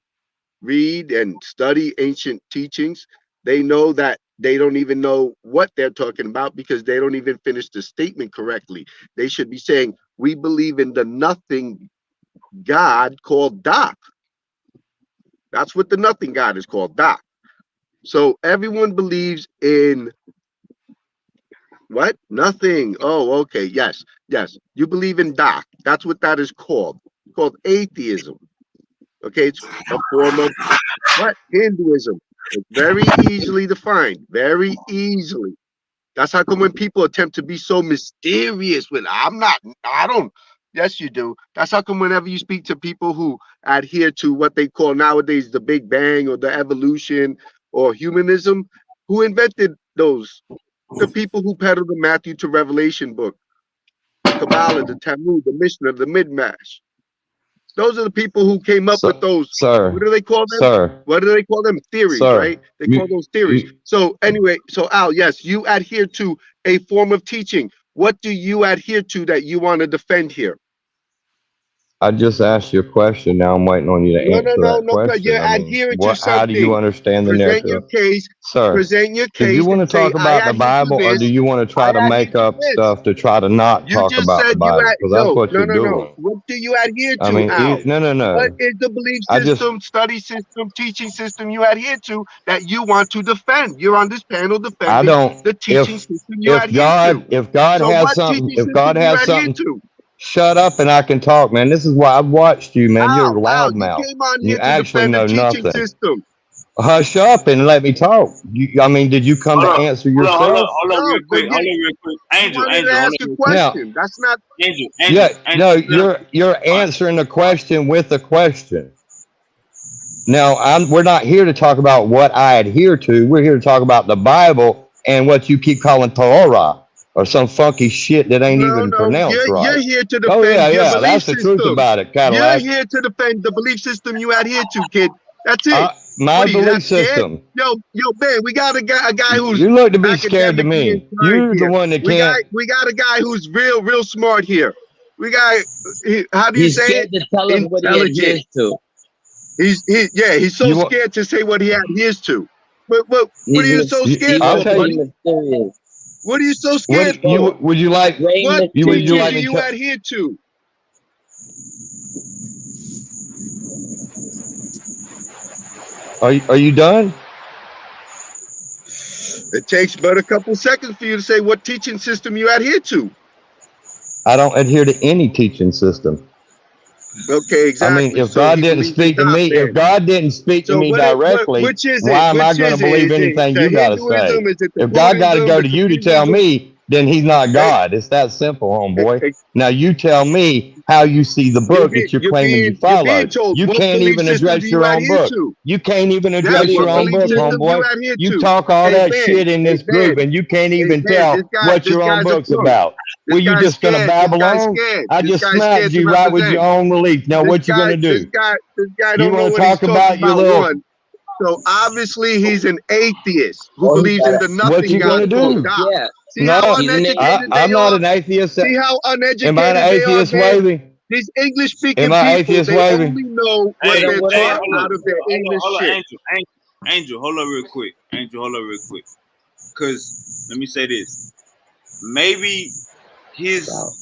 read and study ancient teachings, they know that they don't even know what they're talking about because they don't even finish the statement correctly. They should be saying, we believe in the nothing God called Da. That's what the nothing God is called, Da. So everyone believes in what? Nothing. Oh, okay. Yes. Yes. You believe in Da. That's what that is called. It's called atheism. Okay. It's a form of what? Hinduism. It's very easily defined. Very easily. That's how come when people attempt to be so mysterious with, I don't, yes, you do. That's how come whenever you speak to people who adhere to what they call nowadays the Big Bang or the evolution or humanism, who invented those? The people who peddled the Matthew to Revelation book, the Kabbalah, the Talmud, the Mishnah, the Midrash. Those are the people who came up with So, those. What sir, do they call them? sir, What do they call them? Theories, right? sir, They call those theories. you, So anyway, so Al, yes, you adhere to a form of teaching. What do you adhere to that you want to defend here? I just asked you a question. Now I'm waiting on you to answer that No. You're question. I mean, adhering to how do you something. understand the Present your narrative? case. Sir, Present your did you case want and to say, talk I about the adhere to Bible or do this. you want to I try to adhere make to up this. stuff to try to not You talk just about the said Bible? Because that's what you're no. doing. What do you adhere I to, mean, Al? What no. is the belief I just, system, study system, teaching system you adhere to that you want to defend? You're on this panel I defending don't, the teaching system you if adhere to. God So has what something, teaching if system God you has adhere something, to? shut up and I can talk, man. This is why I've watched you, man. You're a Al, you loudmouth. came on And you here to actually defend the know teaching nothing. system. Hush up and let me talk. I mean, did you come to answer yourself? No, Hold up, real but quick. Hold up, real quick. you Angel, wanted to hold ask up, a real quick. Now, question. That's not Angel, yeah, no, Angel. you're All right, answering the all right. question with a question. Now, we're not here to talk about what I adhere to. We're here to talk about the Bible and what you keep calling Torah or some funky shit that ain't even no. pronounced You're right. here to Oh defend yeah, your yeah, belief that's the truth system. about it, You're Cadillac. here to defend the belief system you adhere to, kid. That's it. My What are you belief not scared? system. Yo, man, we got a guy who's You look to be scared to academically me. inclined You're the here. one that can't. We got a guy who's real smart here. We got how do you He's say it? scared to tell us what he Intelligent. adheres to. He's so You want? scared to say what he adheres to. What are He's you so scared I'll for, tell buddy? you. mysterious. What are you so What scared do you for? would you like? Very What Would you teachings like do me mysterious. you to? adhere to? Are you done? It takes but a couple seconds for you to say what teaching system you adhere to. I don't adhere to any teaching system. Okay, I mean, exactly. if So God he didn't believes in speak to God me, if then. God didn't speak to So me directly, which is it? why am I Which going to is it? believe Is it anything the you got to say? Hinduism? Is it the If God got to Buddhism? go The to you to tell Confucianism? me, then He's not Hey, God. It's that simple, hey, homeboy. hey, Now you tell me how you see the book that you're claiming you you're being followed. told You what can't belief even system do address you your own adhere book. to? You can't even Yeah, address Maybe your what own belief book, Hinduism. system do you homeboy. adhere You to? talk all Hey that Ben, shit in hey this group, Ben, and you can't hey even Ben, tell what this your own guy's a book's punk. about. This Were you guy's just gonna scared. This babble guy's on? scared. I This just guy's smacked scared to you right with your represent. own belief. Now what you gonna do? This guy You don't know want to what he's talk talking about your about. little? One. So obviously he's an atheist who Oh, he believes got in it. the What nothing you He's an God gonna called atheist. do? God. Yeah. See how No, He's an uneducated atheist. they I'm not are? an atheist. See how Am I an uneducated they are, atheist, man? Wavy? These English Am speaking I people, atheist, they Wavy? only know what Hey, So then they're what am hey, I? taught hold out up, of their English hold up, shit. Angel, hold up real quick. Angel, hold up real quick. Cause let me say this. Maybe his Wow.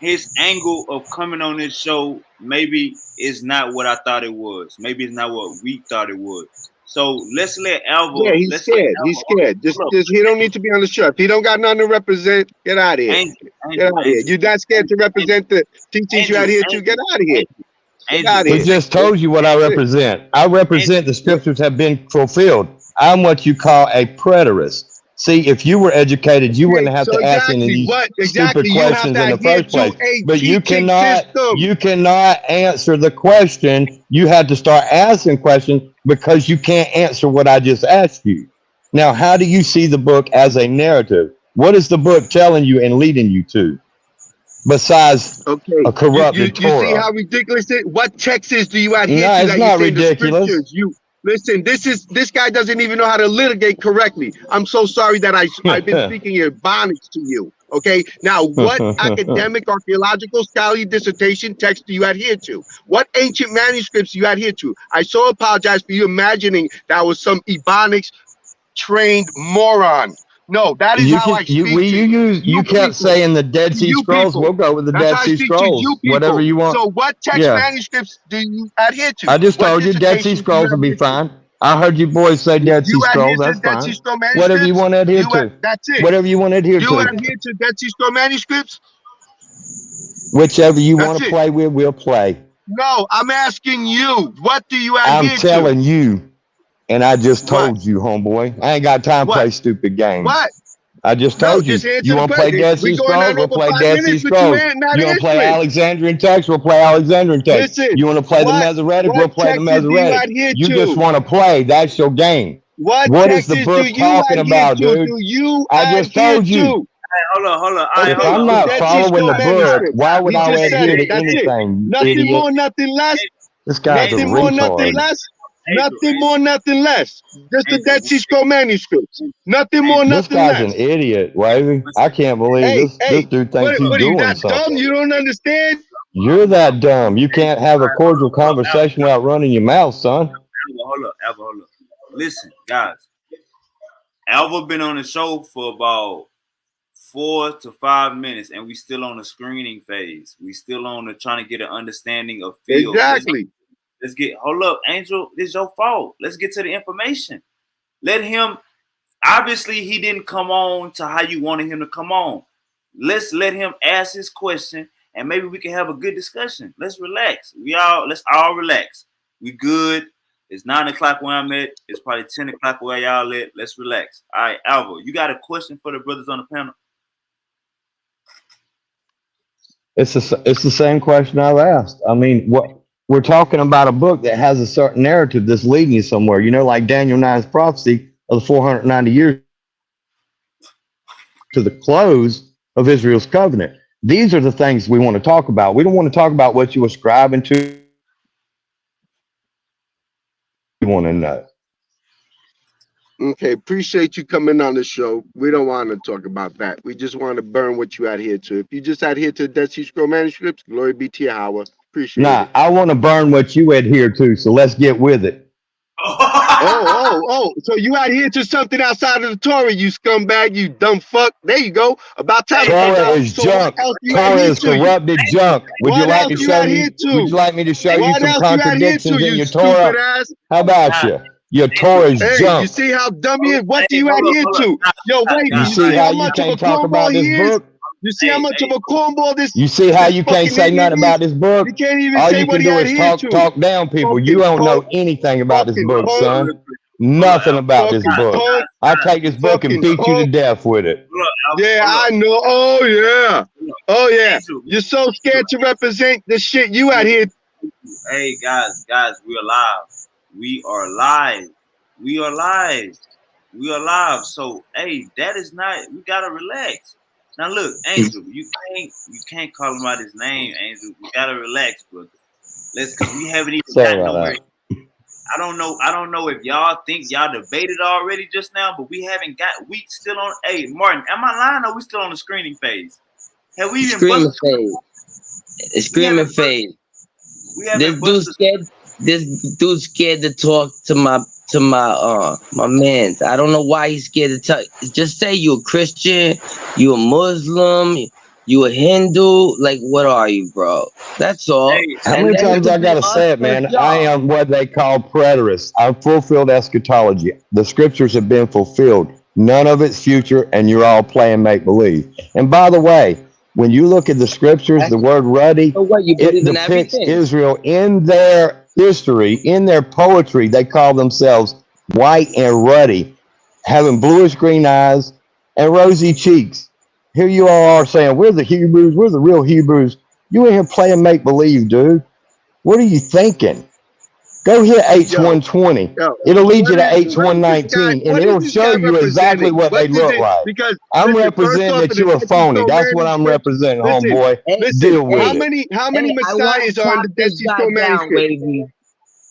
his angle of coming on this show maybe is not what I thought it was. Maybe it's not what we thought it was. So Yeah, he's let's let scared. He's Alva scared. hold up. He don't need to be on the show. If he don't got nothing to represent, get out of here. Angel, Get Angel, out of here. Angel, You that scared to Angel, represent the teachings you Angel, out here to? Get Angel, out of here. Angel, Get Angel, out of We here. just told you what I That's it. represent. I represent the Angel, scriptures have been fulfilled. I'm what you call a preterist. See, if you were educated, you Okay, wouldn't have so to ask any of exactly these what stupid exactly you have questions to in the adhere first to place. a But teaching system. you cannot answer the question. You had to start asking questions because you can't answer what I just asked you. Now, how do you see the book as a narrative? What is the book telling you and leading you to besides Okay, a corrupted you see Torah? how ridiculous it? What texts do you adhere No, to it's that you're not saying the ridiculous. scriptures? You listen. This guy doesn't even know how to litigate correctly. I'm so sorry that I've been speaking Ebonics to you. Okay, now what academic, archaeological, scholarly dissertation text do you adhere to? What ancient manuscripts do you adhere to? I so apologize for you imagining that was some Ebonics trained moron. No, that is how I speak to You you kept people. saying the Dead To Sea you Scrolls. people. We'll go with the That's Dead how I Sea speak to you Scrolls. Whatever people. you want. So what text Yeah. manuscripts do you adhere to? I just What told you Dead Sea dissertations do you Scrolls will be adhere to? fine. I heard you boys say Dead You Sea adhere Scrolls. to That's the Dead Sea fine. Scroll Whatever you manuscripts? want to adhere to. That's it. Whatever you want to adhere You to. adhere to Dead Sea Scroll manuscripts? Whichever you want That's to it. play with, we'll play. No, I'm asking you. What do you I'm adhere to? telling you, and I just What? told you, homeboy. I ain't got time to What? play stupid games. What? I just No, told you. just answer You the want to play question. Dead We Sea going Scrolls? on We'll over play 5 Dead Sea minutes, but you Scrolls. ain't not You want to play answering. Alexandrian text? We'll play Alexandrian text. Listen, You want to play the Masoretic? We'll what play the texts do you Masoretic. adhere You just to? want to play. That's your game. What What is the texts do book you talking adhere about, to? dude? Do you I just adhere told you. to? Hey, hold on. All right, If hold Okay, on, I'm the hold not on. Dead Sea following Scroll the book, manuscripts. why would He I just said adhere it. to That's it. anything, you Nothing idiot? more, nothing less. This guy's a Angel, Nothing more, nothing retard. less. Angel, Nothing more, nothing less. Just the Dead Angel, Sea Scroll manuscripts. Nothing more, Angel. This nothing guy's an less. idiot, Wavy. I Listen, can't believe Hey, this dude thinks he's what are you, doing that dumb? something. You don't understand? You're that dumb. You Angel. can't have All a right, cordial hold up, conversation without running your mouth, son. Alva. Listen, guys. Alva been on the show for about 4 to 5 minutes, and we still on the screening phase. We still on the trying to get an understanding of field. Exactly. Let's get. Hold up, Angel. This is your fault. Let's get to the information. Let him. Obviously, he didn't come on to how you wanted him to come on. Let's let him ask his question, and maybe we can have a good discussion. Let's relax. Let's all relax. We good. It's 9 o'clock where I'm at. It's probably 10 o'clock where y'all at. Let's relax. All right, Alva, you got a question for the brothers on the panel? It's the same question I've asked. I mean, what we're talking about a book that has a certain narrative that's leading you somewhere. You know, like Daniel 9's prophecy of the 490 years to the close of Israel's covenant. These are the things we want to talk about. We don't want to talk about what you ascribe into. We want to know. Okay, appreciate you coming on the show. We don't want to talk about that. We just want to burn what you adhere to. If you just adhere to the Dead Sea Scroll manuscripts, glory be to Yahweh. Appreciate Nah, it. I want to burn what you adhere to. So let's get with it. Oh. So you adhere to something outside of the Torah, you scumbag, you dumb fuck. There you go. About time you found Torah out. is So what junk. else you Torah adhere is to? You? corrupted junk. Would you What like else to you show me? adhere Would to? you like me to show you What some else you adhere to, contradictions in you your stupid Torah? ass? How about God, you? Your Angel. Torah is Hey, you junk. see how dumb he is? What do Hey, you adhere hold up. to? Yo, wait, You you see see how how you much of a can't talk cornball about this he is? book? You see how much of Hey, a cornball You see how this you can't fucking say idiot nothing is? about this book? He can't even All say you what can he do is adhere to. talk down people. You Fucking don't punk, know anything about this fucking book, hold punk, up son. real quick. Hold up, Nothing Alpha. about this fucking book. punk, I'll take this book and fucking beat you to punk. death with it. Hold up, Alpha. Yeah, Hold up. I know. Oh yeah. Hold up. Oh yeah. Angel. You're so scared to represent the shit you adhere to. Hey, guys, we're alive. We are live. We are live. We are live. So, hey, that is not. We gotta relax. Now, look, Angel, you can't call him out his name, Angel. We gotta relax, brother. Cause we haven't even Sorry gotten about nowhere. that. I don't know if y'all think y'all debated already just now, but we haven't got. We still on. Hey, Martin, am I lying? Or we still on the screening phase? Have we even Screaming busted? fade. We Screaming haven't. fade. We This haven't dude busted. scared. This dude scared to talk to my man's. I don't know why he's scared to talk. Just say you a Christian, you a Muslim, you a Hindu. Like, what are you, bro? That's all. Hey, How And many then it times I could be gotta us say it, versus man? I y'all. am what they call preterist. I'm fulfilled eschatology. The scriptures have been fulfilled. None of it's future, and you're all playing make believe. And by the way, when you look at the scriptures, the word ruddy, So what? You it believe in depicts everything? Israel in their history, in their poetry. They call themselves white and ruddy, having bluish green eyes and rosy cheeks. Here you all are saying, we're the Hebrews, we're the real Hebrews. You in here playing make believe, dude. What are you thinking? Go hit Yo, H120. yo, It'll lead you to what is this guy? H119 and What is it'll this show guy you exactly representing? what What they is look it? like. Because I'm listen, first representing off, that in the you're a Dead Sea phony. Scroll That's man what I'm scripture, representing, listen, homeboy. Hey, listen. Deal with it. How many hey, I want messiahs to are in chop the Dead this Sea guy Scroll down, manuscript? Wavy.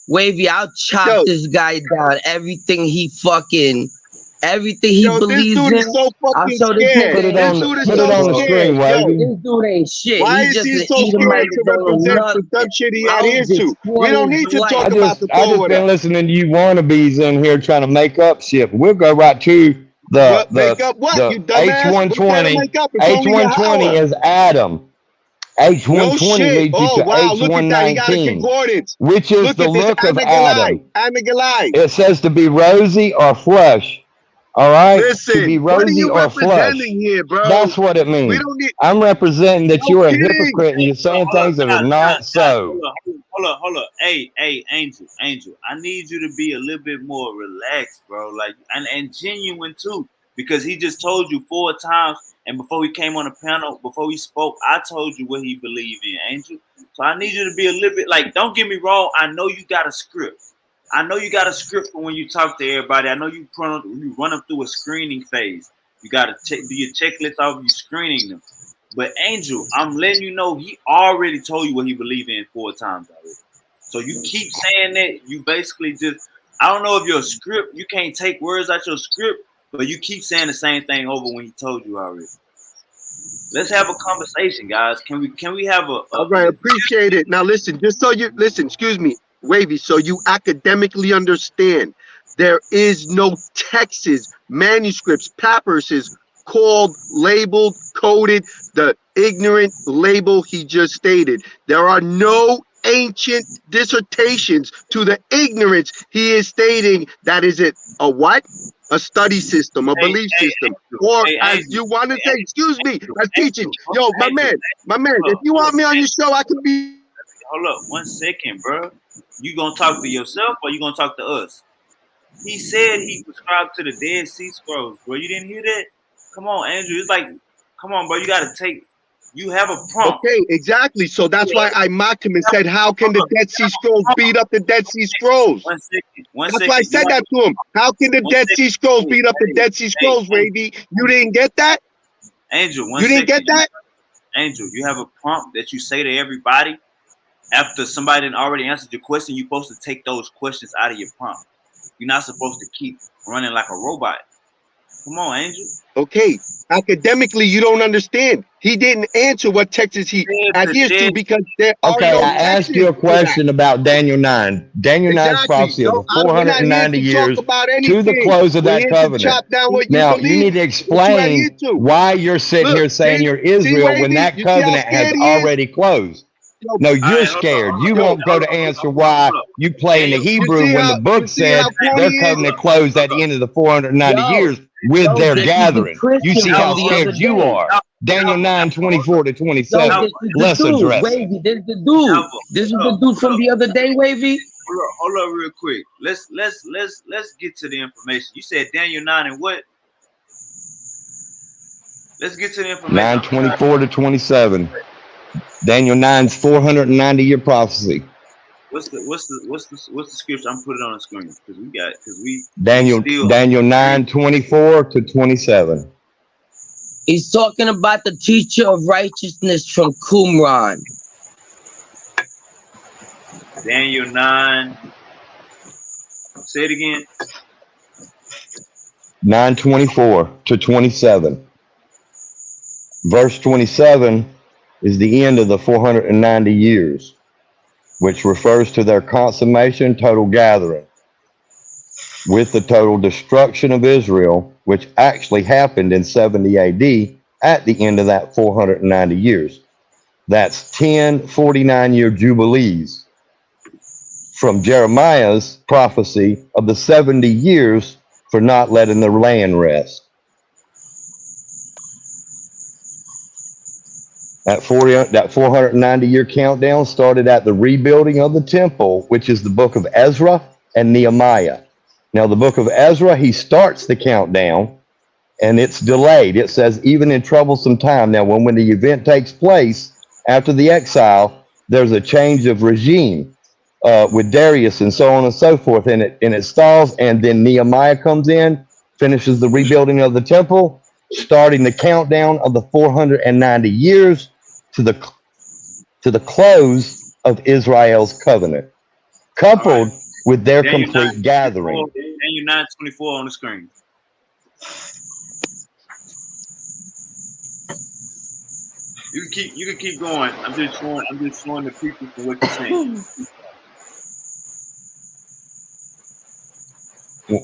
Wavy, I'll chop Yo, this guy down. Everything he this believes dude is in. so I'll fucking show this scared. nigga Put it This ain't on dude is put it so shit, on the bro. screen, scared. Yo, Wavy. This dude ain't shit. why He's is just he an so scared Edomite to that don't know represent the dumb nothing. shit he I was adheres just to? We born don't his need to talk life. about the I just Torah. been listening to you wannabes in here trying to make up shit. We'll go right to the What make the up what? the You dumbass. What kind of H120. make up? It's only H120 Yahweh. is Adam. No H120 shit. leads you Oh to wow, look at that. He got a H119, concordance. which is Look the at this. look of Anagalai. Adam. Anagalai. It says to be rosy or flush. All right? To be Listen, what are rosy you or flush. representing here, bro? That's what it We means. don't need I'm representing that no you're a kidding. hypocrite and you're saying Hold up, things that are guys, not so. hold up. Hey, Angel. I need you to be a little bit more relaxed, bro. Like, and genuine too, because he just told you 4 times, and before he came on the panel, before he spoke, I told you what he believed in, Angel. So I need you to be a little bit like. Don't get me wrong. I know you got a script. I know you got a script for when you talk to everybody. I know you run them through a screening phase. You got to do your checklist off. You screening them. But Angel, I'm letting you know he already told you what he believed in 4 times already. So you keep saying that. You basically just I don't know if your script you can't take words out your script, but you keep saying the same thing over when he told you already. Let's have a conversation, guys. Can we have All right, appreciate it. Now listen, just so you listen, excuse me, Wavy, so you academically understand, there is no texts, manuscripts, papyruses called, labeled, coded, the ignorant label he just stated. There are no ancient dissertations to the ignorance he is stating. That is it. A what? A study system, a hey, belief hey, system, Angel, or hey, as Angel, you want to hey, say, excuse me, as teaching. Angel, Yo, Angel, my man, if hold you up, want me on your show, I can be. hold up, 1 second, bro. You gonna talk to yourself or you gonna talk to us? He said he subscribed to the Dead Sea Scrolls, bro. You didn't hear that? Come on, Andrew. It's like, come on, bro. You gotta take. You have a prompt. Okay, exactly. So that's Yeah, why I mocked him and said, how can hold the up. Dead You Sea have a Scrolls beat prompt. up the Dead Sea Scrolls? 1 second. One That's why I second. You said have that to him. How can the one Dead second. Sea Scrolls Hey, beat up the hey, Dead Sea hey, Scrolls, Angel. Ravy? You didn't get that? Angel, one You didn't get second. that? Angel, you have a prompt that you say to everybody after somebody had already answered your question. You're supposed to take those questions out of your prompt. You're not supposed to keep running like a robot. Come on, Angel. Okay, academically, you don't understand. He didn't answer what texts he Said the adheres dead. to because there are Okay, no I asked you texts a for that. question about Daniel 9. Daniel 9's Exactly. prophecy of No, the we're not here 490 to talk years about to the anything. close of We're that here to covenant. chop down what you Now, you believe, need to what you adhere explain to. why you're sitting Look, here saying you're see, Israel when Wavy, that you see how covenant has scared he is? already closed. Yo, No, All you're right, hold up, scared. hold up, You hold yo, up, won't go hold to up, hold up, answer hold up, why hold up. you play in the Daniel, Hebrew when the you book see how said corny their he is? hold covenant up, hold up, closed at hold the up. end of the 490 Yo, years with their this is the gathering. You Christian see how from the Alpha, other scared you day. are. Alpha, Daniel Alpha, 9, Alpha, hold 24 up. to Yo, 27. this Alpha, is the Let's dude, address it. Wavy. This is the dude. Alpha, This is hold the up, dude hold from up, the other day, Wavy. hold up real quick. Let's get to the information. You said Daniel 9 and what? Let's get to the information. I'm trying. 924 to 27. Daniel 9's 490-year prophecy. What's the scripture? I'm putting it on the screen because we Daniel still Daniel agree. 9:24 to 27. He's talking about the teacher of righteousness from Qumran. Daniel 9. Say it again. 9:24 to 27. Verse 27 is the end of the 490 years, which refers to their consummation, total gathering, with the total destruction of Israel, which actually happened in 70 AD at the end of that 490 years. That's 10 49-year jubilees from Jeremiah's prophecy of the 70 years for not letting the land rest. That 490-year countdown started at the rebuilding of the temple, which is the book of Ezra and Nehemiah. Now, the book of Ezra, he starts the countdown, and it's delayed. It says, even in troublesome time. Now, when the event takes place after the exile, there's a change of regime with Darius and so on and so forth, and it stalls. And then Nehemiah comes in, finishes the rebuilding of the temple, starting the countdown of the 490 years to the close of Israel's covenant, All right. coupled with their Daniel complete 9:24. gathering. Daniel 9:24 on the screen. You can keep going. I'm just showing the people for what you're saying.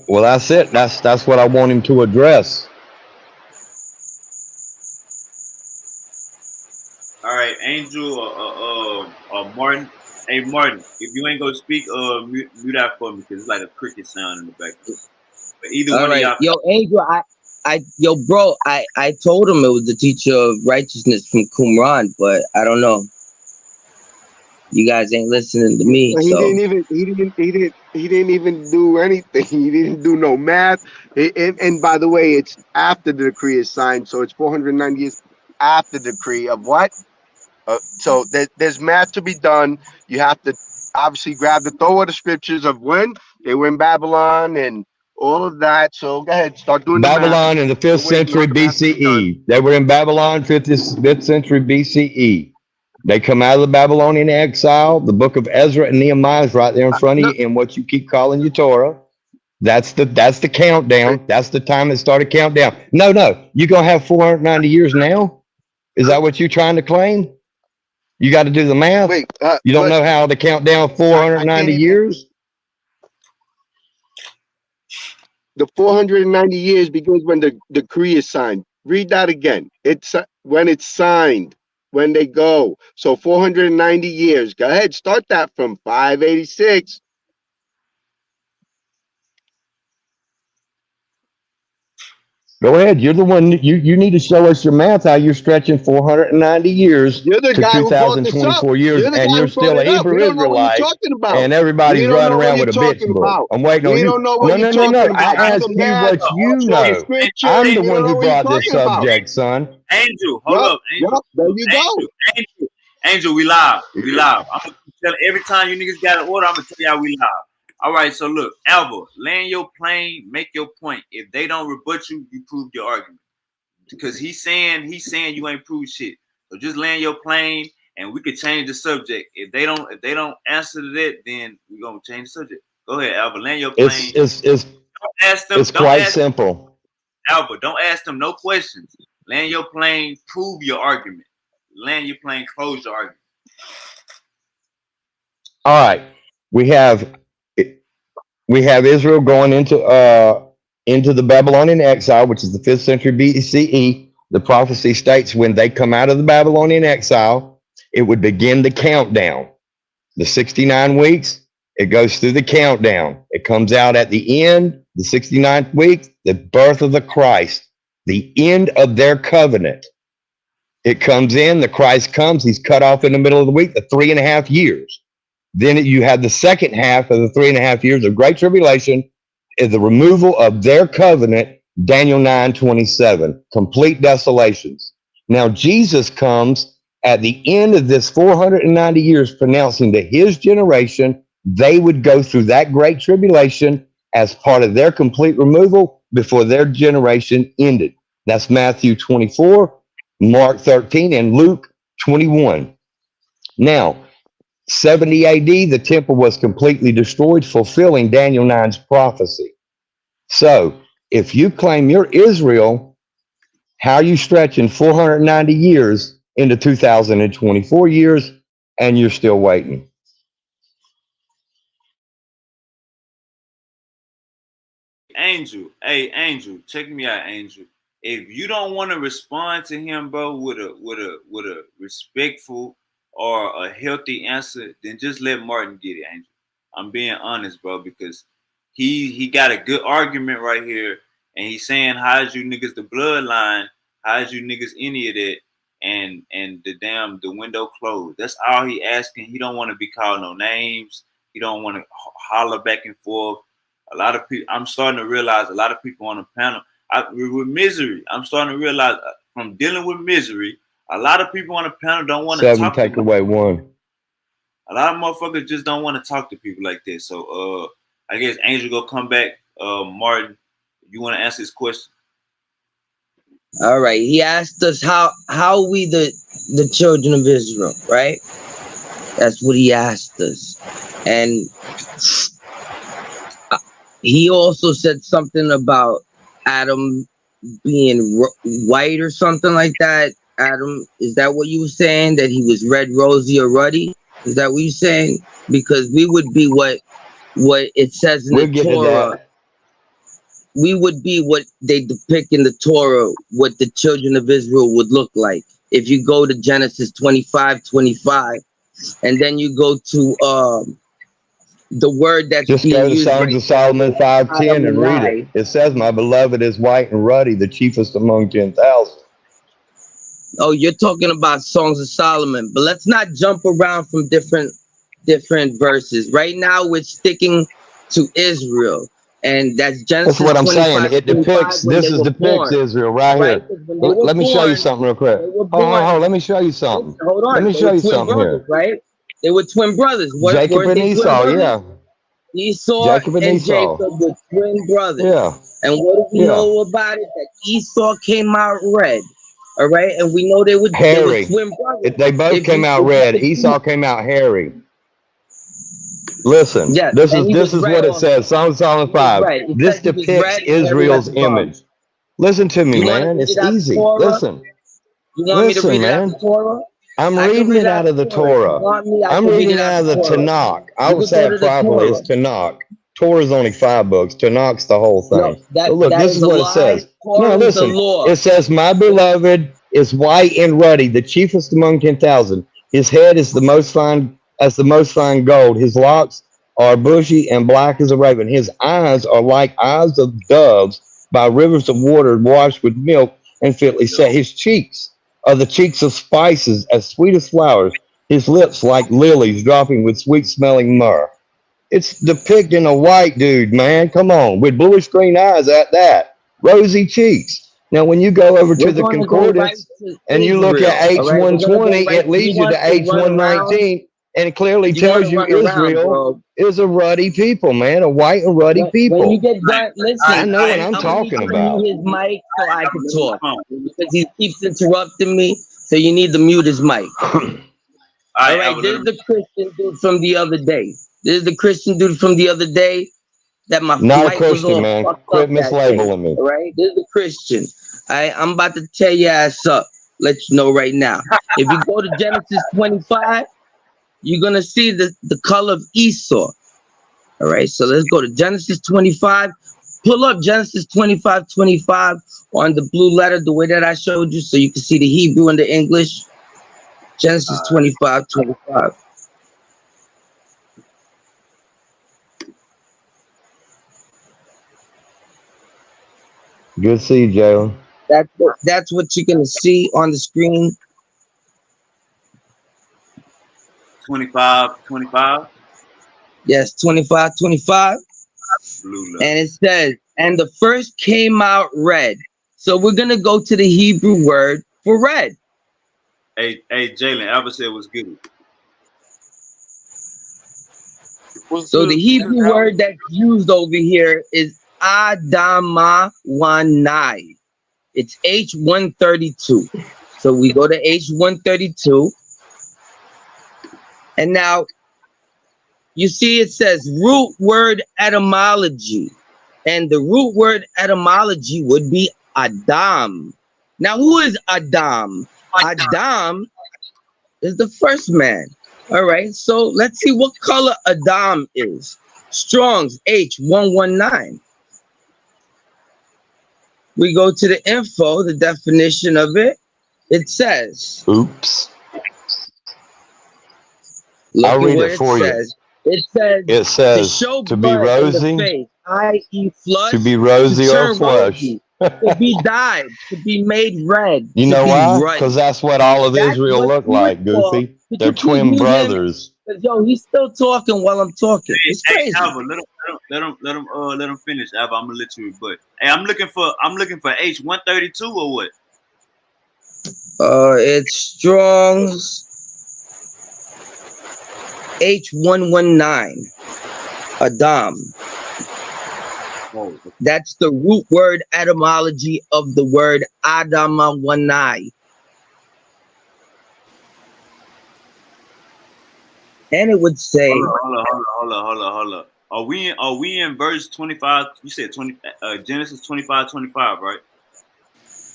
Well, that's it. That's what I want him to address. All right, Angel or Martin. Hey Martin, if you ain't gonna speak, mute out for me because it's like a cricket sound in the background. But either All one of right, y'all. yo, Angel, yo, bro, I told him it was the teacher of righteousness from Qumran, but I don't know. You guys ain't listening to me, He so. didn't even do anything. He didn't do no math. And by the way, it's after the decree is signed, so it's 490 years after the decree of what? So there's math to be done. You have to obviously grab the throw of the scriptures of when they were in Babylon and all of that. So go ahead, start doing the math. Babylon in the We're 5th waiting century on the math to be done. BCE. They were in Babylon 5th century BCE. They come out of the Babylonian exile. The book of Ezra and Nehemiah is right there in front of No, you in what you keep calling your Torah. That's the countdown. That's the time it started countdown. No, you're gonna have 490 years now. Is that what you're trying to claim? You got to do the math. wait, You don't know how to count down I can't 490 even. years? The 490 years begins when the decree is signed. Read that again. It's when it's signed, when they go. So 490 years. Go ahead, start that from 586. Go ahead. You're the one. You need to show us your math. How you're stretching 490 years You're the to guy who brought this up. 2,024 years, You're the and guy you're who brought still a it up. We Hebrew don't know what you're Israelite, talking about. and We everybody's don't running know what around you're with a talking bitch book. about. I'm waiting on We you. don't know what No, you're no, no, talking no. I about. Do the asked you math. what you Show the know. scriptures. I'm the We don't one know who what you're brought this talking about. subject, son. Angel, hold Yup, up, Angel, yup. There you go. Angel, we live. I'm gonna tell every time you niggas got an order, I'm gonna tell y'all we live. All right, so look, Alva, land your plane, make your point. If they don't rebut you, you proved your argument. Because he's saying you ain't proved shit. So just land your plane and we could change the subject. If they don't answer to that, then we're gonna change the subject. Go ahead, Alva, land your It's plane. it's it's Don't ask them, it's don't quite ask them, simple. Albert, don't ask them no questions. Land your plane, prove your argument. Land your plane, close your argument. All right, we have we have Israel going into the Babylonian exile, which is the 5th century BCE. The prophecy states when they come out of the Babylonian exile, it would begin the countdown. The 69 weeks, it goes through the countdown. It comes out at the end, the 69th week, the birth of the Christ, the end of their covenant. It comes in, the Christ comes, he's cut off in the middle of the week, the 3.5 years. Then you have the second half of the 3.5 years of Great Tribulation, is the removal of their covenant, Daniel 9:27, complete desolations. Now Jesus comes at the end of this 490 years, pronouncing that his generation, they would go through that great tribulation as part of their complete removal before their generation ended. That's Matthew 24, Mark 13, and Luke 21. Now, 70 AD, the temple was completely destroyed, fulfilling Daniel 9's prophecy. So, if you claim you're Israel, how are you stretching 490 years into 2024 years and you're still waiting? Angel, hey Angel, check me out, Angel. If you don't want to respond to him, bro, with a respectful or a healthy answer, then just let Martin get it, Angel. I'm being honest, bro, because he got a good argument right here, and he's saying, how's you niggas the bloodline? How's you niggas any of that? And the window closed. That's all he asking. He don't want to be called no names. He don't want to holler back and forth. A lot of people, I'm starting to realize a lot of people on the panel, with Misery, I'm starting to realize from dealing with Misery, a lot of people on the panel don't want to 7 talk take to away 1. A lot of motherfuckers just don't want to talk to people like this. So I guess Angel go come back. Martin, you want to answer this question? All right. He asked us how we the children of Israel, right? That's what he asked us. And he also said something about Adam being white or something like that. Adam, is that what you were saying? That he was red, rosy, or ruddy? Is that what you're saying? Because we would be what it says in the Torah. We would be what they depict in the Torah, what the children of Israel would look like. If you go to Genesis 25:25, and then you go to the word that's just being go to used Songs right of Solomon now, 5:10 and read it. It says, "My beloved is white and ruddy, the chiefest among 10,000." Oh, you're talking about Songs of Solomon, but let's not jump around from different verses. Right now, we're sticking to Israel, and that's Genesis. That's what I'm saying. It 25, depicts. when This they is were depicts born, Israel right right? here. When they were Let me show you born, something real quick. they were Hold born. on. Let me show you something. Hold on. Let me They show were you twin something brothers, here. right? They were twin brothers. Jacob Weren't and they twin Esau, brothers? yeah. Esau Jacob and and Esau. Jacob were twin brothers. Yeah. And what do we Yeah. know about it? That Esau came out red. All right, and we know they were Hairy. twin brothers. They both came out red. Esau came out hairy. Listen, Yes, this and he was is red what it also. says. Psalm 5. Right. It This says he was depicts red and hairy like Israel's a bum. image. Listen to me, You want to man. read It's it out of easy. Torah? Listen. You want me to Listen, read it out man. of Torah? I'm I can reading read it out of the Torah. If you Torah. want me, I I'm can read reading it it out of the Torah. Tanakh. I You will can say go to it the properly. It's Torah. Tanakh. Torah's only 5 books. Tanakh's the whole No, thing. that But look, that this is is a what it lie. says. Torah No, is the listen. law. It says, "My beloved is white and ruddy, the chiefest among 10,000. His head is the most fine gold. His locks are bushy and black as a raven. His eyes are like eyes of doves by rivers of water washed with milk and fitly set. His cheeks are the cheeks of spices, as sweet as flowers. His lips like lilies dropping with sweet smelling myrrh." It's depicting a white dude, man. Come on, with bluish green eyes at that, rosy cheeks. Now, when you go over to We're the going to go right concordance to and you look Israel. at All right, we're going to go H120, right. it leads you to run around. H119, and it clearly You want tells to you run around, Israel bro. is a ruddy people, man, a white and ruddy When you people. get done, listen. I know what I'm I'm gonna need talking you to about. mute his mic so I can talk because he keeps interrupting me. So you need to mute his mic. All right, this is the Christian dude from the other day. that my Not a mic was Christian, all man. fucked Quit up that day. mislabeling me. All right, this is a Christian. I'm about to tear your ass up. Let you know right now. If you go to Genesis 25, you're gonna see the color of Esau. All right, so let's go to Genesis 25. Pull up Genesis 25:25 on the blue letter, the way that I showed you, so you can see the Hebrew and the English. Genesis 25:25. Good to see you, Jalen. That's what you're gonna see on the screen. 25. Yes, 25:25. Blue letter. And it says, and the first came out red. So we're gonna go to the Hebrew word for red. Hey, Jalen, Albert said was good. So the Hebrew word that's used over here is Adamawanai. It's H132. So we go to H132. And now you see it says root word etymology. And the root word etymology would be Adam. Now, who is Adam? Adam is the first man. All right, so let's see what color Adam is. Strong's H119. We go to the info, the definition of it. It says, oops. Look I'll at read what it for you. It says to show be blood rosy, in the face, i.e. flush, to be rosy to or turn flush. rosy, to be dyed, to be made red, You to know be why? ruddy. Because that's what all of That's Israel what looked you would like, call. Goofy. Could They're you please twin mute him? brothers. Because yo, he's still talking while I'm talking. It's Hey, crazy. Albert, let him finish. Albert, I'm gonna let you rebut. Hey, I'm looking for H132 or what? It's Strong's H119. Adam. Oh, That's the root word etymology of the word Adamawanai. And it would say, hold on. Are we in verse 25? You said 20 Genesis 25:25, right?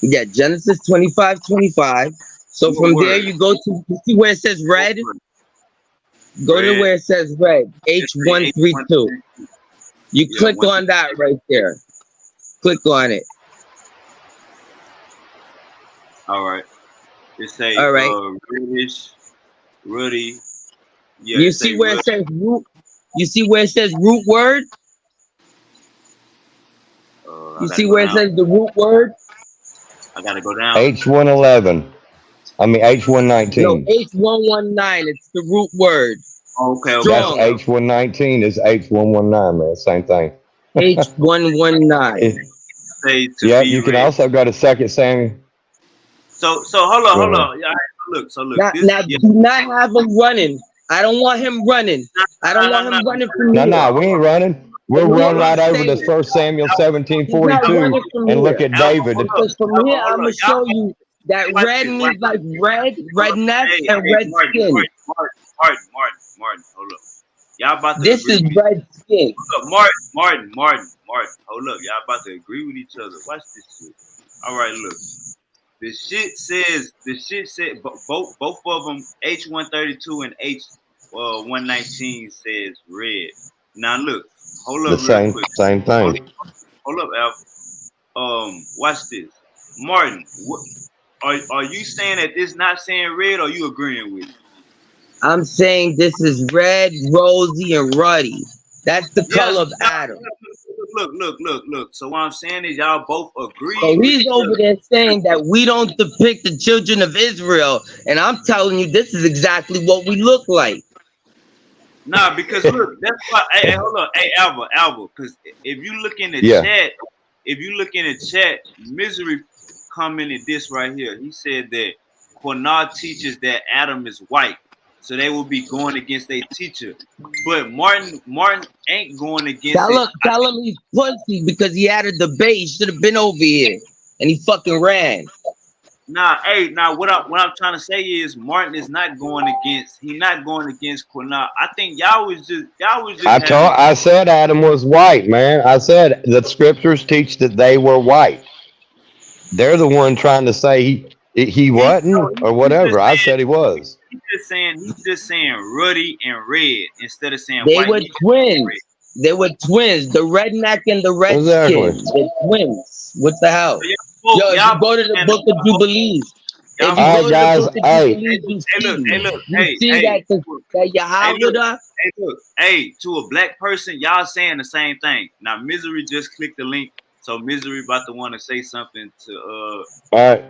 yeah, Genesis 25:25. So What from there word? you go to, you see where it says red? Go to Red. where it says red, H132. You click on that right there. Click on it. All right. It say All right. reddish, ruddy. Yeah, You it see say where it says root? You see where it says root word? You see where it says the root word? I gotta go down. H111. I mean No, H119. H119. It's the root word. Okay. That's Strong. H119 is H119, man. Same thing. H119. Say to Yeah, be you can red. also go to 2 Samuel. So hold Go ahead. on. Yeah, look. Now, This. now Yeah. do not have him running. I don't want him running. I don't want him running from here. No, we ain't running. We'll From here, run right over stay. to 1 Samuel He's not 17:42 running from and look here. at David. Because from here, I'm going to show you that red means like red, redness, and red skin. Martin, hold up. Y'all about to This agree is with each red skin. other. Hold up, Martin. Hold up. Y'all about to agree with each other. Watch this shit. All right, look. The shit said both of them H132 and H119 says red. Now look, hold The up real same quick. thing. Hold up, Al. Watch this. Martin, what are you saying that this not saying red or you agreeing with it? I'm saying this is red, rosy, and ruddy. That's the color of Adam. Look. So what I'm saying is y'all both agree So with he's each over other. there saying that we don't depict the children of Israel. And I'm telling you, this is exactly what we look like. Nah, because look, that's why. Hey, hold on. Hey, Albert, because if you look in the Yeah. chat, Misery commented this right here. He said that Quanah teaches that Adam is white, so they will be going against their teacher. But Martin ain't going against it. Tell him he's pussy because he had a debate. He should have been over here. And he fucking ran. What I'm trying to say is Martin is not going against. He's not going against Quinal. I think y'all was just having. I said Adam was white, man. I said the scriptures teach that they were white. They're the one trying to say he wasn't or He's just whatever. I saying. said he was. He's just saying ruddy and red instead of saying They white. were He's just saying twins. red. They were twins. The redneck and the Exactly. redskin. They're twins. What the hell? So y'all Yo, both, if you y'all go both to the saying book of Jubilees, if y'all you All both. go right, to the guys. book of Hey, Jubilees, you Hey, see hey, that hey, look, Yahweh, hey, to a black person, y'all saying the same thing. Now, Misery just clicked the link, so Misery about to want to say something to all right.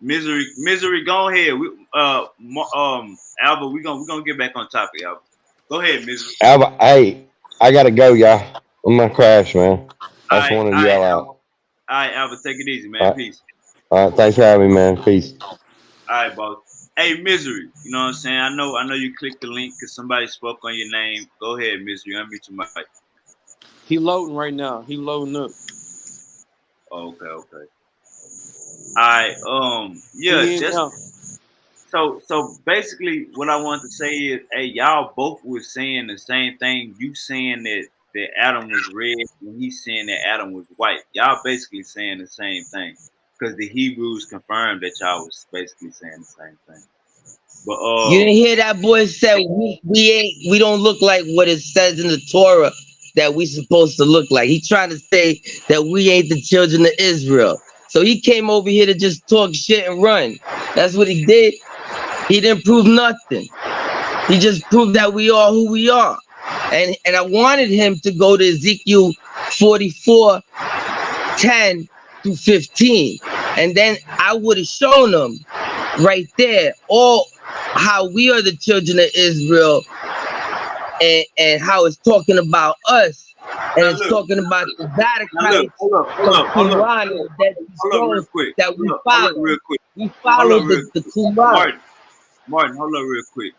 Misery, go ahead. Albert, we gonna get back on topic, Albert. Go ahead, Misery. Alba, hey, I gotta go, y'all. I'm gonna crash, man. I just wanted to yell Albert. out. All right, Albert, take it easy, All man. right, Peace. all right. Thanks for having me, man. Peace. All right, boss. Hey, Misery. You know what I'm saying? I know you clicked the link because somebody spoke on your name. Go ahead, Misery. Unmute your mic. He loading right now. He loading up. Oh, okay. All right. Yeah. He in Just now. so basically, what I wanted to say is, hey, y'all both were saying the same thing. You saying that Adam was red, and he's saying that Adam was white. Y'all basically saying the same thing because the Hebrews confirmed that y'all was basically saying the same thing. But you didn't hear that boy say we don't look like what it says in the Torah that we supposed to look like. He trying to say that we ain't the children of Israel. So he came over here to just talk shit and run. That's what he did. He didn't prove nothing. He just proved that we are who we are. And I wanted him to go to Ezekiel 44:10-15. And then I would have shown him right there all how we are the children of Israel and how it's talking about us. And it's talking about the Zadokites hold up, Qumran and the Dead Sea real Scrolls quick. that we Hold up follow. real quick. We follow the Qumran. Martin, hold up real quick.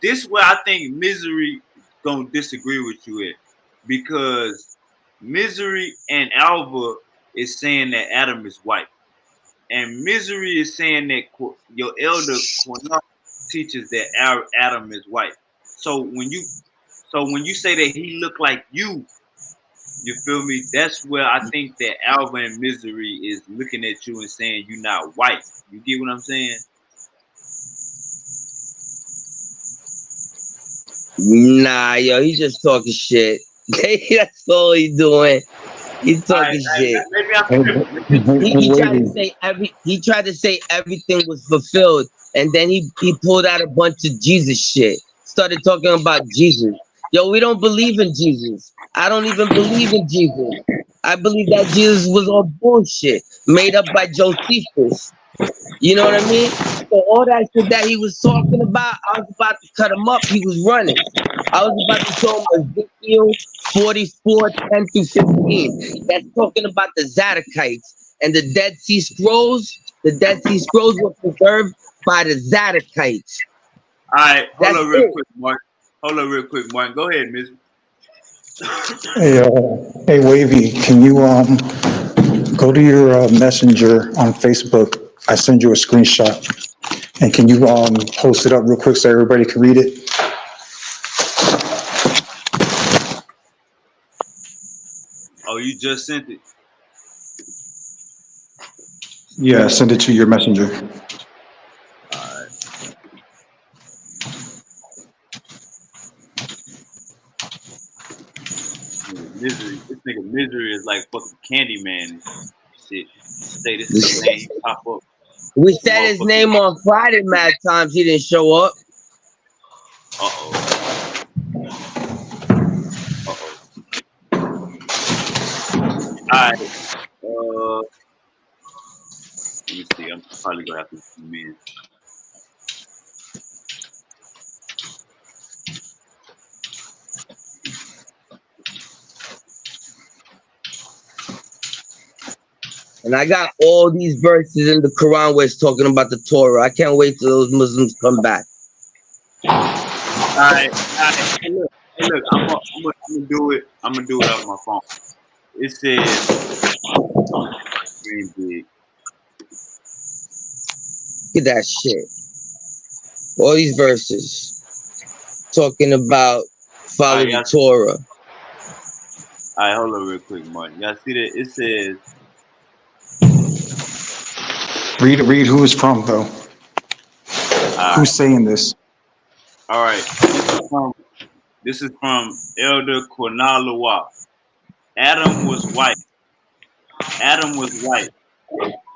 This where I think Misery gonna disagree with you at, because Misery and Alva is saying that Adam is white, and Misery is saying that your elder Cornell teaches that Adam is white. So when you say that he looked like you feel me? That's where I think that Alva and Misery is looking at you and saying you're not white. You get what I'm saying? Nah, yo, he just talking shit. That's all he doing. He talking shit. Maybe I'm Hey, tripping. He tried to Wavy. say everything was fulfilled, and then he pulled out a bunch of Jesus shit. Started talking about Jesus. Yo, we don't believe in Jesus. I don't even believe in Jesus. I believe that Jesus was all bullshit made up by Josephus. You know what I mean? So all that shit that he was talking about, I was about to cut him up. He was running. I was about to show him Ezekiel 44:10-15. That's talking about the Zadokites and the Dead Sea Scrolls. The Dead Sea Scrolls were preserved by the Zadokites. All right, hold That's up real it. quick, Mark. Go ahead, Miss. Hey, Wavy, can you go to your messenger on Facebook? I send you a screenshot, and can you post it up real quick so everybody can read it? Oh, you just sent it. Yeah, send it to your messenger. All right. This nigga Misery is like fucking Candyman and shit. Say this nigga name, he pop up. We The said his motherfucker. name on Friday mad times. He didn't show up. Uh-oh. All right. Let me see. I'm probably gonna have to zoom in. And I got all these verses in the Quran where it's talking about the Torah. I can't wait till those Muslims come back. All right. Hey, look. I'm gonna do it. I'm gonna do it off my phone. It says, green big. Look at that shit. All these verses talking about follow Alright, the y'all. Torah. Alright, hold on real quick, Martin. Y'all see that? It says, Read who it's from though. Who's saying this? all right. This is from Elder Cornalawa. Adam was white. Adam was white.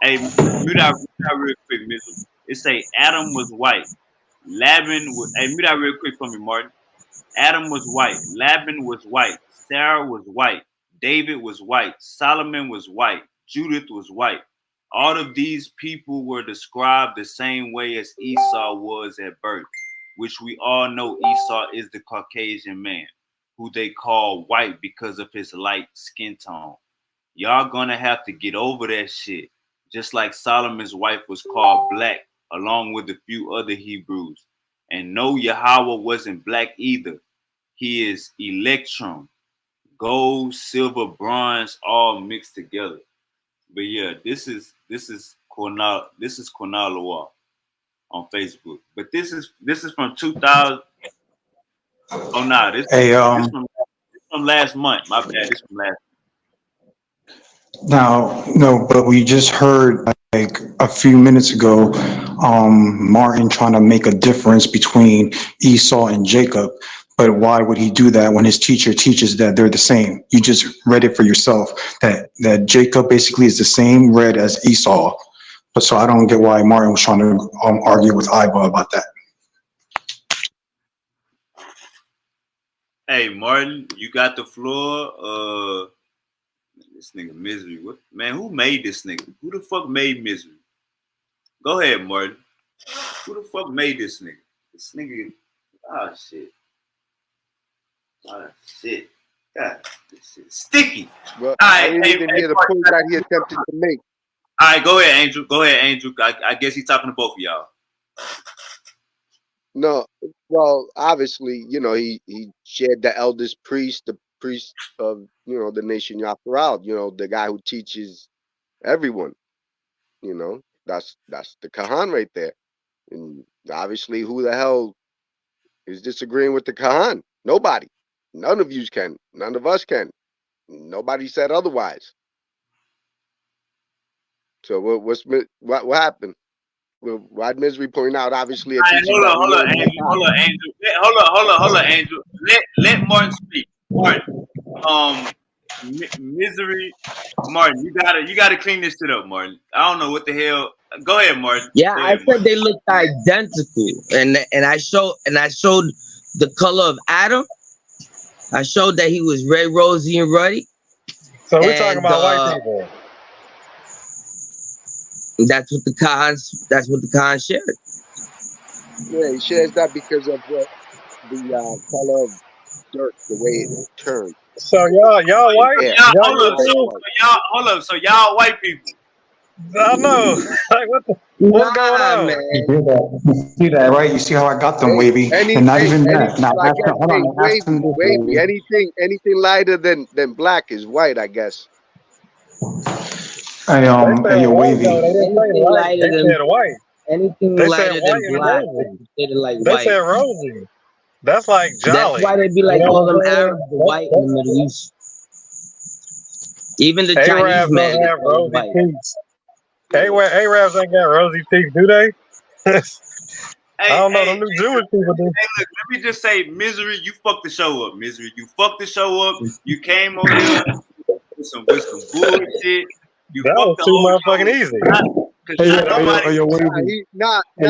Hey, mute out real quick, Mister. It say Adam was white. Laban was. Hey, mute out real quick for me, Martin. Adam was white. Laban was white. Sarah was white. David was white. Solomon was white. Judith was white. All of these people were described the same way as Esau was at birth, which we all know Esau is the Caucasian man, who they call white because of his light skin tone. Y'all gonna have to get over that shit. Just like Solomon's wife was called black, along with a few other Hebrews. And no, Yahweh wasn't black either. He is electrum, gold, silver, bronze, all mixed together. But yeah, this is Cornalawa on Facebook. But this is from 2000. Oh nah, this Hey, from last month. My bad. This from last. now, no, but we just heard like a few minutes ago, Martin trying to make a difference between Esau and Jacob. But why would he do that when his teacher teaches that they're the same? You just read it for yourself, that Jacob basically is the same red as Esau. But so I don't get why Martin was trying to argue with Iva about that. Hey Martin, you got the floor. This nigga Misery. What man? Who made this nigga? Who the fuck made Misery? Go ahead, Martin. Who the fuck made this nigga? This nigga. Oh shit. Oh shit. God, this shit sticky. Well, I didn't even hear the point that he attempted to make. All right, go ahead, Angel. Go ahead, Angel. I guess he's talking to both of y'all. No, well, obviously, he shared the eldest priest, the priest of, the nation Yafral, the guy who teaches everyone, that's the Kahan right there. And obviously, who the hell is disagreeing with the Kahan? Nobody. None of you can. None of us can. Nobody said otherwise. So what happened? Well, why did Misery point out obviously a teaching Hold that on, we learned from Angel. God? Hold on, Angel. Let Martin speak. Martin, Misery, Martin, you gotta clean this shit up, Martin. I don't know what the hell. Go ahead, Martin. Yeah, Go I ahead, said Martin. they looked identical, and I showed the color of Adam. I showed that he was red, rosy, and ruddy. So we're talking about white people. That's what the Khan shared. Yeah, he shares that because of what the color of dirt, the way it turned. So y'all white? Yeah. Y'all Hold up. So y'all white people. I know. Like what's going on? Man. You see that, right? You see how I got them, Wavy? And not even that. Now, I guess, hold on, ask him this, Wavy, Wavy. anything lighter than black is white, I guess. Hey, yo, Wavy. Though. They didn't say light. They said white. Anything They lighter said white than and black rosy. is considered like They white. said rosy. That's like jolly. That's why they be like all them Arabs are white in the Middle East. Even the Chinese Arabs man don't is have rosy white. cheeks. Arabs ain't got rosy cheeks, do they? I don't know. Them new Jewish people do. Hey, look, let me just say, Misery, you fucked the show up. Misery, you fucked the show up. You came on here with some bullshit. You That was fucked the too whole motherfucking show. easy. No, in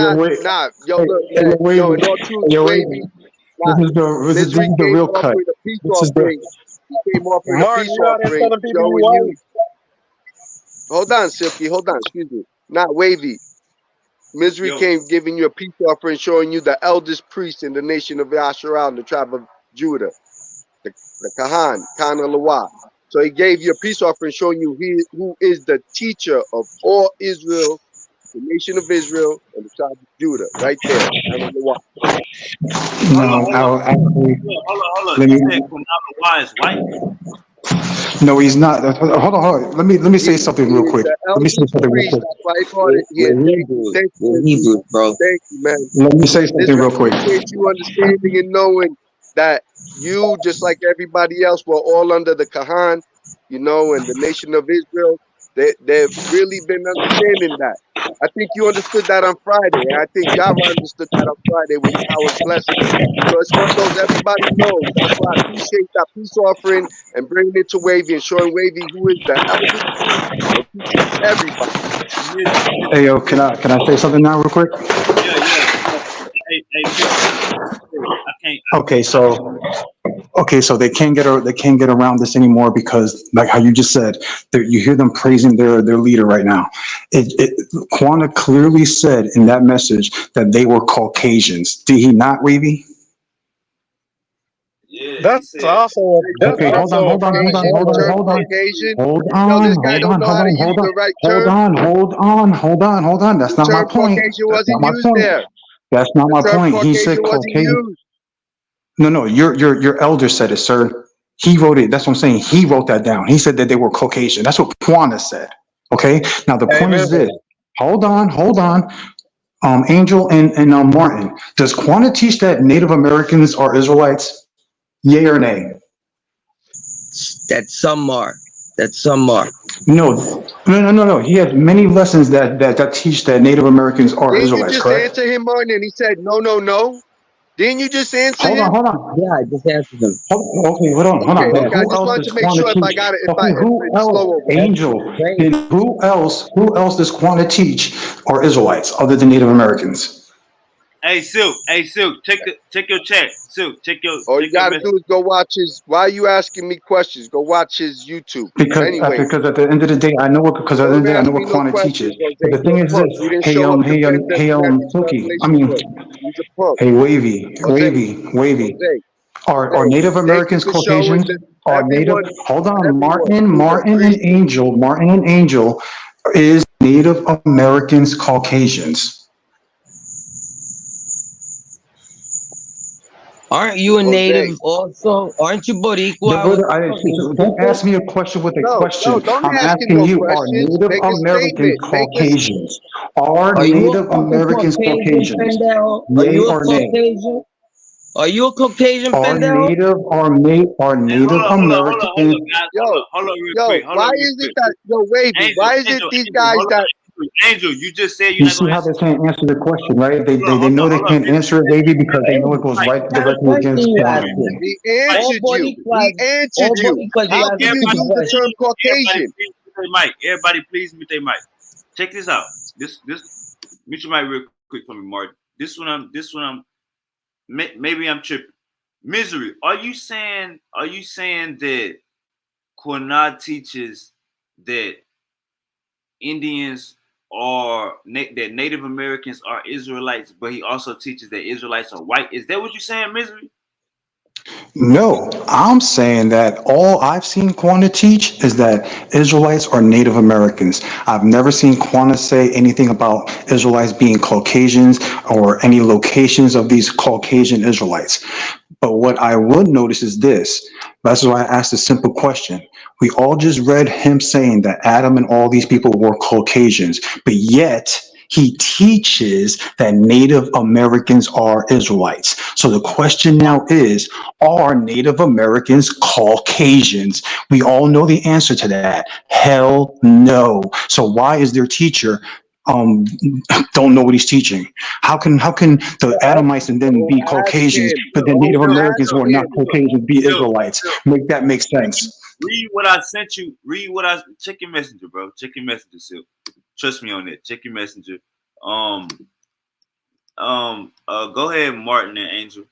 all truth, Wavy. This is the real cut. This is the. He came offering a Martin, peace you out there offering, telling people you showing white? you. Hold on, Silky. Hold on. Excuse me. Not Wavy. Misery came giving you a peace offering, showing you the eldest priest in the nation of Yasharal, the tribe of Judah, the Kahan, Khan of Lawa. So he gave you a peace offering, showing you who is the teacher of all Israel, the nation of Israel, and the tribe of Judah, right there, Khan of Lawa. No, I'll actually. Hold on. Let You me. said Kunalawa is white? No, he's not. Hold on, hold on. Let me say something real He's quick. the Let me elder say something real priest. quick. That's why he brought it here. Thank you, thank you, We're Israel. Hebrews, bro. Thank you, man. Let me say something real Israel, quick. appreciate you understanding and knowing that you, just like everybody else, were all under the Kahan, and the nation of Israel. They've really been understanding that. I think you understood that on Friday, and I think Yara understood that on Friday when Yahweh blessed him. So it's one of those everybody knows. That's why I appreciate that peace offering and bringing it to Wavy and showing Wavy who is the elder priest and teaching everybody. Hey yo, can I say something now real quick? Yeah. Hey, Silk, I can't. Okay, so they can't get around this anymore because, like how you just said, you hear them praising their leader right now. Quanta clearly said in that message that they were Caucasians. Did he not, Wavy? Yeah, he That's said. also that's Okay, hold on, also a hold on, hold false on, Caucasian, the hold on, term statement. hold on. Caucasian. Hold This on, guy hold don't on, know hold how to on, use hold on, the right hold term. on, hold on, hold on, hold on. That's The not my term point. Caucasian That's not wasn't my used point. there. That's not The my term point. He said Caucasian wasn't Caucasian. used. No, your elder said it, sir. He wrote it. That's what I'm saying. He wrote that down. He said that they were Caucasian. That's what Quana said. Okay. Now the point Amen. is this. Hold on, hold on. Angel and Martin. Does Quana teach that Native Americans are Israelites? Yay or nay? That some are. That some are. No. He has many lessons that teach that Native Americans are Didn't you Israelites. just Correct? answer him, Martin? And he said, no, no, no. Didn't you just answer Hold on, him? hold on. Yeah, I just answered them. Okay, hold Okay, on. But okay. I who just else wanted does to make Quanta sure if I teach? got it, Okay, if who it's slow else? over there. That's Angel. crazy. Then who else does Quanta teach are Israelites other than Native Americans? Hey, Silk, check your chat. Silk, All you check your got to message. do is go watch his. Why are you asking me questions? Go watch his YouTube. Anyway, Because at the end of the day, I know what because at the end don't of the day, I ask know me what no Quanta teaches. questions, Jose. But the You're thing a is punk. this: You didn't show up to defend us hey, in that mistranslation I mean, book. He's a punk. hey, Wavy. Jose, Are Jose. Native Thank you Americans for showing Caucasians? that Are Native? everyone, Hold on, everyone who's a Martin and priest. Angel. Martin and Angel is Native Americans Caucasians. Aren't you a Jose, native also? Aren't you The Boricua with brother, the fucking don't sticker? ask me a question with a no, question. don't I'm ask him asking no you: are questions. Native Make a Americans statement. Caucasians? Are Are you a Native fucking Americans Caucasian, Caucasians? pendejo? Are Yay you a or nay? Caucasian? Are you a Caucasian, Are pendejo? Native are Hey, Native hold Americans? on, guys. Yo, Hold on real yo, quick. why is it that Wavy? Angel, Why is it Angel, these Angel, guys hold that on. Angel, you just said you're You not see gonna how answer. they can't answer the question, right? They know they Hold on. can't answer it, baby, because they Hey, know it goes what right kind of directly question against you Quantum. asking? he Mike, answered you? He answered All you. Boricuas, you How can asking you stupid everybody, use the term questions. Caucasian? please mute their mic. Everybody, please mute their mic. Check this out. This mute your mic real quick for me, Martin. This one I'm maybe I'm tripping. Misery. Are you saying that Quanah teaches that Indians that Native Americans are Israelites, but he also teaches that Israelites are white? Is that what you're saying, Misery? No, I'm saying that all I've seen Quanta teach is that Israelites are Native Americans. I've never seen Quanta say anything about Israelites being Caucasians or any locations of these Caucasian Israelites. But what I would notice is this. That's why I asked a simple question. We all just read him saying that Adam and all these people were Caucasians, but yet he teaches that Native Americans are Israelites. So the question now is, are Native Americans Caucasians? We all know the answer to that. Hell no. So why is their teacher um don't know what he's teaching? How can the Adamites and them Go be ask Caucasians, him. but the Look, Native Go Americans ask who are not him. Caucasians be Silk, Israelites? Silk, Make that make sense. read what I sent you. Check your messenger, bro. Check your messenger, Silk. Trust me on that. Check your messenger. Um, go ahead, Martin and Angel.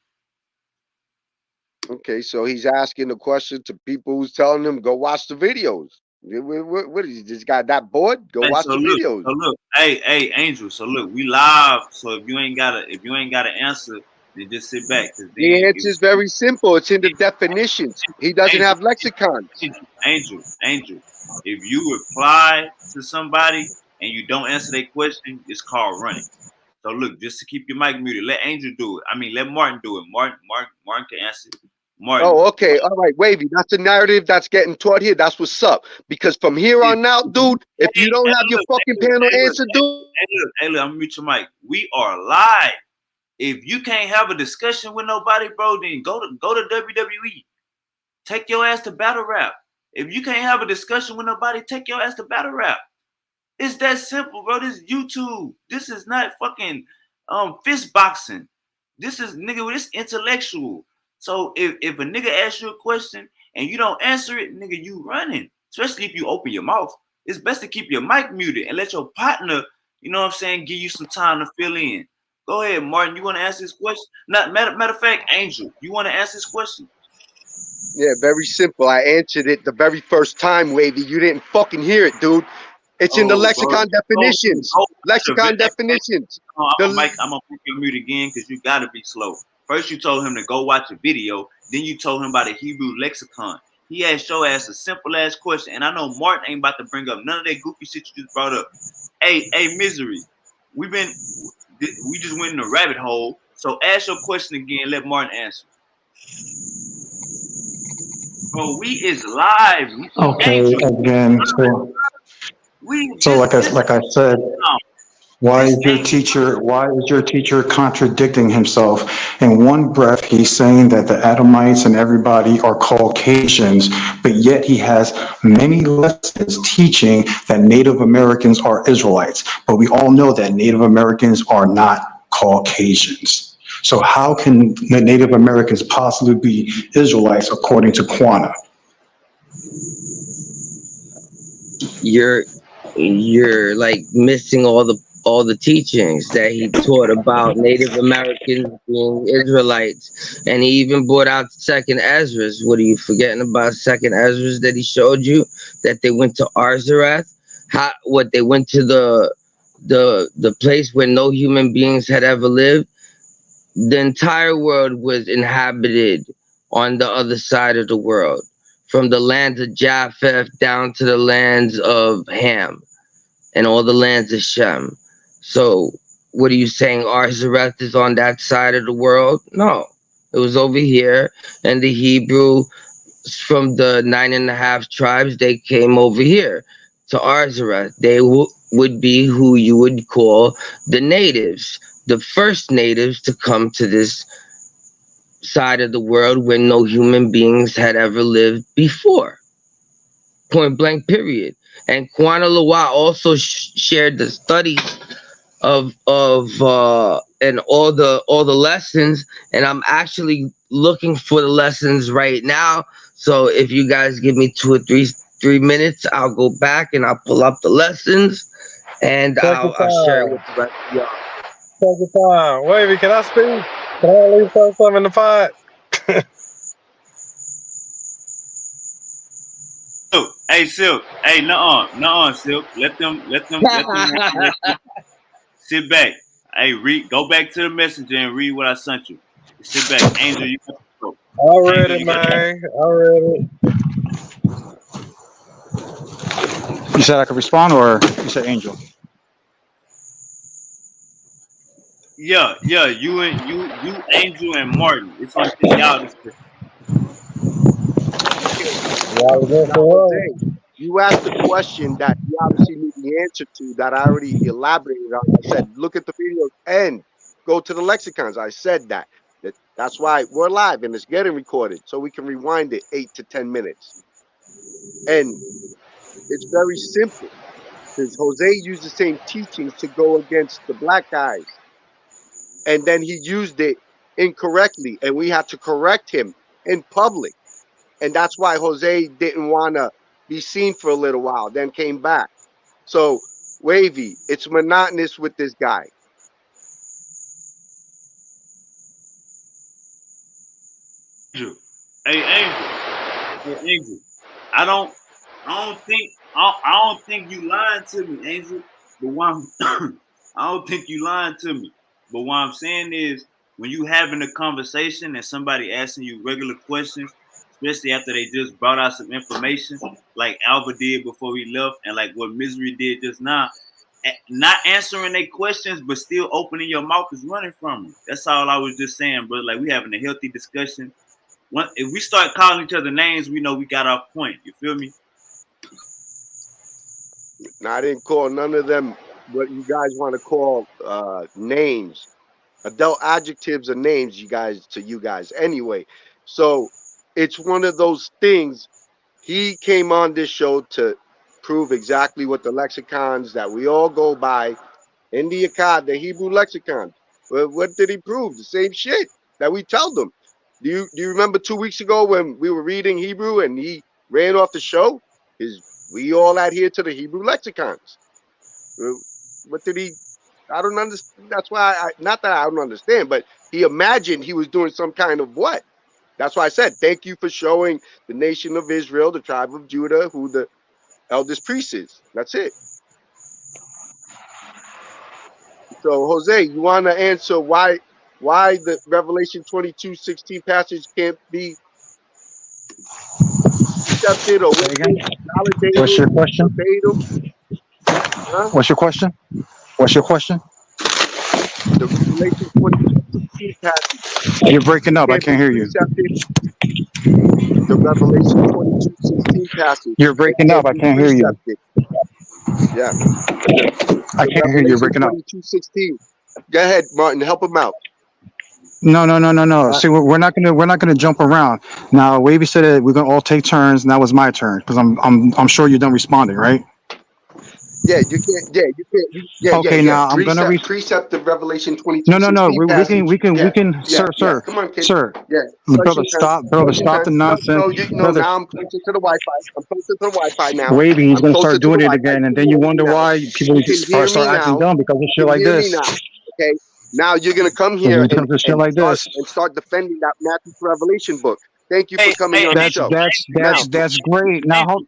Okay, so he's asking the question to people who's telling them go watch the videos. What is he just got that bored? Go Hey, watch the videos. hey, Angel. So look, we live. So if you ain't gotta answer, then just sit back. Cause The then answer is very simple. It's in the definitions. He doesn't Angel, have lexicons. Angel, if you reply to somebody and you don't answer their question, it's called running. So look, just to keep your mic muted, let Angel do it. I mean, let Martin do it. Martin can answer. Martin. Oh, okay. All right, Wavy. That's the narrative that's getting taught here. That's what's up. Because from here Hey, on out, dude, if you don't have your look, fucking panel answered, dude. hey, look, I'm gonna mute your mic. We are live. If you can't have a discussion with nobody, bro, then go to WWE. Take your ass to battle rap. If you can't have a discussion with nobody, take your ass to battle rap. It's that simple, bro. This is YouTube. This is not fucking fist boxing. This is nigga, this intellectual. So if a nigga asks you a question and you don't answer it, nigga, you running. Especially if you open your mouth. It's best to keep your mic muted and let your partner, you know what I'm saying, give you some time to fill in. Go ahead, Martin. You want to answer this question? Not matter of fact, Angel, you want to answer this question? Yeah, very simple. I answered it the very first time, Wavy. You didn't fucking hear it, dude. It's in the Oh, bro. lexicon definitions. Lexicon definitions. I'm The gonna put your mute again because you gotta be slow. First, you told him to go watch a video. Then you told him about the Hebrew lexicon. He asked your ass a simple ass question, and I know Martin ain't about to bring up none of that goofy shit you just brought up. Hey, misery. We just went in a rabbit hole. So ask your question again. Let Martin answer. Bro, we is live. Okay, Angel. again, We so just like I said, this ain't why is your teacher contradicting himself? In one breath, he's saying that the Adamites and everybody are Caucasians, but yet he has many lessons teaching that Native Americans are Israelites. But we all know that Native Americans are not Caucasians. So how can the Native Americans possibly be Israelites according to Quana? You're like missing all the teachings that he taught about Native Americans being Israelites, and he even brought out Second Ezra's. What are you forgetting about Second Ezra's that he showed you? That they went to Arzareth. What they went to the place where no human beings had ever lived. The entire world was inhabited on the other side of the world, from the lands of Japheth down to the lands of Ham and all the lands of Shem. So, what are you saying? Arzareth is on that side of the world? No, it was over here, and the Hebrew from the 9.5 tribes, they came over here to Arzareth. They would be who you would call the natives, the first natives to come to this side of the world where no human beings had ever lived before. Point blank, period. And Kwana Lawa also shared the studies of and all the lessons, and I'm actually looking for the lessons right now. So if you guys give me 2 or 3 minutes, I'll go back and I'll pull up the lessons, and Take your I'll share it time. with the rest of y'all. Take your time. Wavy, can I speak? Can I at least throw something in the pot? Silk. Hey, Silk. Hey, nuh-uh, Silk. Let them sit back. Hey, go back to the messenger and read what I sent you. Sit back. Angel, you got the floor. I read Angel, it, you got the man. I read it. You said I could respond, or you said Angel? Yeah, you, Angel and Martin. It's y'all discussion. Y'all against Now, the wall. Jose, you asked a question that you obviously knew the answer to that I already elaborated on. I said, look at the videos and go to the lexicons. I said that. That's why we're live and it's getting recorded, so we can rewind it 8 to 10 minutes. And it's very simple because Jose used the same teachings to go against the black guys, and then he used it incorrectly, and we had to correct him in public. And that's why Jose didn't want to be seen for a little while, then came back. So, Wavy, it's monotonous with this guy. Angel. Hey, Angel. Hey, Angel. I don't think you lying to me, Angel. But what I don't think you lying to me. But what I'm saying is, when you having a conversation and somebody asking you regular questions, especially after they just brought out some information, like Alva did before he left, and like what Misery did just now, not answering their questions but still opening your mouth is running from them. That's all I was just saying, bro. Like we having a healthy discussion. if we start calling each other names, we know we got our point. You feel me? Now, I didn't call none of them what you guys want to call names. Adult adjectives are names, you guys anyway. So it's one of those things. He came on this show to prove exactly what the lexicons that we all go by in the Akkad, the Hebrew lexicon. Well, what did he prove? The same shit that we tell them. Do you remember 2 weeks ago when we were reading Hebrew and he ran off the show? We all adhere to the Hebrew lexicons. What did he? I don't understand. That's why not that I don't understand, but he imagined he was doing some kind of what? That's why I said, thank you for showing the nation of Israel, the tribe of Judah, who the eldest priest is. That's it. So, Jose, you want to answer why the Revelation 22:16 passage can't be accepted or witnessed, What's validated, your question? verbatim? Huh? What's your question? What's your question? The Revelation 22:16 passage You're breaking up. I can't be can't hear you. precepted. The Revelation 22:16 passage You're breaking up. can't I be can't hear you. precepted. Yeah. I The can't hear you. You're Revelation breaking up. 22:16. Go ahead, Martin. Help him out. No. See, we're not gonna jump around. Now, Wavy said that we're gonna all take turns, and that was my turn because I'm sure you're done responding, right? Yeah, you can't. Yeah, you can't. Okay. Yeah. Now I'm gonna Precept of Revelation No. 22:16 We passage. can Yeah, sir, yeah. sir, Come on, kid. sir. Yeah. Brother, Question time. Question stop time. the No, nonsense, brother. now I'm closer to the Wi-Fi. I'm closer to the Wi-Fi now. Wavy, he's I'm gonna closer start to the doing it Wi-Fi. again, You and can then you hear me wonder now. why people You can hear me start acting now. dumb because of You shit can like hear me this. now. Okay. Now you're gonna come here Because of shit and like this. start defending that Matthew to Revelation book. Thank you for Hey, coming hey, on the That's show. that's Now, that's that's great. Now, hold,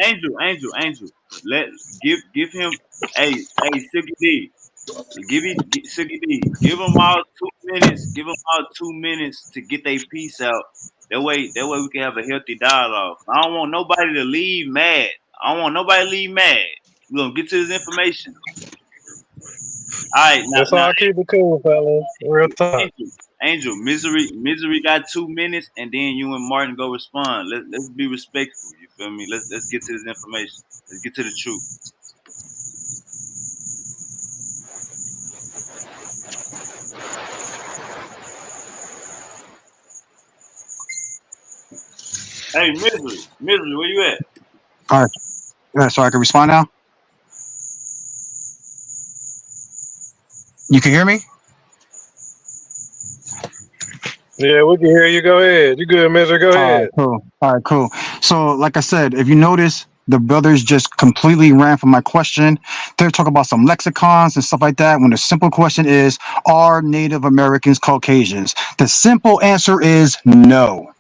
Angel. Let give him. Hey, Siggy D. Siggy D. Give them all 2 minutes. Give them all 2 minutes to get their piece out. That way we can have a healthy dialogue. I don't want nobody to leave mad. I don't want nobody to leave mad. We're gonna get to this information. All right, That's now all. Keep it cool, fella. Real talk. Angel, misery got 2 minutes, and then you and Martin go respond. Let's be respectful. You feel me? Let's get to this information. Let's get to the truth. Hey, misery, where you at? all right. Yeah, so I can respond now. You can hear me. Yeah, we can hear you. Go ahead. You good, Mister? Go All right, ahead. cool. All right, cool. So, like I said, if you notice, the brothers just completely ran from my question. They're talking about some lexicons and stuff like that. When the simple question is, are Native Americans Caucasians? The simple answer is no.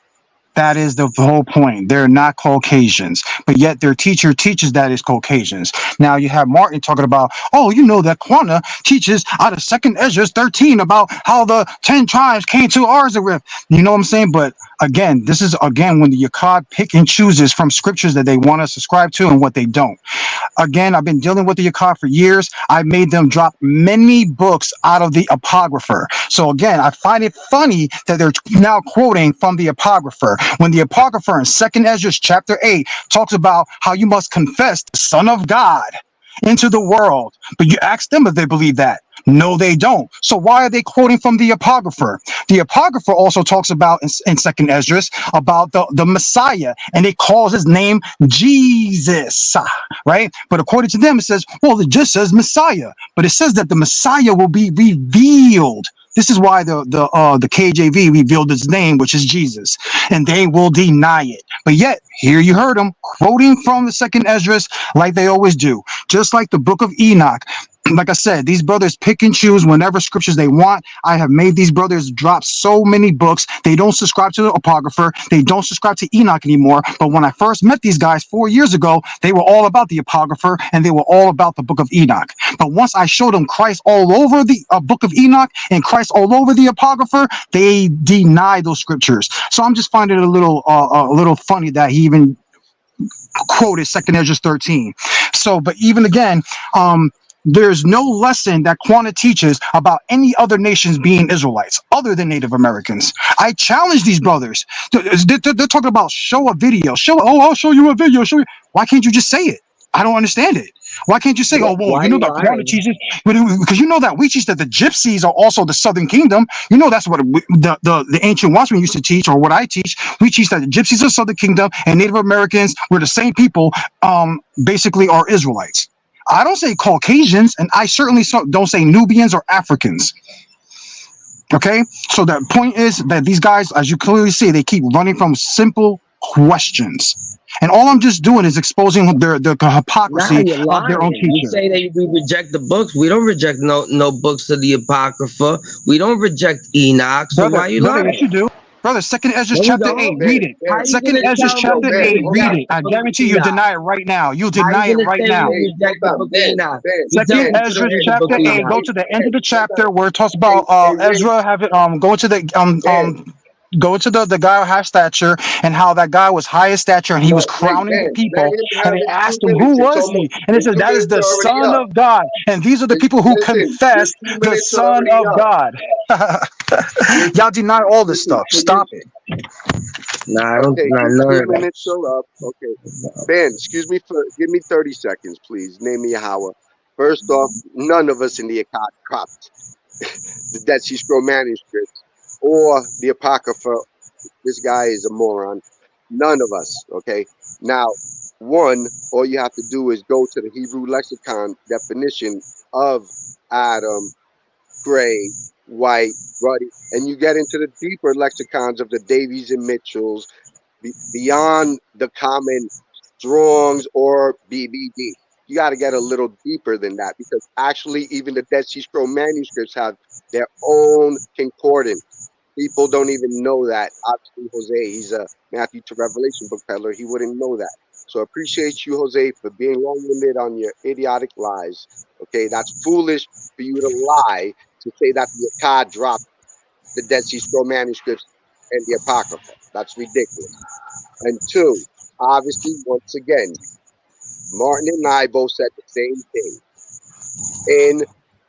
That is the whole point. They're not Caucasians, but yet their teacher teaches that it's Caucasians. Now you have Martin talking about, oh, you know that Quana teaches out of Second Ezra 13 about how the 10 tribes came to Arzareth. You know what I'm saying? But again, this is again when the Akkad pick and chooses from scriptures that they want to subscribe to and what they don't. Again, I've been dealing with the Akkad for years. I made them drop many books out of the Apocrypher. So again, I find it funny that they're now quoting from the Apocrypher when the Apocrypher in 2nd Ezra chapter 8 talks about how you must confess the Son of God into the world. But you ask them if they believe that. No, they don't. So why are they quoting from the Apocrypher? The Apocrypher also talks about in 2nd Ezra about the Messiah, and it calls his name Jesus, right? But according to them, it says, well, it just says Messiah, but it says that the Messiah will be revealed. This is why the KJV revealed his name, which is Jesus, and they will deny it. But yet, here you heard them quoting from the 2nd Ezra, like they always do, just like the book of Enoch. Like I said, these brothers pick and choose whenever scriptures they want. I have made these brothers drop so many books. They don't subscribe to the Apocrypher. They don't subscribe to Enoch anymore. But when I first met these guys 4 years ago, they were all about the Apocrypher and they were all about the book of Enoch. But once I showed them Christ all over the book of Enoch and Christ all over the Apocrypher, they deny those scriptures. So I'm just finding it a little funny that he even quoted 2nd Ezra 13. So, but even again, There's no lesson that Quanta teaches about any other nations being Israelites other than Native Americans. I challenge these brothers. They're talking about show a video. I'll show you a video. Show you. Why can't you just say it? I don't understand it. Why can't you say, oh, well, Why you are know you that Quanta lying? teaches, because you know that we teach that the Gypsies are also the Southern Kingdom. You know that's what the ancient Watchmen used to teach, or what I teach. We teach that the Gypsies are Southern Kingdom and Native Americans were the same people, basically are Israelites. I don't say Caucasians, and I certainly don't say Nubians or Africans. Okay, so the point is that these guys, as you clearly see, they keep running from simple questions, and all I'm just doing is exposing the Now hypocrisy you're of their own lying. You teacher. say that we reject the books. We don't reject no books of the Apocrypha. We don't reject Enoch. So why are you Brother, yes lying? you do. Brother, Second Ezra No, we chapter 8, don't. read it. How you Second gonna Ezra tell me chapter we 8, read reject it. the I book of guarantee you Enoch? deny it right now. You'll How you deny it gonna right say we now. reject the book of Enoch? You tell Second me to Ezra read the book chapter of 8, go Enoch. to the end of the chapter where it talks about Ezra having go to the go to the guy of high stature, and how that guy was high in stature and he was crowning the people, and they asked him, who was he? And it says, that is the Son of God, and these are the people who confess the Son of God. Y'all deny all this stuff. Stop it. Nah, I don't Okay, deny your none 2 of that. minutes are up. Okay, Ben, excuse me for give me 30 seconds, please. Name me a Howard. First off, none of us in the Akkad copied the Dead Sea Scroll manuscripts or the Apocrypha. This guy is a moron. None of us. Okay. Now, one, all you have to do is go to the Hebrew lexicon definition of Adam, gray, white, ruddy, and you get into the deeper lexicons of the Davies and Mitchells, beyond the common Strongs or BBD. You got to get a little deeper than that, because actually, even the Dead Sea Scroll manuscripts have their own concordance. People don't even know that. Obviously, Jose, he's a Matthew to Revelation book peddler. He wouldn't know that. So I appreciate you, Jose, for being long-winded on your idiotic lies. Okay, that's foolish for you to lie to say that the Akkad dropped the Dead Sea Scroll manuscripts and the Apocrypha. That's ridiculous. And two, obviously, once again, Martin and I both said the same thing. In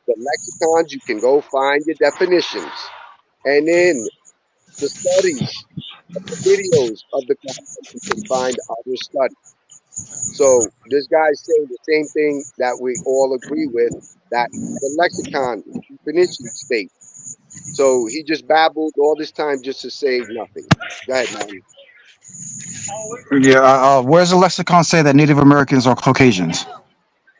the lexicons, you can go find your definitions. And in the studies, the videos of the Quran, you can find other studies. So this guy's saying the same thing that we all agree with, that the lexicon definition state. So he just babbled all this time just to say nothing. Go ahead, man. Yeah, where's the lexicon say that Native Americans are Caucasians?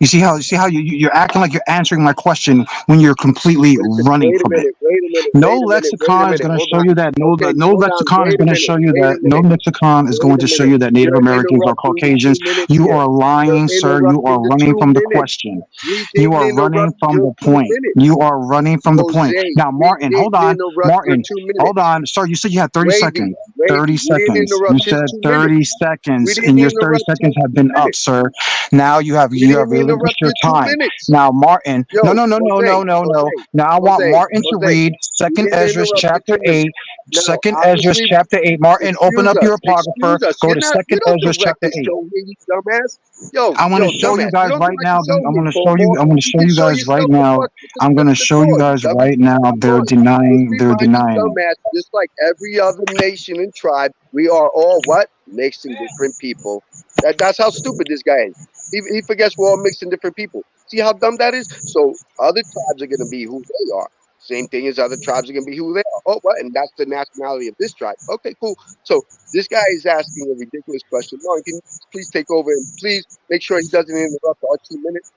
You see how you're acting like you're answering my question when you're completely Listen, running wait a from it. minute, wait a minute, No wait a minute, wait a lexicon is minute. going to Hold show on. you that. Okay, No hold on. lexicon is Wait a going to minute, show you wait a that. No minute, lexicon is wait going a to show minute. you that Native You're Americans are interrupting the Caucasians. 2 minutes You here. are You're lying, sir. You interrupting are the running two from the minutes. question. We You didn't are running interrupt from your the two point. minutes. You are running from the point. Jose, Now, we Martin, hold didn't on. interrupt your Martin, 2 minutes. hold on. Sir, you said you had 30 Wavy, seconds. 30 Wavy, we didn't seconds. You interrupt his said 2 minutes. 30 We seconds, and didn't your 30 interrupt seconds your have been 2 up, minutes. sir. Now you have We didn't relinquished interrupt your your two time. minutes. Now, Martin, Yo, Jose, no. Jose, Now I want Jose, Martin to Jose. read We Second didn't Ezra interrupt your chapter 2 minutes. 8. Now, Second Ezra obviously, chapter 8. Martin, open excuse up your us. apocrypha. Excuse us. Go to You Second don't Ezra direct chapter the 8. show here, you dumbass. Yo, I'm going to yo, show you dumbass. You guys don't right direct the now. show I'm here, going to show you. Bobo. I'm going to You show can you show guys right yourself a now. fucking I'm going to the show you court, guys dummy. right now. Come They're on. Let's denying. They're remind you, denying it. dumbass, just like every other nation and tribe, we are all what? Mixing different people. That's how stupid this guy is. He forgets we're all mixing different people. See how dumb that is? So other tribes are going to be who they are. Same thing as other tribes are going to be who they are. Oh, what? And that's the nationality of this tribe. Okay, cool. So this guy is asking a ridiculous question. Lauren, can you please take over and please make sure he doesn't interrupt our 2 minutes?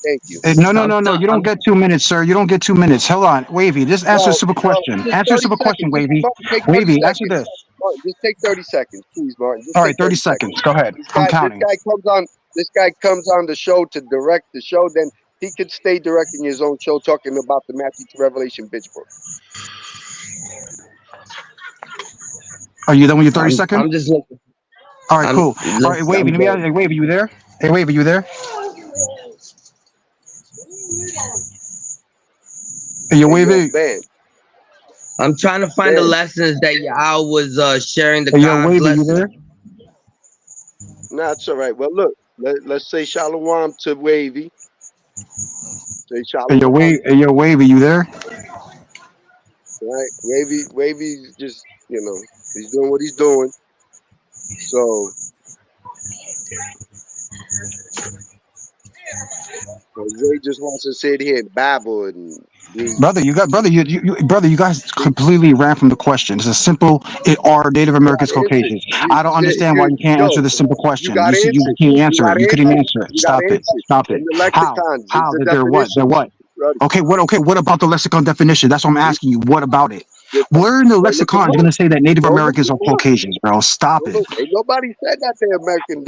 Thank you. No. You don't get 2 minutes, sir. You don't get 2 minutes. Hold on, Wavy. Just answer a simple Well, question. just Answer a 30 simple question, seconds. Just Wavy. Martin, take 30 Wavy, answer seconds. this. Martin, just take 30 seconds, please, Martin. Just All take right, 30 30 seconds. seconds. Go ahead. This I'm guy, this counting. guy comes on. This guy comes on the show to direct the show. Then he could stay directing his own show, talking about the Matthew to Revelation bitch book. Are you done with your 30 seconds? I'm just looking. All right, cool. All right, Wavy. Let me ask. Good. Hey, Wavy, you there? Hey, Wavy, you there? Hey, you Hey, yo, Wavy. Ben, I'm trying to find the Ben. lessons that Yao was sharing the Hey, yo, God's Wavy, you there? lesson. Nah, it's all right. Well, look, let's say shalom to Wavy. Say Hey, yo, shalom. Wavy, you there? Right? Wavy's just, he's doing what he's doing. So Jose just wants to sit here and babble and be. Brother, you guys completely ran from the question. It's a simple, are Native You Americans got answers. Caucasians? I don't understand why you can't answer this simple You question. got You answers. can't You answer got it. You couldn't even answers. answer it. You got Stop it. answers. Stop it. In the How? lexicons, How? the That they're what? They're definitions. what? Brother, Okay, what about the lexicon definition? That's what I'm asking you. What about it? Where in the go look them lexicon is up. going to say that Native Go look Americans are them up. Caucasians, bro? Stop it. Ain't nobody said that the American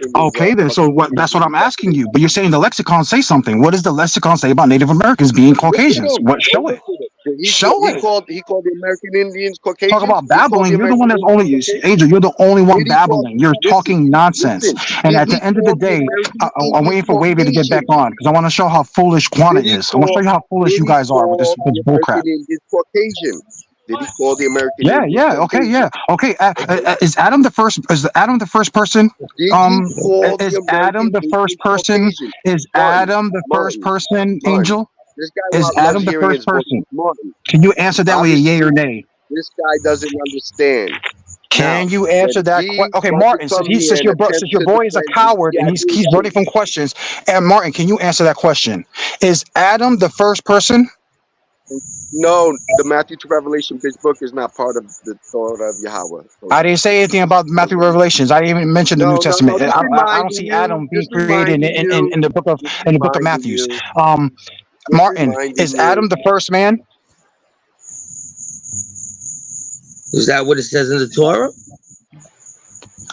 Indians Okay, are then. So what? Caucasian. That's what I'm asking you. But you're saying the lexicon say something. What does the lexicon say about Native Americans being Look at Caucasians? him. What? Go Show look it. at him. Show it. He called the American Indians Talk Caucasians. about He called the babbling. You're the one American that's Indians only Caucasians. Angel. You're the only one Did he call? babbling. You're talking nonsense. And Did at he the end of the call the day, American I'm Indians waiting for Wavy to get back Caucasians? on because I want to show how foolish Quana Did he is. I want to show call? you how foolish Did you he guys are with call this the bullcrap. American Indians Caucasian? Did he call the American Yeah, Indians yeah, okay, Caucasian? yeah, okay. Okay. Is Adam the first? Is Adam the first person? Did he call the Is Adam American the first Indians person? Caucasian? Is Martin, Adam the first Martin, person? Martin. Angel, This guy is loves Adam the hearing first his voice. person? Martin. Can you answer that with a yay or Obviously, nay? this guy doesn't understand. Now, Can you when answer that? he Okay, wants to Martin. come here and attempt Since your to boy is a defend his coward and he's running graduation, from questions, and Martin, can you answer that question? Is Adam the first person? no, the Matthew to Revelation bitch book is not part of the Torah of Yahweh. I didn't say anything about Matthew Revelations. I didn't even mention the New No, no, no. Testament. I don't see Adam being created in the book of Just in the book of reminding Matthews. you, just Martin, reminding is you. Adam the first man? Is that what it says in the Torah?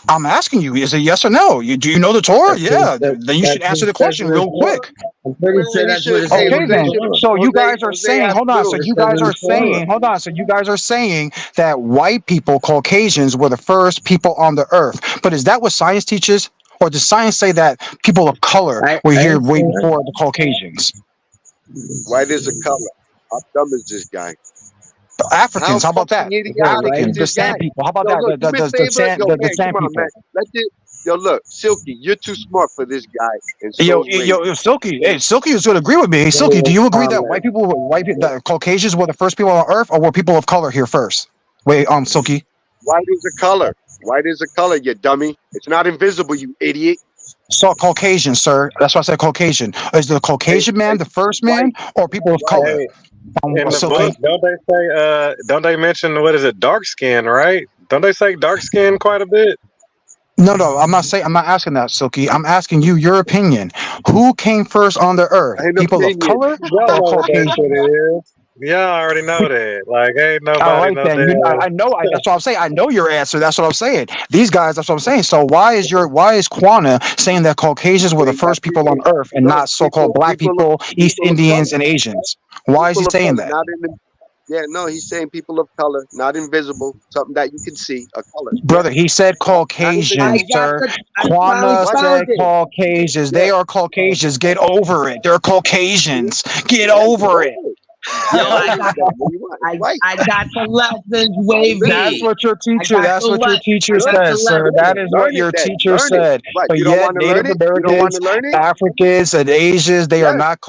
I'm asking you, is it yes or no? Do you know the Torah? Yeah. Then you should answer the That's question what real it says. quick. I'm pretty sure Man, he that's what should. it Hey, says Okay, in the then. Torah. So you guys are Jose saying, asked hold on. So Blue. It you says guys in are the Torah. saying, hold on. So you guys are saying that white people, Caucasians, were the first people on the earth. But is that what science teaches? Or does science say that people of color were I here way understand that. before the Caucasians? White is a color. How dumb is this guy? How Africans, how about fucking that? Okay, idiotic white. is Africans, the this guy? sand people. How about Yo, that? look, do me a favor. Yo, The man, come sand on, man. people. Yo, look, Silky, you're too smart for this guy, and so is Wavy. Silky. Hey, Silky is going to agree with me. Hey, Silky, do you agree that Comment. that Caucasians were the first people on Earth, or were people of color here first? Wait, Silky. White is a color. White is a color, you dummy. It's not invisible, you idiot. So Caucasian, sir. That's why I said Caucasian. Is the Hey, Caucasian man the first White, man, or people of white. color? hey, in the Silky. book, don't they say? Don't they mention what is it? Dark skin, right? Don't they say dark skin quite a bit? No. I'm not saying. I'm not asking that, Silky. I'm asking you your opinion. Who came first on the Earth? An People of opinion. color Y'all or know what that shit Caucasians? is. Yeah, I already know that. Like, ain't All nobody right, no then. damn. I know. That's what I'm saying. I know your answer. That's what I'm saying. These guys. That's what I'm saying. So why is Quana saying that Caucasians were the Saying that first people on Earth and no, not so-called black people, East people of Indians, color. and Asians? Why is he People of saying color, that? not in the. Yeah, no, he's saying people of color, not invisible, something that you can see, a color. Yeah, Brother, he said not Caucasians, I invisible. got sir. the. I finally Quana What? found said it. Caucasians. Yeah, They are Caucasians. Get over it. They're Caucasians. Get yeah, get over it. over it. Yo, Get I over it, got then. What do you want? It's white. I got the lessons, Not invisible. That's wavy. what your I teacher. got That's the what your le- teacher I got Good. the says, sir. Good. That lessons. is what Learn it your then. teacher Learn it. said. What? But You don't yet, want to learn Native it? You don't want Americans, to learn it? Africans, and Asians, they are Yes. not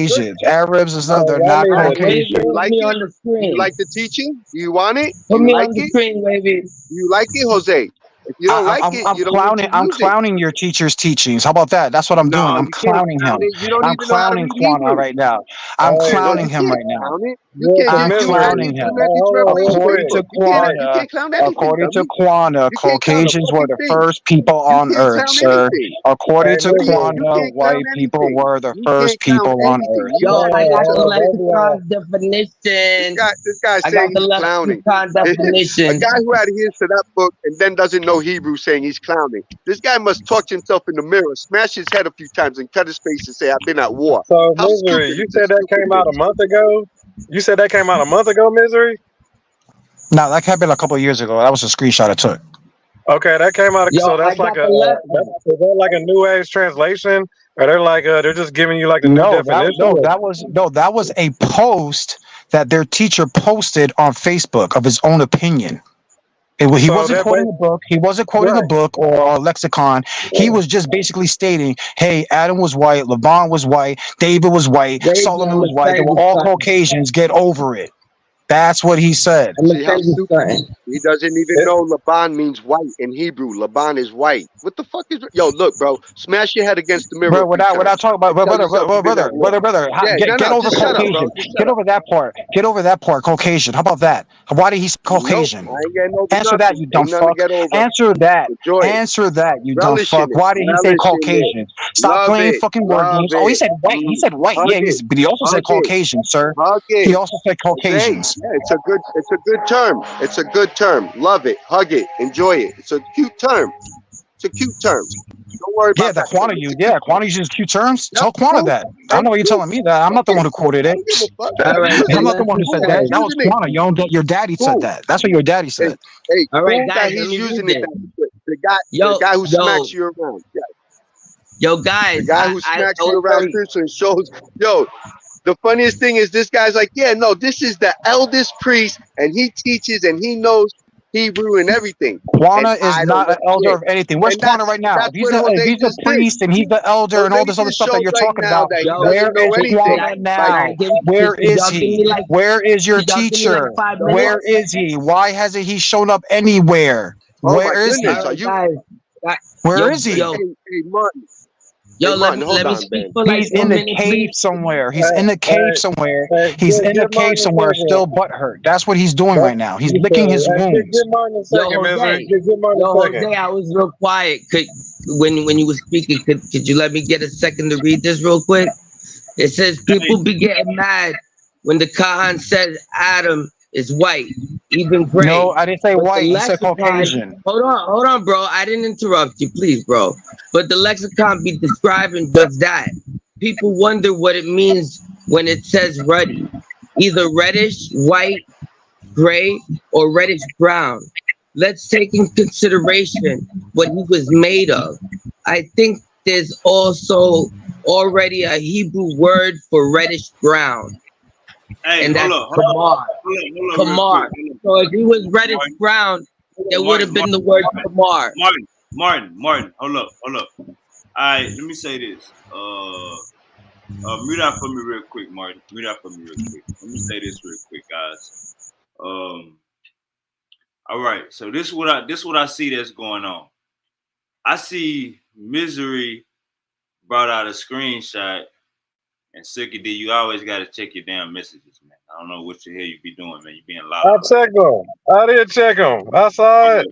Good. Caucasians. Arabs and stuff, Oh, they're y'all not need All to right, teach wavy, Do Caucasian. you it. put like me it? on the Do you screen. like the teaching? Do you want it? Do Put you me like on the it? screen, wavy. Do you like it, Jose? If you don't like it, you don't need to I'm use it. clowning your teacher's teachings. How about that? That's what I'm doing. No, I'm you can't clowning count him. it. You don't I'm even know how to clowning read Quana Hebrew. right now. I'm Hey, No, clowning you him can't right now. count it. You real can't quick, I'm just use it clowning misery. to the him. Matthew to Hold on, real Revelation According quick. Facebook. to You Quana, can't clown anything, dummy. You can't count a Caucasians were fucking the thing. first people You on can't Earth, count sir. anything. According Hey, to Idiot, misery. you Quana, can't count white people anything. were the You first can't count people on anything. Earth. You Yo, don't I know got the Hold yourself. on, both of y'all. lexicon definition. This guy's I got saying the he's clowning. lexicon A definition. guy who adheres to that book and then doesn't know Hebrew saying he's clowning. This guy must talk to himself in the mirror, smash his head a few times, and cut his face and say, I've been at war. So, How misery, stupid you is this said that stupid came out a bitch? month ago? You said that came out a month ago, misery? No, that happened a couple of years ago. That was a screenshot I took. Okay, that came out. Yo, So I that's like got a the lessons. is that like a new age translation, or they're like they're just giving you like the new definition? That was a post that their teacher posted on Facebook of his own opinion. He So wasn't that quoting a book. He wasn't quoting a right. book or a lexicon. He was just basically stating, "Hey, Adam was white, Laban was white, David was white, There you go. Solomon I'm was gonna white. tell They were you all something. Caucasians. Get over it." That's what he said. I'm gonna See tell how you stupid? something. He doesn't even know Laban means white in Hebrew. Laban is white. What the fuck is? Yo, look, bro, smash your head against the mirror Bro, a few without times talking about, and tell yourself you've been at war. Yeah, no, get no, over just shut up, bro. Caucasian. Just shut Get up. over that part. Get over that part. Caucasian. How about that? Why did he say Nope, Caucasian? I ain't getting over Answer that, nothing. you dumb Ain't nothing to fuck. get over. Answer that. Enjoy it. Answer that, you dumb Relish in fuck. it. Why did he say Relish in it. Caucasian? Stop Love playing it. fucking word Love games. Oh, he it. said white. He said white. Hug Yeah, it. but he also Hug said it. Caucasian, sir. Hug He it. also said Okay. Caucasians. Yeah, it's a good term. It's a good term. Love it. Hug it. Enjoy it. It's a cute term. It's a cute term. Don't worry Yeah, about that that term. Quanta It's you. a cute Yeah, term. Quanta uses cute terms. That's Tell Quanta cool. that. I Hey, know you're cool. telling me that. I'm not the one who quoted I it. don't give a fuck. All right, Use so I'm it. not the let's one who just said Cool that that. he's That say. was using it. Quanta. Your daddy said Cool. that. That's what your daddy Hey, said. hey, All right, cool that guys, let he's me read using it this. that way. The Yo, guy who yo, smacks you around. Yeah. yo, The guys. guy I who I, smacks I you was around very. spiritually and shows, yo, the funniest thing is this guy's like, yeah, no, this is the eldest priest, and he teaches and he knows Hebrew and everything. And Quanta is I don't not know an elder shit. of anything. Where's And Quanta right now? that's what If Jose he's a just did. priest and he's the elder and all Jose this other just stuff that showed you're right talking now about, that he Yo, where doesn't know is anything. Quanta can I now? give? Where Could is y'all give he? me like? Where is your Could y'all give me like teacher? 5 minutes? Where is he? Why hasn't he shown up anywhere? Oh my Where is goodness, All he? are right, you? guys. Where Yo, is he? yo, Hey, Martin. yo. Hey, Let Martin, me hold let me on, speak man. for like He's in 1 the minute, cave please. somewhere. He's in the cave somewhere. He's in the Give cave Martin a somewhere, second. still butthurt. That's what he's doing right now. He's licking his Give wounds. Martin a Yo, second, Misery. Jose. Give Martin Yo, a second. Jose. I was real quiet. When you were speaking, could you let me get a second to read this real quick? It says Hey, people be getting mad when the Khan says Adam is white, even No, gray. I didn't say But the white. He said lexicon, Caucasian. hold on, bro. I didn't interrupt you, please, bro. But the lexicon be describing just that. People wonder what it means when it says ruddy, either reddish, white, gray, or reddish brown. Let's take in consideration what he was made of. I think there's also already a Hebrew word for reddish brown, hey, and hold that's up, hold up, kamar. hold up, real quick. Kamar. So if he was reddish Martin, brown, there would have Martin, been Martin, the word kamar. Martin. Hold up. All right, let me say this. Mute out for me real quick, Martin. Mute out for me real quick. Let me say this real quick, guys. All right. So this what I see that's going on. I see Misery brought out a screenshot, and Suki D, you always got to check your damn messages, man. I don't know what the hell you be doing, man. You being loud. I checked him. I did check him. I saw it.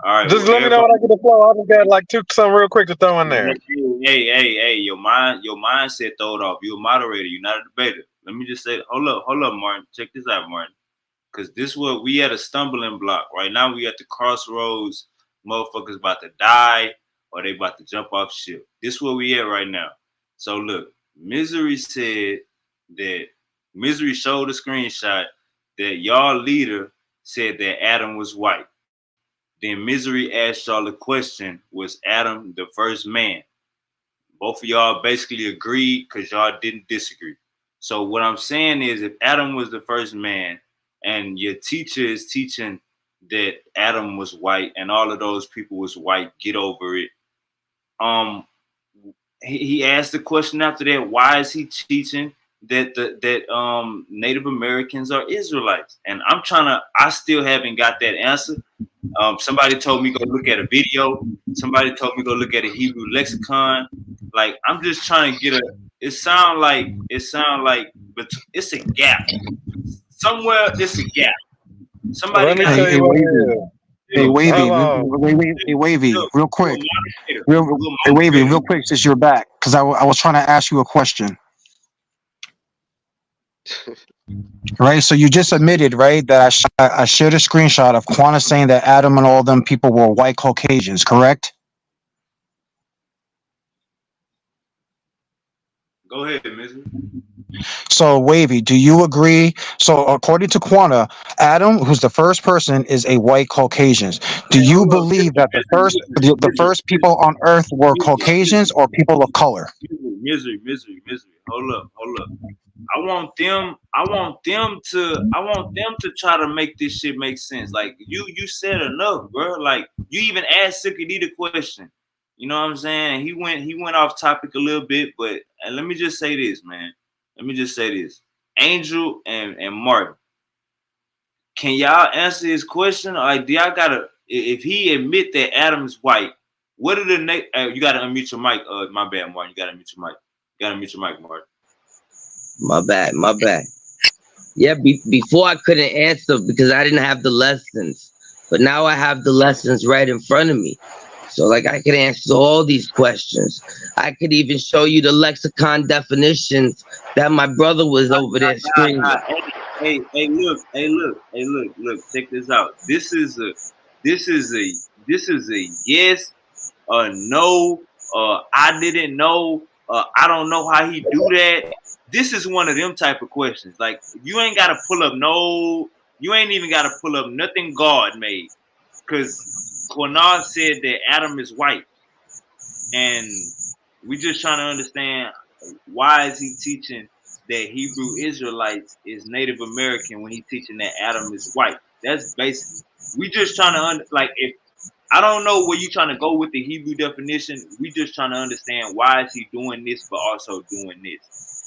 All right. Just Well, let me know when I get the flow. I just got like something real quick to throw in there. Hey, your mindset throw it off. You're a moderator, you're not a debater. Let me just say, hold up, Martin. Check this out, Martin. Because this what we at a stumbling block. Right now we at the crossroads. Motherfuckers about to die or they about to jump off ship. This where we at right now. So look, Misery showed a screenshot that y'all leader said that Adam was white. Then Misery asked y'all a question, was Adam the first man? Both of y'all basically agreed because y'all didn't disagree. So what I'm saying is if Adam was the first man and your teacher is teaching that Adam was white and all of those people was white, get over it. He asked the question after that, why is he teaching that Native Americans are Israelites? And I still haven't got that answer. Somebody told me go look at a video. Somebody told me go look at a Hebrew lexicon. Like I'm just trying to get it sound like, but it's a gap. Somewhere it's a gap. Somebody Let me got tell you what it is. Hey, Hold Wavy, real quick. you Hey, Wavy, real quick, since you're back, because I was trying to ask you a question. Right, so you just admitted, right, that I shared a screenshot of Quanta saying that Adam and all them people were white Caucasians, correct? Go ahead, Misery. So, Wavy, do you agree? So, according to Quanta, Adam, who's the first person, is a white Caucasian. Do Hey, you hold up, believe that the first people on Earth were Caucasians or people of color? misery. Hold up. I want them to try to make this shit make sense. Like you said enough, bro. Like you even asked Sikady the question. You know what I'm saying? He went off topic a little bit, but and let me just say this, man. Let me just say this. Angel and Martin, can y'all answer his question? Like, do y'all gotta if he admit that Adam is white, what are the next you gotta unmute your mic, my bad, Martin. You gotta unmute your mic. You gotta unmute your mic, Martin. My bad. Yeah, before I couldn't answer because I didn't have the lessons, but now I have the lessons right in front of me. So like I could answer all these questions. I could even show you the lexicon definitions that my brother was over there screaming. Look. Check this out. This is a yes or no. I didn't know. I don't know how he do that. This is one of them type of questions. Like you ain't gotta pull up no. You ain't even gotta pull up nothing God made, because Quanah said that Adam is white, and we just trying to understand why is he teaching that Hebrew Israelites is Native American when he teaching that Adam is white. That's basic. We just trying to like if I don't know where you trying to go with the Hebrew definition. We just trying to understand why is he doing this, but also doing this.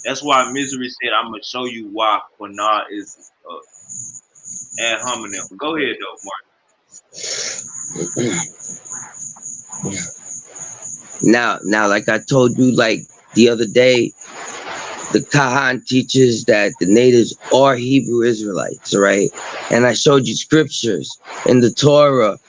That's why Misery said, "I'm gonna show you why Quanah is ad hominem." Go ahead, though, Now, like I told you, like the other day, the Kahan teaches that the natives are Hebrew Israelites, right? And I showed you scriptures in the Torah,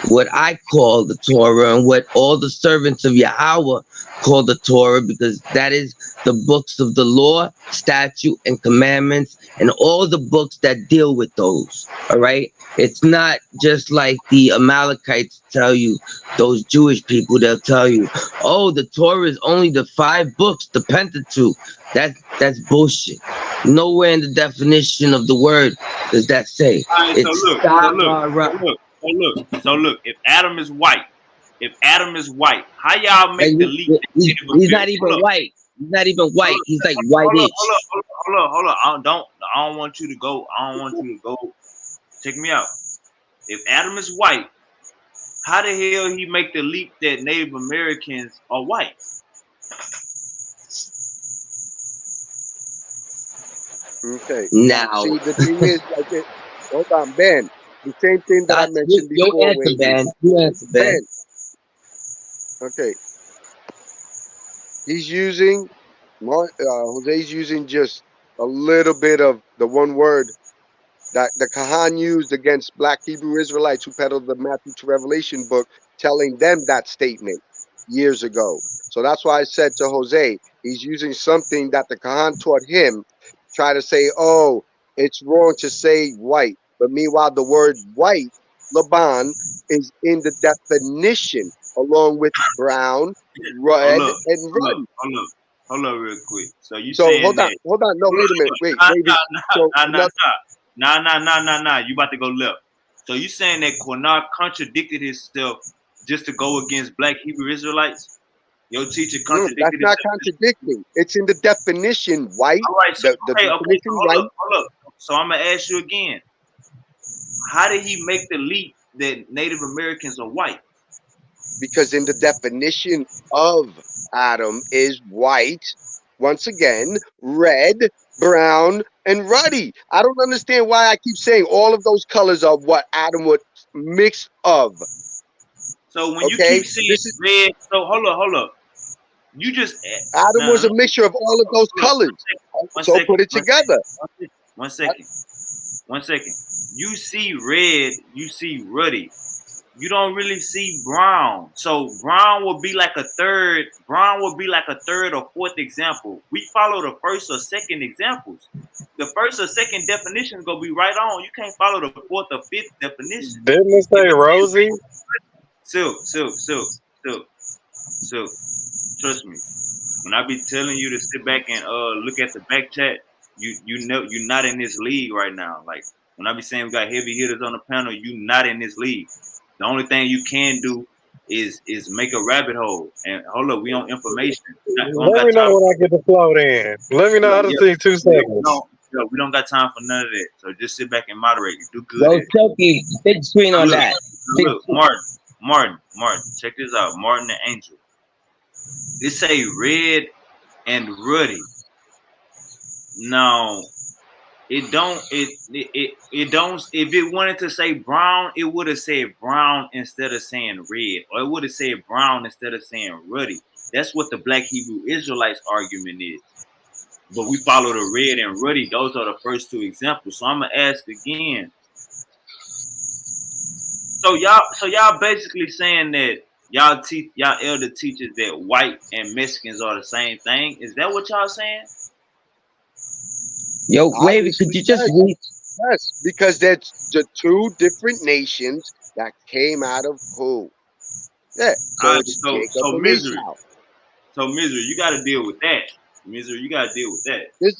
what I call the Torah and what all the servants of Yahweh call the Torah, because that is the books of the law, statute, and commandments, and all the books that deal with those. All right. It's not just like the Amalekites tell you, those Jewish people, they'll tell you, oh, the Torah is only the 5 books, the Pentateuch. That's bullshit. Nowhere in the definition of the word does that say. All right, It's so look. If Adam is white, how y'all make the leap? He's not even white. He's not even white. He's like whitish. Hold up. I don't want you to go. I don't want you to go. Check me out. If Adam is white, how the hell he make the leap that Native Americans are white? Okay. Now, See, the thing is, like, hold on, Ben. The same thing that I mentioned your before. answer, Ben. You answer, Ben. Okay. He's using, Jose's using just a little bit of the one word that the Kahan used against black Hebrew Israelites who peddled the Matthew to Revelation book, telling them that statement years ago. So that's why I said to Jose, he's using something that the Kahan taught him, try to say, oh, it's wrong to say white. But meanwhile, the word white, Laban, is in the definition along with brown, red, and ruddy. Hold up real quick. So you So saying hold on. that No, wait a minute. Wait. Nah. You about to go left. So you saying that Quanah contradicted himself just to go against black Hebrew Israelites? Your teacher No, that's contradicted not himself. contradicting. It's in the definition, white. All right, so The okay, definition, so white. hold up. So I'm gonna ask you again. How did he make the leap that Native Americans are white? Because in the definition of Adam is white, once again, red, brown, and ruddy. I don't understand why I keep saying all of those colors are what Adam would mix of. So when you keep saying red, so hold up. You just Adam was no, a mixture of all of those colors. So put it together. One second. You see red, you see ruddy. You don't really see brown. So brown will be like a third. Brown will be like a third or fourth example. We follow the first or second examples. The first or second definition is gonna be right on. You can't follow the fourth or fifth definition. Didn't it say Rosie? Silk. Trust me. When I be telling you to sit back and look at the back chat, you know you're not in this league right now. Like when I be saying we got heavy hitters on the panel, you not in this league. The only thing you can do is make a rabbit hole. And hold up, we on information. We don't Let got me know time. when I get the float in. Let me know. I just need 2 seconds. We don't got time for none of that. So just sit back and moderate. You do good Yo, at it. Chucky, big screen on Look, that. look, Martin, check this out. Martin and Angel. It say red and ruddy. Now it don't if it wanted to say brown, it would have said brown instead of saying red, or it would have said brown instead of saying ruddy. That's what the Black Hebrew Israelites argument is. But we follow the red and ruddy. Those are the first two examples. So I'm gonna ask again. So y'all basically saying that y'all elder teachers that white and Mexicans are the same thing. Is that what y'all saying? Yo, wait, Obviously, could you just yes. read? Yes, because that's the two different nations that came out of who? Yeah. So it's Jacob and Misery. Esau. So Misery, you gotta deal with that. Misery, you gotta deal with that. This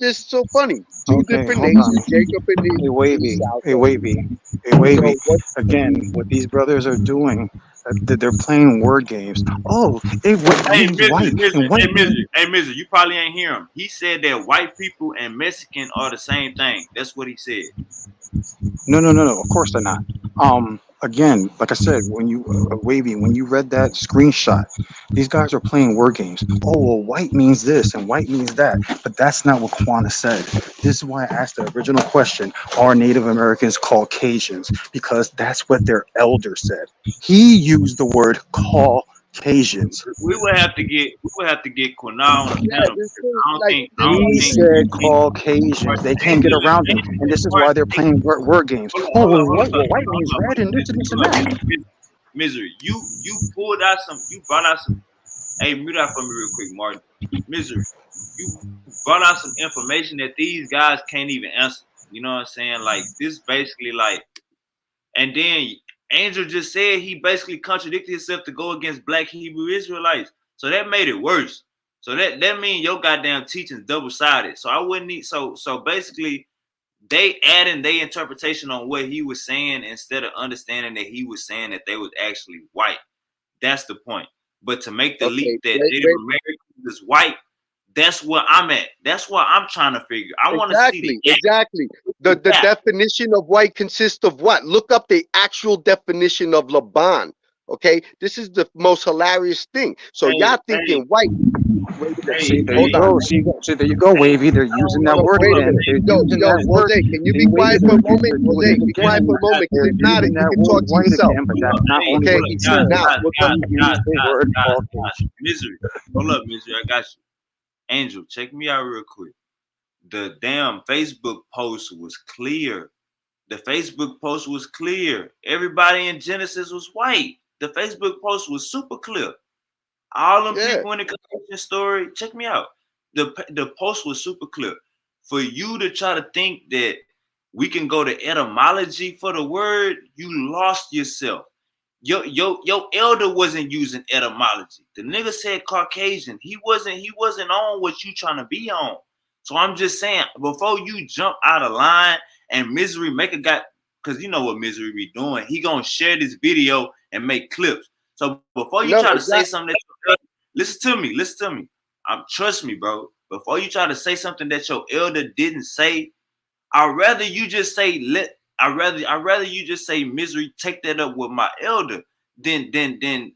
is so funny. Two Okay, different hold nations, on. Jacob and Hey, Wavy. Esau. Hey, Wavy. Hey, Wavy. So what? Again, what these brothers are doing, they're playing word games. Oh, what Hey means white? And white means... Misery, you probably ain't hear him. He said that white people and Mexican are the same thing. That's what he said. No. Of course they're not. Again, like I said, when you Wavy, when you read that screenshot, these guys are playing word games. Oh, well, white means this and white means that, but that's not what Quana said. This is why I asked the original question: are Native Americans Caucasians? Because that's what their elder said. He used the word Caucasians. We would have to get Kunal on the panel. This Because is I don't He think said Caucasians. They can't get around him, and this is why they're playing word games. Oh, well, white means red and this and this and that. Misery, you pulled out some. You brought out some. Hey, mute out for me real quick, Martin. Misery, you brought out some information that these guys can't even answer. You know what I'm saying? Like this, basically, like, and then Angel just said he basically contradicted himself to go against Black Hebrew Israelites. So that made it worse. So that means your goddamn teaching's double sided. So I wouldn't need so basically they adding their interpretation on what he was saying instead of understanding that he was saying that they was actually white. That's the point. But to make the leap that Native Americans is white, that's where I'm at. That's what I'm trying to figure. I want to see the Exactly. The definition of white consists of what? Look up the actual definition of Laban. Okay, this is the most hilarious thing. So y'all thinking white. See, there you go. See, there you go, Wavy. They're using that word again. They're using that word. Jose, can you be quiet for a moment? Jose, be quiet for a moment. Because if not, you can talk to yourself. But that's not only what he said. Now, Misery. Hold up, Misery. I got you. Angel, check me out real quick. The damn Facebook post was clear. The Facebook post was clear. Everybody in Genesis was white. The Facebook post was super clear. All them people in the connection story, check me out. The post was super clear. For you to try to think that we can go to etymology for the word, you lost yourself. Your elder wasn't using etymology. The nigga said Caucasian. He wasn't on what you trying to be on. So I'm just saying, before you jump out of line and Misery make a guy, because you know what Misery be doing, he gonna share this video and make clips. So before you try to say something that listen to me. Trust me, bro. Before you try to say something that your elder didn't say, I'd rather you just say Misery, take that up with my elder than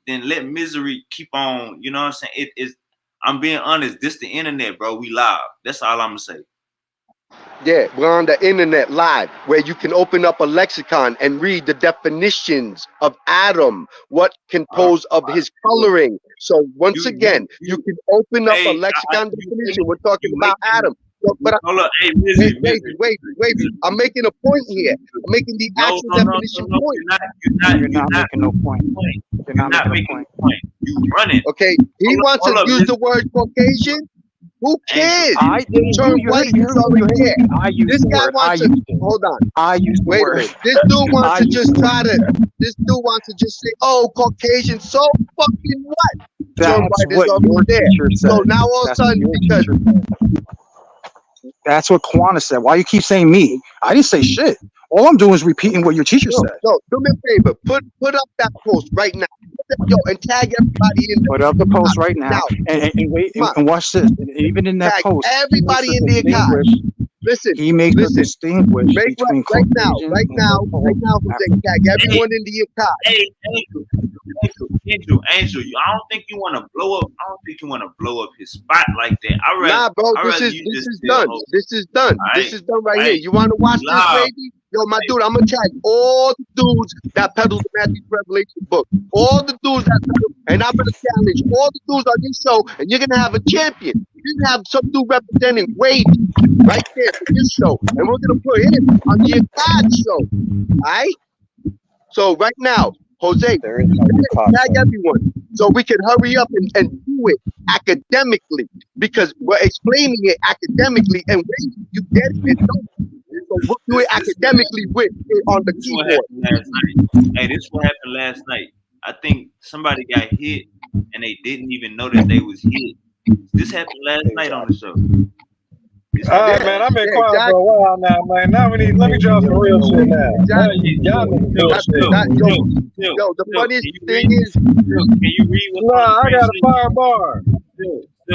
let Misery keep on, you know what I'm saying? It is, I'm being honest, this the internet, bro. We live. That's all I'm gonna say. Yeah, we're on the internet live where you can open up a lexicon and read the definitions of Adam, what composed of his coloring. So once again, you can open up a lexicon definition. We're talking about Adam. But wait. I'm making a point here. I'm making the actual definition point. You're not making no point. You're not making a point. You running. Okay, he wants to use the word Caucasian. Who cares? I didn't. Turn white is already there. This guy wants to hold on. I used the wait word. a minute. This dude wants to just say, oh, Caucasian, so fucking what? John That's White is what your already there. teacher So said. now all of a That's what sudden, your because teacher said. That's what Kwana said. Why you keep saying me? I didn't say shit. All I'm doing is repeating what your teacher said. no, do me a favor, put up that post right now. Yo, and tag everybody in Put up the post right now, now. and wait, Come on, and watch this. And even in that tag post, everybody in the account. Listen, he makes a distinguish make between right now, Caucasian right and now, so-called Jose, tag everyone in the account. Hey, Angel, I don't think you want to blow up. I don't think you want to blow up his spot like that. Nah, bro, I this rather is you this just is tell done. Jose. This is done. This is done right here. You want to watch this, baby? Yo, my dude, I'm gonna tag all the dudes that peddle the Matthew's Revelation book. All the dudes that peddle, and I'm gonna challenge all the dudes on this show, and you're gonna have a champion. You're gonna have some dude representing Wade right there for this show, and we're gonna put him on the Akkad show. Alright? So right now, Jose, tag everyone so we can hurry up and do it academically, because we're explaining it academically, and when you get it and don't, so we'll do it academically with it on the keyboard. Last night. Hey, this what happened last night. I think somebody got hit and they didn't even know that they was hit. This happened last night on the show. All right, man, I've been quiet for a while now, man. Now let me drop some real shit now. Y'all niggas bullshit. Yo, the funniest thing is, can you read what's nah, I got a fire bar. We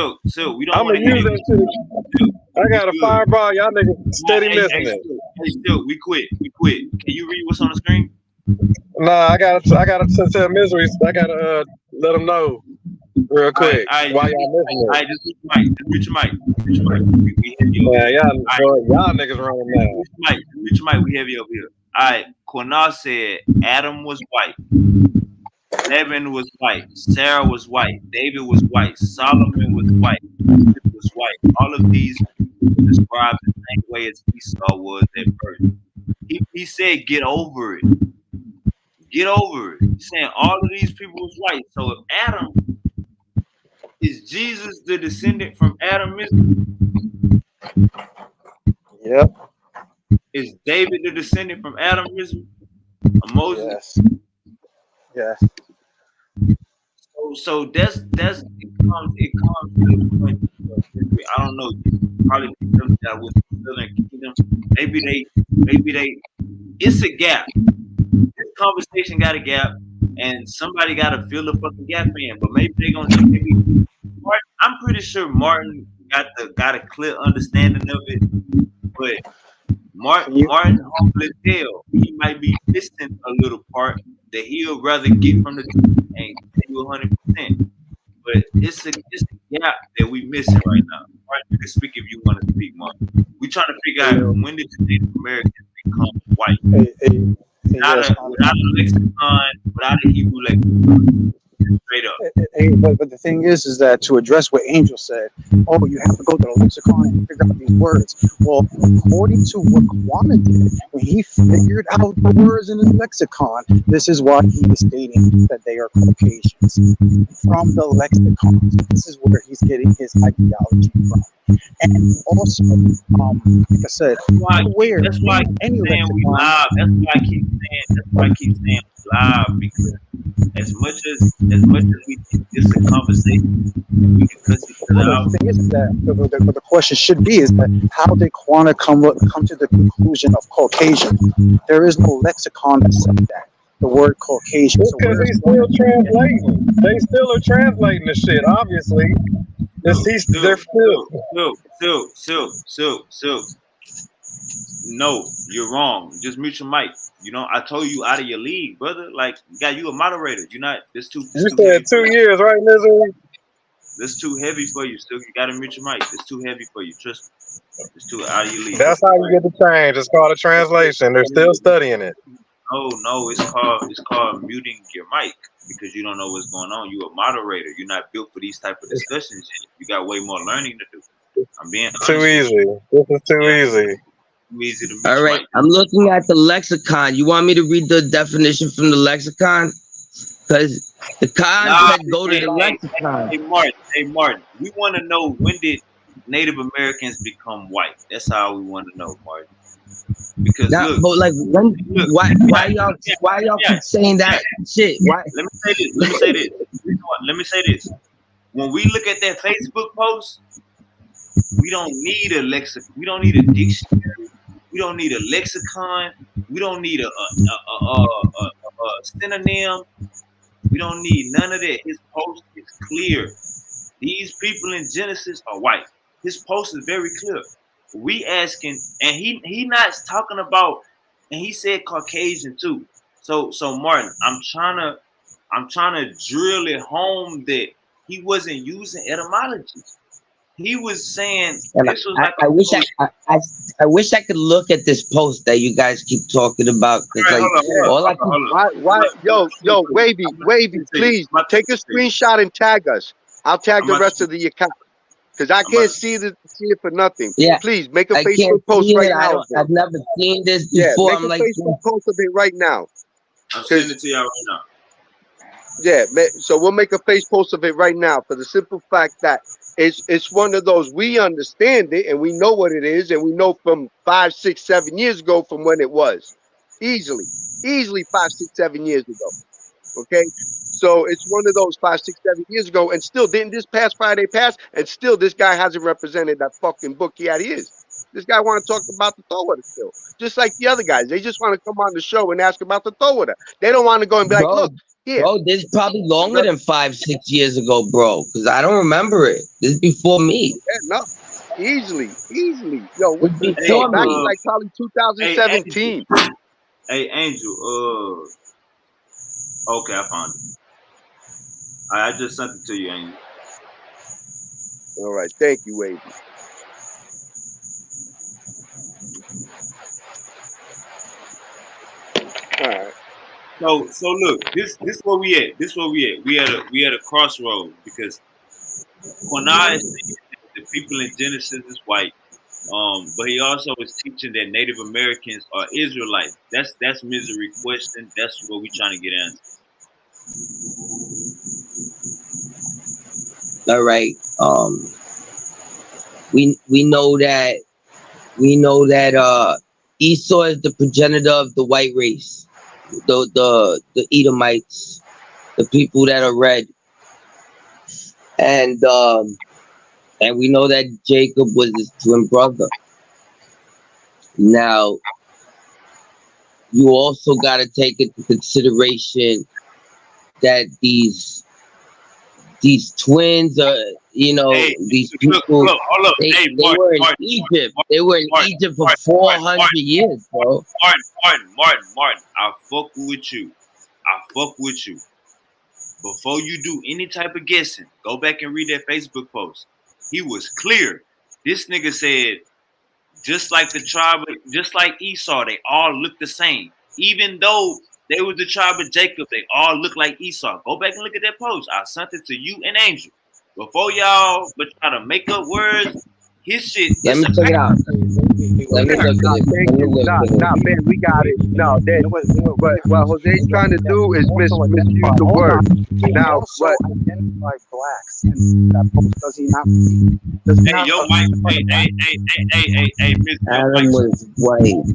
don't I'm want gonna to use that shit. I got a fire bar. Y'all niggas steady missing it. Hey, we quit. Can you read what's on the screen? Nah, I gotta tell Misery. I gotta let them know real quick why y'all missing it. All right, just mute your mic. We have you. Yeah, y'all niggas running now. Mute your mic. We have you over here. All right, Quanah said Adam was white. Evan was white. Sarah was white. David was white. Solomon was white. Joseph was white. All of these were described the same way as Esau was at birth. He said, get over it. Get over it. He's saying all of these people was white. So if Adam, is Jesus the descendant from Adam? Yep. Is David the descendant from Adam? Moses? Yes. So it comes to the point. I don't know. Probably because that was Southern Kingdom. Maybe they. It's a gap. This conversation got a gap, and somebody got to fill the fucking gap in. But maybe they're gonna. I'm pretty sure Martin got a clear understanding of it, but Martin humble as hell. He might be missing a little part that he'll rather get from the team and pay you 100%. But it's a gap that we missing right now. Right? You can speak if you want to speak, Martin. We trying to figure out when did the Native Americans become white? Without a lexicon, without a Hebrew lexicon. Straight up. But the thing is that to address what Angel said, you have to go to the lexicon and figure out these words. Well, according to what Kwana did, when he figured out the words in his lexicon, this is why he is stating that they are Caucasians from the lexicon. This is where he's getting his ideology from. And also, like I said, that's why I keep saying we live. That's why I keep saying live, because as much as we think this is a conversation, we can cuss each other out. The thing is that the question should be is that how did Kwana come to the conclusion of Caucasian? There is no lexicon that says that. The word Caucasian. It's because he's still translating. They still are translating the shit, obviously. They're Silk. No, you're wrong. Just mute your mic. I told you out of your league, brother. Like, you a moderator. You're not. This too. You said 2 years, right, Misery? This too heavy for you. Still, you gotta mute your mic. It's too heavy for you. Trust me. It's too out of your league. That's how you get the change. It's called a translation. They're still studying it. No. It's called muting your mic because you don't know what's going on. You're a moderator. You're not built for these type of discussions. You got way more learning to do. I'm being honest. Too easy. This is too easy. Easy to all right, I'm looking at the lexicon. You want me to read the definition from the lexicon? Because the said go to the lexicon. Hey Martin, we want to know, when did Native Americans become white? That's how we want to know, Martin. Because why y'all keep saying that shit? Why? Let me say this. when we look at that Facebook post, we don't need a lexicon. We don't need a dictionary. We don't need a lexicon. We don't need a synonym. We don't need none of that. His post is clear. These people in Genesis are white. His post is very clear. We asking, and he not talking about, and he said Caucasian too. So Martin, I'm trying to drill it home that he wasn't using etymology. He was saying And this was like I a wish post. I wish I could look at this post that you guys keep talking about, because All right, like all I can. Why, yo, Wavy, please take a screenshot and tag us. I'll tag the rest of the account because I can't see it for nothing. Yeah, Please make a I can't Facebook post see right it. now. I've never seen this Yeah, before. make I'm a like, Facebook post of it right now. I'm sending it to y'all right now. Yeah, so we'll make a face post of it right now for the simple fact that it's one of those, we understand it and we know what it is, and we know from 5, 6, 7 years ago from when it was. Easily 5, 6, 7 years ago. Okay. So it's one of those 5, 6, 7 years ago, and still didn't this past Friday pass, and still this guy hasn't represented that fucking book he had his. This guy want to talk about the Torah still. Just like the other guys. They just want to come on the show and ask about the Torah. They don't want to go and be like, look, here. bro, this is probably longer than 5, 6 years ago, bro, because I don't remember it. This is before me. Yeah, no, easily. Yo, what This is the, yo, before back me. in like probably Hey, 2017. Angel. Okay, I found it. I just sent it to you, Angel. All right, thank you, Wavy. All right. So look, this where we at. This where we at. We at a crossroads because Quanah is saying that the people in Genesis is white. But he also is teaching that Native Americans are Israelites. That's misery question. That's what we trying to get answered. All right. We know that Esau is the progenitor of the white race, the Edomites, the people that are red, and we know that Jacob was his twin brother. Now, you also got to take into consideration that these twins are, these people, hold up. they were in Egypt. They were in Egypt for 400 years, bro. Martin, I fuck with you. Before you do any type of guessing, go back and read that Facebook post. He was clear. This nigga said, just like Esau, they all look the same. Even though they were the tribe of Jacob, they all look like Esau. Go back and look at that post. I sent it to you and Angel. Before y'all but try to make up words, his shit. Let me check it out. Let me look at it. Nah, man, we got it. No, what Jose's trying to do is misuse the word. Now, what? Identify blacks in that post. Does he not? Hey, yo, Mike. Hey, Miss Adam was white.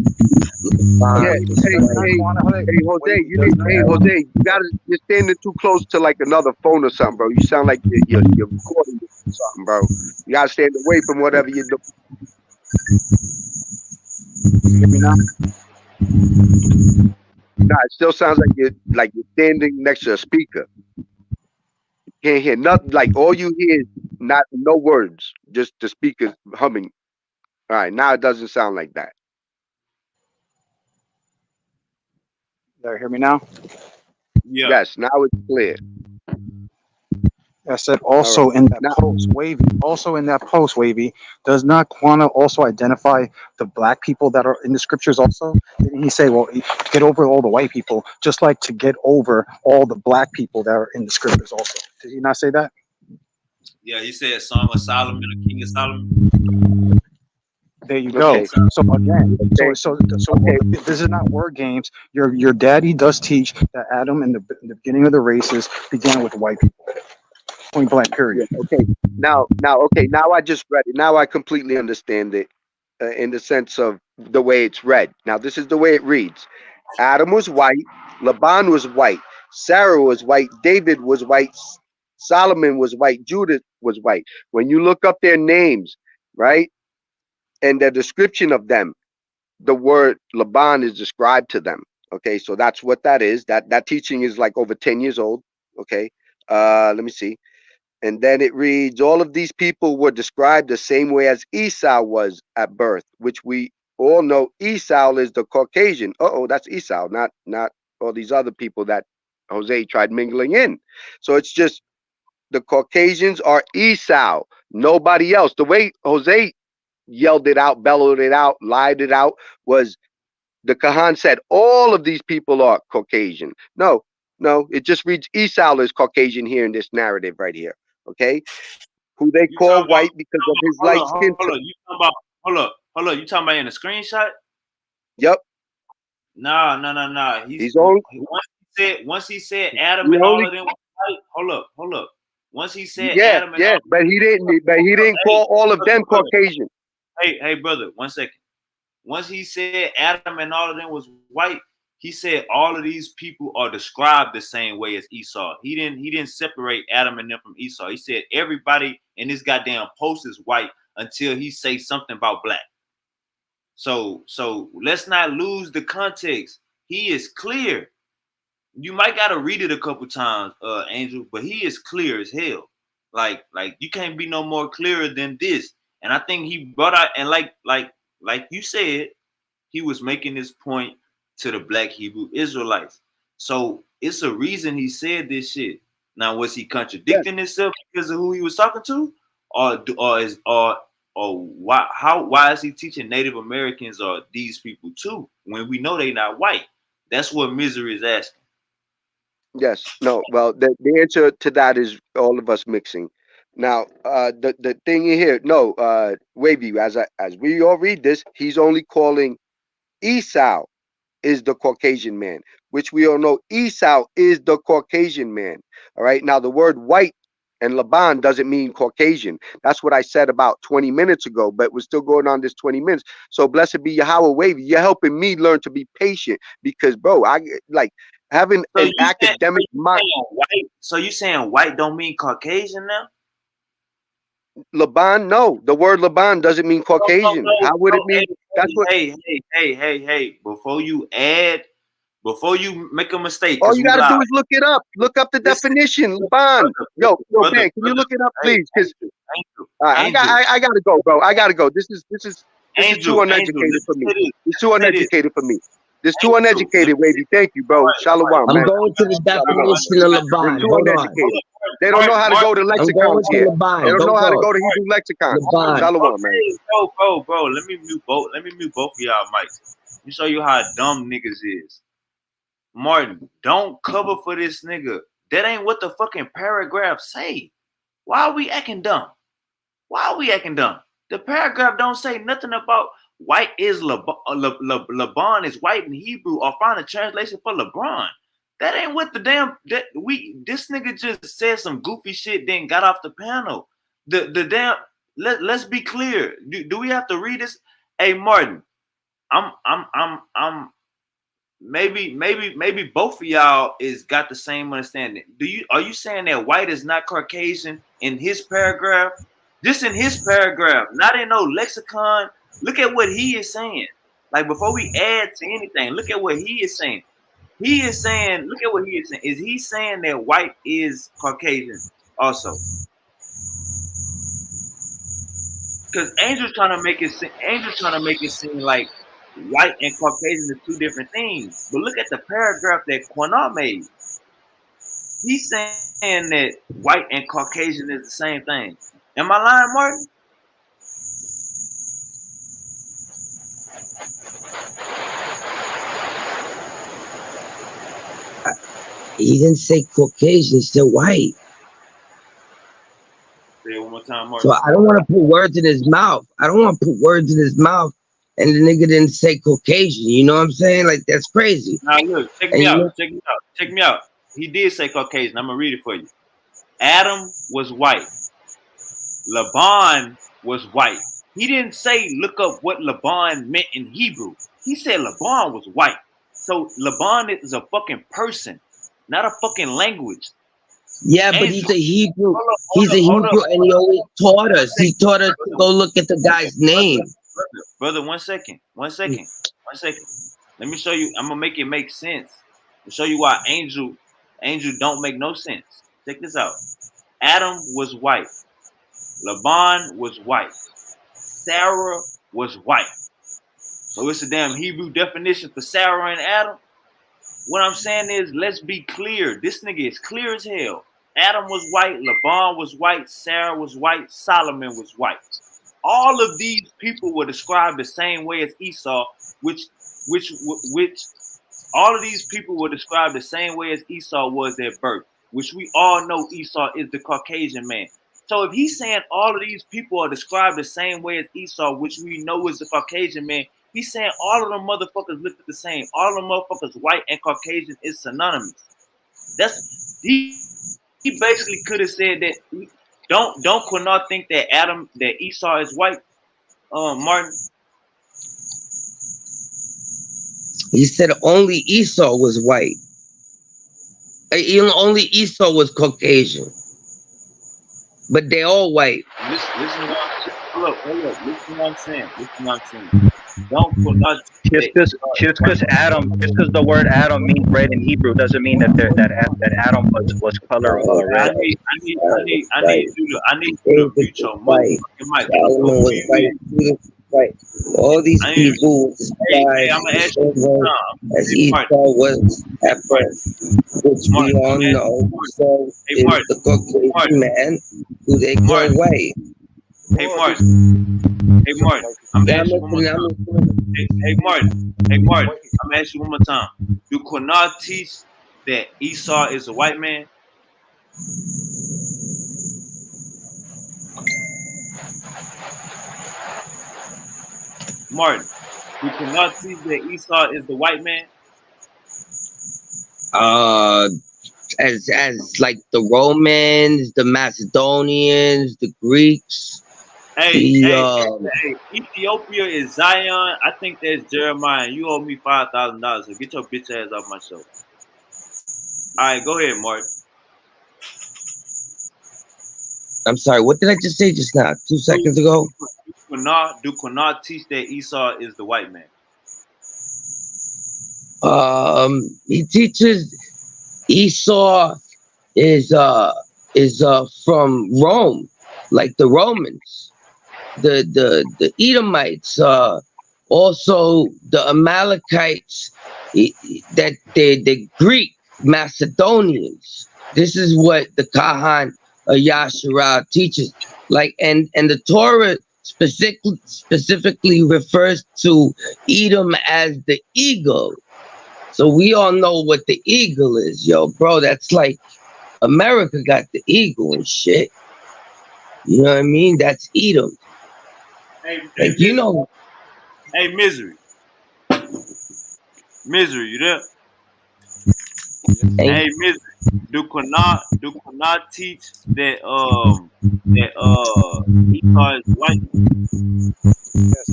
Yeah, hey, Jose, you you're standing too close to like another phone or something, bro. You sound like you're recording something, bro. You gotta stand away from whatever you're doing. Hear me now? Nah, it still sounds like you're standing next to a speaker. You can't hear nothing. Like all you hear is no words, just the speaker humming. All right, now it doesn't sound like that. You hear me now? Yeah. Yes, now it's clear. I said also in that post, Wavy. Also in that post, Wavy. Does not Quana also identify the black people that are in the scriptures also? Didn't he say, well, get over all the white people, just like to get over all the black people that are in the scriptures also? Did he not say that? Yeah, he said Song of Solomon, or King of Solomon. There you go. Okay. So again, so this is not word games. Your daddy does teach that Adam in the beginning of the races began with white people. Point blank, period. Yeah, okay. Now I just read it. Now I completely understand it in the sense of the way it's read. Now this is the way it reads. Adam was white, Laban was white, Sarah was white, David was white, Solomon was white. Judith was white. When you look up their names, right, and the description of them, the word Laban is described to them. Okay, so that's what that is. That teaching is like over 10 years old. Okay, let me see. And then it reads, all of these people were described the same way as Esau was at birth, which we all know Esau is the Caucasian. Uh-oh, that's Esau, not all these other people that Jose tried mingling in. So it's just the Caucasians are Esau, nobody else. The way Jose yelled it out, bellowed it out, lied it out was the Kahan said all of these people are Caucasian. No, no, it just reads Esau is Caucasian here in this narrative right here. Okay, who they You call talking about? white because of his Hold light up, skin hold tone. up. You talking about? Hold up. You talking about in the screenshot? Yep, Nah. he's on. Once he said Adam He and all only of them was white. Hold up. Once he said yeah, Adam and all yeah, of but them he was didn't. But he white. didn't call all of them Brother. Caucasian. Hey, brother. 1 second. Once he said Adam and all of them was white, he said all of these people are described the same way as Esau. He didn't separate Adam and them from Esau. He said everybody in this goddamn post is white until he say something about black. So let's not lose the context. He is clear. You might gotta read it a couple times, Angel, but he is clear as hell. Like you can't be no more clearer than this. And I think he brought out and like you said, he was making this point to the black Hebrew Israelites. So it's a reason he said this shit. Now, was he Yes, contradicting himself because of who he was talking to, or why is he teaching Native Americans or these people too when we know they not white? That's what Misery is asking. yes, no. Well, the answer to that is all of us mixing. Now, the thing in here, no, Wavy, as we all read this, he's only calling Esau is the Caucasian man, which we all know Esau is the Caucasian man. All right. Now, the word white and Laban doesn't mean Caucasian. That's what I said about 20 minutes ago, but we're still going on this 20 minutes. So blessed be Yahweh Wavy. You're helping me learn to be patient because, bro, I like having So an you said academic mind. white. So you saying white don't mean Caucasian now? Laban, no, the word Laban doesn't mean Caucasian. How would it mean? Hey, That's what. hey. Before you make a mistake, All because you we gotta live. do is look it up. Look up the Listen, definition. Laban. Yo, brother, Dan, can you look it up, hey, please? Because Angel, Angel, I gotta go, bro. I gotta go. This is too Angel, uneducated listen for me. to this. It's too Listen to this. uneducated for me. This too Angel, let uneducated, me Wavy. Thank you, bro. Shalom, I'm man. going to the Shalom. definition of They're Laban. too Hold on. uneducated. They don't know how to go to I'm going lexicons to here. They Laban. don't know Don't how to go. go to Hebrew lexicons. Laban. Shalom, man. Okay, bro. Let me mute both. Let me mute both of y'all mics. Let me show you how dumb niggas is. Martin, don't cover for this nigga. That ain't what the fucking paragraph say. Why are we acting dumb? The paragraph don't say nothing about white is Laban is white in Hebrew or find a translation for LeBron. That ain't what the damn this nigga just said some goofy shit then got off the panel. The damn let's be clear. Do we have to read this? Hey Martin, I'm maybe both of y'all is got the same understanding. Are you saying that white is not Caucasian in his paragraph? Just in his paragraph, not in no lexicon. Look at what he is saying. Like before we add to anything, look at what he is saying. He is saying, look at what he is saying. Is he saying that white is Caucasian also? Because Angel's trying to make it seem like white and Caucasian is two different things. But look at the paragraph that Quanar made. He's saying that white and Caucasian is the same thing. Am I lying, Martin? He didn't say Caucasian. He said white. Say it one more time, Martin. So I don't want to put words in his mouth. And the nigga didn't say Caucasian. You know what I'm saying? Like, that's crazy. Now look, check me out. He did say Caucasian. I'm gonna read it for you. Adam was white. Laban was white. He didn't say look up what Laban meant in Hebrew. He said Laban was white. So Laban is a fucking person, not a fucking language. Yeah, but he's Angel, a Hebrew. hold up, hold He's up, a hold up. Hebrew, and he always taught One us. He second, taught us to brother. go look at the guy's name. Brother, 1 second. 1 second. 1 second. Let me show you. I'm gonna make it make sense. To show you why Angel don't make no sense. Check this out. Adam was white. Laban was white. Sarah was white. So it's a damn Hebrew definition for Sarah and Adam. What I'm saying is, let's be clear. This nigga is clear as hell. Adam was white. Laban was white. Sarah was white. Solomon was white. All of these people were described the same way as Esau, which all of these people were described the same way as Esau was at birth, which we all know Esau is the Caucasian man. So if he's saying all of these people are described the same way as Esau, which we know is the Caucasian man, he's saying all of them motherfuckers look the same. All of them motherfuckers, white and Caucasian, is synonymous. That's he basically could have said that. Don't Quinard think that Esau is white, Martin? He said only Esau was white. Only Esau was Caucasian, but they all white. Listen what hold up. Listen what I'm saying. Listen what I'm saying. Don't Quinard Just think that because Esau is just white. because Adam, just because the word Adam means red in Hebrew doesn't mean that that Adam was color I red. need I need I need I White. need you to David mute was your white. motherfucking mic. Solomon Before was you white. leave. Judith was white. All these I need people were hey, described I'm gonna the ask you same one way time. as Hey Esau Martin, was hey at birth, which we Martin, all I'm gonna ask know. you Martin. Esau Hey is Martin, the Caucasian Martin, man who they call Martin, white. hey Martin, hey Martin. I'm Yeah, I'm asking you one more listening. I'm time. listening. Hey Martin, hey Martin. I'm asking you one more time. Do Quinard teach that Esau is a white man? Martin, do Quinard teach that Esau is the white man? Uh, as like the Romans, the Macedonians, the Greeks, the Hey, Ethiopia is Zion. I think that's Jeremiah. You owe me $5,000. So get your bitch ass off my show. All right, go ahead, Martin. I'm sorry, what did I just say just now? 2 seconds ago? Do Quinard teach that Esau is the white man? He teaches Esau is from Rome, like the Romans, the Edomites, also the Amalekites, that the Greek Macedonians. This is what the Kahan Yasharah teaches. Like and the Torah specifically refers to Edom as the eagle. So we all know what the eagle is, yo, bro. That's like America got the eagle and shit. You know what I mean? That's Edom. Like, you know. Hey, Misery. Misery, you there? Hey, Misery. Do Quinard teach that Esau is white? Yes,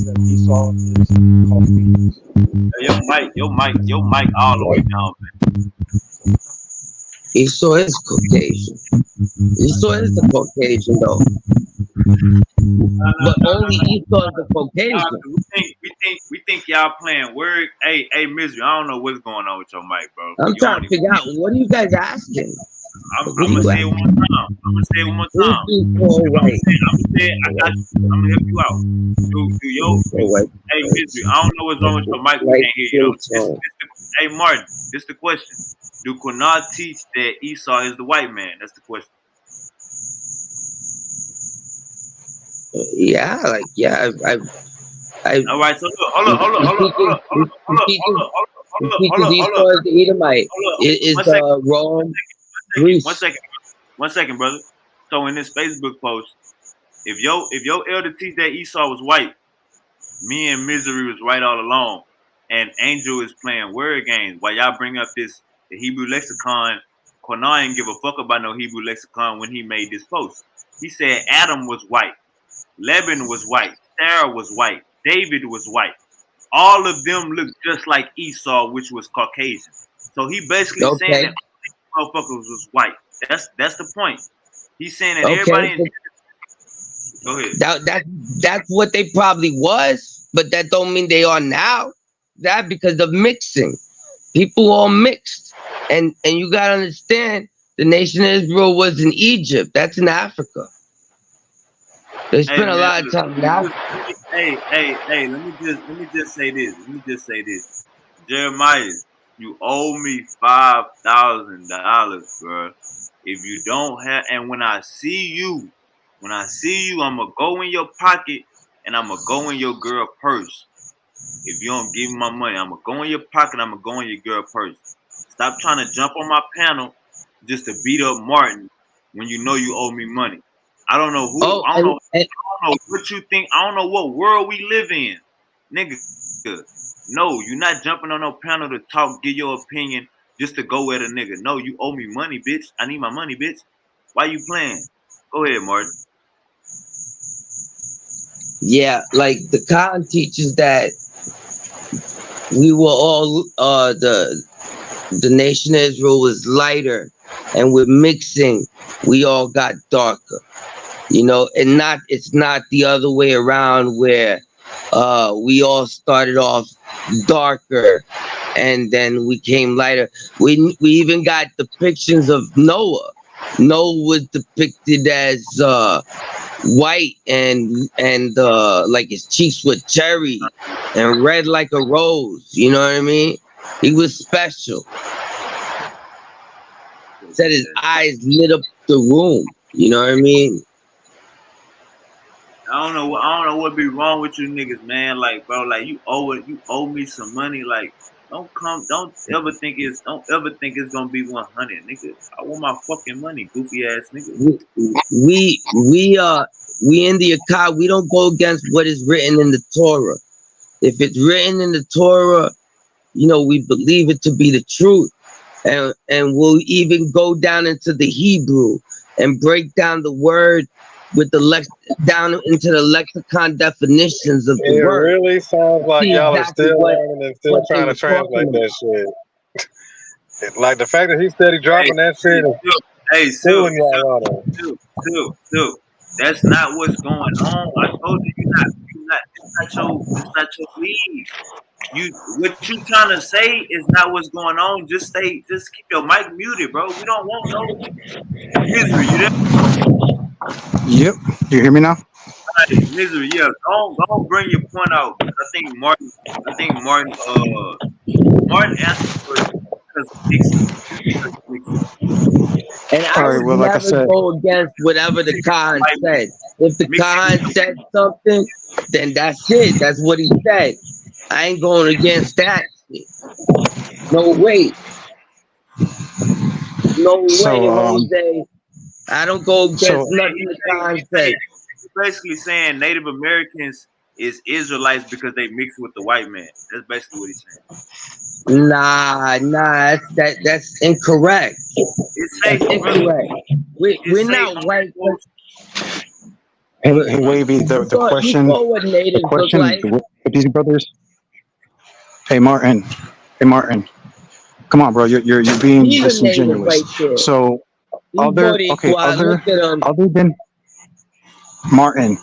that Esau is Caucasian. Your mic all the way down, man. Esau is Caucasian. Esau is the Caucasian, though. But only Esau is the Caucasian. We think y'all playing word. Hey, Misery, I don't know what's going on with your mic, bro. I'm You trying don't to even. figure out, what are you guys asking? I'm gonna say it one more time. I'm gonna say it one more Who's time. Esau white? I got you. I'm gonna help you out. Hey, Misery, I don't know what's wrong with your mic. We can't hear you. Hey, Martin, this the question. Do Quinard teach that Esau is the white man? That's the question. Yeah, like, yeah, All right, so look, hold up. Esau is the Edomite. Is Rome, Greece. 1 second, brother. So in this Facebook post, if your elder teach that Esau was white, me and Misery was right all along, and Angel is playing word games while y'all bring up the Hebrew lexicon. Quinard didn't give a fuck about no Hebrew lexicon when he made this post. He said Adam was white, Lebanon was white, Sarah was white, David was white. All of them look just like Esau, which was Caucasian. So he basically saying that all these motherfuckers was white. That's the point. He's saying that Okay, everybody in. Go ahead. that's what they probably was, but that don't mean they are now. That because of mixing. People all mixed. And you gotta understand the nation of Israel was in Egypt. That's in Africa. They Hey spent a man, lot of look, time in Africa. hey, let me just say this. Let me just say this. Jeremiah, you owe me $5,000, bro. If you don't have, and when I see you, I'm gonna go in your pocket and I'm gonna go in your girl purse. If you don't give me my money, I'm gonna go in your pocket. I'm gonna go in your girl purse. Stop trying to jump on my panel just to beat up Martin when you know you owe me money. I don't know who. Oh, I don't know. I don't know what you think. I don't know what world we live in, nigga. No, you're not jumping on no panel to talk, give your opinion just to go at a nigga. No, you owe me money, bitch. I need my money, bitch. Why you playing? Go ahead, Martin. yeah, like the Khan teaches that we were all the nation of Israel was lighter, and with mixing, we all got darker. You know, and it's not the other way around where we all started off darker and then we came lighter. We even got depictions of Noah. Noah was depicted as white and like his cheeks were cherry and red like a rose. You know what I mean? He was special. Said his eyes lit up the room. You know what I mean? I don't know what be wrong with you niggas, man. Like, bro, like you owe me some money. Like, don't ever think it's gonna be 100, nigga. I want my fucking money, goofy ass nigga. We in the Akkad, we don't go against what is written in the Torah. If it's written in the Torah, you know, we believe it to be the truth. And we'll even go down into the Hebrew and break down the word with down into the lexicon definitions of the It word. really sounds like See y'all are exactly still learning and still what they trying to were translate talking that shit. Like the fact that he steady dropping that shit is schooling y'all on it. Still. That's not what's going on. I told you, it's not your lead. What you trying to say is not what's going on. Just keep your mic muted, bro. We don't want no misery. You there? Yep. You hear me now? Right, misery. Yeah, don't bring your point out. Martin answered for it because of mixing. Just because of mixing. And All I right. would Well, like I never said, go against whatever the Khan said. If the Khan said something, then that's it. That's what he said. I ain't going against that shit. No way. No way, so Jose. I don't go against so nothing the Khan said. He's basically saying Native Americans is Israelites because they mix with the white man. That's basically what he's saying. Nah, that's incorrect. That's incorrect. We're not white. hey, Wavy, the You question, saw what natives look like. with these brothers. Hey, Martin. Hey, Martin. Come on, bro. You're being He's a native disingenuous. right there. So He's other Boricua. Look at him. other than Martin,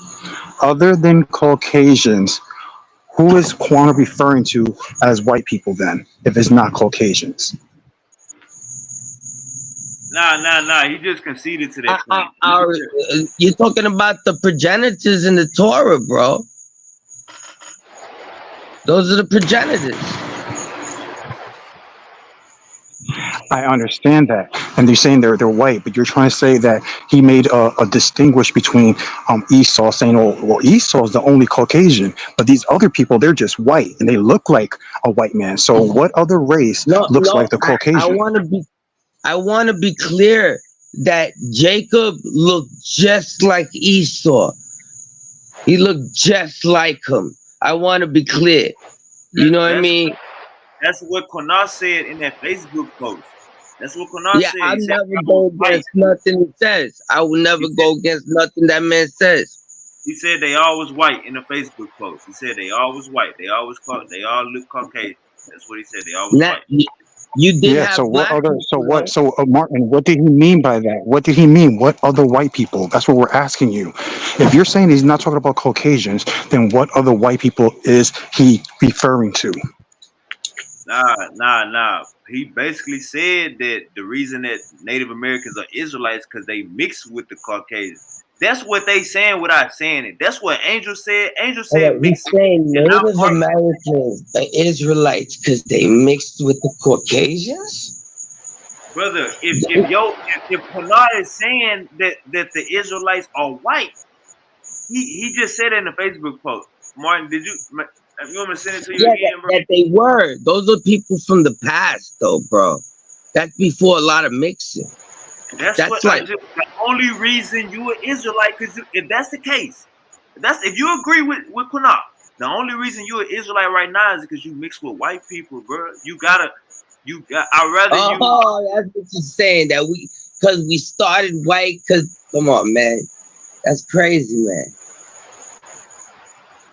other than Caucasians, who is Quana referring to as white people then, if it's not Caucasians? Nah. He just conceded to that point. You're talking about the progenitors in the Torah, bro. Those are the progenitors. I understand that, and they're saying they're white, but you're trying to say that he made a distinguish between Esau, saying, "Oh, well, Esau is the only Caucasian, but these other people they're just white and they look like a white man." So, what other race looks like the I Caucasian? want to be clear that Jacob looked just like Esau. He looked just like him. I want to be clear. You know what I mean? That's what Konar said in that Facebook post. That's what Konar said. I'll He said, never go against nothing he says. I will never go against nothing that man says. He said they all was white in the Facebook post. He said they all was white. They all look Caucasian. That's what he said. They all was white. You did Yeah. have So what black other? So people what? though. So Martin, what did he mean by that? What did he mean? What other white people? That's what we're asking you. If you're saying he's not talking about Caucasians, then what other white people is he referring to? Nah. He basically said that the reason that Native Americans are Israelites because they mix with the Caucasians. That's what they saying without saying it. That's what Angel said. Angel All said right, he's mixing. saying And I'm Native arguing. Americans are Israelites because they mixed with the Caucasians. Brother, if Pinar is saying that the Israelites are white, he just said it in the Facebook post. Martin, you want me to send it to you Yeah, again, bro? that they were. Those are people from the past, though, bro. That's before a lot of mixing. That's what That's like, the only reason you an Israelite, because if that's the case, if you agree with Pinar, the only reason you an Israelite right now is because you mix with white people, bro. I'd rather you. oh, that's what you're saying. Because we started white. Because come on, man, that's crazy, man.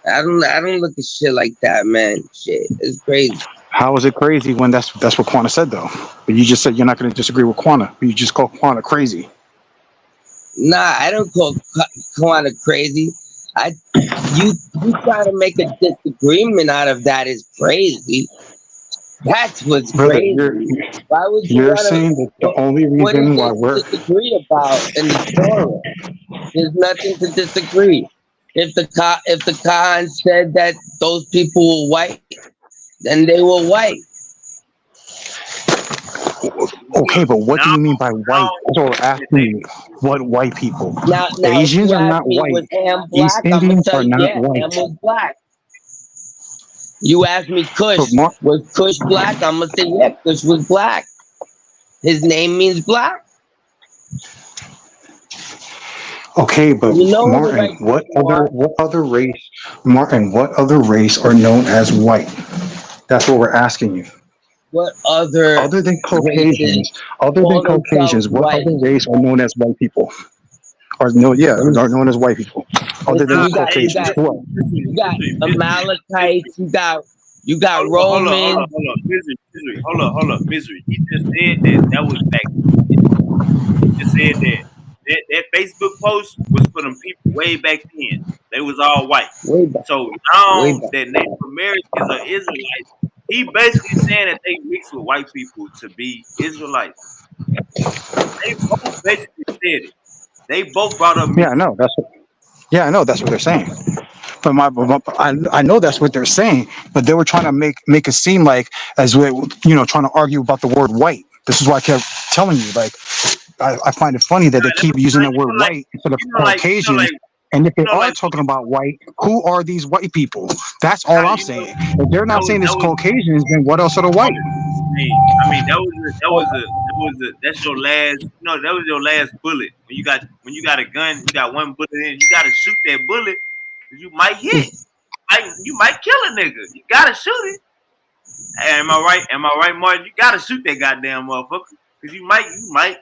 I don't look at shit like that, man. Shit, it's crazy. How is it crazy when that's what Quana said though? But you just said you're not going to disagree with Quana. But you just call Quana crazy. Nah, I don't call Kwana crazy. You trying to make a disagreement out of that is crazy. That's what's Brother, crazy. Why would you you're want to? saying that the only What is reason why there to we're disagree about in the Torah? There's nothing to disagree. If the Khan said that those people were white, then they were white. okay, but what do Now, you mean by white? That's what we're asking you. What white people? Now, if Asians you are ask not me, white. was Ham East black? I'm gonna Indians tell are you, not yeah, Ham white. was black. You ask me, But Kush, was Kush black? I'm gonna say, yeah, Kush was black. His name means black. okay, but You know who the Martin, right people are. what other race? Martin, what other race are known as white? That's what we're asking you. What other Other than races Caucasians, other than call themselves Caucasians, what white? other race are known as white people? Are known as white people, other than Listen, the you got Caucasians. Who else? Amalekites, you got Hold Romans. on. Hold up. Misery. He just said that was back. He just said that Facebook post was for them people way back then. They was all white. Way back, So way now back. that Native Americans are Israelites, he basically saying that they mix with white people to be Israelites. They both basically said it. They both brought up Yeah, I mixing. know. I know that's what they're saying. I know that's what they're saying, but they were trying to make it seem like as we, trying to argue about the word white. This is why I kept telling you, like, I find it funny that they keep using the word white instead of Caucasians. And if they are talking about white, who are these white people? That's all I'm saying. If they're not saying it's Caucasians, then what else are the white? That's your last. No, that was your last bullet. When you got a gun, you got one bullet in. You got to shoot that bullet because you might hit. You might kill a nigga. You gotta shoot it. Hey, am I right? Am I right, Martin? You gotta shoot that goddamn motherfucker because you might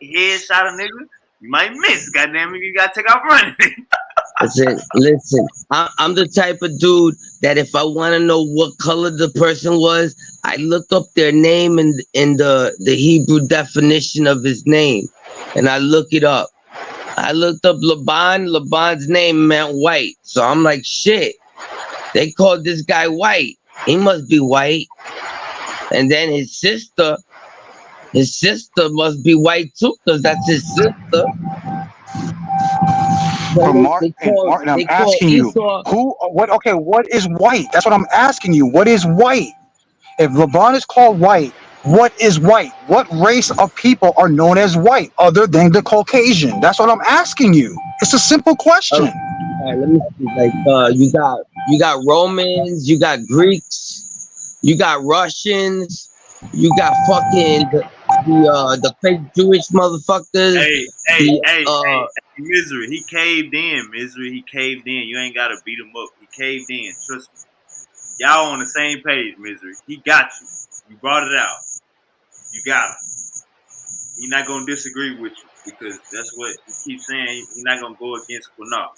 headshot a nigga. You might miss. Goddamn it, you gotta take off running. Listen. I'm the type of dude that if I want to know what color the person was, I look up their name in the Hebrew definition of his name, and I look it up. I looked up Laban. Laban's name meant white, so I'm like, shit. They called this guy white. He must be white. And then his sister must be white too, because that's his sister. But Martin, I'm asking you, what is white? That's what I'm asking you. What is white? If Laban is called white, what is white? What race of people are known as white other than the Caucasian? That's what I'm asking you. It's a simple question. All right, let me see. Like, you got Romans, you got Greeks, you got Russians, you got fucking the fake Jewish motherfuckers. Hey, Misery. He caved in, Misery. He caved in. You ain't gotta beat him up. He caved in. Trust me. Y'all on the same page, Misery. He got you. You brought it out. You got him. He's not gonna disagree with you because that's what he keeps saying. He's not gonna go against Qunar.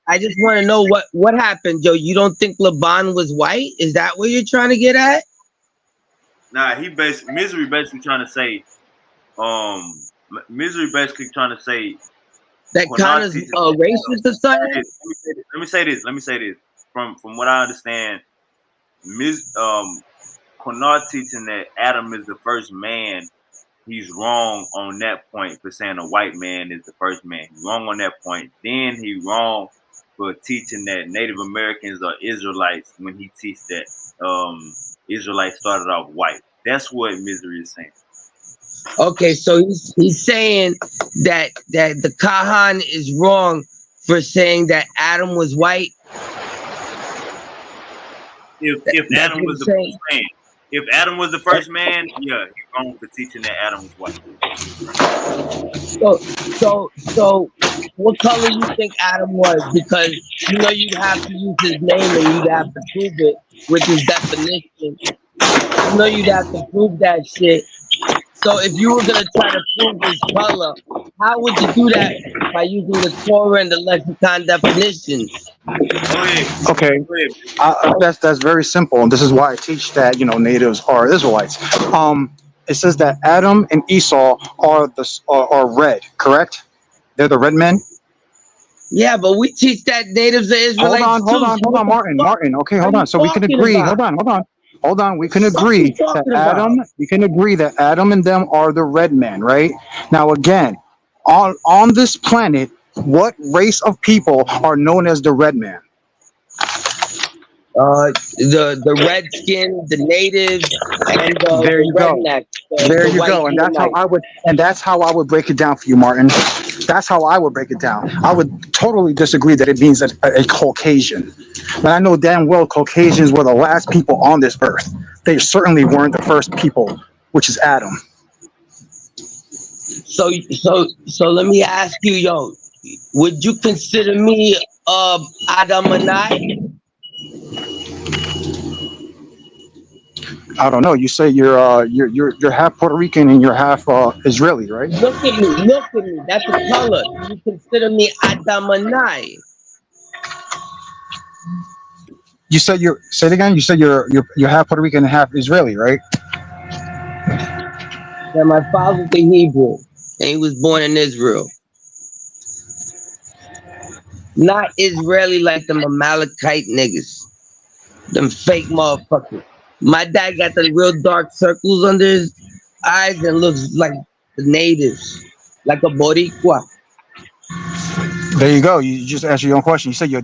I just want to know what happened, Joe. You don't think Laban was white? Is that what you're trying to get at? Nah, Misery basically trying to say, Misery basically trying to say, That Quran Kana's teaches. racist or something? Let me say this. Let me say this. From what I understand, Quran teaching that Adam is the first man. He's wrong on that point for saying a white man is the first man. He's wrong on that point. Then he wrong for teaching that Native Americans are Israelites when he teaches that Israelites started off white. That's what Misery is saying. Okay, so he's saying that the Kahan is wrong for saying that Adam was white. If Adam was the first man, if Adam was the first man, yeah, he's wrong for teaching that Adam was white. So, what color you think Adam was? Because you know you'd have to use his name and you'd have to prove it with his definition. You know you'd have to prove that shit. So if you were gonna try to prove his color, how would you do that? By using the Torah and the lexicon definitions. Okay, that's very simple, and this is why I teach that natives are Israelites. It says that Adam and Esau are red, correct? They're the red men. Yeah, but we teach that natives are Israelites Hold on, Martin. Okay, hold on. So we can agree. Hold on. We can agree that Adam. We can agree that Adam and them are the red men, right? Now, again, on this planet, what race of people are known as the red man? The redskin, the natives, and There you go. There you go, and that's how I would break it down for you, Martin. That's how I would break it down. I would totally disagree that it means a Caucasian, but I know damn well Caucasians were the last people on this earth. They certainly weren't the first people, which is Adam. So let me ask you, yo, would you consider me Adamanai? I don't know. You say you're half Puerto Rican and you're half Israeli, right? Look at me. That's the color. You consider me Adamanai? You said say it again. You said you're half Puerto Rican and half Israeli, right? Yeah, my father's a Hebrew, and he was born in Israel. Not Israeli like them Amalekite niggas, them fake motherfuckers. My dad got the real dark circles under his eyes and looks like the natives, like a Boricua. There you go. You just answered your own question. You said your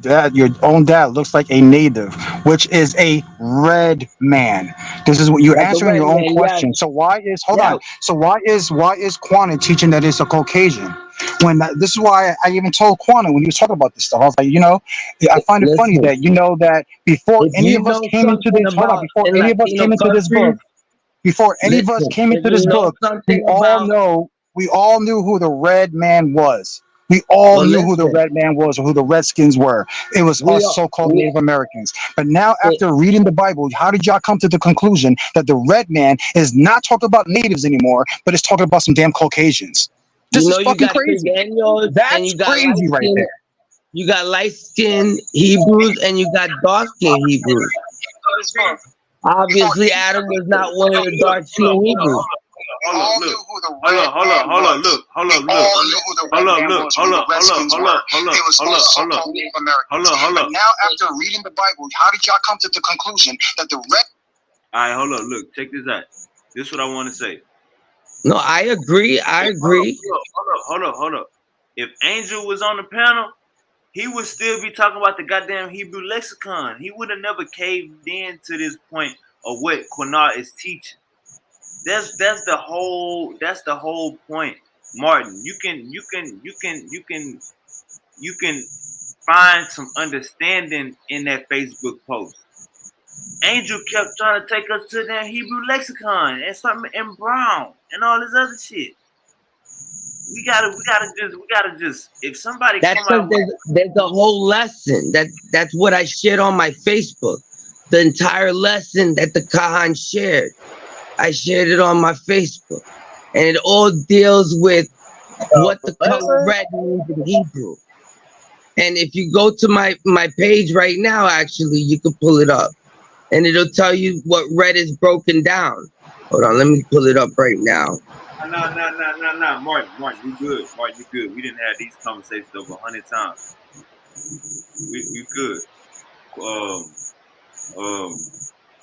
own dad looks like a native, which is a red man. This is what you're Like answering your own question. yes. So why is So why is Quana teaching that it's a Caucasian? This is why I even told Quana when he was talking about this stuff. I was like, I find it funny that that before any of us came into this, before any of us came into this book, we all knew who the red man was. We all knew who the red man was or who the Redskins were. It was us so-called Native Americans. But now, after reading the Bible, how did y'all come to the conclusion that the red man is not talking about natives anymore, but it's talking about some damn Caucasians? This is fucking crazy. That's crazy right there. You got light-skinned Hebrews and you got dark-skinned Hebrews. Obviously, Adam was not one of the dark-skinned Hebrews. Hold up, look. Now, after reading the Bible, how did y'all come to the conclusion that the red? All right, hold up, look, check this out. This is what I want to say. No, I agree. Hold up. If Angel was on the panel, he would still be talking about the goddamn Hebrew lexicon. He would have never caved in to this point of what Qunar is teaching. That's the whole point, Martin. You can find some understanding in that Facebook post. Angel kept trying to take us to that Hebrew lexicon and something in Brown and all this other shit. We gotta just if somebody that's come out there's a whole lesson that's what I shared on my Facebook. The entire lesson that the Kahan shared. I shared it on my Facebook, and it all deals with what the color red means in Hebrew. And if you go to my page right now, actually, you can pull it up, and it'll tell you what red is broken down. Hold on, let me pull it up right now. No. Martin, you good. Martin, you good. We didn't have these conversations over 100 times. We good.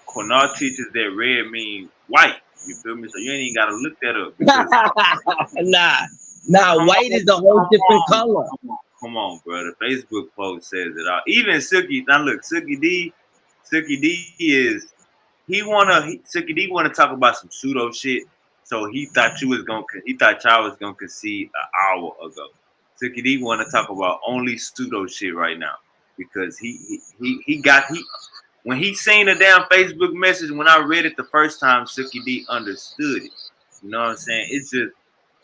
Qunar teaches that red means white. You feel me? So you ain't even gotta look that up because nah, white is a whole different color. Come on, bro. The Facebook post says it all. Even Silky, now look, Silky D is Silky D wanna talk about some pseudo shit. So he thought y'all was gonna concede an hour ago. Silky D wanna talk about only pseudo shit right now because when he seen a damn Facebook message, when I read it the first time, Silky D understood it. You know what I'm saying? It's just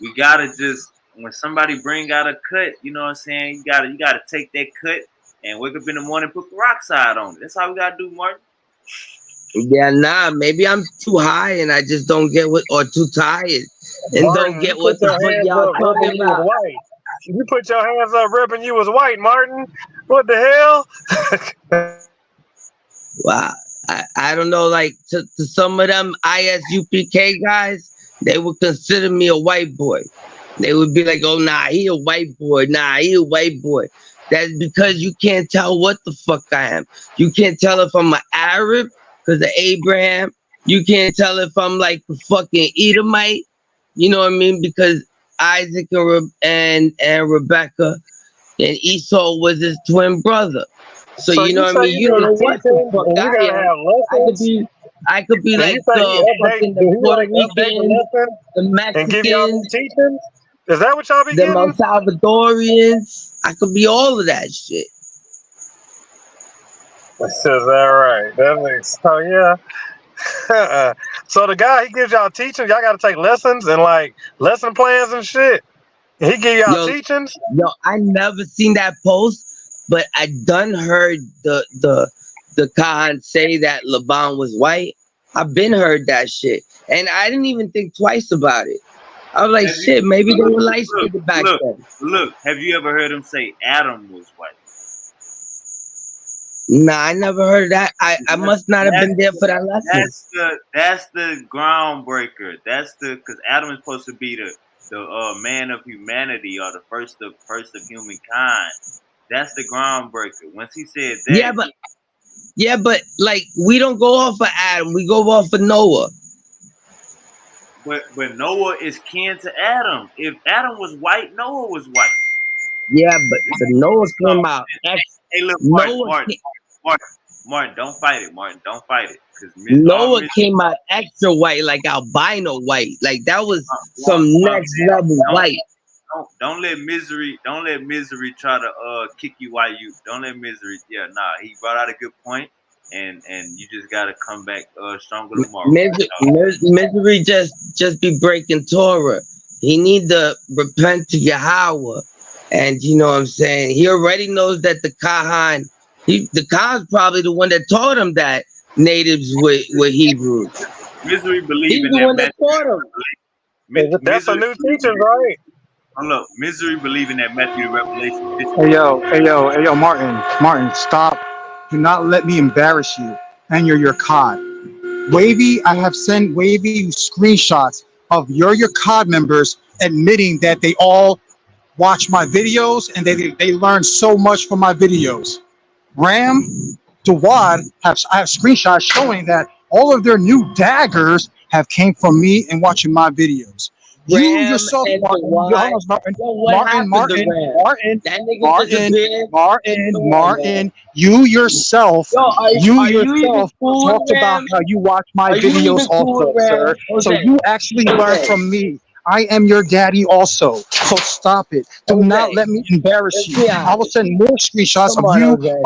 we gotta just when somebody bring out a cut, you know what I'm saying? You gotta take that cut and wake up in the morning and put peroxide on it. That's how we gotta do, Martin. Yeah, nah, maybe I'm too high and I just don't get what, or too tired and Martin, don't get you put what the your fuck hands y'all up repping talking you was about. white. You put your hands up repping you was white, Martin. What the hell? Wow. I don't know, like to some of them ISUPK guys, they would consider me a white boy. They would be like, oh, nah, he a white boy. Nah, he a white boy. That's because you can't tell what the fuck I am. You can't tell if I'm an Arab because of Abraham. You can't tell if I'm like a fucking Edomite. You know what I mean? Because Isaac and Rebecca and Esau was his twin brother. So So you know you what I say mean? you You do don't the know what the teaching fuck and you I gotta am. have lessons? I could be And you like say he the update? fucking Do the he Puerto like update the Ricans, lesson the and give y'all new Mexicans, teachings? Is that what y'all be the El getting? Salvadorians. I could be all of that shit. Is that right? That makes yeah. So the guy he gives y'all teachings, y'all gotta take lessons and like lesson plans and shit. And he give y'all Yo, teachings. I never seen that post, but I done heard the Khan say that Laban was white. I've been heard that shit, and I didn't even think twice about it. I was like, Have you shit, maybe they were light skinned back then. Look, have you ever heard him say Adam was white? Nah, I never heard of that. I must not have been there for that lesson. That's the groundbreaker. That's because Adam is supposed to be the man of humanity or the first of humankind. That's the groundbreaker. Once he said that, Yeah, but like we don't go off of Adam, we go off of Noah. but Noah is kin to Adam. If Adam was white, Noah was white. Yeah, but Noah came out. Hey, look, Noah Martin, don't fight it, Martin. Don't fight it, because Noah came out extra white, like albino white. Like that was some next level white. Don't let misery try to kick you while you don't let misery. Yeah, nah, he brought out a good point, and you just gotta come back stronger tomorrow. Misery just be breaking Torah. He need to repent to Yahweh. And you know what I'm saying? He already knows that the Kahan, the Kahan's probably the one that taught him that natives were Hebrews. Misery believe He's in the that one that taught him. That's a new teaching, right? Look, misery believe in that Matthew the Revelation. Hey yo, Martin, stop. Do not let me embarrass you and your COD. Wavy, I have sent Wavy screenshots of your COD members admitting that they all watch my videos and they learn so much from my videos. Ram, Dawad, I have screenshots showing that all of their new daggers have came from me and watching my videos. You Ram yourself, and Martin, Dawad. What happened to Ram? That nigga disappeared. Martin, you yourself Are you even cool talked with about Ram? how you watch my Are you videos even cool also, with Ram? sir. So Jose. you actually learn Jose. from me. I am your daddy also. So stop it. Do not let me embarrass you. I will send more screenshots Come of on, Jose.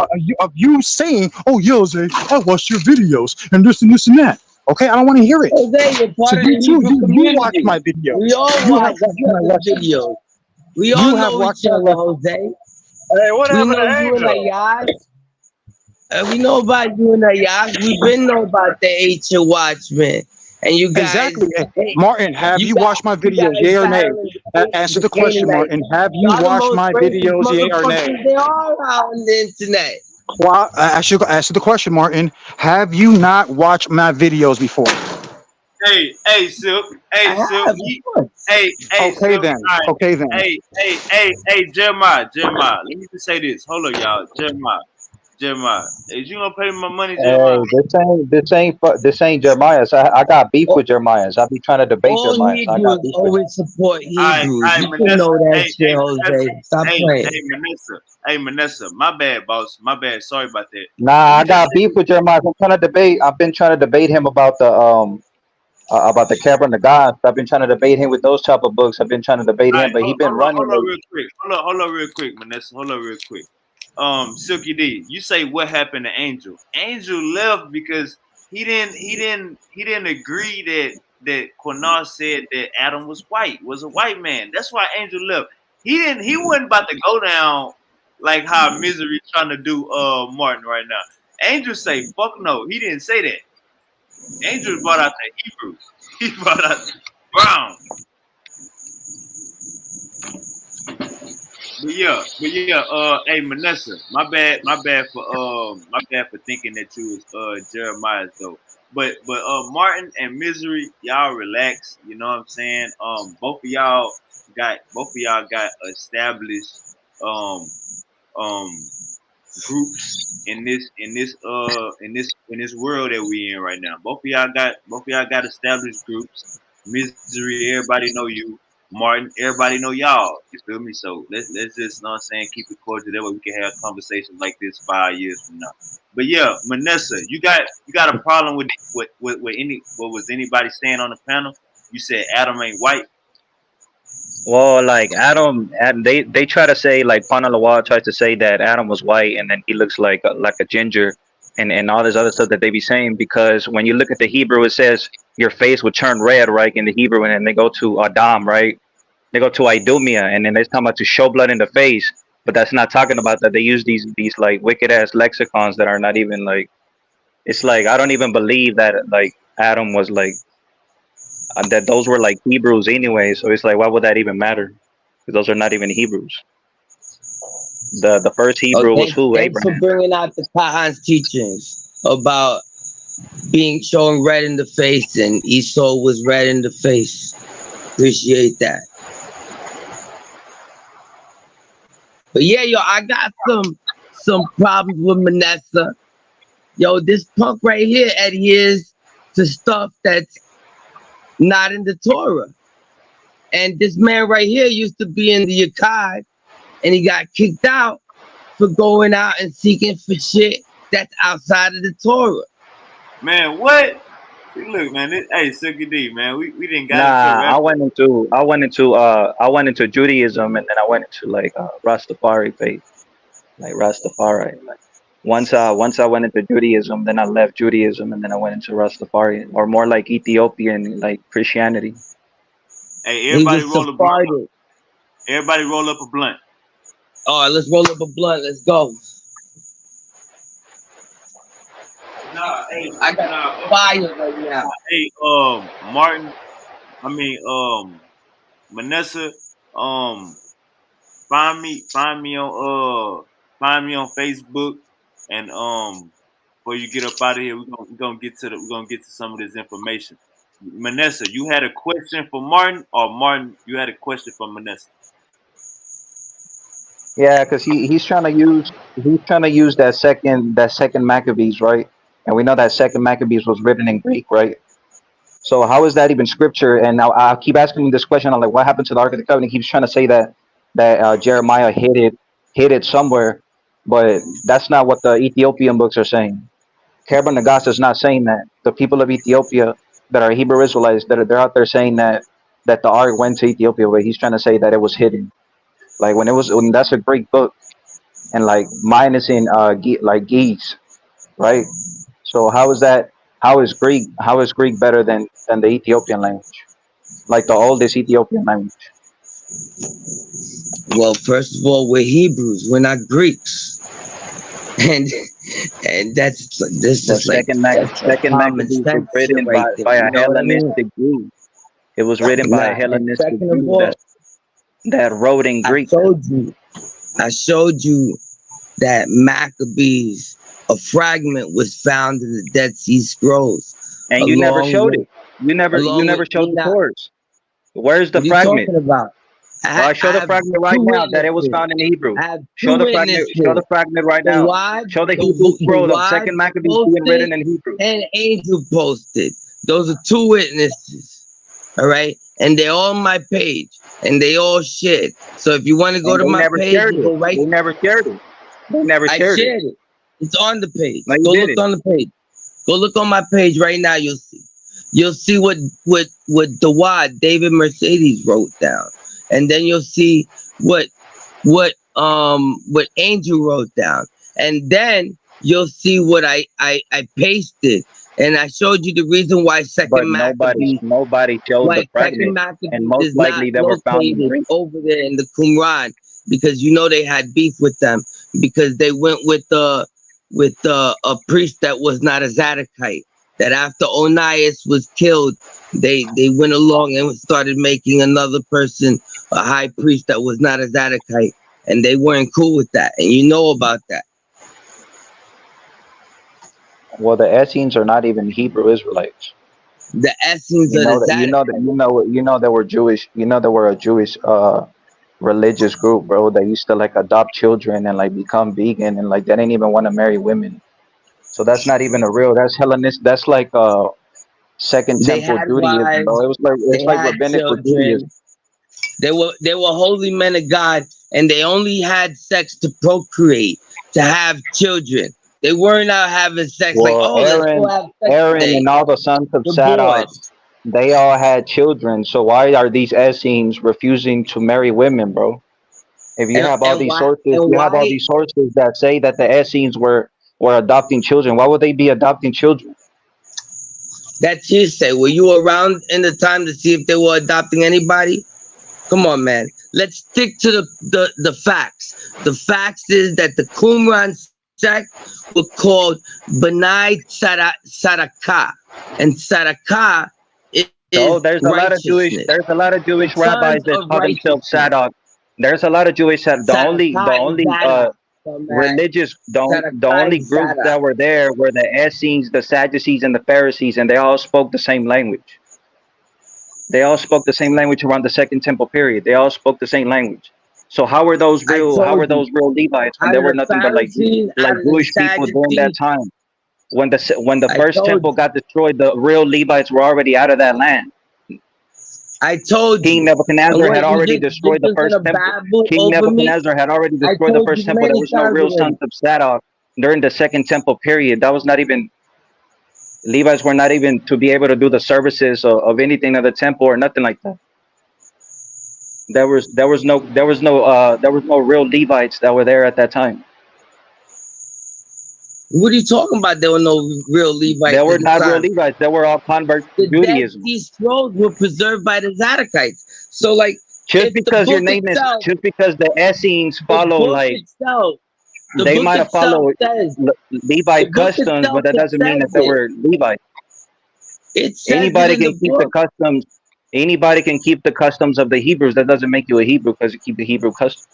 you saying, "Oh, Jose, I watched your videos and this and this and that." Okay, I don't want to hear it. Jose, you're So part of you the too, Hebrew you watch community. my videos. We all You have watch watched each my other's lessons. videos. We all You have know watched each my other, lessons. Jose. Hey, what We happened know to you and Angel? Ayaz. We know about you and Ayaz. We've been know about the Ancient Watchmen. And you guys, Exactly. Martin, have you watched my you videos, guys yay or nay? battling Answer the the question, Canaanites. Martin. Have you Y'all the watched most my racist videos, yay or nay? motherfuckers there are out on the internet. Answer the question, Martin. Have you not watched my videos before? Hey, Silk. I Hey, Silk. have, of course. Hey, Okay Silk. then. All right. Okay then. Hey, Jeremiah. Let me just say this. Hold up, y'all. Jeremiah. Is you gonna pay me my money, Jeremiah? Hey, this ain't Jeremiah's. I got beef with Jeremiah's. I be trying to debate All Jeremiah's. I got Hebrews beef with him. always support Hebrews. All right, You can Manessa. know that Hey, shit, Manessa. Jose. Stop playing. Manessa. Hey, Manessa. My bad, boss. My bad. Sorry about that. Let Nah, me I just got say beef this. with Jeremiah. I've been trying to debate him about the Cavern of God. I've been trying to debate him with those type of books. I've been trying to debate All him, right, but he been running hold on late. real quick. Hold on real quick, Manessa. Hold on real quick. Silky D, you say what happened to Angel? Angel left because he didn't agree that Quanar said that Adam was a white man. That's why Angel left. He wasn't about to go down like how Misery trying to do Martin right now. Angel say fuck no. He didn't say that. Angel brought out the Hebrews. He brought out Brown. Hey Manessa, my bad for thinking that you was Jeremiah though. But Martin and Misery, y'all relax. You know what I'm saying? Both of y'all got established um um groups in this world that we in right now. Both of y'all got established groups. Misery, everybody know you. Martin, everybody know y'all. You feel me? So let's just, know what I'm saying, keep it cordial. That way we can have conversations like this 5 years from now. But yeah, Manessa, you got a problem with what was anybody saying on the panel? You said Adam ain't white. Well, like Adam, and they try to say like Pana Lawal tries to say that Adam was white and then he looks like a ginger, and all this other stuff that they be saying because when you look at the Hebrew, it says your face would turn red, right, in the Hebrew, and then they go to Adam, right? They go to Idumea, and then they're talking about to show blood in the face, but that's not talking about that. They use these like wicked ass lexicons that are not even like. It's like I don't even believe that like Adam was like that. Those were like Hebrews anyway, so it's like why would that even matter? Because those are not even Hebrews. The first Oh, Hebrew was who? thanks for Abraham. bringing out the Kahan's teachings about being shown red in the face, and Esau was red in the face. Appreciate that. But yeah, yo, I got some problems with Manessa. Yo, this punk right here adheres to stuff that's not in the Torah. And this man right here used to be in the Akkad, and he got kicked out for going out and seeking for shit that's outside of the Torah. Man, what? See, look, man. Hey, Silky D, man. We didn't got into Nah, rap. I went into Judaism, and then I went into like Rastafari faith, like Rastafari. Like once I went into Judaism, then I left Judaism, and then I went into Rastafari, or more like Ethiopian like Christianity. Hey, He everybody was roll a blunt up. Sephardic. Everybody roll up a blunt. All right, let's roll up a blunt. Let's go. I got fire right now. Hey, Martin. I mean, Manessa. Um, find me on Facebook, and before you get up out of here, we're gonna get to some of this information. Manessa, you had a question for Martin, or Martin, you had a question for Manessa? Yeah, because he's trying to use that second Maccabees, right? And we know that second Maccabees was written in Greek, right? So how is that even scripture? And now I keep asking him this question. I'm like, what happened to the Ark of the Covenant? He keeps trying to say that Jeremiah hid it somewhere, but that's not what the Ethiopian books are saying. Kebra Nagast is not saying that. The people of Ethiopia that are Hebrew Israelites they're out there saying that the Ark went to Ethiopia, but he's trying to say that it was hidden. Like when that's a Greek book, and like mine is in like Geese, right? So how is that? How is Greek better than the Ethiopian language, like the oldest Ethiopian language? Well, first of all, we're Hebrews. We're not Greeks. And this The is like that's like second common Maccabees was sense shit written right there. by You a know what I mean? Hellenistic Jew. It was written by a Nah, and Hellenistic second of Jew all, that wrote in I Greek. showed you that Maccabees, a fragment was found in the Dead Sea Scrolls, And you never along showed with it. You along with never showed the Enoch. source. Where's the What are you fragment? talking about? Well, show I the have fragment right two now that it was witnesses. found in Hebrew. I have Show two the fragment. Show witnesses. the fragment right The now. Wad, Show the Hebrew the scroll of Wad Second Maccabees being posted written in Hebrew. and Angel posted. Those are two witnesses. All right, and they're all on my page, and they all shared. So if you want to go And to they my never page, shared you it. go right. They never shared it. They never I shared it. shared it. It's on the page. No, you Go did look it. on the page. Go look on my page right now. You'll see. You'll see what the Wad David Mercedes wrote down, and then you'll see what Angel wrote down, and then you'll see what I pasted, and I showed you the reason why But Second Maccabees nobody showed the why Second fragment, and Maccabees most is not likely they were found in located Greek. over there in the Qumran, because you know they had beef with them because they went with a priest that was not a Zadokite. That after Onias was killed, they went along and started making another person a high priest that was not a Zadokite, and they weren't cool with that, and you know about that. Well, the Essenes are not even Hebrew Israelites. The Essenes You of know the that. Zadokites. You know they were Jewish. You know they were a Jewish religious group, bro. They used to like adopt children and like become vegan, and like they didn't even want to marry women. So that's not even a real. That's Hellenist. That's like Second They Temple had Judaism, bro. wives. It's They like had rabbinical Judaism. children. They were holy men of God, and they only had sex to procreate, to have children. They weren't out having sex like, Well, oh, let's go have sex Aaron today. and all the sons of We're Zadok, bored. they all had children. So why are these Essenes refusing to marry women, bro? If you And have all and these why sources, and you have all why these sources that say that the Essenes were adopting children. Why would they be adopting children? that's hearsay? Were you around in the time to see if they were adopting anybody? Come on, man. Let's stick to the facts. The facts is that the Qumran sect were called Benai Saraka, and Saraka So is righteousness. there's a lot of The Jewish rabbis sons that of call themselves righteousness. Sadok. There's a lot of Jewish the Saraka and only Zadok. Dumbass. the Saraka only and groups Zadok. that were there were the Essenes, the Sadducees, and the Pharisees, and they all spoke the same language. They all spoke the same language around the Second Temple period. They all spoke the same language. So I how were told you. those real Levites when Out they of were the nothing but Pharisees, like out of the Jewish people during that Sadducees, time? When the I first told temple you. got destroyed, the real Levites were already out of that land. I told King you. And Nebuchadnezzar had what, already you destroyed the just first gonna temple. babble King over me? Nebuchadnezzar had already I destroyed the told first you temple. There many was no times real sons already. of Zadok during the second temple period. That was not even Levites were not even to be able to do the services of anything of the temple or nothing like that. There was no real Levites that were there at that time. What are you talking about? There were no real They Levites were at the not real time. Levites. They were all converts to The Dead Judaism. Sea Scrolls were preserved by the Zadokites. So, like, Just if because your name is, just because the Essenes the follow book like itself, the they book might have itself followed says, Levite the book customs, itself but that doesn't mean that says they it. were Levites. It says it Anybody in the can keep the book. customs. Anybody can keep the customs of the Hebrews. That doesn't make you a Hebrew because you keep the Hebrew customs.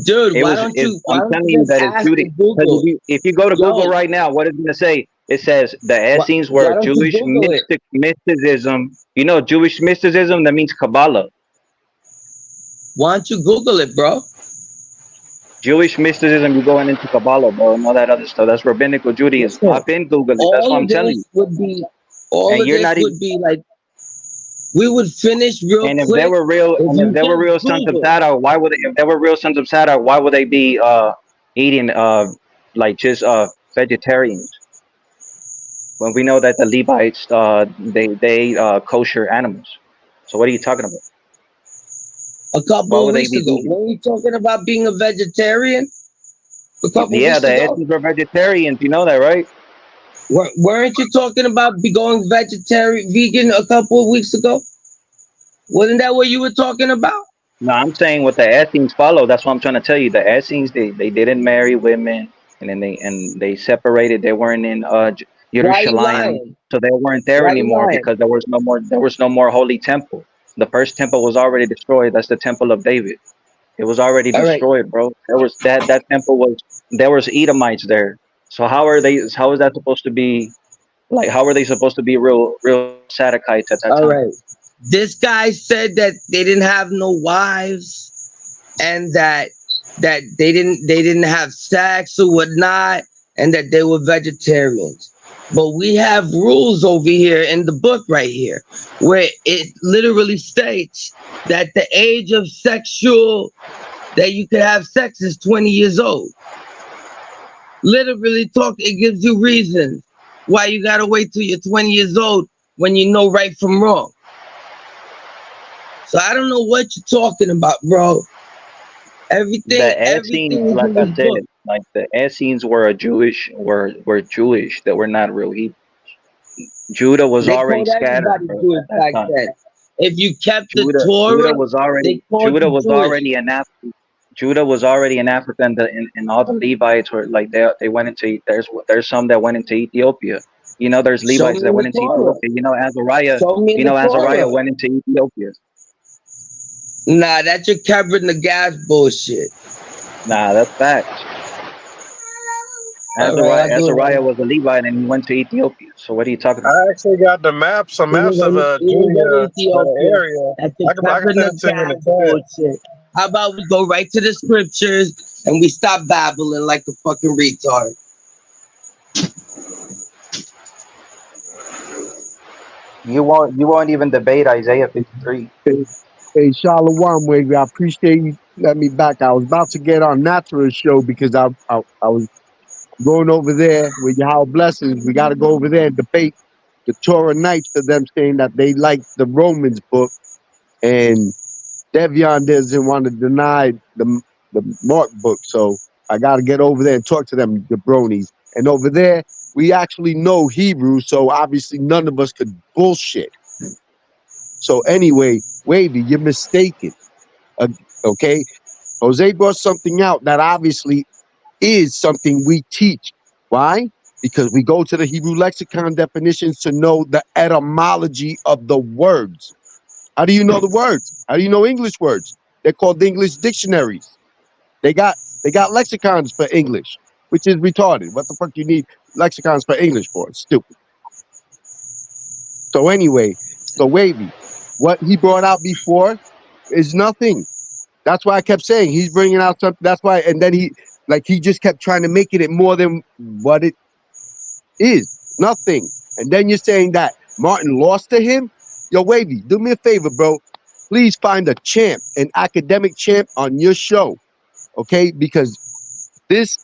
Dude, why don't I'm telling you you just that it's ask Judy. in Because Google? if you go to Google Yo, right now, what it's going to say? It says the Essenes why were don't you Jewish Google it? mysticism. You know, Jewish mysticism, that means Kabbalah. Why don't you Google it, bro? Jewish mysticism, you're going into Kabbalah, bro, and all that other stuff. That's rabbinical Judaism. Listen, Hop in, Google it. That's what all I'm of telling you. this would be, all And of you're this not even. would be like, we would finish real And if they quick were real, if and if you they were just real sons of Google. Zadok, why would they? If they were real sons of Zadok, why would they be eating like just vegetarians? When we know that the Levites they kosher animals. So what are you talking about? A Why couple of would they weeks be ago. vegan? When we talking about being a vegetarian? A couple of Yeah, weeks the ago? Essenes were vegetarians. You know that, right? Weren't you talking about going vegetarian, vegan a couple of weeks ago? Wasn't that what you were talking about? No, I'm saying what the Essenes follow. That's what I'm trying to tell you. The Essenes they didn't marry women, and then they separated. They weren't in Why you Jerusalem, lying? so they weren't there Why you anymore lying? because there was no more holy temple. The first temple was already destroyed. That's the temple of David. It was already All right. destroyed, bro. There was that temple was there was Edomites there. So how is that supposed to be Like, how are they supposed to be real Sadakites at that All time? right. This guy said that they didn't have no wives and that they didn't have sex or whatnot, and that they were vegetarians. But we have rules over here in the book right here, where it literally states that the age of sexual that you can have sex is 20 years old. Literally talk, it gives you reasons why you gotta wait till you're 20 years old when you know right from wrong. So I don't know what you're talking about, bro. The Everything Essenes, is like in I this said, book. like the Essenes were Jewish, that were not real Hebrew. Judah was They already called scattered, everybody bro, Jewish at that back time. then. If you kept the Judah Torah, was they already called Judah you was Jewish. already in Africa. Judah was already in Africa, and all the Levites were like they went into there's some that went into Ethiopia. There's Show Levites me that in the went into Torah. Ethiopia. Azariah. Show me in the Azariah Torah. went into Ethiopia. Nah, that's your Kevin the gas bullshit. Nah, that's facts. All right, I'll do it right Azariah now. was a Levite and he went to Ethiopia. So what are you talking I about? actually got some He was maps of in Judea, Ethiopia. area. That's your I can Kevin send the it to you in the gas chat. bullshit. How about we go right to the scriptures and we stop babbling like a fucking retard? You won't even debate Isaiah 53. Hey, hey, Shalom, Wavy. I appreciate you letting me back. I was about to get on Natural's show because I was going over there with Yahweh Blessings. We got to go over there and debate the Torah Knights for them saying that they like the Romans book, and Devion doesn't want to deny the Mark book. So I got to get over there and talk to them, the bronies. And over there, we actually know Hebrew, so obviously none of us could bullshit. So anyway, Wavy, you're mistaken. Uh, okay, Jose brought something out that obviously is something we teach. Why? Because we go to the Hebrew lexicon definitions to know the etymology of the words. How do you know the words? How do you know English words? They're called English dictionaries. They got lexicons for English, which is retarded. What the fuck you need lexicons for English for? It's stupid. So anyway, so Wavy, what he brought out before is nothing. That's why I kept saying he's bringing out something. That's why, and then he just kept trying to make it more than what it is. Nothing. And then you're saying that Martin lost to him. Yo, Wavy, do me a favor, bro. Please find a champ, an academic champ on your show, okay? Because this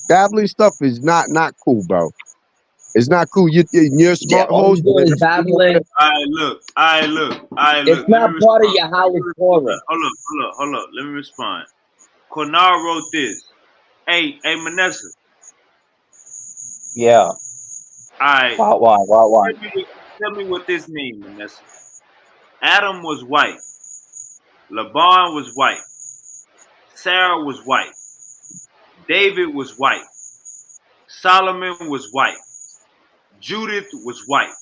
babbling stuff is not cool, bro. It's not cool. You're a Yeah, smart all you host. do is babbling. All right, It's look. Let me not part of respond. your Howard Torah. Hold up. Let me respond. Cornell wrote this. Hey, Manessa. Yeah. All right. Why? Tell me what this means, Manessa. Adam was white. Laban was white. Sarah was white. David was white. Solomon was white. Judith was white.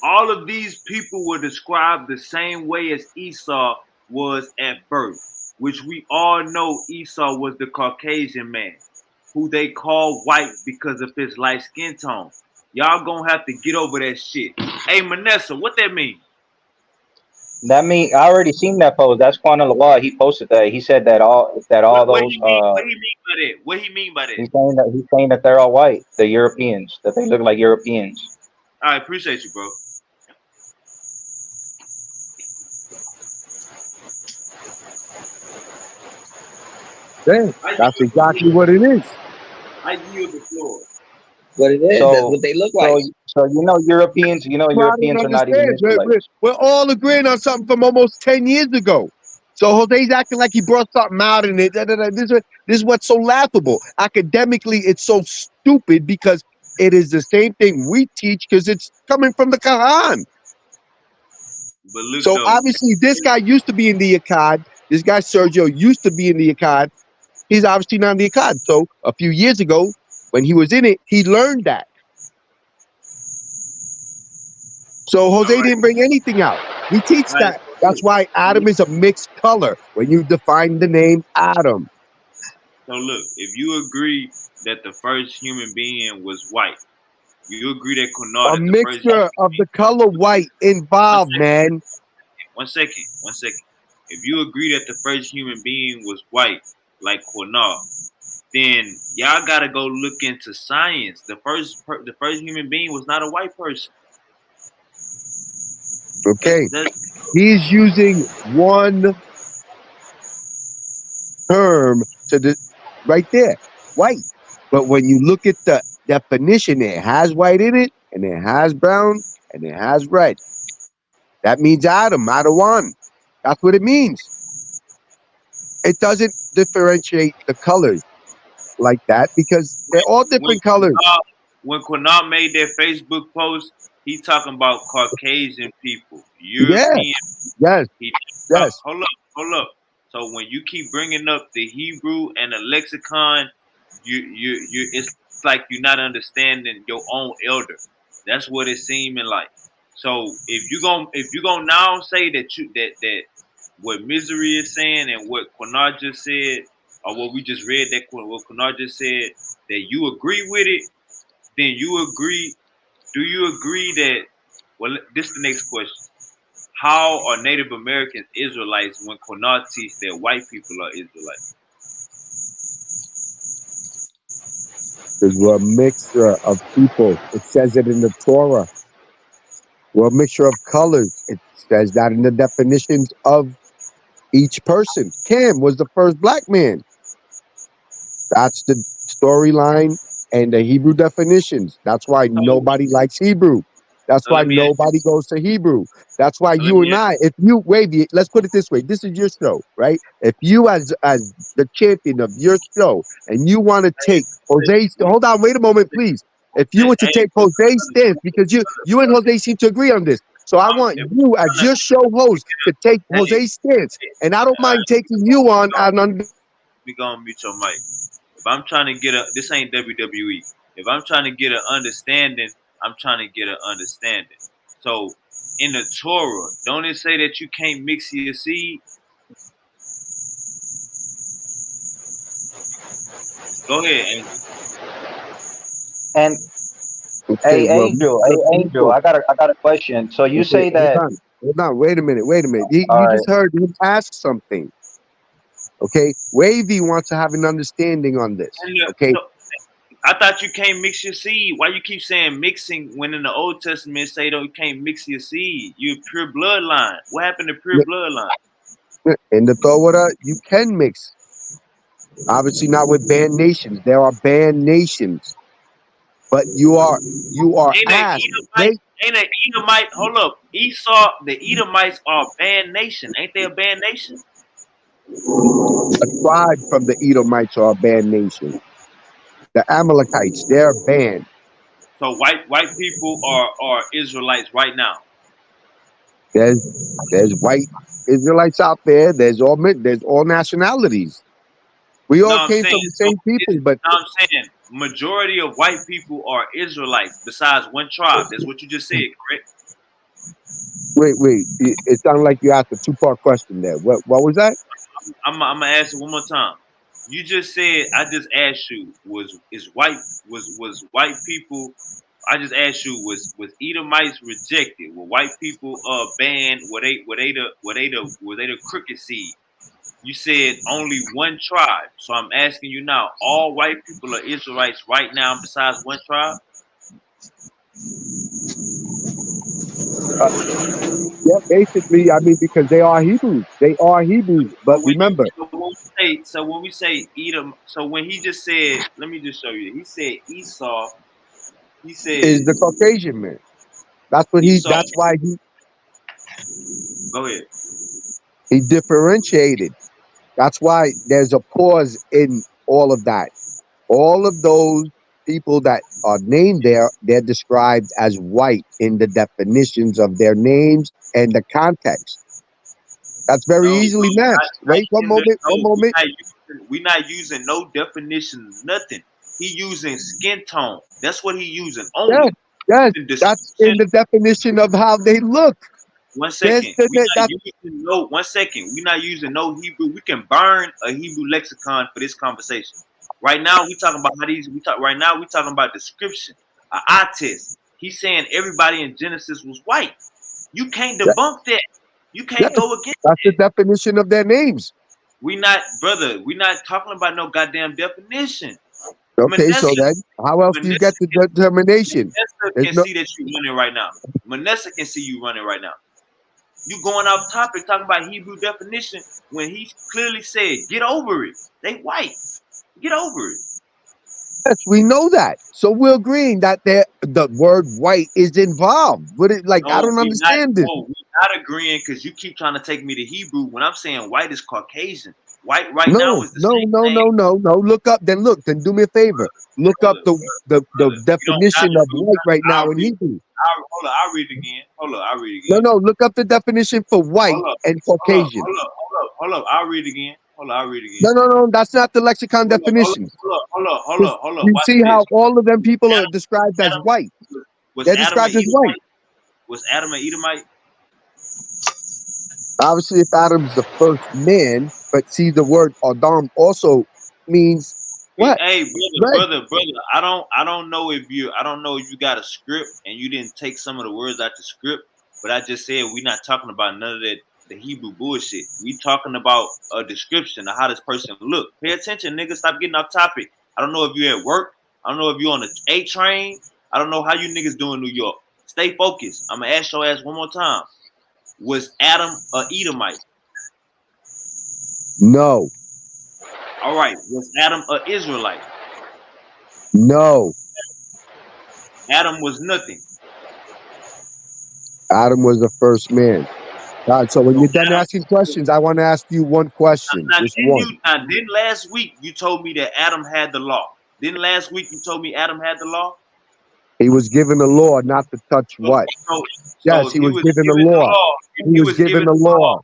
All of these people were described the same way as Esau was at birth, which we all know Esau was the Caucasian man, who they call white because of his light skin tone. Y'all gonna have to get over that shit. Hey, Manessa, what that mean? That mean I already seen that post. That's Quana Law. He posted that. He said that all What those he mean? What he mean by that? What he mean by that? he's saying that they're all white, the Europeans, that they look like Europeans. I appreciate you, bro. Yeah, that's exactly what it is. I yield the floor. What it is, that's So what they look like. Europeans, I don't Europeans are not even understand. Israelites. We're all agreeing on something from almost 10 years ago. So Jose's acting like he brought something out in it. This is what's so laughable. Academically, it's so stupid because it is the same thing we teach because it's coming from the Quran. But look So though, obviously, this guy used to be in the Akkad. This guy Sergio used to be in the Akkad. He's obviously not in the Akkad. So a few years ago, when he was in it, he learned that. So all Jose right. didn't bring anything out. We teach All right. that. That's why Adam is a mixed color when you define the name Adam. So look, if you agree that the first human being was white, You agree that Qunar A that the first mixture of the color white one involved, second, man. one second. If you agree that the first human being was white, like Qunar, then y'all gotta go look into science. The first human being was not a white person. Okay. That's He's using one term to the right there, white. But when you look at the definition, it has white in it, and it has brown, and it has red. That means Adam, Adawan. That's what it means. It doesn't differentiate the colors like that because they're all when different colors. when Qunar made that Facebook post, he talking about Caucasian people, Yeah. European. Yes. He Yes. hold up. So when you keep bringing up the Hebrew and the lexicon, it's like you're not understanding your own elder. That's what it's seeming like. So if you gonna now say that what misery is saying and what Qunar just said, or what we just read that what Qunar just said, that you agree with it, then you agree. Do you agree that? Well, this is the next question. How are Native Americans Israelites when Qunar teach that white people are Israelites? Because we're a mixture of people. It says it in the Torah. We're a mixture of colors. It says that in the definitions of each person. Cam was the first black man. That's the storyline and the Hebrew definitions. That's why So, nobody likes Hebrew. That's so why let me ask you. nobody goes to Hebrew. That's why So let you me and ask I, if you wait, let's put it this way. This is your show, right? If you as the champion of your show and you want to take Jose's hold on, wait a moment, please. If you you. were to take Jose's stance, because you and Jose seem to agree on this. So I want If you as I'm your show host to take trying to, hey, Jose's stance. And I don't all mind right, taking you on we gonna mute your mic. If I'm trying to get this ain't WWE. If I'm trying to get an understanding, I'm trying to get an understanding. So in the Torah, don't it say that you can't mix your seed? Go ahead, Angel. And okay, hey, well, Angel, mixture of Angel, people. I got a question. So you Okay, say that? hold on, wait a minute. All You right. just heard him ask something. Okay, Wavy wants to have an understanding on this. And Okay, so I thought you can't mix your seed. Why you keep saying mixing when in the Old Testament it say though you can't mix your seed? You pure bloodline. What happened to pure bloodline? in the Torah, you can mix. Obviously, not with banned nations. There are banned nations, but you are Ain't a asked. Edomite? Wait, Ain't a Edomite? Hold up. Esau, the Edomites are a banned nation. Ain't they a banned nation? aside from the Edomites are a banned nation. The Amalekites, they're banned. So white people are Israelites right now. There's white Israelites out there. There's all nationalities. We No, all I'm came saying from the so. same people, but No, I'm saying majority of white people are Israelites besides one tribe. That's what you just said, correct? wait. It sounded like you asked a two-part question there. What was that? I'm gonna ask it one more time. You just said I just asked you was white people. I just asked you was Edomites rejected? Were white people banned? Were they the crooked seed? You said only one tribe. So I'm asking you now, all white people are Israelites right now besides one tribe? Uh, yeah, basically, I mean, because they are Hebrews. They are Hebrews. But remember, So when we say Edom, so when he just said, let me just show you. He said Esau. He said is the Caucasian man. That's what he. Esau. That's why Go ahead. he differentiated. That's why there's a pause in all of that. All of those people that are named there, they're described as white in the definitions of their names and the context. That's very No, easily matched. not Wait one in the, moment. One no. moment. We not using no definitions, nothing. He using skin tone. That's what he using Yes, only. yes. The That's in description. the definition of how they look. One There's second. We the, not that. using no. 1 second. We not using no Hebrew. We can burn a Hebrew lexicon for this conversation. Right now, we talking about how these. We talk right now. We talking about description. An eye test. He's saying everybody in Genesis was white. You can't That- debunk that. You Yes, can't go against that's the it. definition of their names. We not, brother. We not talking about no goddamn definition. Okay, so Manessa, then how else do you get Manessa, the determination? Manessa There's can no see that you running right now. Manessa can see you running right now. You going off topic talking about Hebrew definition when he clearly said, "Get over it. They white. Get over it." yes, we know that. So we're agreeing that the word white is involved. But it like I No, don't understand this. we not agreeing because you keep trying to take me to Hebrew when I'm saying white is Caucasian. White right now No, is the no, same no, thing, no, no, no. Look up, then look, then do me a favor. Look up brother. the Brother. You don't definition gotta of do white nothing. right now I'll in read. Hebrew. Hold up. I'll read it again. Hold up. I'll read it No, again. no, look up the definition for white Hold up. and Hold up. Caucasian. Hold up. I'll read it again. Hold up. I'll read it again. No, no, no, that's not the lexicon Hold up. Hold up. definitions. Hold up. Hold up. You Watch see this. how all of them people are Adam, described as Adam white. was They're Adam an described as white. Edomite? Was Adam an Edomite? Obviously, if Adam's the first man, but see the word Adam also means what? Hey, Red. brother. I don't know if you got a script and you didn't take some of the words out the script, but I just said we not talking about none of that the Hebrew bullshit. We talking about a description of how this person look. Pay attention, nigga. Stop getting off topic. I don't know if you at work. I don't know if you on the A train. I don't know how you niggas do in New York. Stay focused. I'm gonna ask your ass one more time. Was Adam a Edomite? No, All right. Was Adam a Israelite? no. Adam was nothing. Adam was the first man. All right, so when So you're done Adam. asking questions, I want to ask you one question, Now, just one. didn't last week you told me that Adam had the law? Didn't last week you told me Adam had the law? He was given the law not to touch So, what? so, Yes, so if he he was was given the given the law. law, if He he was was given given the the law, law.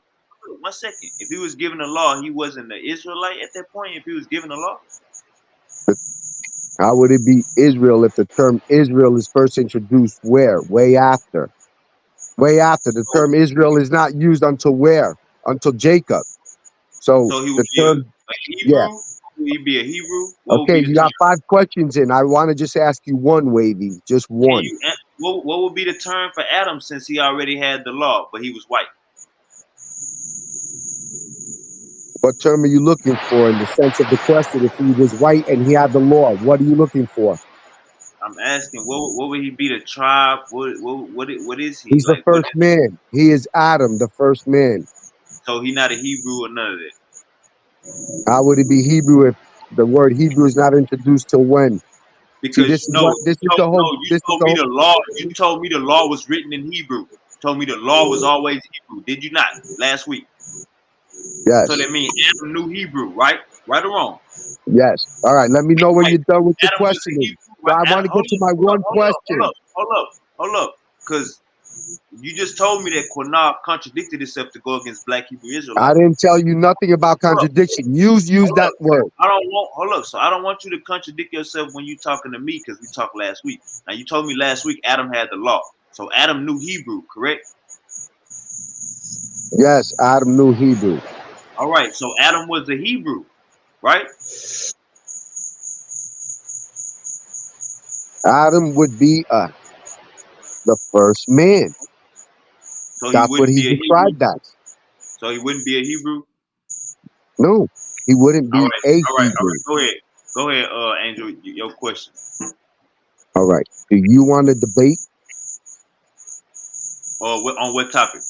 1 second. If he was given the law, he wasn't an Israelite at that point. If he was given the law, How would it be Israel if the term Israel is first introduced where? Way after. Way after. The so, term Israel is not used until where? Until Jacob. So so he would the be term, a yeah. Hebrew. Would he be a Hebrew? What would Okay, be the you term? got 5 questions in. I want to just ask you one, Wavy. Just Can one. you? What would be the term for Adam since he already had the law, but he was white? What term are you looking for in the sense of the question? If he was white and he had the law, what are you looking for? I'm asking, what would he be the tribe? What is he He's the like? What first man. He is Adam, the first man. So he not a Hebrew or none of that. How would it be Hebrew if the word Hebrew is not introduced till when? See, Because this is what this is the whole you this is told the me whole the law. You told me the law was written in Hebrew. You told me the law was always Hebrew. Did you not last week? So yes. that means Adam knew Hebrew, right? Right or wrong? Yes. All right. Let me know when Right. you're done with the Adam was a questioning. Hebrew, So right? I want Adam, to get to my one question. hold up. Because you just told me that Quanah contradicted himself to go against Black Hebrew I Israelites. didn't tell you nothing about Hold up. contradiction. Use Hold that up. word. I don't want hold up. So I don't want you to contradict yourself when you talking to me because we talked last week. Now you told me last week Adam had the law. So Adam knew Hebrew, correct? Yes, Adam knew Hebrew. All right. So Adam was a Hebrew, right? Adam would be the first man. So he That's what wouldn't he's be a Hebrew. described as. So he wouldn't be a Hebrew. No, he wouldn't All be right. a All right. All Hebrew. right. Go ahead. Go ahead, Angel. Your question. All right. Do you want to debate? Or on what topic?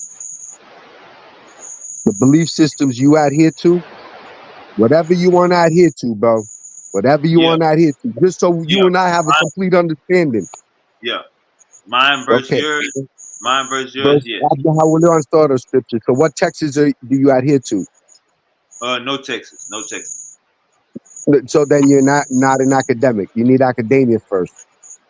The belief systems you adhere to? Whatever you want to adhere to, bro. Whatever you Yeah. want to adhere to. Just so Yeah. you and I have a complete understanding. Yeah. Mine versus Okay. yours. Mine versus yours. Verse Yes. Abraham starter scripture. So what texts do you adhere to? No Texas. No Texas. So then you're not an academic. You need academia first.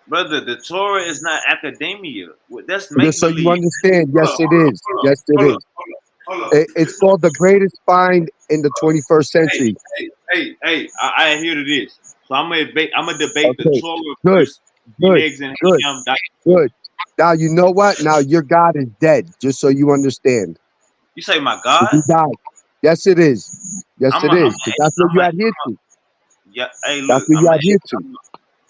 Brother, the Torah is not academia. That's Just make so you believe. understand, Hold yes, up, it hold up, is. hold up, Yes, it hold up, is. hold up, hold up. It's called the greatest find in the 21st Hey, century. I adhere to this. So I'm gonna debate the Okay, Torah good, versus good, G-Legs and good, Ham. good. Now you know what? Now your God is dead. Just so you understand, You say my God? he died. Yes, it is. Yes, I'm it a, I'm is. a, Because that's what I'm you a, adhere to. yeah. Hey, That's look, what you adhere to.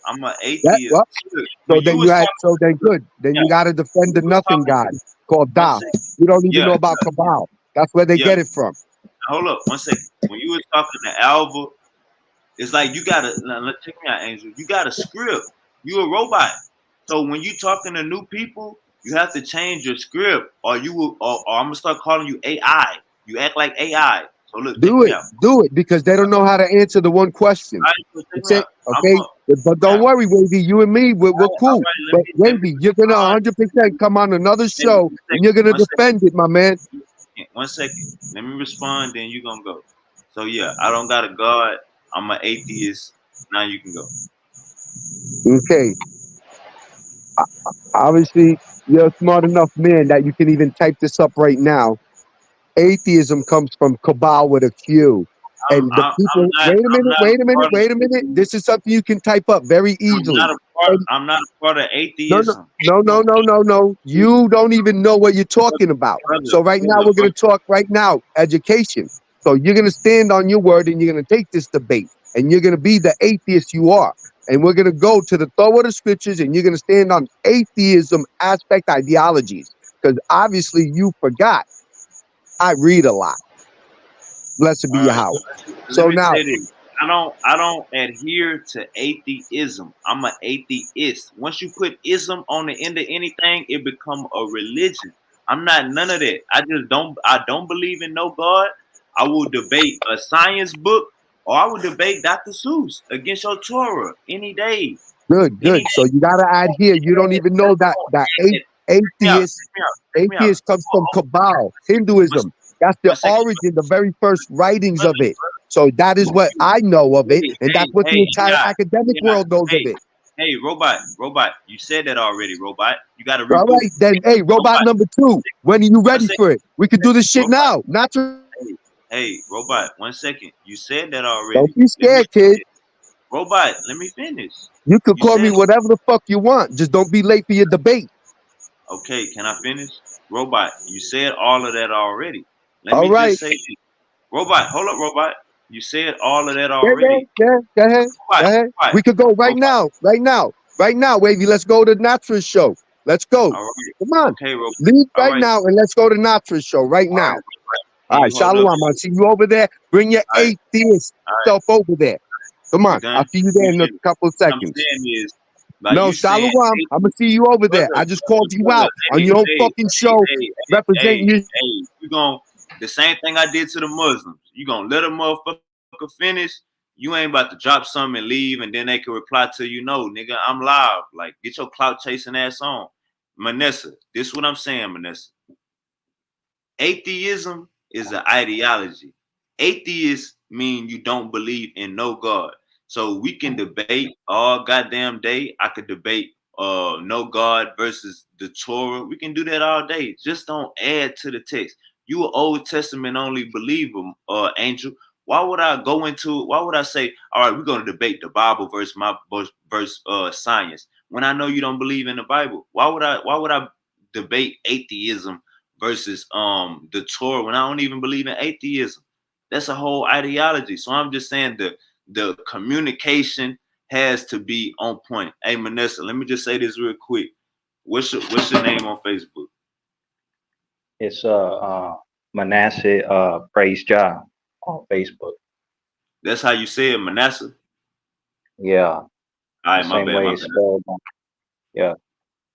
I'm an That atheist. what? Look, So when you then you was had talking, so then look, good. Then yeah, you gotta defend when the you was nothing talking, God called one Da. second, You don't even yeah, know about Cabal. That's where they yeah. get it from. Hold up, one second. When you was talking to Alva, it's like you gotta check me out, Angel. You got a script. You a robot. So when you talking to new people, you have to change your script, or you will, or I'm gonna start calling you AI. You act like AI. So look, check me out. Do it, because they don't know how to answer the one question. All right, so check That's me it. out. Okay, but Check me don't out. worry, Wavy. You and me, we're All cool. right, But let me Wavy, you're gonna respond. 100% come on another Hey, one show and second, you're gonna one second, defend it, my man. one second. Let me respond, then you gonna go. So yeah, I don't got a God. I'm an atheist. Now you can go. Okay, obviously you're a smart enough man that you can even type this up right now. Atheism comes from cabal with a Q. And the people, I'm not a part of. wait a minute. This is something you can type up very easily. And I'm not a part of no, no, atheism. no, no, no, no, no. You don't even know what you're talking about. So right now we're going to talk right now, education. So you're going to stand on your word and you're going to take this debate and you're going to be the atheist you are. And we're going to go to the thorough of the scriptures and you're going to stand on atheism aspect ideologies. Because obviously you forgot. I read a lot. Blessed be All right. Yahweh. Let So me now, say this. I don't adhere to atheism. I'm an atheist. Once you put ism on the end of anything, it become a religion. I'm not none of that. I don't believe in no God. I will debate a science book, or I will debate Dr. Seuss against your Torah any day. good, Any good. So day. you got to add here. You don't even know that Check me out. atheist Check me out. atheist comes from Kabal, One, Hinduism. That's the one second. origin, the very first writings Brother, of it. So that is what I know of it, Hey, and that's hey, what the hey, entire AI, academic AI, world knows of hey, it. hey, robot. You said that already, robot. You got to All reboot. right, then, hey, robot Robot, number two, when are you one ready second, for it? We could do this shit robot. now. Not to Hey, robot, 1 second. You said that don't already. be Let me scared, kid. finish. Robot, let me finish. You could You call me said, whatever the fuck you want. Just don't be late for your debate. okay, can I finish? Robot, you said all of that already. Let All me right. just say this. Robot, hold up, robot. You said all of that Yeah, yeah, already. yeah. Go ahead. Robot, Go ahead. robot, We could go right robot. now. Right now. Right now, Wavy. Let's go to Natra's show. Let's go. All right. Come on. Okay, robot. Leave All right right. now and let's go to Natra's show right All right, now. robot. All Can right, you hold up? Shalom. I'll see you over there. Bring your All right. atheist All right. self over there. Come You on. done? I'll see you there You in a finish. couple of What I'm seconds. saying is, by No, you saying, Shalom. hey, I'm going to see you over there. I just called you out on hey, your own hey, fucking hey, show hey, representing you. you gonna the same thing I did to the Muslims. You gonna let a motherfucker finish? You ain't about to drop something and leave, and then they can reply to you, no, nigga, I'm live. Like, get your clout chasing ass on. Manessa, this is what I'm saying, Manessa. Atheism is an ideology. Atheists mean you don't believe in no God. So we can debate all goddamn day. I could debate no God versus the Torah. We can do that all day. Just don't add to the text. You an Old Testament only believer, Angel. Why would I say, all right, we're gonna debate the Bible versus my verse science when I know you don't believe in the Bible? Why would I debate atheism versus the Torah when I don't even believe in atheism? That's a whole ideology. So I'm just saying the communication has to be on point. Hey Manessa, let me just say this real quick. What's your name on Facebook? It's Manasseh Praise Jah on Facebook. That's how you say it, Manasseh. Yeah, All the right, my same bad, way my it's bad. spelled. Yeah.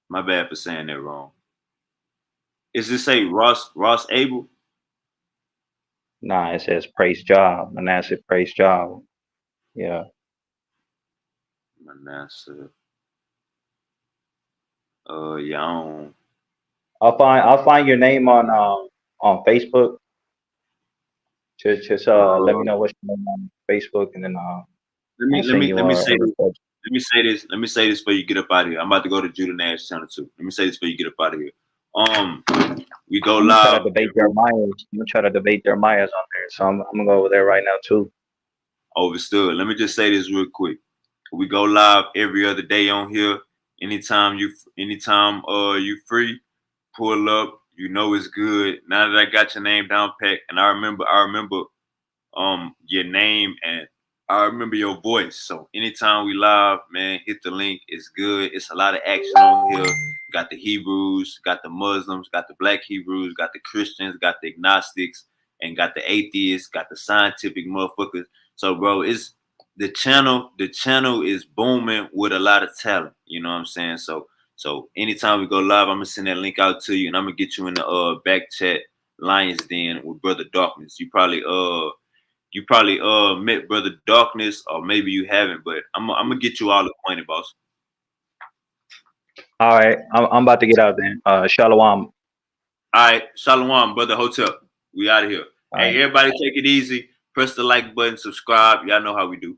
My bad for saying that wrong. Is it say Ross Abel? Nah, it says Praise Jah. Manasseh Praise Jah. Yeah. Manasseh. Yeah, I don't. I'll find your name on Facebook. Just let me Uh, know what's your name on Facebook, and then let me I'll let send me you let me a say this. request. Let me say this. Let me say this before you get up out of here. I'm about to go to Judah Nash channel too. Let me say this before you get up out of here. We go I'm gonna try to live. debate Jeremiah. I'm gonna try to debate Jeremiah's on there, so I'm gonna go over there right now too. Overstood. Let me just say this real quick. We go live every other day on here. Anytime you free, pull up. You know it's good. Now that I got your name down pat, and I remember your name and I remember your voice. So anytime we live, man, hit the link. It's good. It's a lot of action on here. Got the Hebrews, got the Muslims, got the Black Hebrews, got the Christians, got the agnostics, and got the atheists, got the scientific motherfuckers. So, bro, it's the channel. The channel is booming with a lot of talent. You know what I'm saying? So anytime we go live, I'm gonna send that link out to you, and I'm gonna get you in the back chat Lions Den with Brother Darkness. You probably met Brother Darkness, or maybe you haven't, but I'm gonna get you all acquainted, boss. All right, I'm about to get out then. Shalom. All right, Shalom, Brother Hotel. We out of here. All Hey, right. everybody take it easy. Press the like button, subscribe. Y'all know how we do.